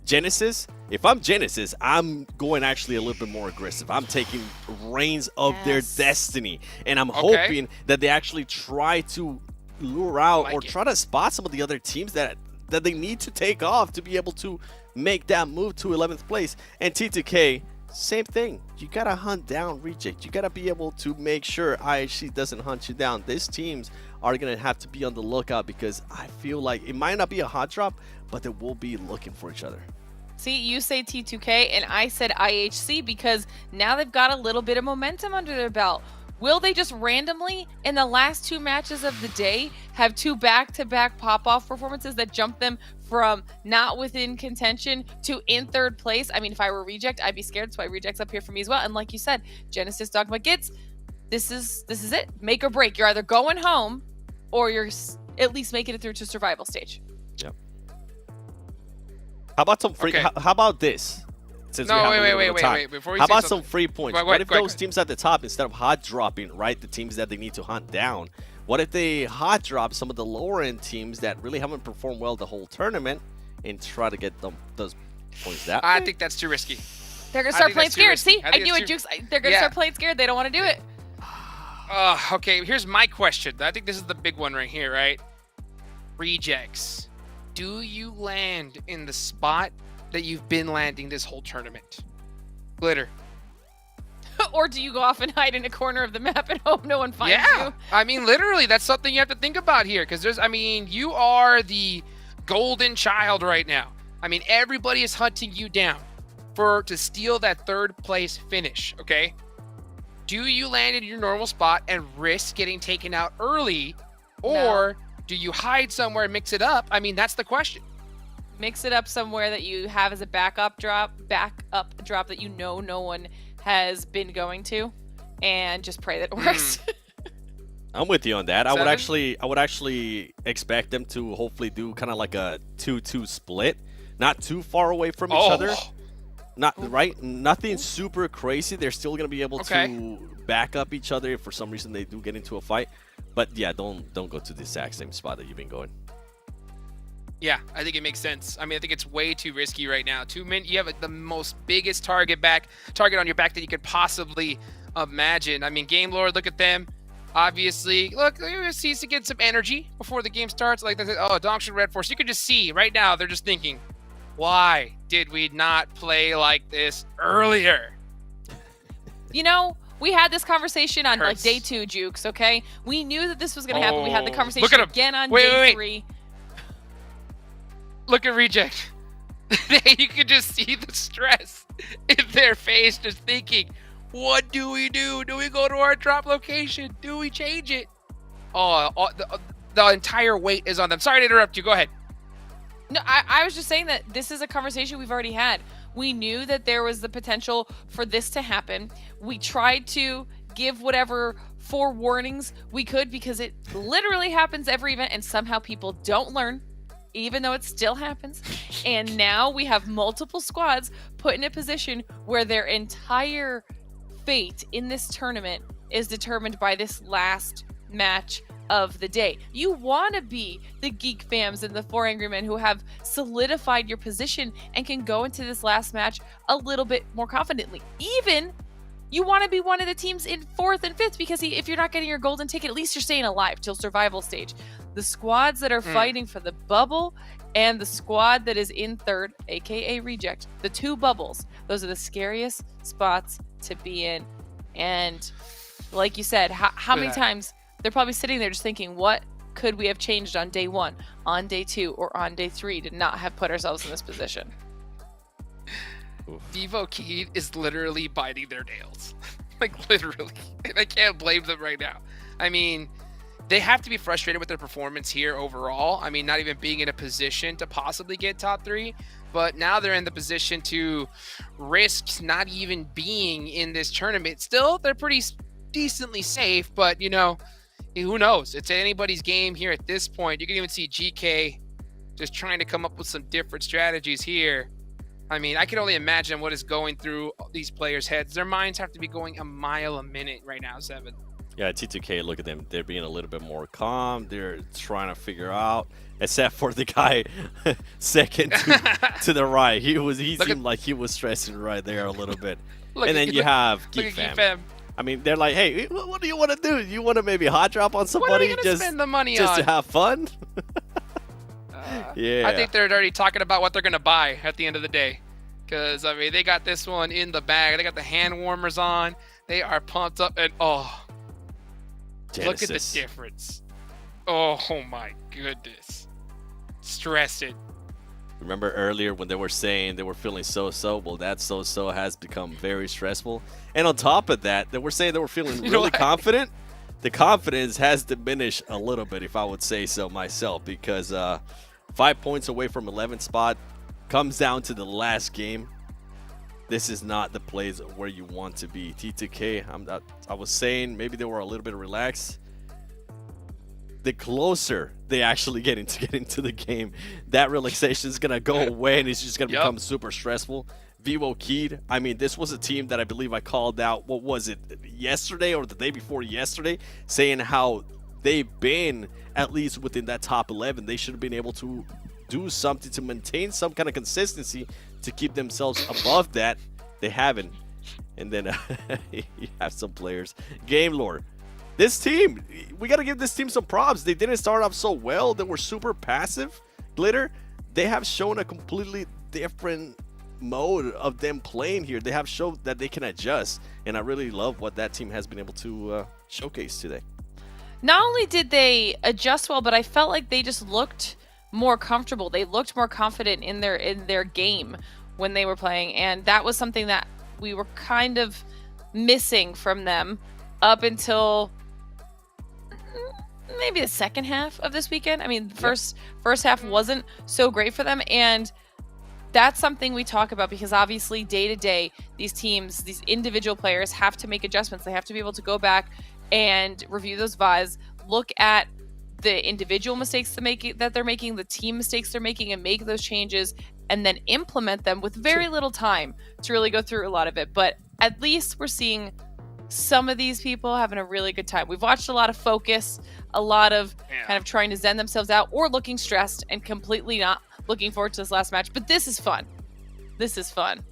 Genesis, if I'm Genesis, I'm going actually a little bit more aggressive. I'm taking reins of their destiny, and I'm hoping that they actually try to lure out or try to spot some of the other teams that they need to take off to be able to make that move to 11th place. And T2K, same thing. You gotta hunt down Reject. You gotta be able to make sure IHC doesn't hunt you down. These teams are gonna have to be on the lookout because I feel like it might not be a hot drop, but they will be looking for each other. See, you say T2K and I said IHC because now they've got a little bit of momentum under their belt. Will they just randomly, in the last 2 matches of the day, have 2 back-to-back pop-off performances that jump them from not within contention to in 3rd place? I mean, if I were Reject, I'd be scared. That's why Reject's up here for me as well. And like you said, Genesis, Dogma, Gits, this is it. Make or break. You're either going home or you're at least making it through to survival stage. Yep. How about some free? How about this? Since wait. Before you How say about something. some free points? What if those teams at the top, instead of hot dropping, right, the teams that they need to hunt down, what if they hot drop some of the lower end teams that really haven't performed well the whole tournament and try to get those points that way? I think that's too risky. They're going to start playing scared. See, I knew it, Jukes. They're going to start playing scared. They don't want to do it. Okay, here's my question. I think this is the big one right here, right? Rejects. Do you land in the spot that you've been landing this whole tournament? Glitter. Or do you go off and hide in a corner of the map and hope no one finds you? I mean, literally, that's something you have to think about here. Because you are the golden child right now. I mean, everybody is hunting you down to steal that 3rd place finish, okay? Do you land in your normal spot and risk getting taken out early? Or do you hide somewhere and mix it up? I mean, that's the question. Mix it up somewhere that you have as a backup drop that you know no one has been going to, and just pray that it works. I'm with you on that. I would actually expect them to hopefully do kind of like a 2-2 split, not too far away from each other. Nothing super crazy. They're still gonna be able to back up each other if for some reason they do get into a fight. But yeah, don't go to the exact same spot that you've been going. Yeah, I think it makes sense. I mean, I think it's way too risky right now. You have the most biggest target on your back that you could possibly imagine. I mean, Game Lord, look at them. Obviously, look, seems to get some energy before the game starts. Like they said, Dongshin Red Force. You can just see right now they're just thinking, why did we not play like this earlier? You know, we had this conversation on like day 2, Jukes, okay? We knew that this was going to happen. We had the conversation again on day 3. Look at Reject. You can just see the stress in their face, just thinking, what do we do? Do we go to our drop location? Do we change it? The entire weight is on them. Sorry to interrupt you. Go ahead. No, I was just saying that this is a conversation we've already had. We knew that there was the potential for this to happen. We tried to give whatever 4 warnings, we could, because it literally happens every event and somehow people don't learn, even though it still happens. And now we have multiple squads put in a position where their entire fate in this tournament is determined by this last match of the day. You want to be the Geek Fams and the 4 Angry Men who have solidified your position and can go into this last match a little bit more confidently. Even you want to be one of the teams in 4th and 5th, because if you're not getting your golden ticket, at least you're staying alive till survival stage. The squads that are fighting for the bubble and the squad that is in 3rd, aka reject, the 2 bubbles, those are the scariest spots to be in. And like you said, how many times they're probably sitting there just thinking, what could we have changed on day 1, on day 2, or on day 3 to not have put ourselves in this position? Vivo Keed is literally biting their nails. Like, literally. I can't blame them right now. I mean, they have to be frustrated with their performance here overall. I mean, not even being in a position to possibly get top 3, but now they're in the position to risk not even being in this tournament. Still, they're pretty decently safe, but, you know, who knows? It's anybody's game here at this point. You can even see GK just trying to come up with some different strategies here. I mean, I can only imagine what is going through these players' heads. Their minds have to be going a mile a minute right now, Seven. Yeah, T2K, look at them. They're being a little bit more calm. They're trying to figure out, except for the guy second to the right. He seemed like he was stressing right there a little bit. And then you have Geek Fam. I mean, they're like, hey, what do you want to do? You want to maybe hot drop on somebody? What are you going to spend the money just on? to have fun? Yeah. I think they're already talking about what they're going to buy at the end of the day. Because, I mean, they got this one in the bag. They got the hand warmers on. They are pumped up. And, oh, look at the difference. Oh, my goodness. Stress it. Remember earlier when they were saying they were feeling so-so? Well, that so-so has become very stressful. And on top of that, they were saying they were feeling really confident. The confidence has diminished a little bit, if I would say so myself, because 5 points away from 11th spot comes down to the last game. This is not the place where you want to be. T2K, I was saying maybe they were a little bit relaxed. The closer they actually get into the game, that relaxation is going to go away, and it's just going to become super stressful. Vivo Keed, I mean, this was a team that I believe I called out, what was it, yesterday or the day before yesterday, saying how they've been at least within that top 11. They should have been able to do something to maintain some kind of consistency to keep themselves above that. They haven't. And then you have some players. Game Lord. This team, we got to give this team some props. They didn't start off so well. They were super passive. Glitter, they have shown a completely different mode of them playing here. They have shown that they can adjust. And I really love what that team has been able to showcase today. Not only did they adjust well, but I felt like they just looked more comfortable. They looked more confident in their game when they were playing, and that was something that we were kind of missing from them up until maybe the second half of this weekend. I mean, the first half wasn't so great for them, and that's something we talk about because obviously day to day, these teams, these individual players have to make adjustments. They have to be able to go back and review those VODs, look at the individual mistakes that they're making, the team mistakes they're making, and make those changes, and then implement them with very little time to really go through a lot of it. But at least we're seeing some of these people having a really good time. We've watched a lot of focus, a lot of kind of trying to zen themselves out or looking stressed and completely not looking forward to this last match. But this is fun. This is fun.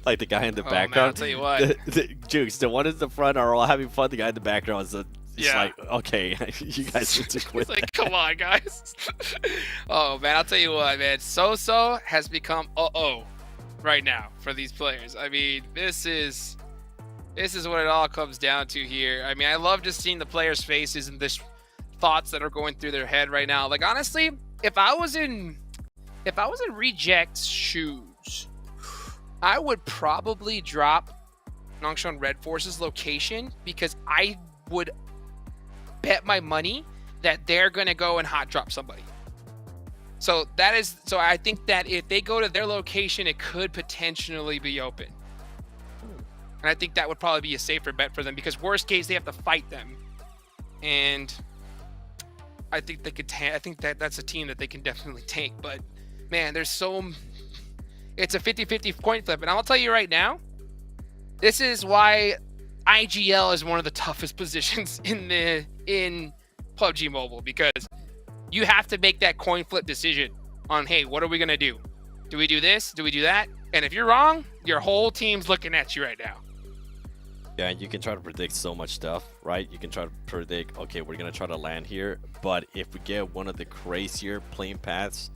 Like the guy in the background. Man, I'll tell you what. The Jukes, the one in the front are all having fun. The guy in the background is like, okay, you guys need to quit. It's like, come on, guys. Oh, man, I'll tell you what, man. So-so has become right now for these players. I mean, this is what it all comes down to here. I mean, I love just seeing the players' faces and the thoughts that are going through their head right now. Like, honestly, if I was in Reject's shoes, I would probably drop Nongshon Red Force's location because I would bet my money that they're going to go and hot drop somebody. So I think that if they go to their location, it could potentially be open. And I think that would probably be a safer bet for them because worst case, they have to fight them and I think they could. I think that's a team that they can definitely take. But man, it's a 50-50 coin flip, and I'll tell you right now, this is why IGL is one of the toughest positions in PUBG Mobile, because you have to make that coin flip decision on, hey, what are we gonna do? Do we do this? Do we do that? And if you're wrong, your whole team's looking at you right now. Yeah, you can try to predict so much stuff, right? You can try to predict, okay, we're going to try to land here. But if we get one of the crazier playing paths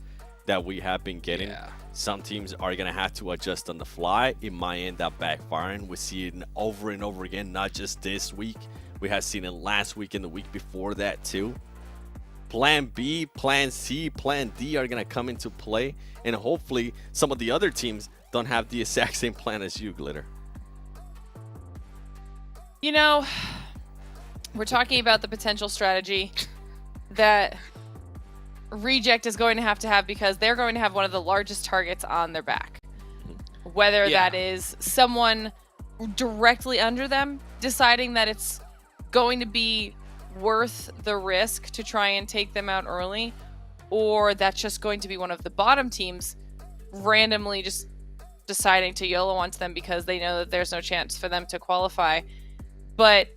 that we have been getting, some teams are going to have to adjust on the fly. It might end up backfiring. We see it over and over again, not just this week. We have seen it last week and the week before that too. Plan B, Plan C, Plan D are going to come into play. And hopefully some of the other teams don't have the exact same plan as you, Glitter. You know, we're talking about the potential strategy that Reject is going to have because they're going to have one of the largest targets on their back. Whether that is someone directly under them deciding that it's going to be worth the risk to try and take them out early, or that's just going to be one of the bottom teams randomly just deciding to YOLO onto them because they know that there's no chance for them to qualify. But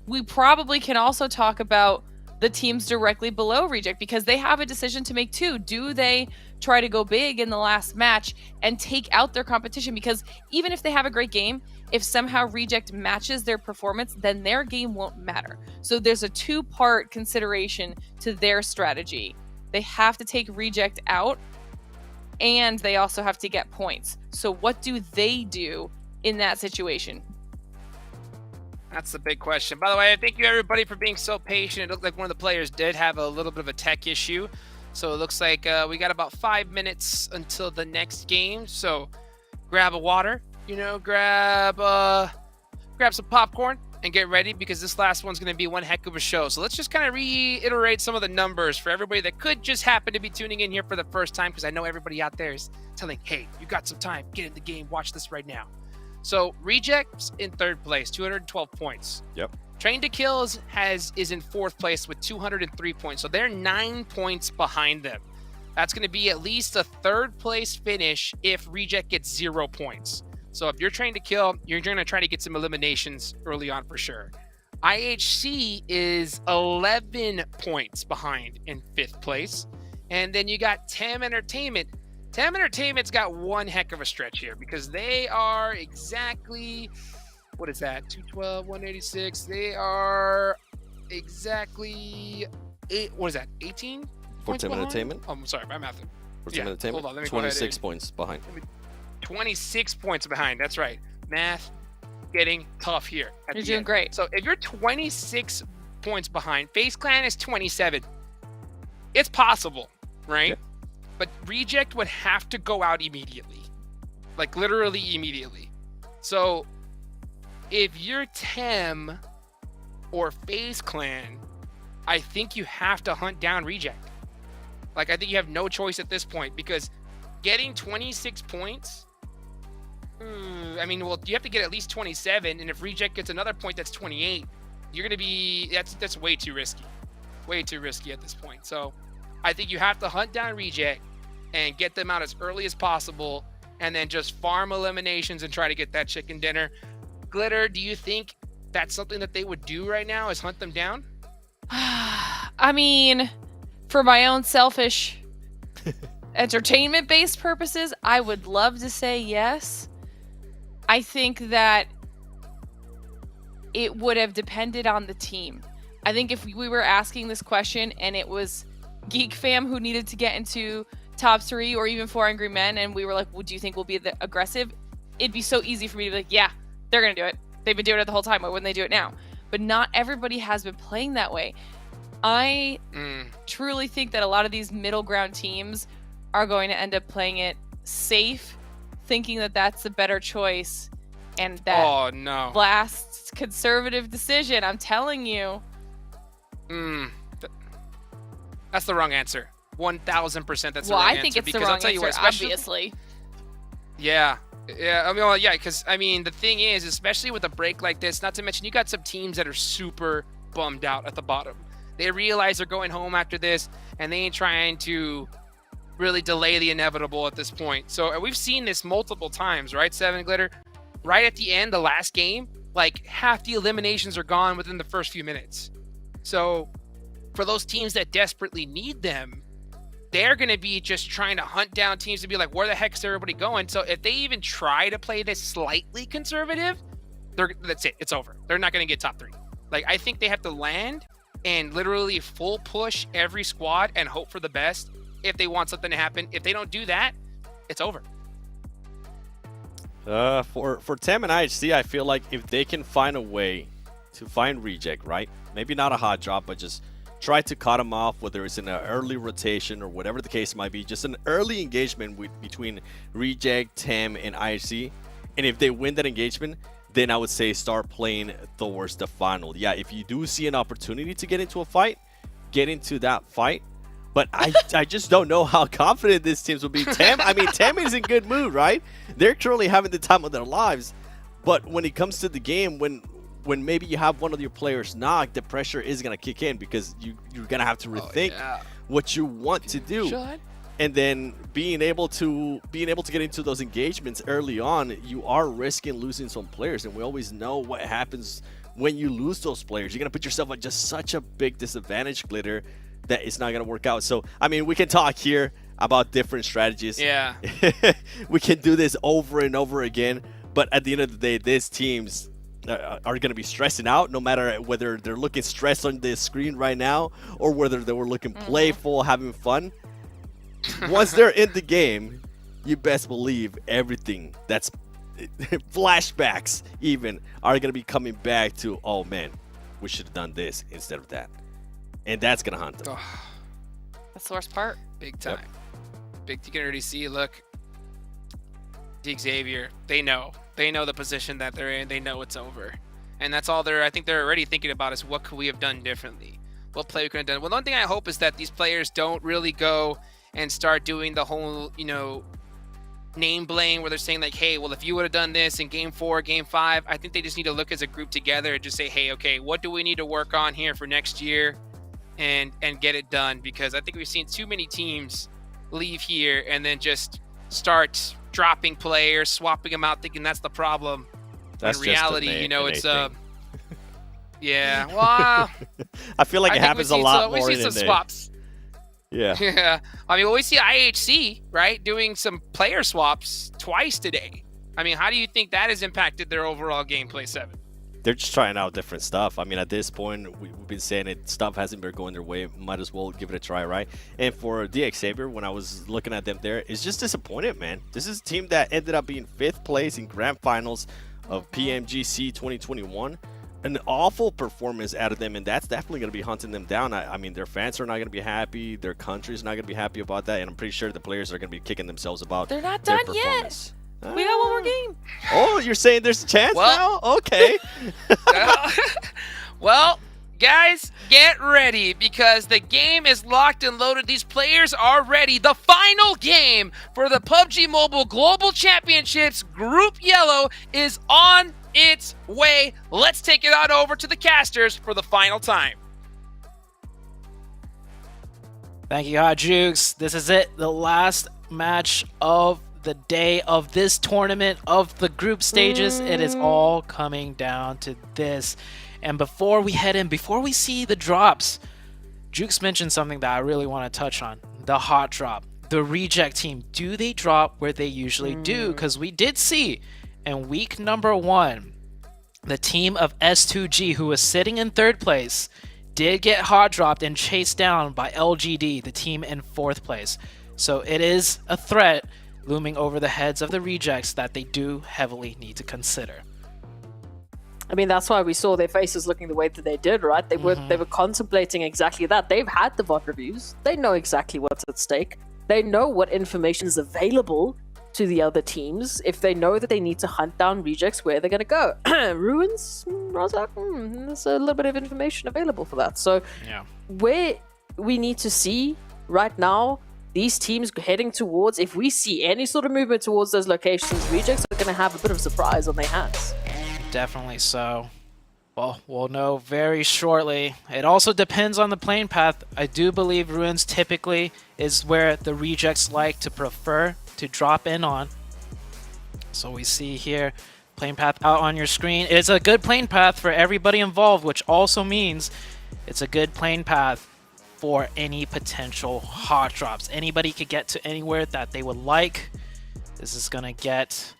we probably can also talk about the teams directly below Reject, because they have a decision to make too. Do they try to go big in the last match and take out their competition? Because even if they have a great game, if somehow Reject matches their performance, then their game won't matter. So there's a two-part consideration to their strategy. They have to take Reject out, and they also have to get points. So what do they do in that situation? That's the big question. By the way, thank you everybody for being so patient. It looked like one of the players did have a little bit of a tech issue. So it looks like we got about 5 minutes until the next game. So grab a water, grab some popcorn and get ready, because this last one's going to be one heck of a show. So let's just kind of reiterate some of the numbers for everybody that could just happen to be tuning in here for the first time, because I know everybody out there is telling, hey, you got some time, get in the game, watch this right now. So Reject's in third place, 212 points. Yep. Train to Kill is in fourth place with 203 points. So they're 9 points behind them. That's going to be at least a third place finish if Reject gets 0 points. So if you're Train to Kill, you're going to try to get some eliminations early on for sure. IHC is 11 points behind in fifth place. And then you got Tam Entertainment. Tam Entertainment's got one heck of a stretch here, because they are exactly, what is that? 212, 186. They are exactly 18 For Tam Entertainment? Oh, I'm sorry, my math. For Tam Entertainment, Hold on, let me 26 points behind. 26 points behind. That's right. Math getting tough here. You're doing great. So if you're 26 points behind, FaZe Clan is 27. It's possible, right? Yeah. But Reject would have to go out immediately. Like literally immediately. So if you're Tem or FaZe Clan, I think you have to hunt down Reject. Like, I think you have no choice at this point, because getting 26 points, you have to get at least 27, and if Reject gets another point, that's 28. You're going to be, that's way too risky. Way too risky at this point. So I think you have to hunt down Reject and get them out as early as possible, and then just farm eliminations and try to get that chicken dinner. Glitter, do you think that's something that they would do right now, is hunt them down? I mean, for my own selfish entertainment-based purposes, I would love to say yes. I think that it would have depended on the team. I think if we were asking this question and it was Geek Fam who needed to get into top 3 or even 4 Angry Men, and we were like, well, do you think we'll be aggressive? It'd be so easy for me to be like, yeah, they're going to do it. They've been doing it the whole time. Why wouldn't they do it now? But not everybody has been playing that way. I truly think that a lot of these middle ground teams are going to end up playing it safe, thinking that that's the better choice, and that last conservative decision, I'm telling you. That's the wrong answer. 1,000% that's the well, wrong I answer. think it's the because wrong I'll tell you answer, what, especially, obviously. Yeah. Because, the thing is, especially with a break like this, not to mention you got some teams that are super, bummed out at the bottom. They realize they're going home after this, and they ain't trying to really delay the inevitable at this point. So we've seen this multiple times, right, Seven Glitter? Right at the end, the last game, like half the eliminations are gone within the first few minutes. So for those teams that desperately need them, they're going to be just trying to hunt down teams to be like, where the heck is everybody going? So if they even try to play this slightly conservative, that's it. It's over. They're not going to get top 3. Like, I think they have to land and literally full push every squad and hope for the best if they want something to happen. If they don't do that, it's over. For TEM and IHC, I feel like if they can find a way to find Reject, right? Maybe not a hot drop, but just try to cut them off, whether it's in an early rotation or whatever the case might be. Just an early engagement between Reject, TEM, and IHC. And if they win that engagement, then I would say start playing towards the final. Yeah, if you do see an opportunity to get into a fight, get into that fight. But I just don't know how confident this team will be. TEM, I mean, TEM is in good mood, right? They're currently having the time of their lives. But when it comes to the game, when maybe you have one of your players knocked, the pressure is going to kick in because you're going to have to rethink what you want to do. And then being able to get into those engagements early on, you are risking losing some players. And we always know what happens when you lose those players. You're going to put yourself at just such a big disadvantage, Glitter, that it's not going to work out. So, I mean, we can talk here about different strategies. Yeah. We can do this over and over again. But at the end of the day, these teams are going to be stressing out, no matter whether they're looking stressed on the screen right now or whether they were looking playful, having fun. Once they're in the game, you best believe everything that's flashbacks even are going to be coming back to, oh man, we should have done this instead of that. And that's going to hunt them. That's the worst part. Big time. Big, you can already see, look, the Xavier, they know the position that they're in. They know it's over. And that's all I think they're already thinking about is what could we have done differently? What play we could have done? Well, the one thing I hope is that these players don't really go and start doing the whole, name blame where they're saying like, hey, well, if you would have done this in game 4, game 5, I think they just need to look as a group together and just say, hey, okay, what do we need to work on here for next year and get it done? Because I think we've seen too many teams leave here and then just start dropping players, swapping them out, thinking that's the problem. That's in reality, it's yeah. Well, I feel like it happens a lot more. We see some swaps. Yeah. Yeah. I mean, we see IHC, right, doing some player swaps twice today. I mean, how do you think that has impacted their overall gameplay, Seven? They're just trying out different stuff. I mean, at this point, we've been saying it, stuff hasn't been going their way. Might as well give it a try, right? And for the Xavier, when I was looking at them there, it's just disappointed, man. This is a team that ended up being 5th place in Grand Finals of PMGC 2021. An awful performance out of them, and that's definitely going to be hunting them down. I mean, their fans are not going to be happy. Their country's not going to be happy about that, and I'm pretty sure the players are going to be kicking themselves about They're not their done yet. We got one more game. Oh, you're saying there's a chance now? Okay. Well, guys, get ready because the game is locked and loaded. These players are ready. The final game for the PUBG Mobile Global Championships Group Yellow is on its way. Let's take it on over to the casters for the final time. Thank you, Hot Jukes. This is it. The last match of the day of this tournament of the group stages. It is all coming down to this. And before we head in, before we see the drops, Jukes mentioned something that I really want to touch on. The hot drop. The reject team. Do they drop where they usually do? Because we did see in week number 1, the team of S2G, who was sitting in 3rd place, did get hot dropped and chased down by LGD, the team in 4th place. So it is a threat looming over the heads of the rejects that they do heavily need to consider. I mean, that's why we saw their faces looking the way that they did, right? They were contemplating exactly that. They've had the VOD reviews. They know exactly what's at stake. They know what information is available to the other teams. If they know that they need to hunt down rejects, where they're going to go. Ruins, Razak, there's a little bit of information available for that. So where we need to see right now, these teams heading towards, if we see any sort of movement towards those locations, rejects are going to have a bit of surprise on their hands. Definitely so. Well, we'll know very shortly. It also depends on the playing path. I do believe Ruins typically is where the rejects like to prefer to drop in on. So we see here, playing path out on your screen. It's a good playing path for everybody involved, which also means it's a good playing path for any potential hot drops. Anybody could get to anywhere that they would like. This is gonna get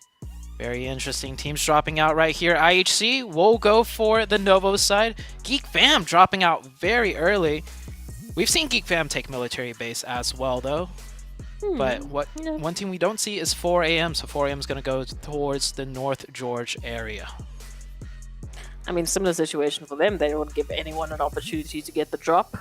very interesting. Teams dropping out right here. IHC will go for the Novo side. Geek Fam dropping out very early. We've seen Geek Fam take military base as well, though. But one team we don't see is 4 AM, so 4 AM is going to go towards the North George area. I mean, similar situation for them. They don't give anyone an opportunity to get the drop.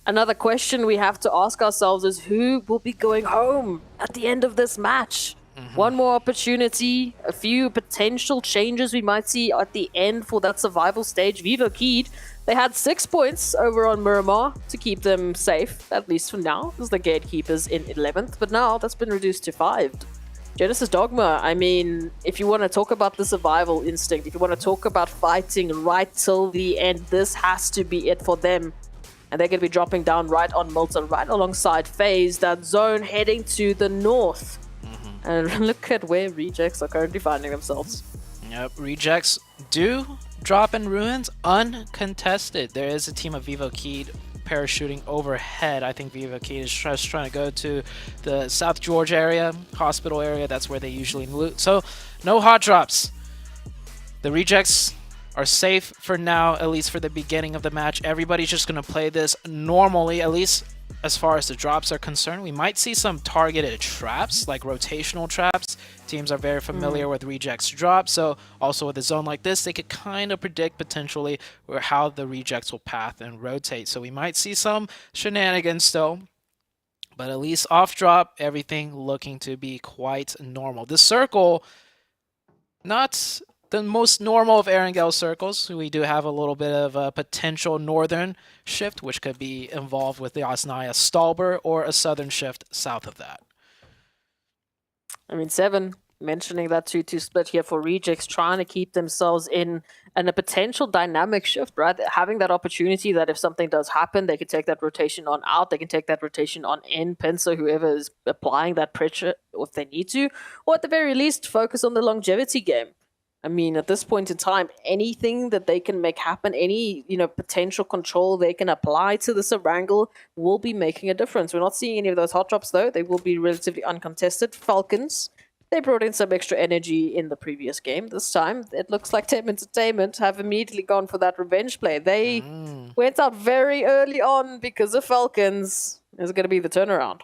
Another question we have to ask ourselves is who will be going home at the end of this match? One more opportunity, a few potential changes we might see at the end for that survival stage. Vivo Keyed, they had 6 points over on Miramar to keep them safe, at least for now, as the gatekeepers in 11th, but now that's been reduced to 5. Genesis Dogma, I mean, if you want to talk about the survival instinct, if you want to talk about fighting right till the end, this has to be it for them. And they're going to be dropping down right on Milton, right alongside FaZe, that zone heading to the north. And look at where rejects are currently finding themselves. Yep, rejects do drop in Ruins uncontested. There is a team of Vivo Keyed parachuting overhead. I think Vivo Keyed is just trying to go to the South George area, hospital area. That's where they usually loot. So no hot drops. The rejects are safe for now, at least for the beginning of the match. Everybody's just going to play this normally, at least as far as the drops are concerned. We might see some targeted traps, like rotational traps. Teams are very familiar with rejects drop, so also with a zone like this, they could kind of predict potentially how the rejects will path and rotate. So we might see some shenanigans still, but at least off drop, everything looking to be quite normal. This circle, not the most normal of Erangel circles. We do have a little bit of a potential northern shift, which could be involved with the Osnaya Stalber, or a southern shift south of that. I mean, 7, mentioning that 2-2 split here for rejects, trying to keep themselves in a potential dynamic shift, right? Having that opportunity that if something does happen, they can take that rotation on out, they can take that rotation on in, Pincer, whoever is applying that pressure if they need to, or at the very least, focus on the longevity game. I mean, at this point in time, anything that they can make happen, any potential control they can apply to this wrangle will be making a difference. We're not seeing any of those hot drops, though. They will be relatively uncontested. Falcons, they brought in some extra energy in the previous game. This time, it looks like Team Entertainment have immediately gone for that revenge play. They went out very early on because of Falcons. Is going to be the turnaround.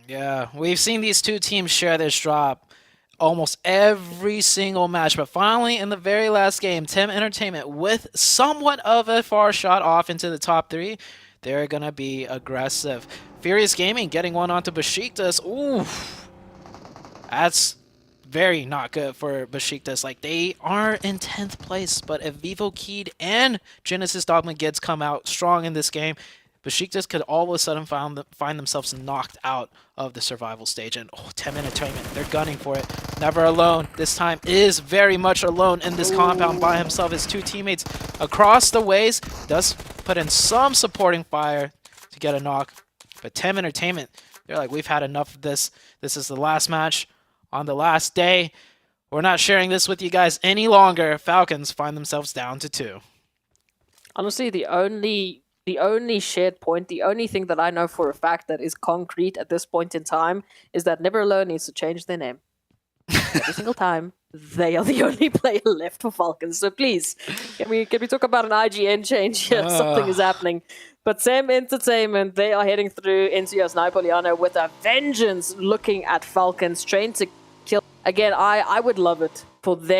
Yeah, we've seen these two teams share this drop almost every single match, but finally in the very last game, Tim Entertainment, with somewhat of a far shot off into the top 3, they're gonna be aggressive. Furious Gaming getting one onto Besiktas. Ooh, that's very not good for Besiktas. Like, they are in 10th place, but if Vivo Keyed and Genesis Dogma Gids come out strong in this game, Besiktas could all of a sudden find themselves knocked out of the survival stage. And 10 Entertainment, they're gunning for it. Never alone. This time is very much alone in this compound by himself. His 2 teammates across the ways does put in some supporting fire to get a knock. But 10 Entertainment, they're like, we've had enough of this. This is the last match on the last day. We're not sharing this with you guys any longer. Falcons find themselves down to 2. Honestly, the only shared point, the only thing that I know for a fact that is concrete at this point in time is that Never Alone needs to change their name. Every single time, they are the only player left for Falcons. So please, can we talk about an IGN change here? Something is happening. But Sam Entertainment, they are heading through NCS Napoliano with a vengeance, looking at Falcons, trying to kill. Again, I would love it for them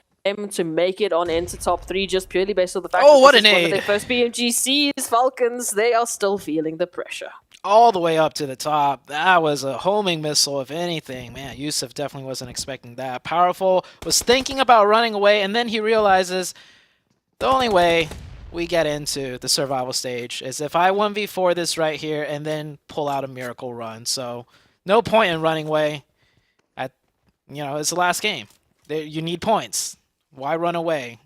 to make it on into top 3 just purely based on the fact that what this an is one of aid. their first PMGCs. Falcons, they are still feeling the pressure. All the way up to the top. That was a homing missile, if anything. Man, Yusuf definitely wasn't expecting that. Powerful was thinking about running away, and then he realizes the only way we get into the survival stage is if I 1v4 this right here and then pull out a miracle run. So no point in running away. It's the last game. You need points. Why run away?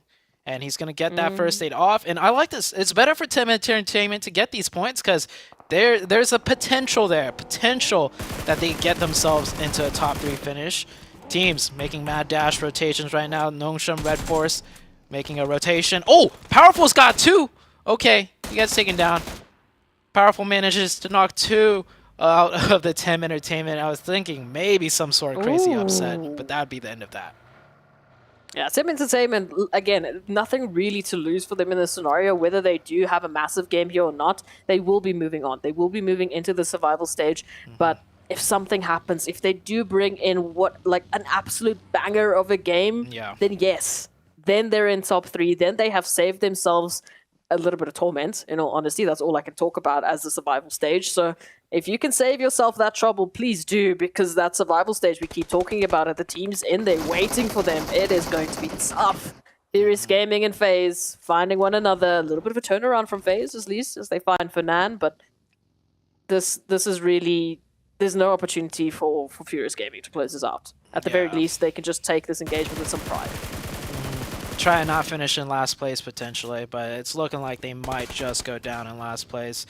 And he's going to get that first aid off. And I like this. It's better for Team Entertainment to get these points because there's a potential there. Potential that they get themselves into a top 3 finish. Teams making mad dash rotations right now. Nongshim, Red Force making a rotation. Oh, Powerful's got 2. Okay, he gets taken down. Powerful manages to knock 2 out of the Team Entertainment. I was thinking maybe some sort of crazy upset, but that would be the end of that. Yeah, Team Entertainment, again, nothing really to lose for them in this scenario. Whether they do have a massive game here or not, they will be moving on. They will be moving into the survival stage. But if something happens, if they do bring in an absolute banger of a game, then yes, then they're in top 3. Then they have saved themselves a little bit of torment. In all honesty, that's all I can talk about as the survival stage. So if you can save yourself that trouble, please do, because that survival stage we keep talking about it, the team's in there waiting for them. It is going to be tough. Furious Gaming and FaZe finding one another. A little bit of a turnaround from FaZe, at least, as they find Fernan, but this is really... There's no opportunity for Furious Gaming to close this out. At the very least, they can just take this engagement with some pride. Try and not finish in last place potentially, but it's looking like they might just go down in last place.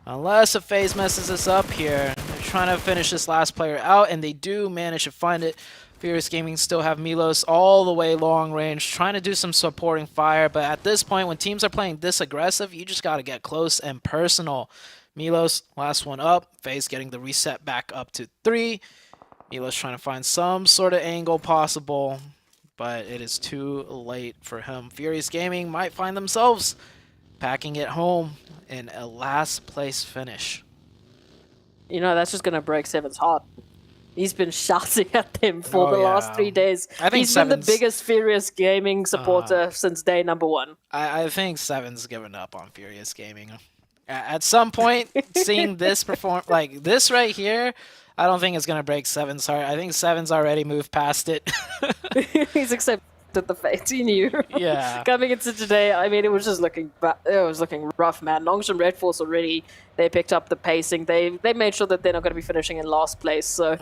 Unless a FaZe messes this up here. They're trying to finish this last player out, and they do manage to find it. Furious Gaming still have Milos all the way long range, trying to do some supporting fire, but at this point, when teams are playing this aggressive, you just got to get close and personal. Milos, last one up. FaZe getting the reset back up to 3. Milos trying to find some sort of angle possible, but it is too late for him. Furious Gaming might find themselves packing it home in a last place finish. You know, that's just going to break Seven's heart. He's been shouting at them for the last 3 days. I think He's been the biggest Furious Gaming supporter since day number 1. I think Seven's given up on Furious Gaming. At some point, seeing this perform like this right here, I don't think it's going to break Seven's heart. I think Seven's already moved past it. He's accepted the fate he knew. Yeah. Coming into today, I mean, it was just looking rough, man. Nongshim Red Force already, they picked up the pacing. They made sure that they're not going to be finishing in last place. So,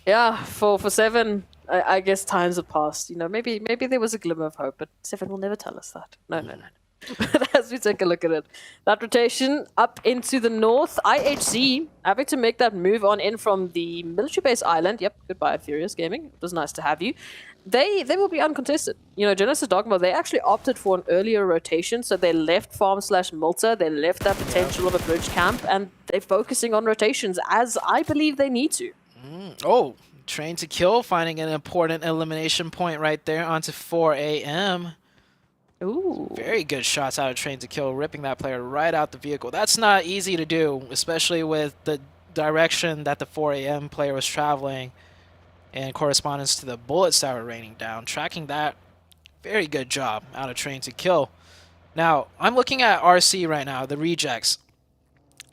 yeah, for Seven, I guess times have passed. You know, maybe there was a glimmer of hope, but Seven will never tell us that. No. But as we take a look at it, that rotation up into the north, IHC having to make that move on in from the military base island. Yep, goodbye, Furious Gaming. It was nice to have you. They will be uncontested. You know, Genesis Dogma, they actually opted for an earlier rotation, so they left farm/Milta, they left that potential of a bridge camp, and they're focusing on rotations, as I believe they need to. Oh, Train to Kill, finding an important elimination point right there onto 4 a.m. Ooh. Very good shots out of Train to Kill, ripping that player right out the vehicle. That's not easy to do, especially with the direction that the 4 a.m. player was traveling in correspondence to the bullets that were raining down. Tracking that, very good job out of Train to Kill. Now, I'm looking at RC right now, the rejects.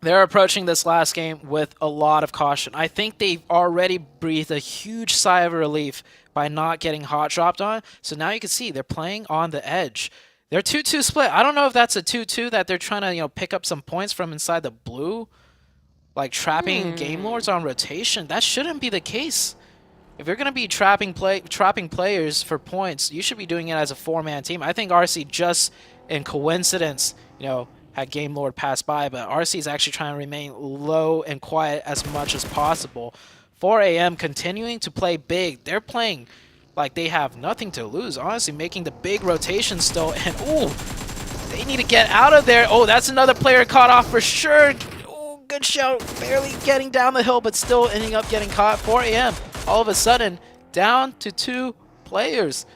They're approaching this last game with a lot of caution. I think they've already breathed a huge sigh of relief by not getting hot dropped on. So now you can see they're playing on the edge. They're 2-2 split. I don't know if that's a 2-2 that they're trying to, you know, pick up some points from inside the blue, like trapping Game Lords on rotation. That shouldn't be the case. If you're going to be trapping players for points, you should be doing it as a 4-man team. I think RC just in coincidence, you know, had Game Lord pass by, but RC is actually trying to remain low and quiet as much as possible. 4 a.m. continuing to play big. They're playing like they have nothing to lose, honestly, making the big rotation still. And, ooh, they need to get out of there. Oh, that's another player caught off for sure. Oh, good shout. Barely getting down the hill, but still ending up getting caught. 4 a.m. all of a sudden down to 2 players.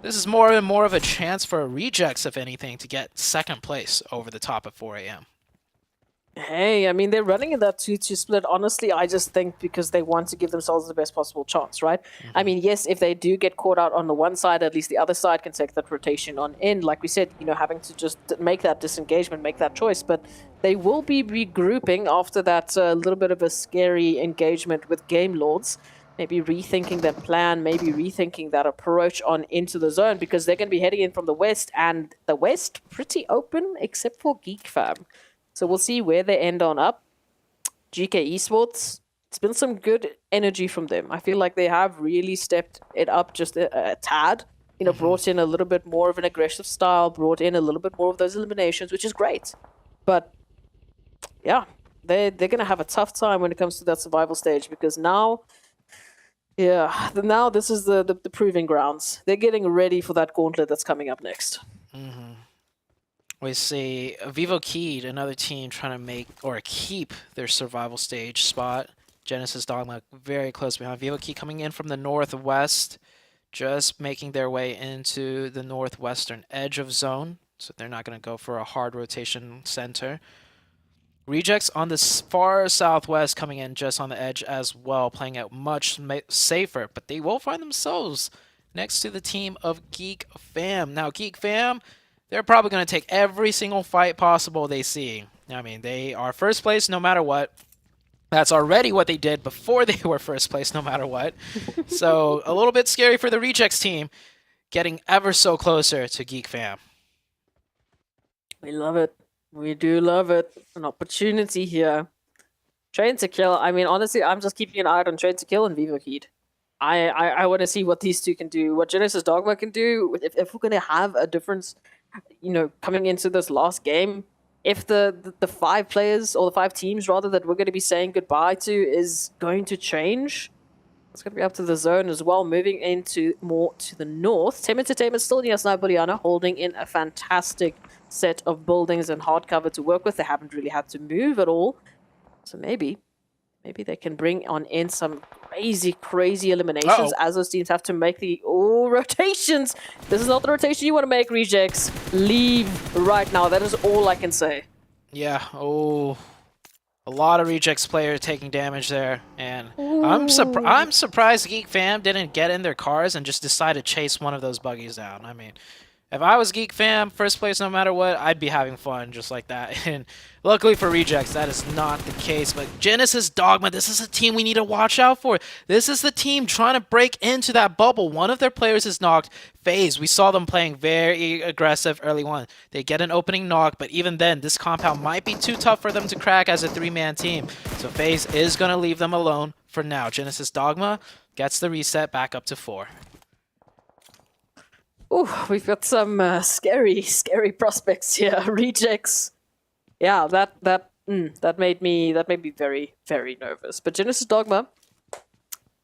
This is more and more of a chance for rejects, if anything, to get second place over the top at 4 a.m. Hey, I mean, they're running in that 2-2 split. Honestly, I just think because they want to give themselves the best possible chance, right? I mean, yes, if they do get caught out on the one side, at least the other side can take that rotation on in. Like we said, you know, having to just make that disengagement, make that choice. But they will be regrouping after that little bit of a scary engagement with Game Lords. Maybe rethinking their plan, maybe rethinking that approach on into the zone, because they're going to be heading in from the west, and the west pretty open except for Geek Fam. So we'll see where they end on up. GK Esports, it's been some good energy from them. I feel like they have really stepped it up just a tad. brought in a little bit more of an aggressive style, brought in a little bit more of those eliminations, which is great. But yeah, they're going to have a tough time when it comes to that survival stage, because now, now this is the proving grounds. They're getting ready for that gauntlet that's coming up next. We see Vivo Keyed, another team trying to make or keep their survival stage spot. Genesis Dogma very close behind. Vivo Key coming in from the northwest, just making their way into the northwestern edge of zone. So they're not going to go for a hard rotation center. Rejects on the far southwest coming in just on the edge as well, playing out much safer, but they will find themselves next to the team of Geek Fam. Now, Geek Fam, they're probably going to take every single fight possible they see. I mean, they are first place no matter what. That's already what they did before they were first place no matter what. So a little bit scary for the Rejects team, getting ever so closer to Geek Fam. We love it. We do love it. An opportunity here. Train to Kill. I mean, honestly, I'm just keeping an eye on Train to Kill and Vivo Keyed. I want to see what these two can do, what Genesis Dogma can do. If we're going to have a difference, coming into this last game, if the 5 players, or the 5 teams rather, that we're going to be saying goodbye to is going to change, it's going to be up to the zone as well. Moving into more to the north, Team Entertainment still in Yasnai Poliana, holding in a fantastic set of buildings and hardcover to work with. They haven't really had to move at all. So maybe they can bring on in some crazy eliminations as those teams have to make the rotations. This is not the rotation you want to make, Rejects. Leave right now. That is all I can say. Yeah, a lot of Rejects players taking damage there, and I'm surprised Geek Fam didn't get in their cars and just decide to chase one of those buggies down. I mean, if I was Geek Fam, first place no matter what, I'd be having fun just like that. And luckily for Rejects, that is not the case. But Genesis Dogma, this is a team we need to watch out for. This is the team trying to break into that bubble. One of their players is knocked. FaZe, we saw them playing very aggressive early on. They get an opening knock, but even then, this compound might be too tough for them to crack as a 3-man team. So FaZe is going to leave them alone for now. Genesis Dogma gets the reset back up to 4. Ooh, we've got some scary prospects here. Rejects. Yeah, that made me very, very nervous. But Genesis Dogma,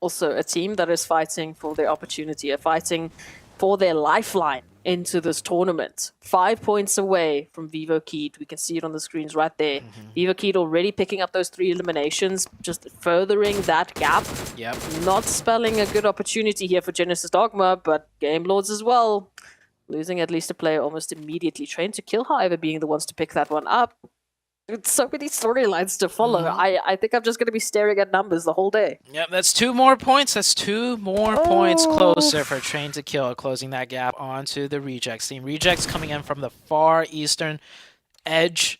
also a team that is fighting for their opportunity, fighting for their lifeline into this tournament. 5 points away from Vivo Keyed. We can see it on the screens right there. Vivo Keyed already picking up those 3 eliminations, just furthering that gap. Yep. Not spelling a good opportunity here for Genesis Dogma, but Game Lords as well. Losing at least a player almost immediately. Train to Kill, however, being the ones to pick that one up. It's so many storylines to follow. I think I'm just going to be staring at numbers the whole day. Yep, that's 2 more points. That's 2 more points closer for Train to Kill, closing that gap onto the Rejects team. Rejects coming in from the far eastern edge.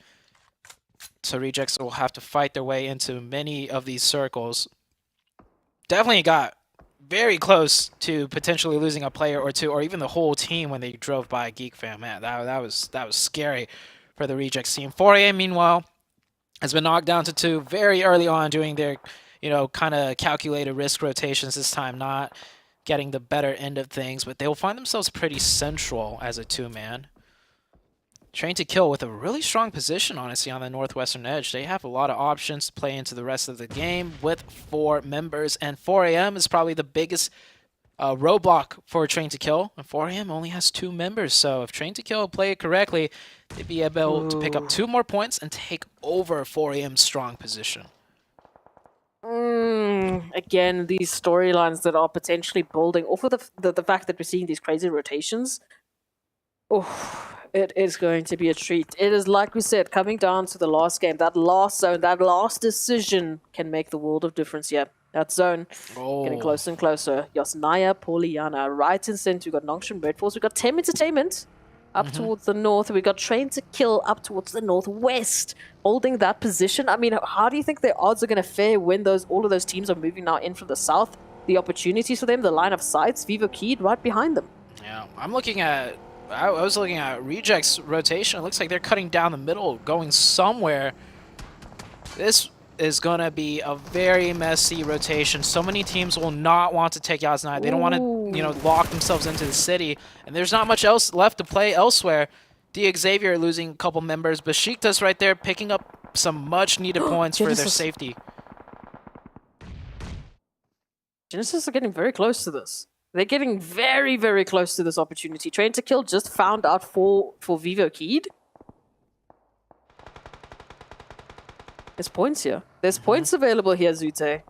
So Rejects will have to fight their way into many of these circles. Definitely got very close to potentially losing a player or 2, or even the whole team when they drove by Geek Fam. Man, that was scary for the Rejects team. 4AM, meanwhile, has been knocked down to 2 very early on, doing their, kind of calculated risk rotations this time, not getting the better end of things, but they will find themselves pretty central as a 2-man. Train to Kill with a really strong position, honestly, on the northwestern edge. They have a lot of options to play into the rest of the game with 4 members, and 4AM is probably the biggest roadblock for Train to Kill, and 4AM only has 2 members, so if Train to Kill play it correctly, they'd be able to pick up 2 more points and take over 4AM's strong position. Again, these storylines that are potentially building off of the fact that we're seeing these crazy rotations. It is going to be a treat. It is, like we said, coming down to the last game. That last zone, that last decision can make the world of difference here. That zone getting closer and closer. Yasnaya Poliana, right in center. We've got Nongshim Red Force. We've got Team Entertainment up towards the north. We've got Train to Kill up towards the northwest, holding that position. I mean, how do you think their odds are going to fare when all of those teams are moving now in from the south? The opportunities for them, the line of sights, Vivo Keyed right behind them. Yeah, I was looking at Rejects rotation. It looks like they're cutting down the middle, going somewhere. This is going to be a very messy rotation. So many teams will not want to take Yasnaya. They don't want to lock themselves into the city, and there's not much else left to play elsewhere. Xavier losing a couple members, Besiktas right there picking up some much-needed points for their safety. Genesis are getting very close to this. They're getting very, very close to this opportunity. Train to Kill just found out for Vivo Keed. There's points here. There's points available here, Zute.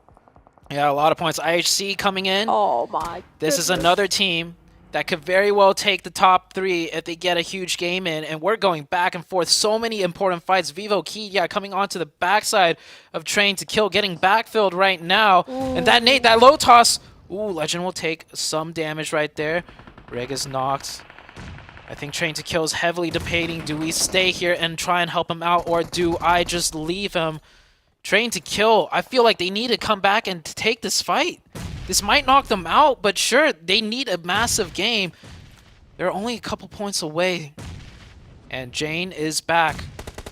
Yeah, a lot of points. IHC coming in. Oh my This is another team that could very well take the top 3 if they get a huge game in, and we're going back and forth. So many important fights. Vivo Key, coming onto the backside of Train to Kill, getting backfilled right now. Ooh. And that nade, that low toss. Ooh, Legend will take some damage right there. Reg is knocked. I think Train to Kill is heavily debating. Do we stay here and try and help him out, or do I just leave him? Train to Kill, I feel like they need to come back and take this fight. This might knock them out, but sure, they need a massive game. They're only a couple points away. And Jane is back.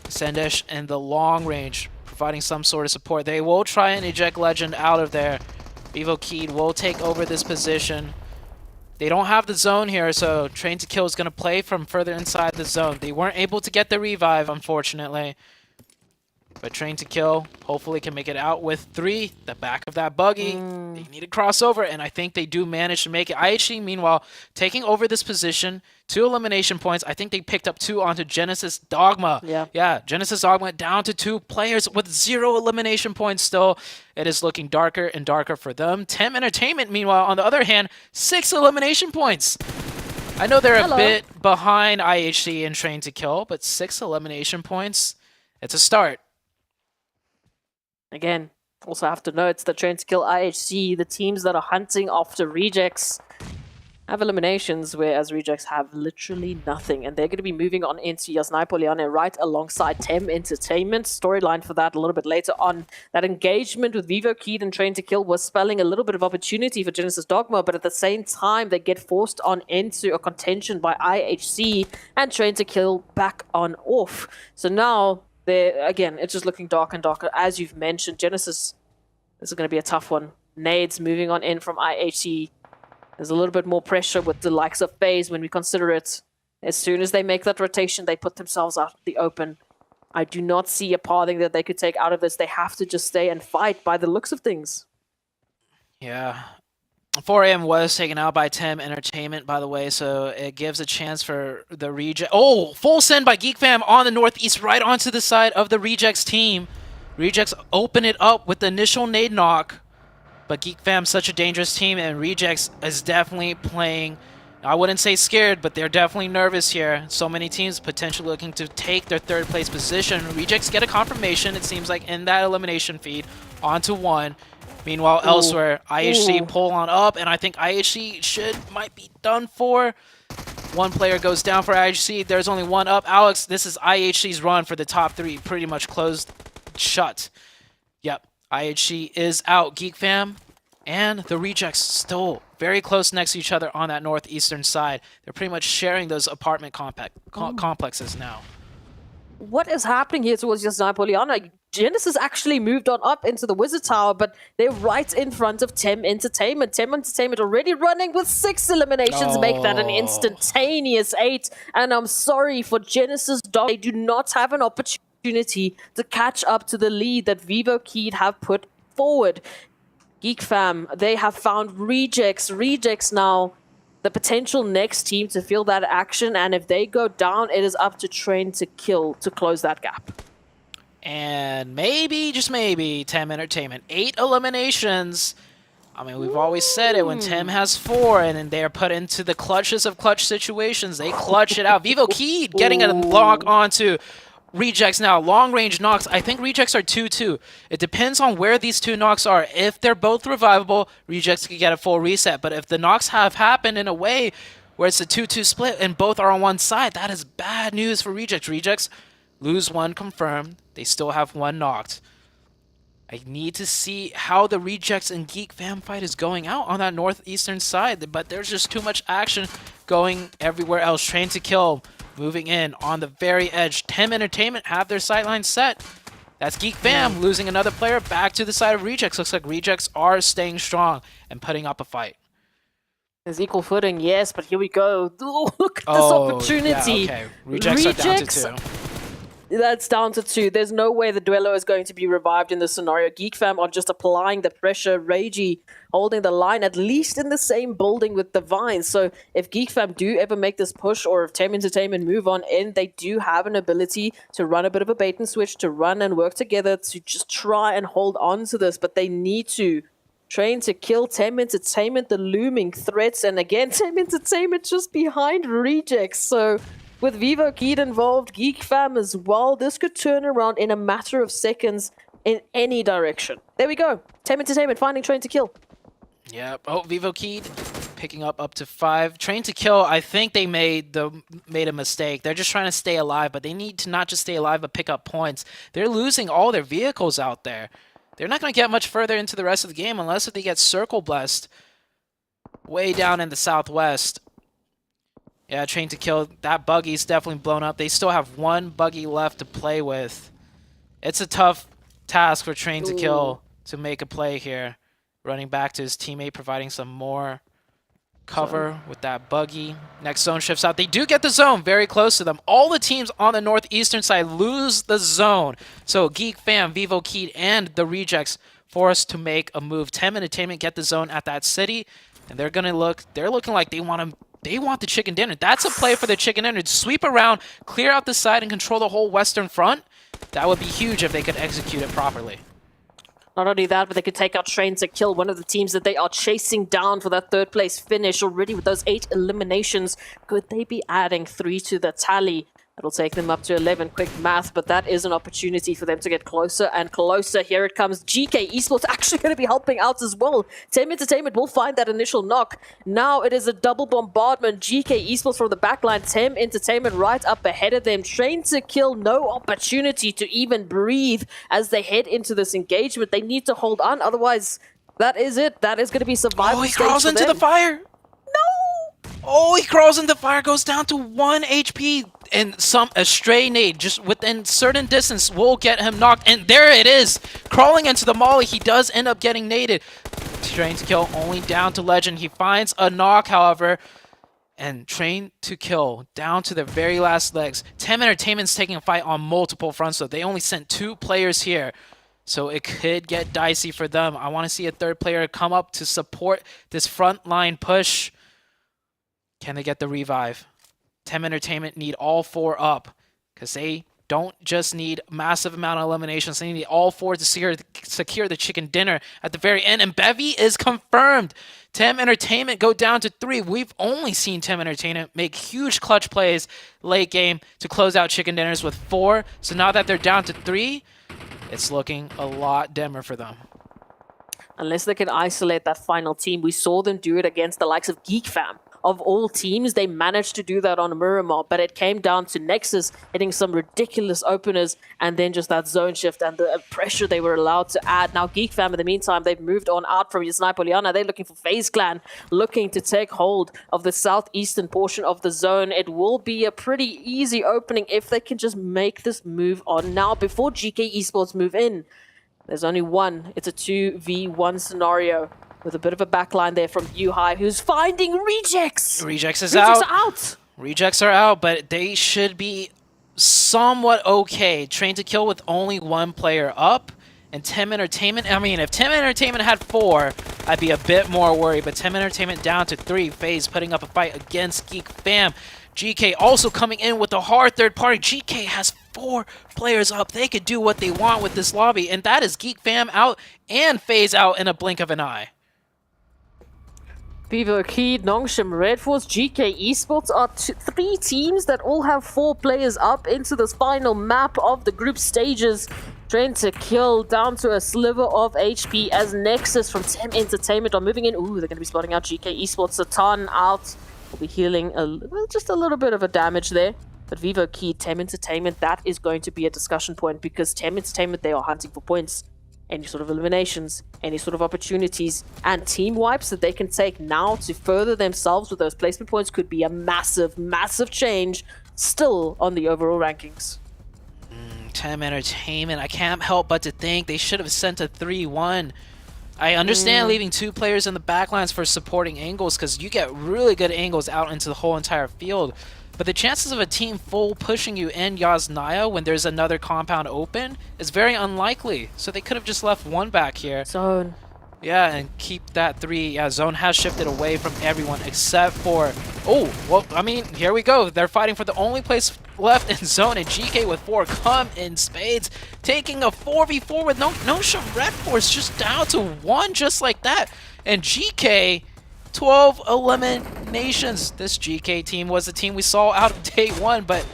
Sendesh in the long range, providing some sort of support. They will try and eject Legend out of there. Vivo Keed will take over this position. They don't have the zone here, so Train to Kill is going to play from further inside the zone. They weren't able to get the revive, unfortunately. But Train to Kill hopefully can make it out with 3. The back of that buggy. They need to cross over, and I think they do manage to make it. IHG, meanwhile, taking over this position. 2 elimination points. I think they picked up 2 onto Genesis Dogma. Yeah, Genesis Dogma down to 2 players with 0 elimination points still. It is looking darker and darker for them. Tem Entertainment, meanwhile, on the other hand, 6 elimination points. I know they're a bit behind IHC and Train to Kill, but 6 elimination points, it's a start. Again, also have to note that Train to Kill, IHC, the teams that are hunting after rejects, have eliminations, whereas rejects have literally nothing. And they're going to be moving on into Yasnai Poliane right alongside Tem Entertainment. Storyline for that a little bit later on. That engagement with Vivo Keed and Train to Kill was spelling a little bit of opportunity for Genesis Dogma, but at the same time, they get forced on into a contention by IHC and Train to Kill back on off. So now, again, it's just looking darker and darker. As you've mentioned, Genesis, this is going to be a tough one. Nades moving on in from IHC. There's a little bit more pressure with the likes of FaZe when we consider it. As soon as they make that rotation, they put themselves out of the open. I do not see a pathing that they could take out of this. They have to just stay and fight by the looks of things. Yeah. 4 AM was taken out by Tem Entertainment, by the way, so it gives a chance for the reject. Oh, full send by Geek Fam on the northeast, right onto the side of the Rejects team. Rejects open it up with the initial nade knock, but Geek Fam's such a dangerous team, and Rejects is definitely playing. I wouldn't say scared, but they're definitely nervous here. So many teams potentially looking to take their 3rd place position. Rejects get a confirmation, it seems like, in that elimination feed onto 1. Meanwhile, elsewhere, IHC pull on up, and I think IHC might be done for. 1 player goes down for IHC. There's only 1 up. Alex, this is IHC's run for the top 3. Pretty much closed shut. Yep, IHC is out. Geek Fam and the Rejects still very close next to each other on that northeastern side. They're pretty much sharing those apartment complexes now. What is happening here towards Yasnai Poliana? Genesis actually moved on up into the Wizard Tower, but they're right in front of Tem Entertainment. Tem Entertainment already running with 6 eliminations, make that an instantaneous 8. And I'm sorry for Genesis Dog. They do not have an opportunity to catch up to the lead that Vivo Keed have put forward. Geek Fam, they have found Rejects. Rejects now the potential next team to feel that action, and if they go down, it is up to Train to Kill to close that gap. And maybe, just maybe, Tem Entertainment. 8 eliminations. I mean, we've always said it, when Tem has 4 and then they're put into the clutches of clutch situations, they clutch it out. Vivo Keed getting a lock onto Rejects now. Long range knocks. I think Rejects are 2-2. It depends on where these 2 knocks are. If they're both revivable, Rejects can get a full reset. But if the knocks have happened in a way where it's a 2-2 split and both are on one side, that is bad news for Rejects. Rejects lose 1 confirmed. They still have 1 knocked. I need to see how the Rejects and Geek Fam fight is going out on that northeastern side, but there's just too much action going everywhere else. Train to Kill moving in on the very edge. Tem Entertainment have their sightlines set. That's Geek Fam losing another player back to the side of Rejects. Looks like Rejects are staying strong and putting up a fight. There's equal footing, yes, but here we go. Ooh, look at this opportunity. Yeah, okay. Rejects are down to 2. That's down to 2. There's no way the Duello is going to be revived in this scenario. GeekFam are just applying the pressure. Ragey holding the line, at least in the same building with Divine. So if GeekFam do ever make this push, or if Tem Entertainment move on in, they do have an ability to run a bit of a bait and switch, to run and work together to just try and hold on to this. But they need to train to kill Tem Entertainment, the looming threats. And again, Tem Entertainment just behind Rejects. So with Vivo Kid involved, GeekFam as well, this could turn around in a matter of seconds in any direction. There we go. Tem Entertainment finding Train to Kill. Yep. Oh, Vivo Kid picking up to 5. Train to Kill, I think they made a mistake. They're just trying to stay alive, but they need to not just stay alive, but pick up points. They're losing all their vehicles out there. They're not going to get much further into the rest of the game unless if they get circle blessed way down in the southwest. Yeah, Train to Kill, that buggy's definitely blown up. They still have 1 buggy left to play with. It's a tough task for Train to Kill to make a play here. Running back to his teammate, providing some more cover with that buggy. Next zone shifts out. They do get the zone very close to them. All the teams on the northeastern side lose the zone. So Geek Fam, Vivo Kid, and the Rejects forced to make a move. Tem Entertainment get the zone at that city, and they're looking like they want the chicken dinner. That's a play for the chicken dinner. Sweep around, clear out the side, and control the whole western front. That would be huge if they could execute it properly. Not only that, but they could take out Train to Kill, one of the teams that they are chasing down for that 3rd place finish already with those 8 eliminations. Could they be adding 3 to the tally? It'll take them up to 11. Quick math, but that is an opportunity for them to get closer and closer. Here it comes. GK Esports actually going to be helping out as well. Tem Entertainment will find that initial knock. Now it is a double bombardment. GK Esports from the backline. Tem Entertainment right up ahead of them. Train to Kill, no opportunity to even breathe as they head into this engagement. They need to hold on, otherwise that is it. That is going to be survival. Oh, he crawls into the fire. No! Oh, he crawls into the fire, goes down to 1 HP. And a stray nade just within certain distance will get him knocked. And there it is. Crawling into the molly, he does end up getting naded. Train to Kill only down to Legend. He finds a knock, however. And Train to Kill down to their very last legs. Tem Entertainment's taking a fight on multiple fronts, so they only sent 2 players here. So it could get dicey for them. I want to see a 3rd player come up to support this front line push. Can they get the revive? Tem Entertainment need all 4 up because they don't just need massive amount of eliminations. They need all 4 to secure the chicken dinner at the very end. And Bevy is confirmed. Tem Entertainment go down to 3. We've only seen Tem Entertainment make huge clutch plays late game to close out chicken dinners with 4. So now that they're down to 3, it's looking a lot dimmer for them. Unless they can isolate that final team. We saw them do it against the likes of GeekFam. Of all teams, they managed to do that on Miramar, but it came down to Nexus hitting some ridiculous openers and then just that zone shift and the pressure they were allowed to add. Now, GeekFam, in the meantime, they've moved on out from Sniper Liana. They're looking for FaZe Clan, looking to take hold of the southeastern portion of the zone. It will be a pretty easy opening if they can just make this move on now before GK Esports move in. There's only one. It's a 2v1 scenario. With a bit of a backline there from U-High, who's finding Rejects. Rejects is Rejects out. Are out. Rejects are out, but they should be somewhat okay. Train to Kill with only 1 player up. And Tem Entertainment, I mean, if Tem Entertainment had 4, I'd be a bit more worried. But Tem Entertainment down to 3. FaZe putting up a fight against Geek Fam. GK also coming in with a hard 3rd party. GK has 4 players up. They could do what they want with this lobby. And that is Geek Fam out and FaZe out in a blink of an eye. Vivo Kid, Nongshim, Red Force, GK Esports are 3 teams that all have 4 players up into this final map of the group stages. Train to Kill down to a sliver of HP as Nexus from Tem Entertainment are moving in. Ooh, they're going to be spotting out GK Esports. Satan out. Will be healing just a little bit of a damage there. But Vivo Kid, Tem Entertainment, that is going to be a discussion point because Tem Entertainment, they are hunting for points. Any sort of eliminations, any sort of opportunities, and team wipes that they can take now to further themselves with those placement points could be a massive, massive change still on the overall rankings. Tem Entertainment, I can't help but to think they should have sent a 3-1 I understand leaving 2 players in the backlines for supporting angles because you get really good angles out into the whole entire field. But the chances of a team full pushing you in Yasnaya when there's another compound open is very unlikely. So they could have just left 1 back here. Zone. Yeah, and keep that 3. Yeah, zone has shifted away from everyone except for... Oh, well, I mean, here we go. They're fighting for the only place left in zone, and GK with 4 come in spades, taking a 4v4 with no Red Force, just down to 1 just like that. And GK, 12 eliminations. This GK team was the team we saw out of day 1, but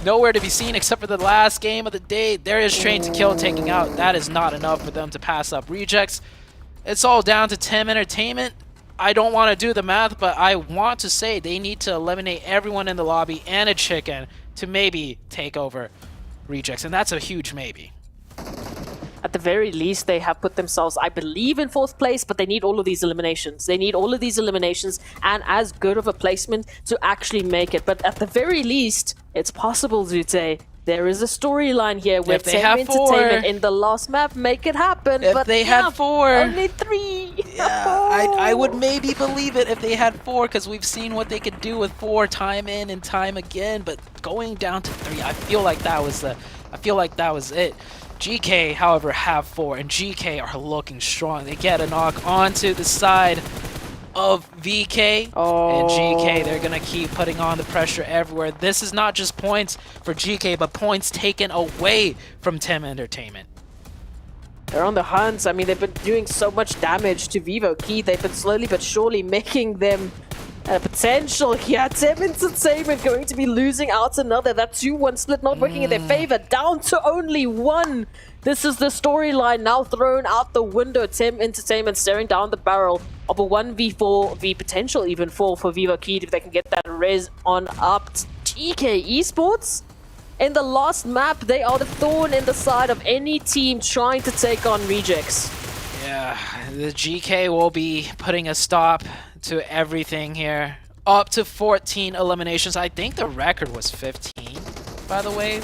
nowhere to be seen except for the last game of the day. There is Train to Kill taking out. That is not enough for them to pass up rejects. It's all down to Tim Entertainment. I don't want to do the math, but I want to say they need to eliminate everyone in the lobby and a chicken to maybe take over rejects, and that's a huge maybe. At the very least, they have put themselves, I believe, in 4th place, but they need all of these eliminations. They need all of these eliminations and as good of a placement to actually make it. But at the very least, it's possible, Zute. There is a storyline here with Tim Entertainment in the last map. Make it happen. If but they had 4. Only 3. Yeah, I would maybe believe it if they had 4, because we've seen what they could do with 4 time in and time again. But going down to 3, I feel like that was it. GK, however, have 4, and GK are looking strong. They get a knock onto the side of VK and GK. They're gonna keep putting on the pressure everywhere. This is not just points for GK, but points taken away from Tim Entertainment. They're on the hunt. I mean, they've been doing so much damage to Vivo Key. They've been slowly but surely making them potential here. Tim Entertainment going to be losing out another. That 2-1 split not working in their favor. Down to only 1. This is the storyline now thrown out the window. Tim Entertainment staring down the barrel of a 1v4, v potential even 4 for Vivo Key if they can get that res on up. GK Esports, in the last map, they are the thorn in the side of any team trying to take on rejects. Yeah, the GK will be putting a stop to everything here. Up to 14 eliminations. I think the record was 15, by the way.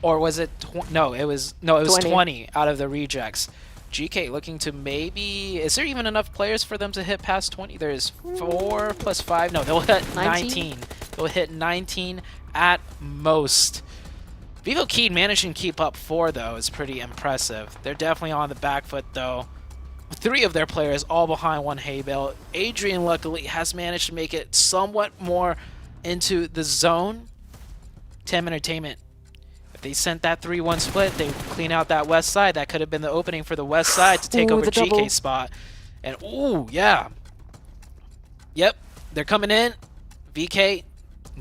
Or was it no, it was 20 out of the rejects. GK looking to maybe... Is there even enough players for them to hit past 20? There's 4 plus 5. No, they'll hit 19. They'll hit 19 at most. Vivo Key managing to keep up 4, though, is pretty impressive. They're definitely on the back foot, though. 3 of their players all behind 1 hay bale. Adrian, luckily, has managed to make it somewhat more into the zone. Tim Entertainment, if they sent that 3-1 split, they clean out that west side. That could have been the opening for the west side to take over GK's spot. And, ooh, yeah. Yep, they're coming in. VK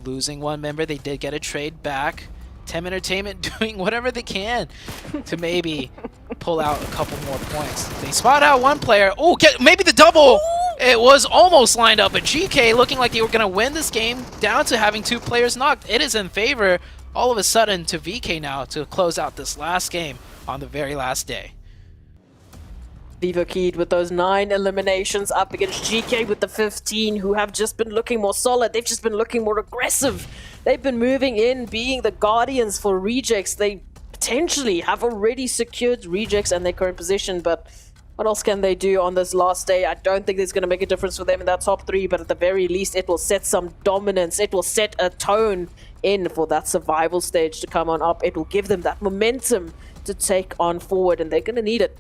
losing 1 member. They did get a trade back. Tim Entertainment doing whatever they can to maybe pull out a couple more points. They spot out 1 player. Oh, maybe the double! Ooh. It was almost lined up, but GK looking like they were going to win this game down to having 2 players knocked. It is in favor all of a sudden to VK now to close out this last game on the very last day. Vivo Key with those 9 eliminations up against GK with the 15, who have just been looking more solid. They've just been looking more aggressive. They've been moving in, being the guardians for rejects. They potentially have already secured rejects and their current position, but what else can they do on this last day? I don't think it's going to make a difference for them in that top 3, but at the very least, it will set some dominance. It will set a tone in for that survival stage to come on up. It will give them that momentum to take on forward, and they're going to need it.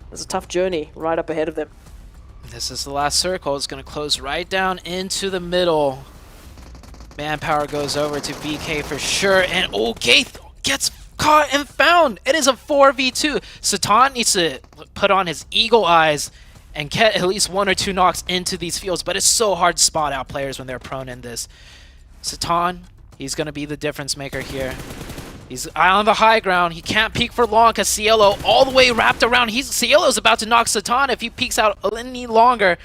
There's a tough journey right up ahead of them. This is the last circle. It's going to close right down into the middle. Manpower goes over to VK for sure, and Gaith gets caught and found. It is a 4v2. Satan needs to put on his eagle eyes and get at least 1 or 2 knocks into these fields, but it's so hard to spot out players when they're prone in this. Satan, he's going to be the difference maker here. He's on the high ground. He can't peek for long because Cielo all the way wrapped around. Cielo's about to knock Satan if he peeks out any longer.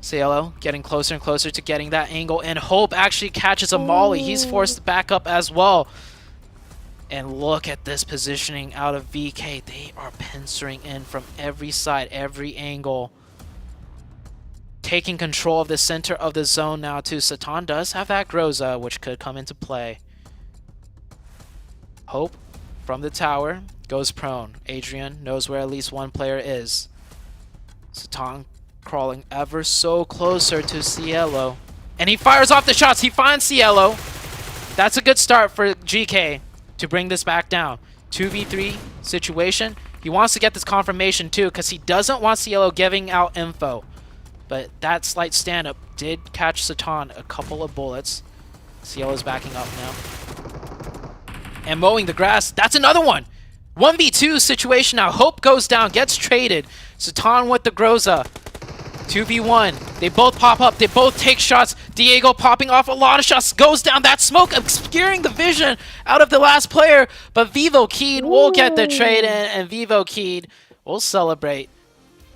Cielo getting closer and closer to getting that angle, and Hope actually catches a molly. He's forced back up as well. And look at this positioning out of VK. They are pincering in from every side, every angle. Taking control of the center of the zone now too. Satan does have that Groza, which could come into play. Hope from the tower goes prone. Adrian knows where at least 1 player is. Satan crawling ever so closer to Cielo. And he fires off the shots. He finds Cielo. That's a good start for GK to bring this back down. 2v3 situation. He wants to get this confirmation too because he doesn't want Cielo giving out info. But that slight stand-up did catch Satan a couple of bullets. Cielo's backing up now. And mowing the grass. That's another one. 1v2 situation now. Hope goes down, gets traded. Satan with the Groza. 2v1. They both pop up. They both take shots. Diego popping off a lot of shots. Goes down. That smoke obscuring the vision out of the last player. But Vivo Keyed will get the trade in. And Vivo Keyed will celebrate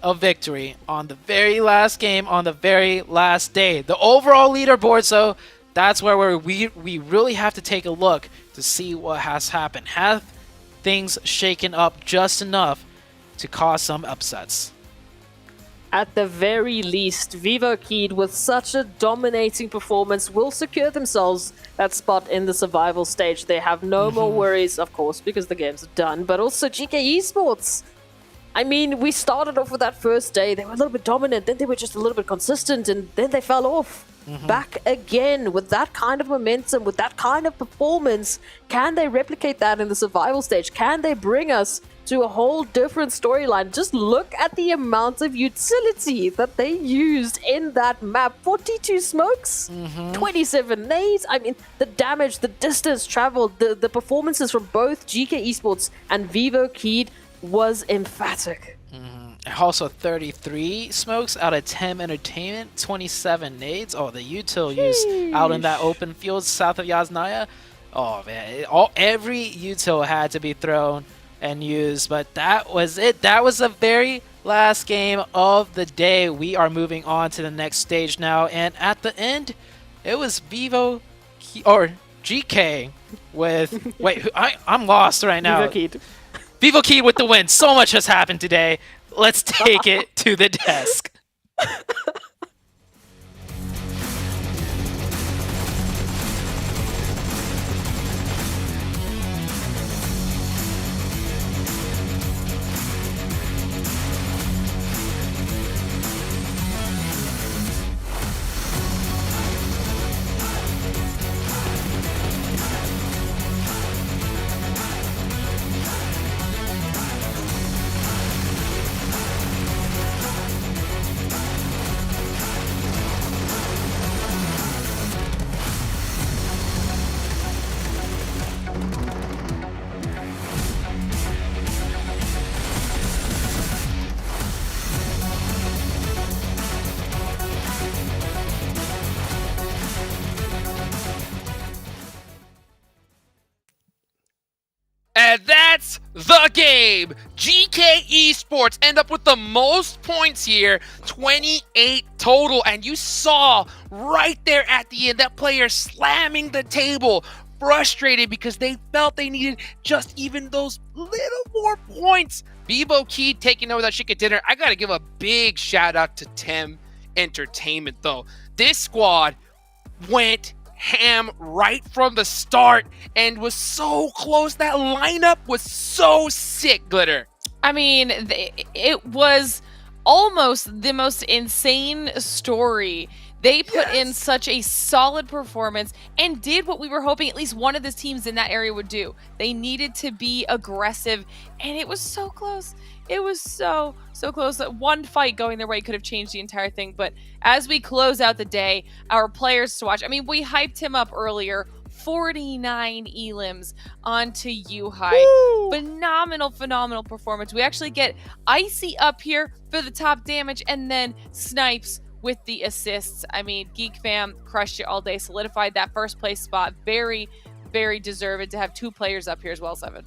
a victory on the very last game on the very last day. The overall leaderboards, though, that's where we really have to take a look to see what has happened. Have things shaken up just enough to cause some upsets? At the very least, Vivo Keyed, with such a dominating performance, will secure themselves that spot in the survival stage. They have no more worries, of course, because the games are done, but also GK Esports. I mean, we started off with that first day. They were a little bit dominant, then they were just a little bit consistent, and then they fell off. Back again with that kind of momentum, with that kind of performance. Can they replicate that in the survival stage? Can they bring us to a whole different storyline? Just look at the amount of utility that they used in that map. 42 smokes, 27 nades. I mean, the damage, the distance traveled, the performances from both GK Esports and Vivo Keyed was emphatic. Also 33 smokes out of 10 entertainment, 27 nades. Oh, the util used out in that open field south of Yasnaya. Oh man, every util had to be thrown and used, but that was it. That was the very last game of the day. We are moving on to the next stage now, and at the end, it was Vivo or GK with wait, I'm lost right now. Vivo Keyed. Vivo Keyed with the win. So much has happened today. Let's take it to the desk. And that's the game. GK Esports end up with the most points here, 28 total. And you saw right there at the end that player slamming the table, frustrated because they felt they needed just even those little more points. Vivo Keyed taking over that chicken dinner. I got to give a big shout out to Tim Entertainment, though. This squad went ham right from the start and was so close. That lineup was so sick, Glitter. I mean, it was almost the most insane story. They put in such a solid performance and did what we were hoping at least one of the teams in that area would do. They needed to be aggressive, and it was so close. It was so close that one fight going their way could have changed the entire thing. But as we close out the day, our players to watch, I mean, we hyped him up earlier. 49 elims onto Yuhai. Phenomenal performance. We actually get Icy up here for the top damage, and then Snipes with the assists. I mean, Geek Fam crushed it all day, solidified that first place spot. Very deserved to have two players up here as well, Seven.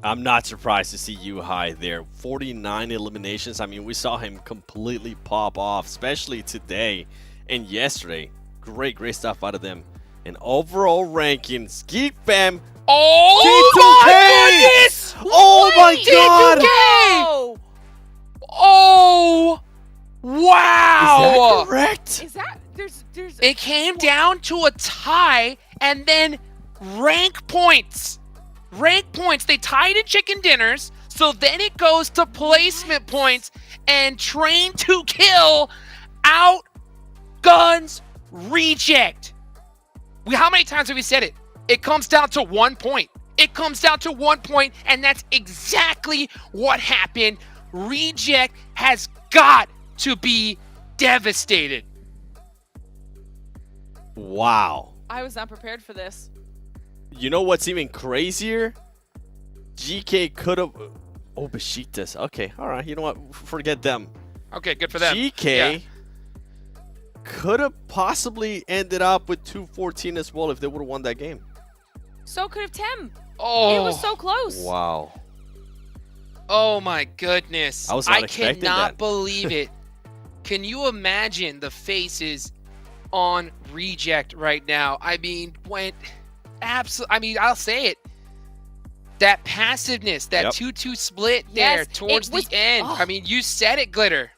I'm not surprised to see Yuhai there. 49 eliminations. I mean, we saw him completely pop off, especially today and yesterday. Great stuff out of them. And overall rankings, Geek Fam. Oh my goodness! Oh my god! D2K! Oh wow! Is that correct? Is that there's it came down to a tie and then rank points. Rank points. They tied in chicken dinners. So then it goes to placement points, and Train to Kill outguns Reject. How many times have we said it? It comes down to 1 point. It comes down to 1 point, and that's exactly what happened. Reject has got to be devastated. Wow. I was not prepared for this. You know what's even crazier? GK could have... Oh, Besiktas. Okay, all right. You know what? Forget them. Okay, good for them. GK could have possibly ended up with 214 as well if they would have won that game. So could have Tem. Oh. It was so close. Wow. Oh my goodness. I was not expecting cannot that. believe it. Can you imagine the faces on Reject right now? I mean, I'll say it. That passiveness, that 2-2 split there Yes, towards it was- the end. oh. I mean, you said it, Glitter.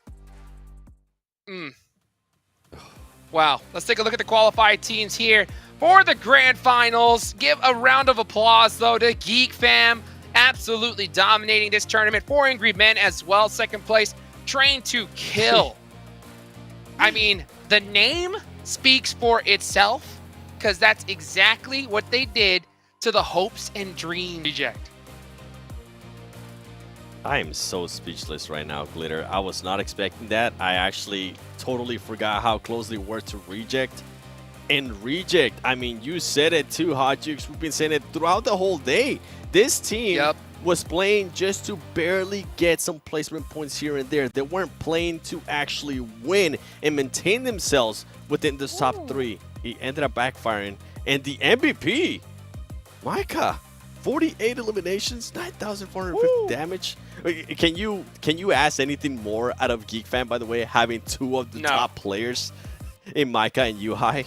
Wow. Let's take a look at the qualified teams here for the grand finals. Give a round of applause, though, to Geek Fam. Absolutely dominating this tournament. 4 Angry Men as well. Second place, Train to Kill. I mean, the name speaks for itself, because that's exactly what they did to the hopes and dreams Reject. I am so speechless right now, Glitter. I was not expecting that. I actually totally forgot how close they were to Reject. And Reject, I mean, you said it too, Hot Jukes. We've been saying it throughout the whole day. This team was playing just to barely get some placement points here and there. They weren't playing to actually win and maintain themselves within this top 3. It ended up backfiring. And the MVP, Micah, 48 eliminations, 9,450 damage. Can you ask anything more out of Geek Fan, by the way, having 2 of the top players in Micah and Yuhai?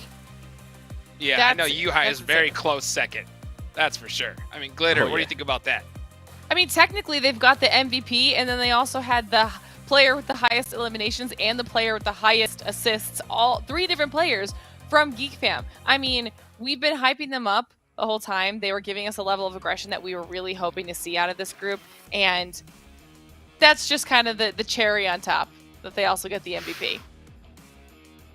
Yeah, I know Yuhai is very close second. That's for sure. I mean, Glitter, what do you think about that? I mean, technically, they've got the MVP, and then they also had the player with the highest eliminations and the player with the highest assists, all 3 different players from Geek Fam. I mean, we've been hyping them up the whole time. They were giving us a level of aggression that we were really hoping to see out of this group, and that's just kind of the cherry on top, that they also get the MVP.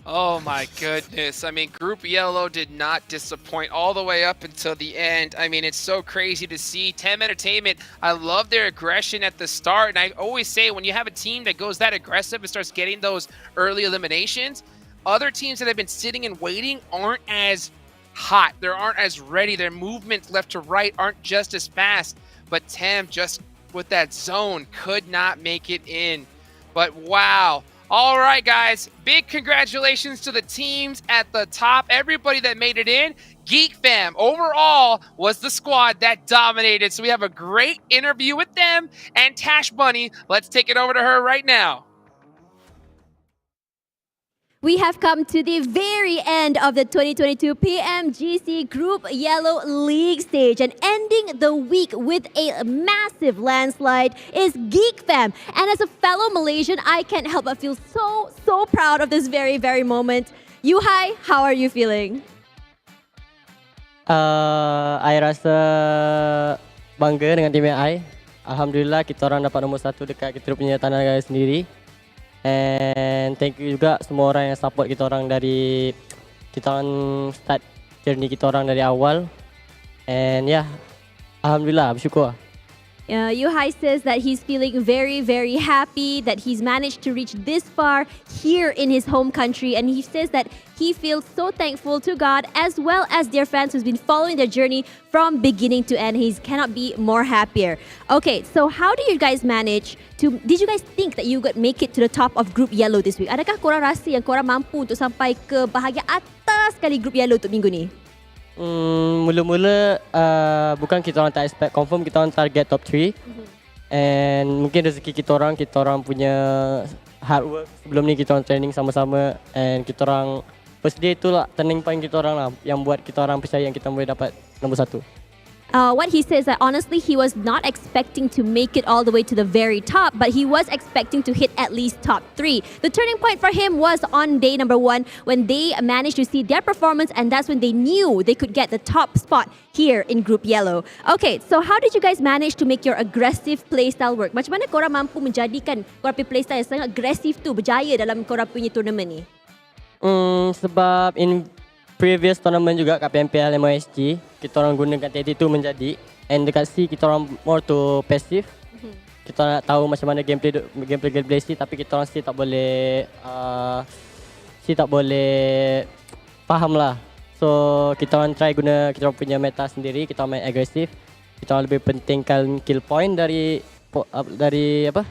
Oh my goodness. I mean, Group Yellow did not disappoint all the way up until the end. I mean, it's so crazy to see. Tem Entertainment, I love their aggression at the start. And I always say, when you have a team that goes that aggressive and starts getting those early eliminations, other teams that have been sitting and waiting aren't as hot. They aren't as ready. Their movements left to right aren't just as fast. But Tem, just with that zone, could not make it in. But wow. All right, guys. Big congratulations to the teams at the top. Everybody that made it in. Geek Fam overall was the squad that dominated. So we have a great interview with them and Tash Bunny. Let's take it over to her right now. We have come to the very end of the 2022 PMGC Group Yellow League stage, and ending the week with a massive landslide is Geek Fam. And as a fellow Malaysian, I can't help but feel so proud of this very moment. Yuhai, how are you feeling? I rasa bangga dengan tim I. Alhamdulillah kita orang dapat nombor 1 dekat kita punya tanah negara sendiri. And thank you juga semua orang yang support kita orang dari kita orang start journey kita orang dari awal. And yeah, alhamdulillah, bersyukur. Yuhai says that he's feeling very happy that he's managed to reach this far here in his home country, and he says that he feels so thankful to God as well as their fans who's been following their journey from beginning to end. He cannot be more happier. Okay, so how do you guys manage to, did you guys think that you could make it to the top of Group Yellow this week? Adakah korang rasa yang korang mampu untuk sampai ke bahagian atas sekali Group Yellow untuk minggu ni? Mula-mula bukan kita orang tak expect, confirm kita orang target top 3. And mungkin rezeki kita orang punya hard work. Sebelum ni kita orang training sama-sama, and kita orang first day itulah turning point kita orang lah yang buat kita orang percaya yang kita boleh dapat nombor 1. what he says that honestly he was not expecting to make it all the way to the very top, but he was expecting to hit at least top 3. The turning point for him was on day number 1 when they managed to see their performance, and that's when they knew they could get the top spot here in Group Yellow. Okay, so how did you guys manage to make your aggressive playstyle work? Macam mana korang mampu menjadikan korang punya playstyle yang sangat agresif tu berjaya dalam korang punya tournament ni? Sebab in previous tournament juga kat PMPL MOSG, kita orang gunakan tactic tu menjadi, and dekat C kita orang more to passive. Kita nak tahu macam mana gameplay C, tapi kita orang C tak boleh faham lah. So kita orang try guna kita orang punya meta sendiri, kita orang main agresif. Kita orang lebih pentingkan kill point dari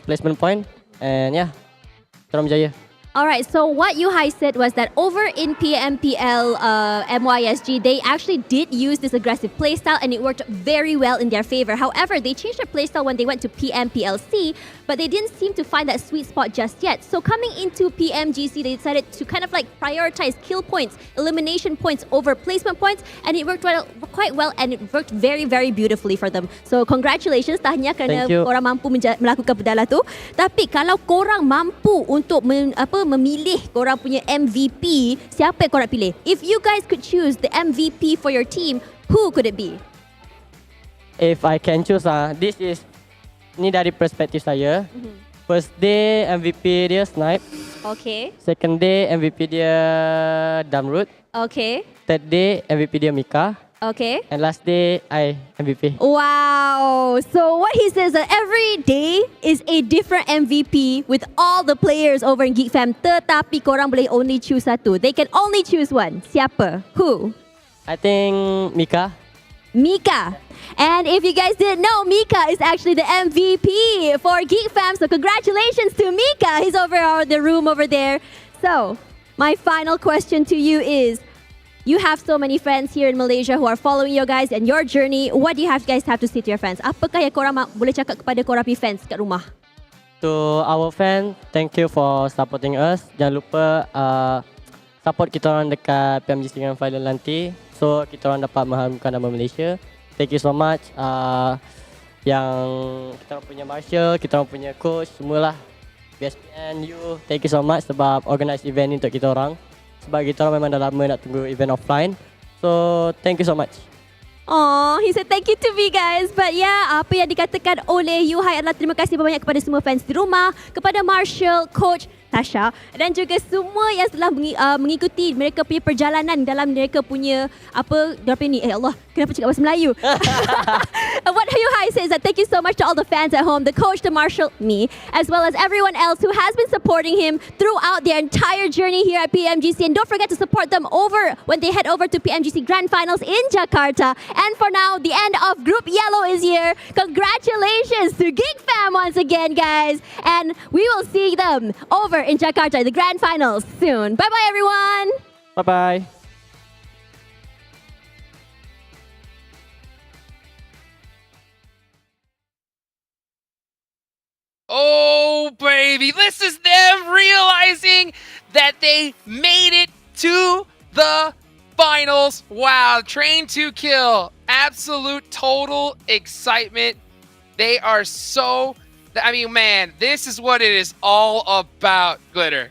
placement point, and kita orang berjaya. Alright, so what Yuhai said was that over in PMPL MYSG, they actually did use this aggressive playstyle and it worked very well in their favor. However, they changed their playstyle when they went to PMPLC, but they didn't seem to find that sweet spot just yet. So coming into PMGC, they decided to kind of like prioritize kill points, elimination points over placement points, and it worked quite well, and it worked very, very beautifully for them. So congratulations, tahniah kerana korang mampu melakukan perdalah tu. Tapi kalau korang mampu untuk memilih korang punya MVP, siapa yang korang pilih? If you guys could choose the MVP for your team, who could it be? If I can choose, ni dari perspektif saya. First day MVP dia Snipe. Okay. Second day MVP dia Damrut. Okay. Third day MVP dia Mika. Okay. And last day I MVP. Wow. So what he says that every day is a different MVP with all the players over in Geek Fam, tetapi korang boleh only choose satu. They can only choose one. Siapa? Who? I think Mika. Mika. And if you guys didn't know, Mika is actually the MVP for Geek Fam. So congratulations to Mika. He's over the room over there. So my final question to you is, you have so many friends here in Malaysia who are following you guys and your journey. What do you guys have to say to your friends? Apakah yang korang boleh cakap kepada korang punya fans kat rumah? To our fans, thank you for supporting us. Jangan lupa support kita orang dekat PMGC Grand Final nanti. So kita orang dapat mengharumkan nama Malaysia. Thank you so much. Yang kita orang punya Marshall, kita orang punya coach, semualah. BSPN, you, thank you so much sebab organize event ni untuk kita orang. Sebab kita orang memang dah lama nak tunggu event offline. So, thank you so much. Oh, he said thank you to me guys. But yeah, apa yang dikatakan oleh Yuhai adalah terima kasih banyak kepada semua fans di rumah, kepada Marshall, Coach, Tasha dan juga semua yang telah mengikuti mereka punya perjalanan dalam mereka punya ni. Allah, kenapa cakap bahasa Melayu? What Yuhai says that thank you so much to all the fans at home, the coach, the Marshall, me, as well as everyone else who has been supporting him throughout their entire journey here at PMGC. And don't forget to support them when they head over to PMGC Grand Finals in Jakarta. And for now, the end of Group Yellow is here. Congratulations to Geek Fam once again, guys. And we will see them over in Jakarta, the Grand Finals soon. Bye-bye, everyone. Bye-bye. Oh, baby. This is them realizing that they made it to the finals. Wow. Train to kill. Absolute total excitement. They are so... I mean, man, this is what it is all about, Glitter.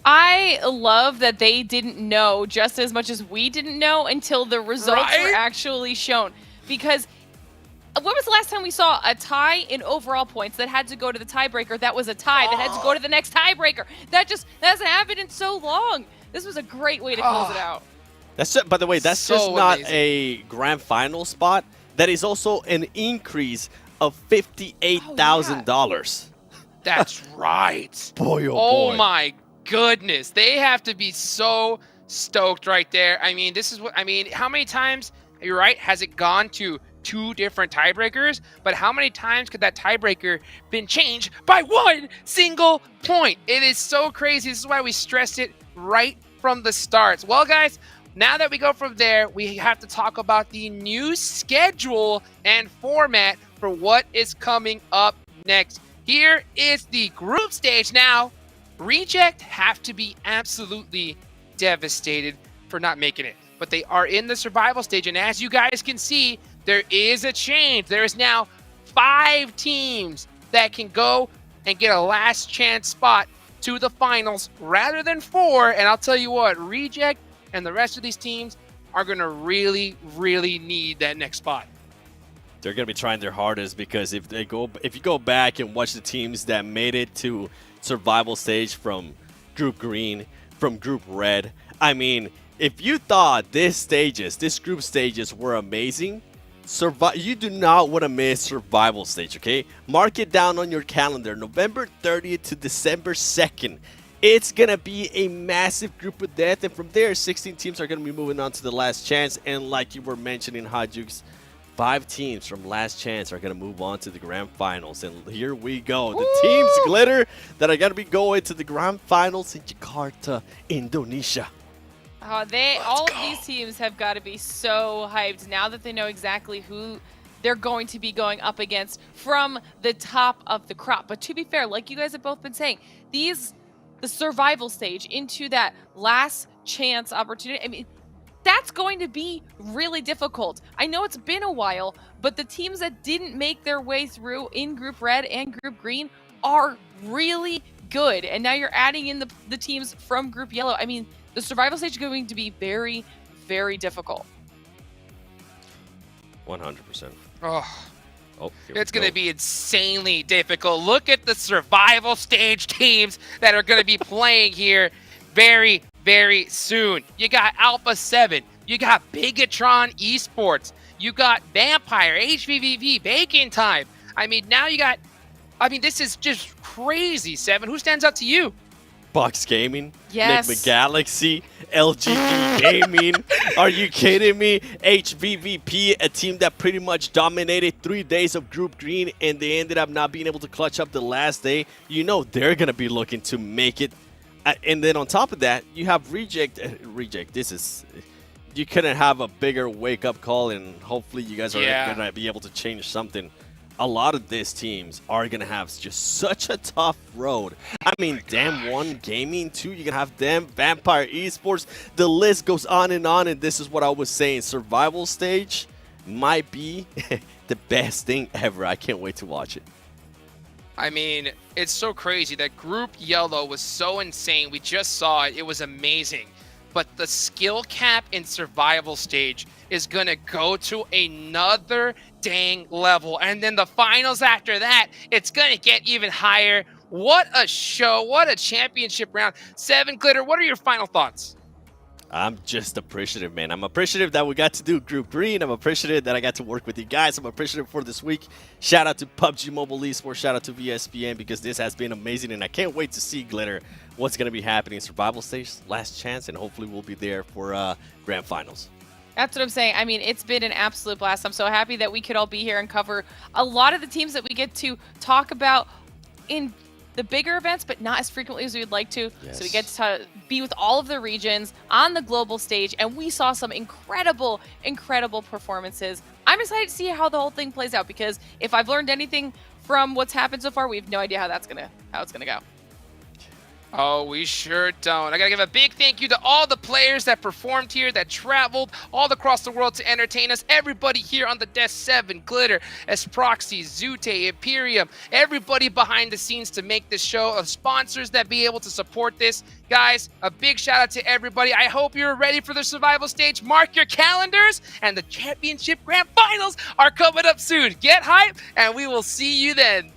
I love that they didn't know just as much as we didn't know until the results were actually shown. Because when was the last time we saw a tie in overall points that had to go to the tiebreaker? That was a tie that had to go to the next tiebreaker. That hasn't happened in so long. This was a great way to close it out. That's just, by the way, that's So just not amazing. a grand final spot. That is also an increase of $58,000. That's right. Boy, Oh my goodness. They have to be so stoked right there. I mean, this is what, I mean, how many times, you're right, has it gone to 2 different tiebreakers? But how many times could that tiebreaker been changed by 1 single point? It is so crazy. This is why we stressed it right from the start. Well, guys, now that we go from there, we have to talk about the new schedule and format for what is coming up next. Here is the group stage now. Reject have to be absolutely devastated for not making it, but they are in the survival stage, and as you guys can see, there is a change. There is now 5 teams that can go and get a last chance spot to the finals rather than 4. And I'll tell you what, Reject and the rest of these teams are going to really, really need that next spot. They're going to be trying their hardest because if you go back and watch the teams that made it to survival stage from Group Green, from Group Red, I mean, if you thought this group stages were amazing, you do not want to miss survival stage, okay? Mark it down on your calendar, November 30th to December 2nd. It's going to be a massive group of death, and from there, 16 teams are going to be moving on to the last chance, and like you were mentioning, Hajux, 5 teams from last chance are going to move on to the grand finals, and here we go. The teams, Glitter, that are going to be going to the grand finals in Jakarta, Indonesia. All of these teams have got to be so hyped now that they know exactly who they're going to be going up against from the top of the crop. But to be fair, like you guys have both been saying, the survival stage into that last chance opportunity, I mean, that's going to be really difficult. I know it's been a while, but the teams that didn't make their way through in Group Red and Group Green are really good. And now you're adding in the teams from Group Yellow. I mean, the survival stage is going to be very, very difficult. 100%. It's going to be insanely difficult. Look at the survival stage teams that are going to be playing here very, very soon. You got Alpha 7. You got Bigatron Esports. You got Vampire, HVVP, Bacon Time. I mean, now you got... I mean, this is just crazy, Seven. Who stands out to you? Box Gaming, yes. Nick Galaxy, LGD Gaming. Are you kidding me? HVVP, a team that pretty much dominated 3 days of Group Green, and they ended up not being able to clutch up the last day. You know they're going to be looking to make it. And then on top of that, you have Reject. This is... You couldn't have a bigger wake-up call, and hopefully you guys are going to be able to change something. A lot of these teams are going to have just such a tough road. I mean, Damn One Gaming, too. You're going to have them, Vampire Esports. The list goes on, and this is what I was saying. Survival stage might be the best thing ever. I can't wait to watch it. I mean, it's so crazy that Group Yellow was so insane. We just saw it. It was amazing. But the skill cap in survival stage is going to go to another dang level. And then the finals after that, it's going to get even higher. What a show. What a championship round. Seven, Glitter, what are your final thoughts? I'm just appreciative, man. I'm appreciative that we got to do Group Green. I'm appreciative that I got to work with you guys. I'm appreciative for this week. Shout out to PUBG Mobile Esports. Shout out to VSPN because this has been amazing. And I can't wait to see, Glitter, what's going to be happening. Survival stage, last chance, and hopefully we'll be there for Grand Finals. That's what I'm saying. I mean, it's been an absolute blast. I'm so happy that we could all be here and cover a lot of the teams that we get to talk about in the bigger events, but not as frequently as we would like to. Yes. So we get to be with all of the regions on the global stage, and we saw some incredible, incredible performances. I'm excited to see how the whole thing plays out, because if I've learned anything from what's happened so far, we have no idea how it's gonna go. Oh, we sure don't. I gotta give a big thank you to all the players that performed here, that traveled all across the world to entertain us. Everybody here on the desk, Seven, Glitter, Esproxy, Zute, Imperium, everybody behind the scenes to make this show, sponsors that be able to support this. Guys, a big shout out to everybody. I hope you're ready for the survival stage. Mark your calendars, and the championship grand finals are coming up soon. Get hype, and we will see you then.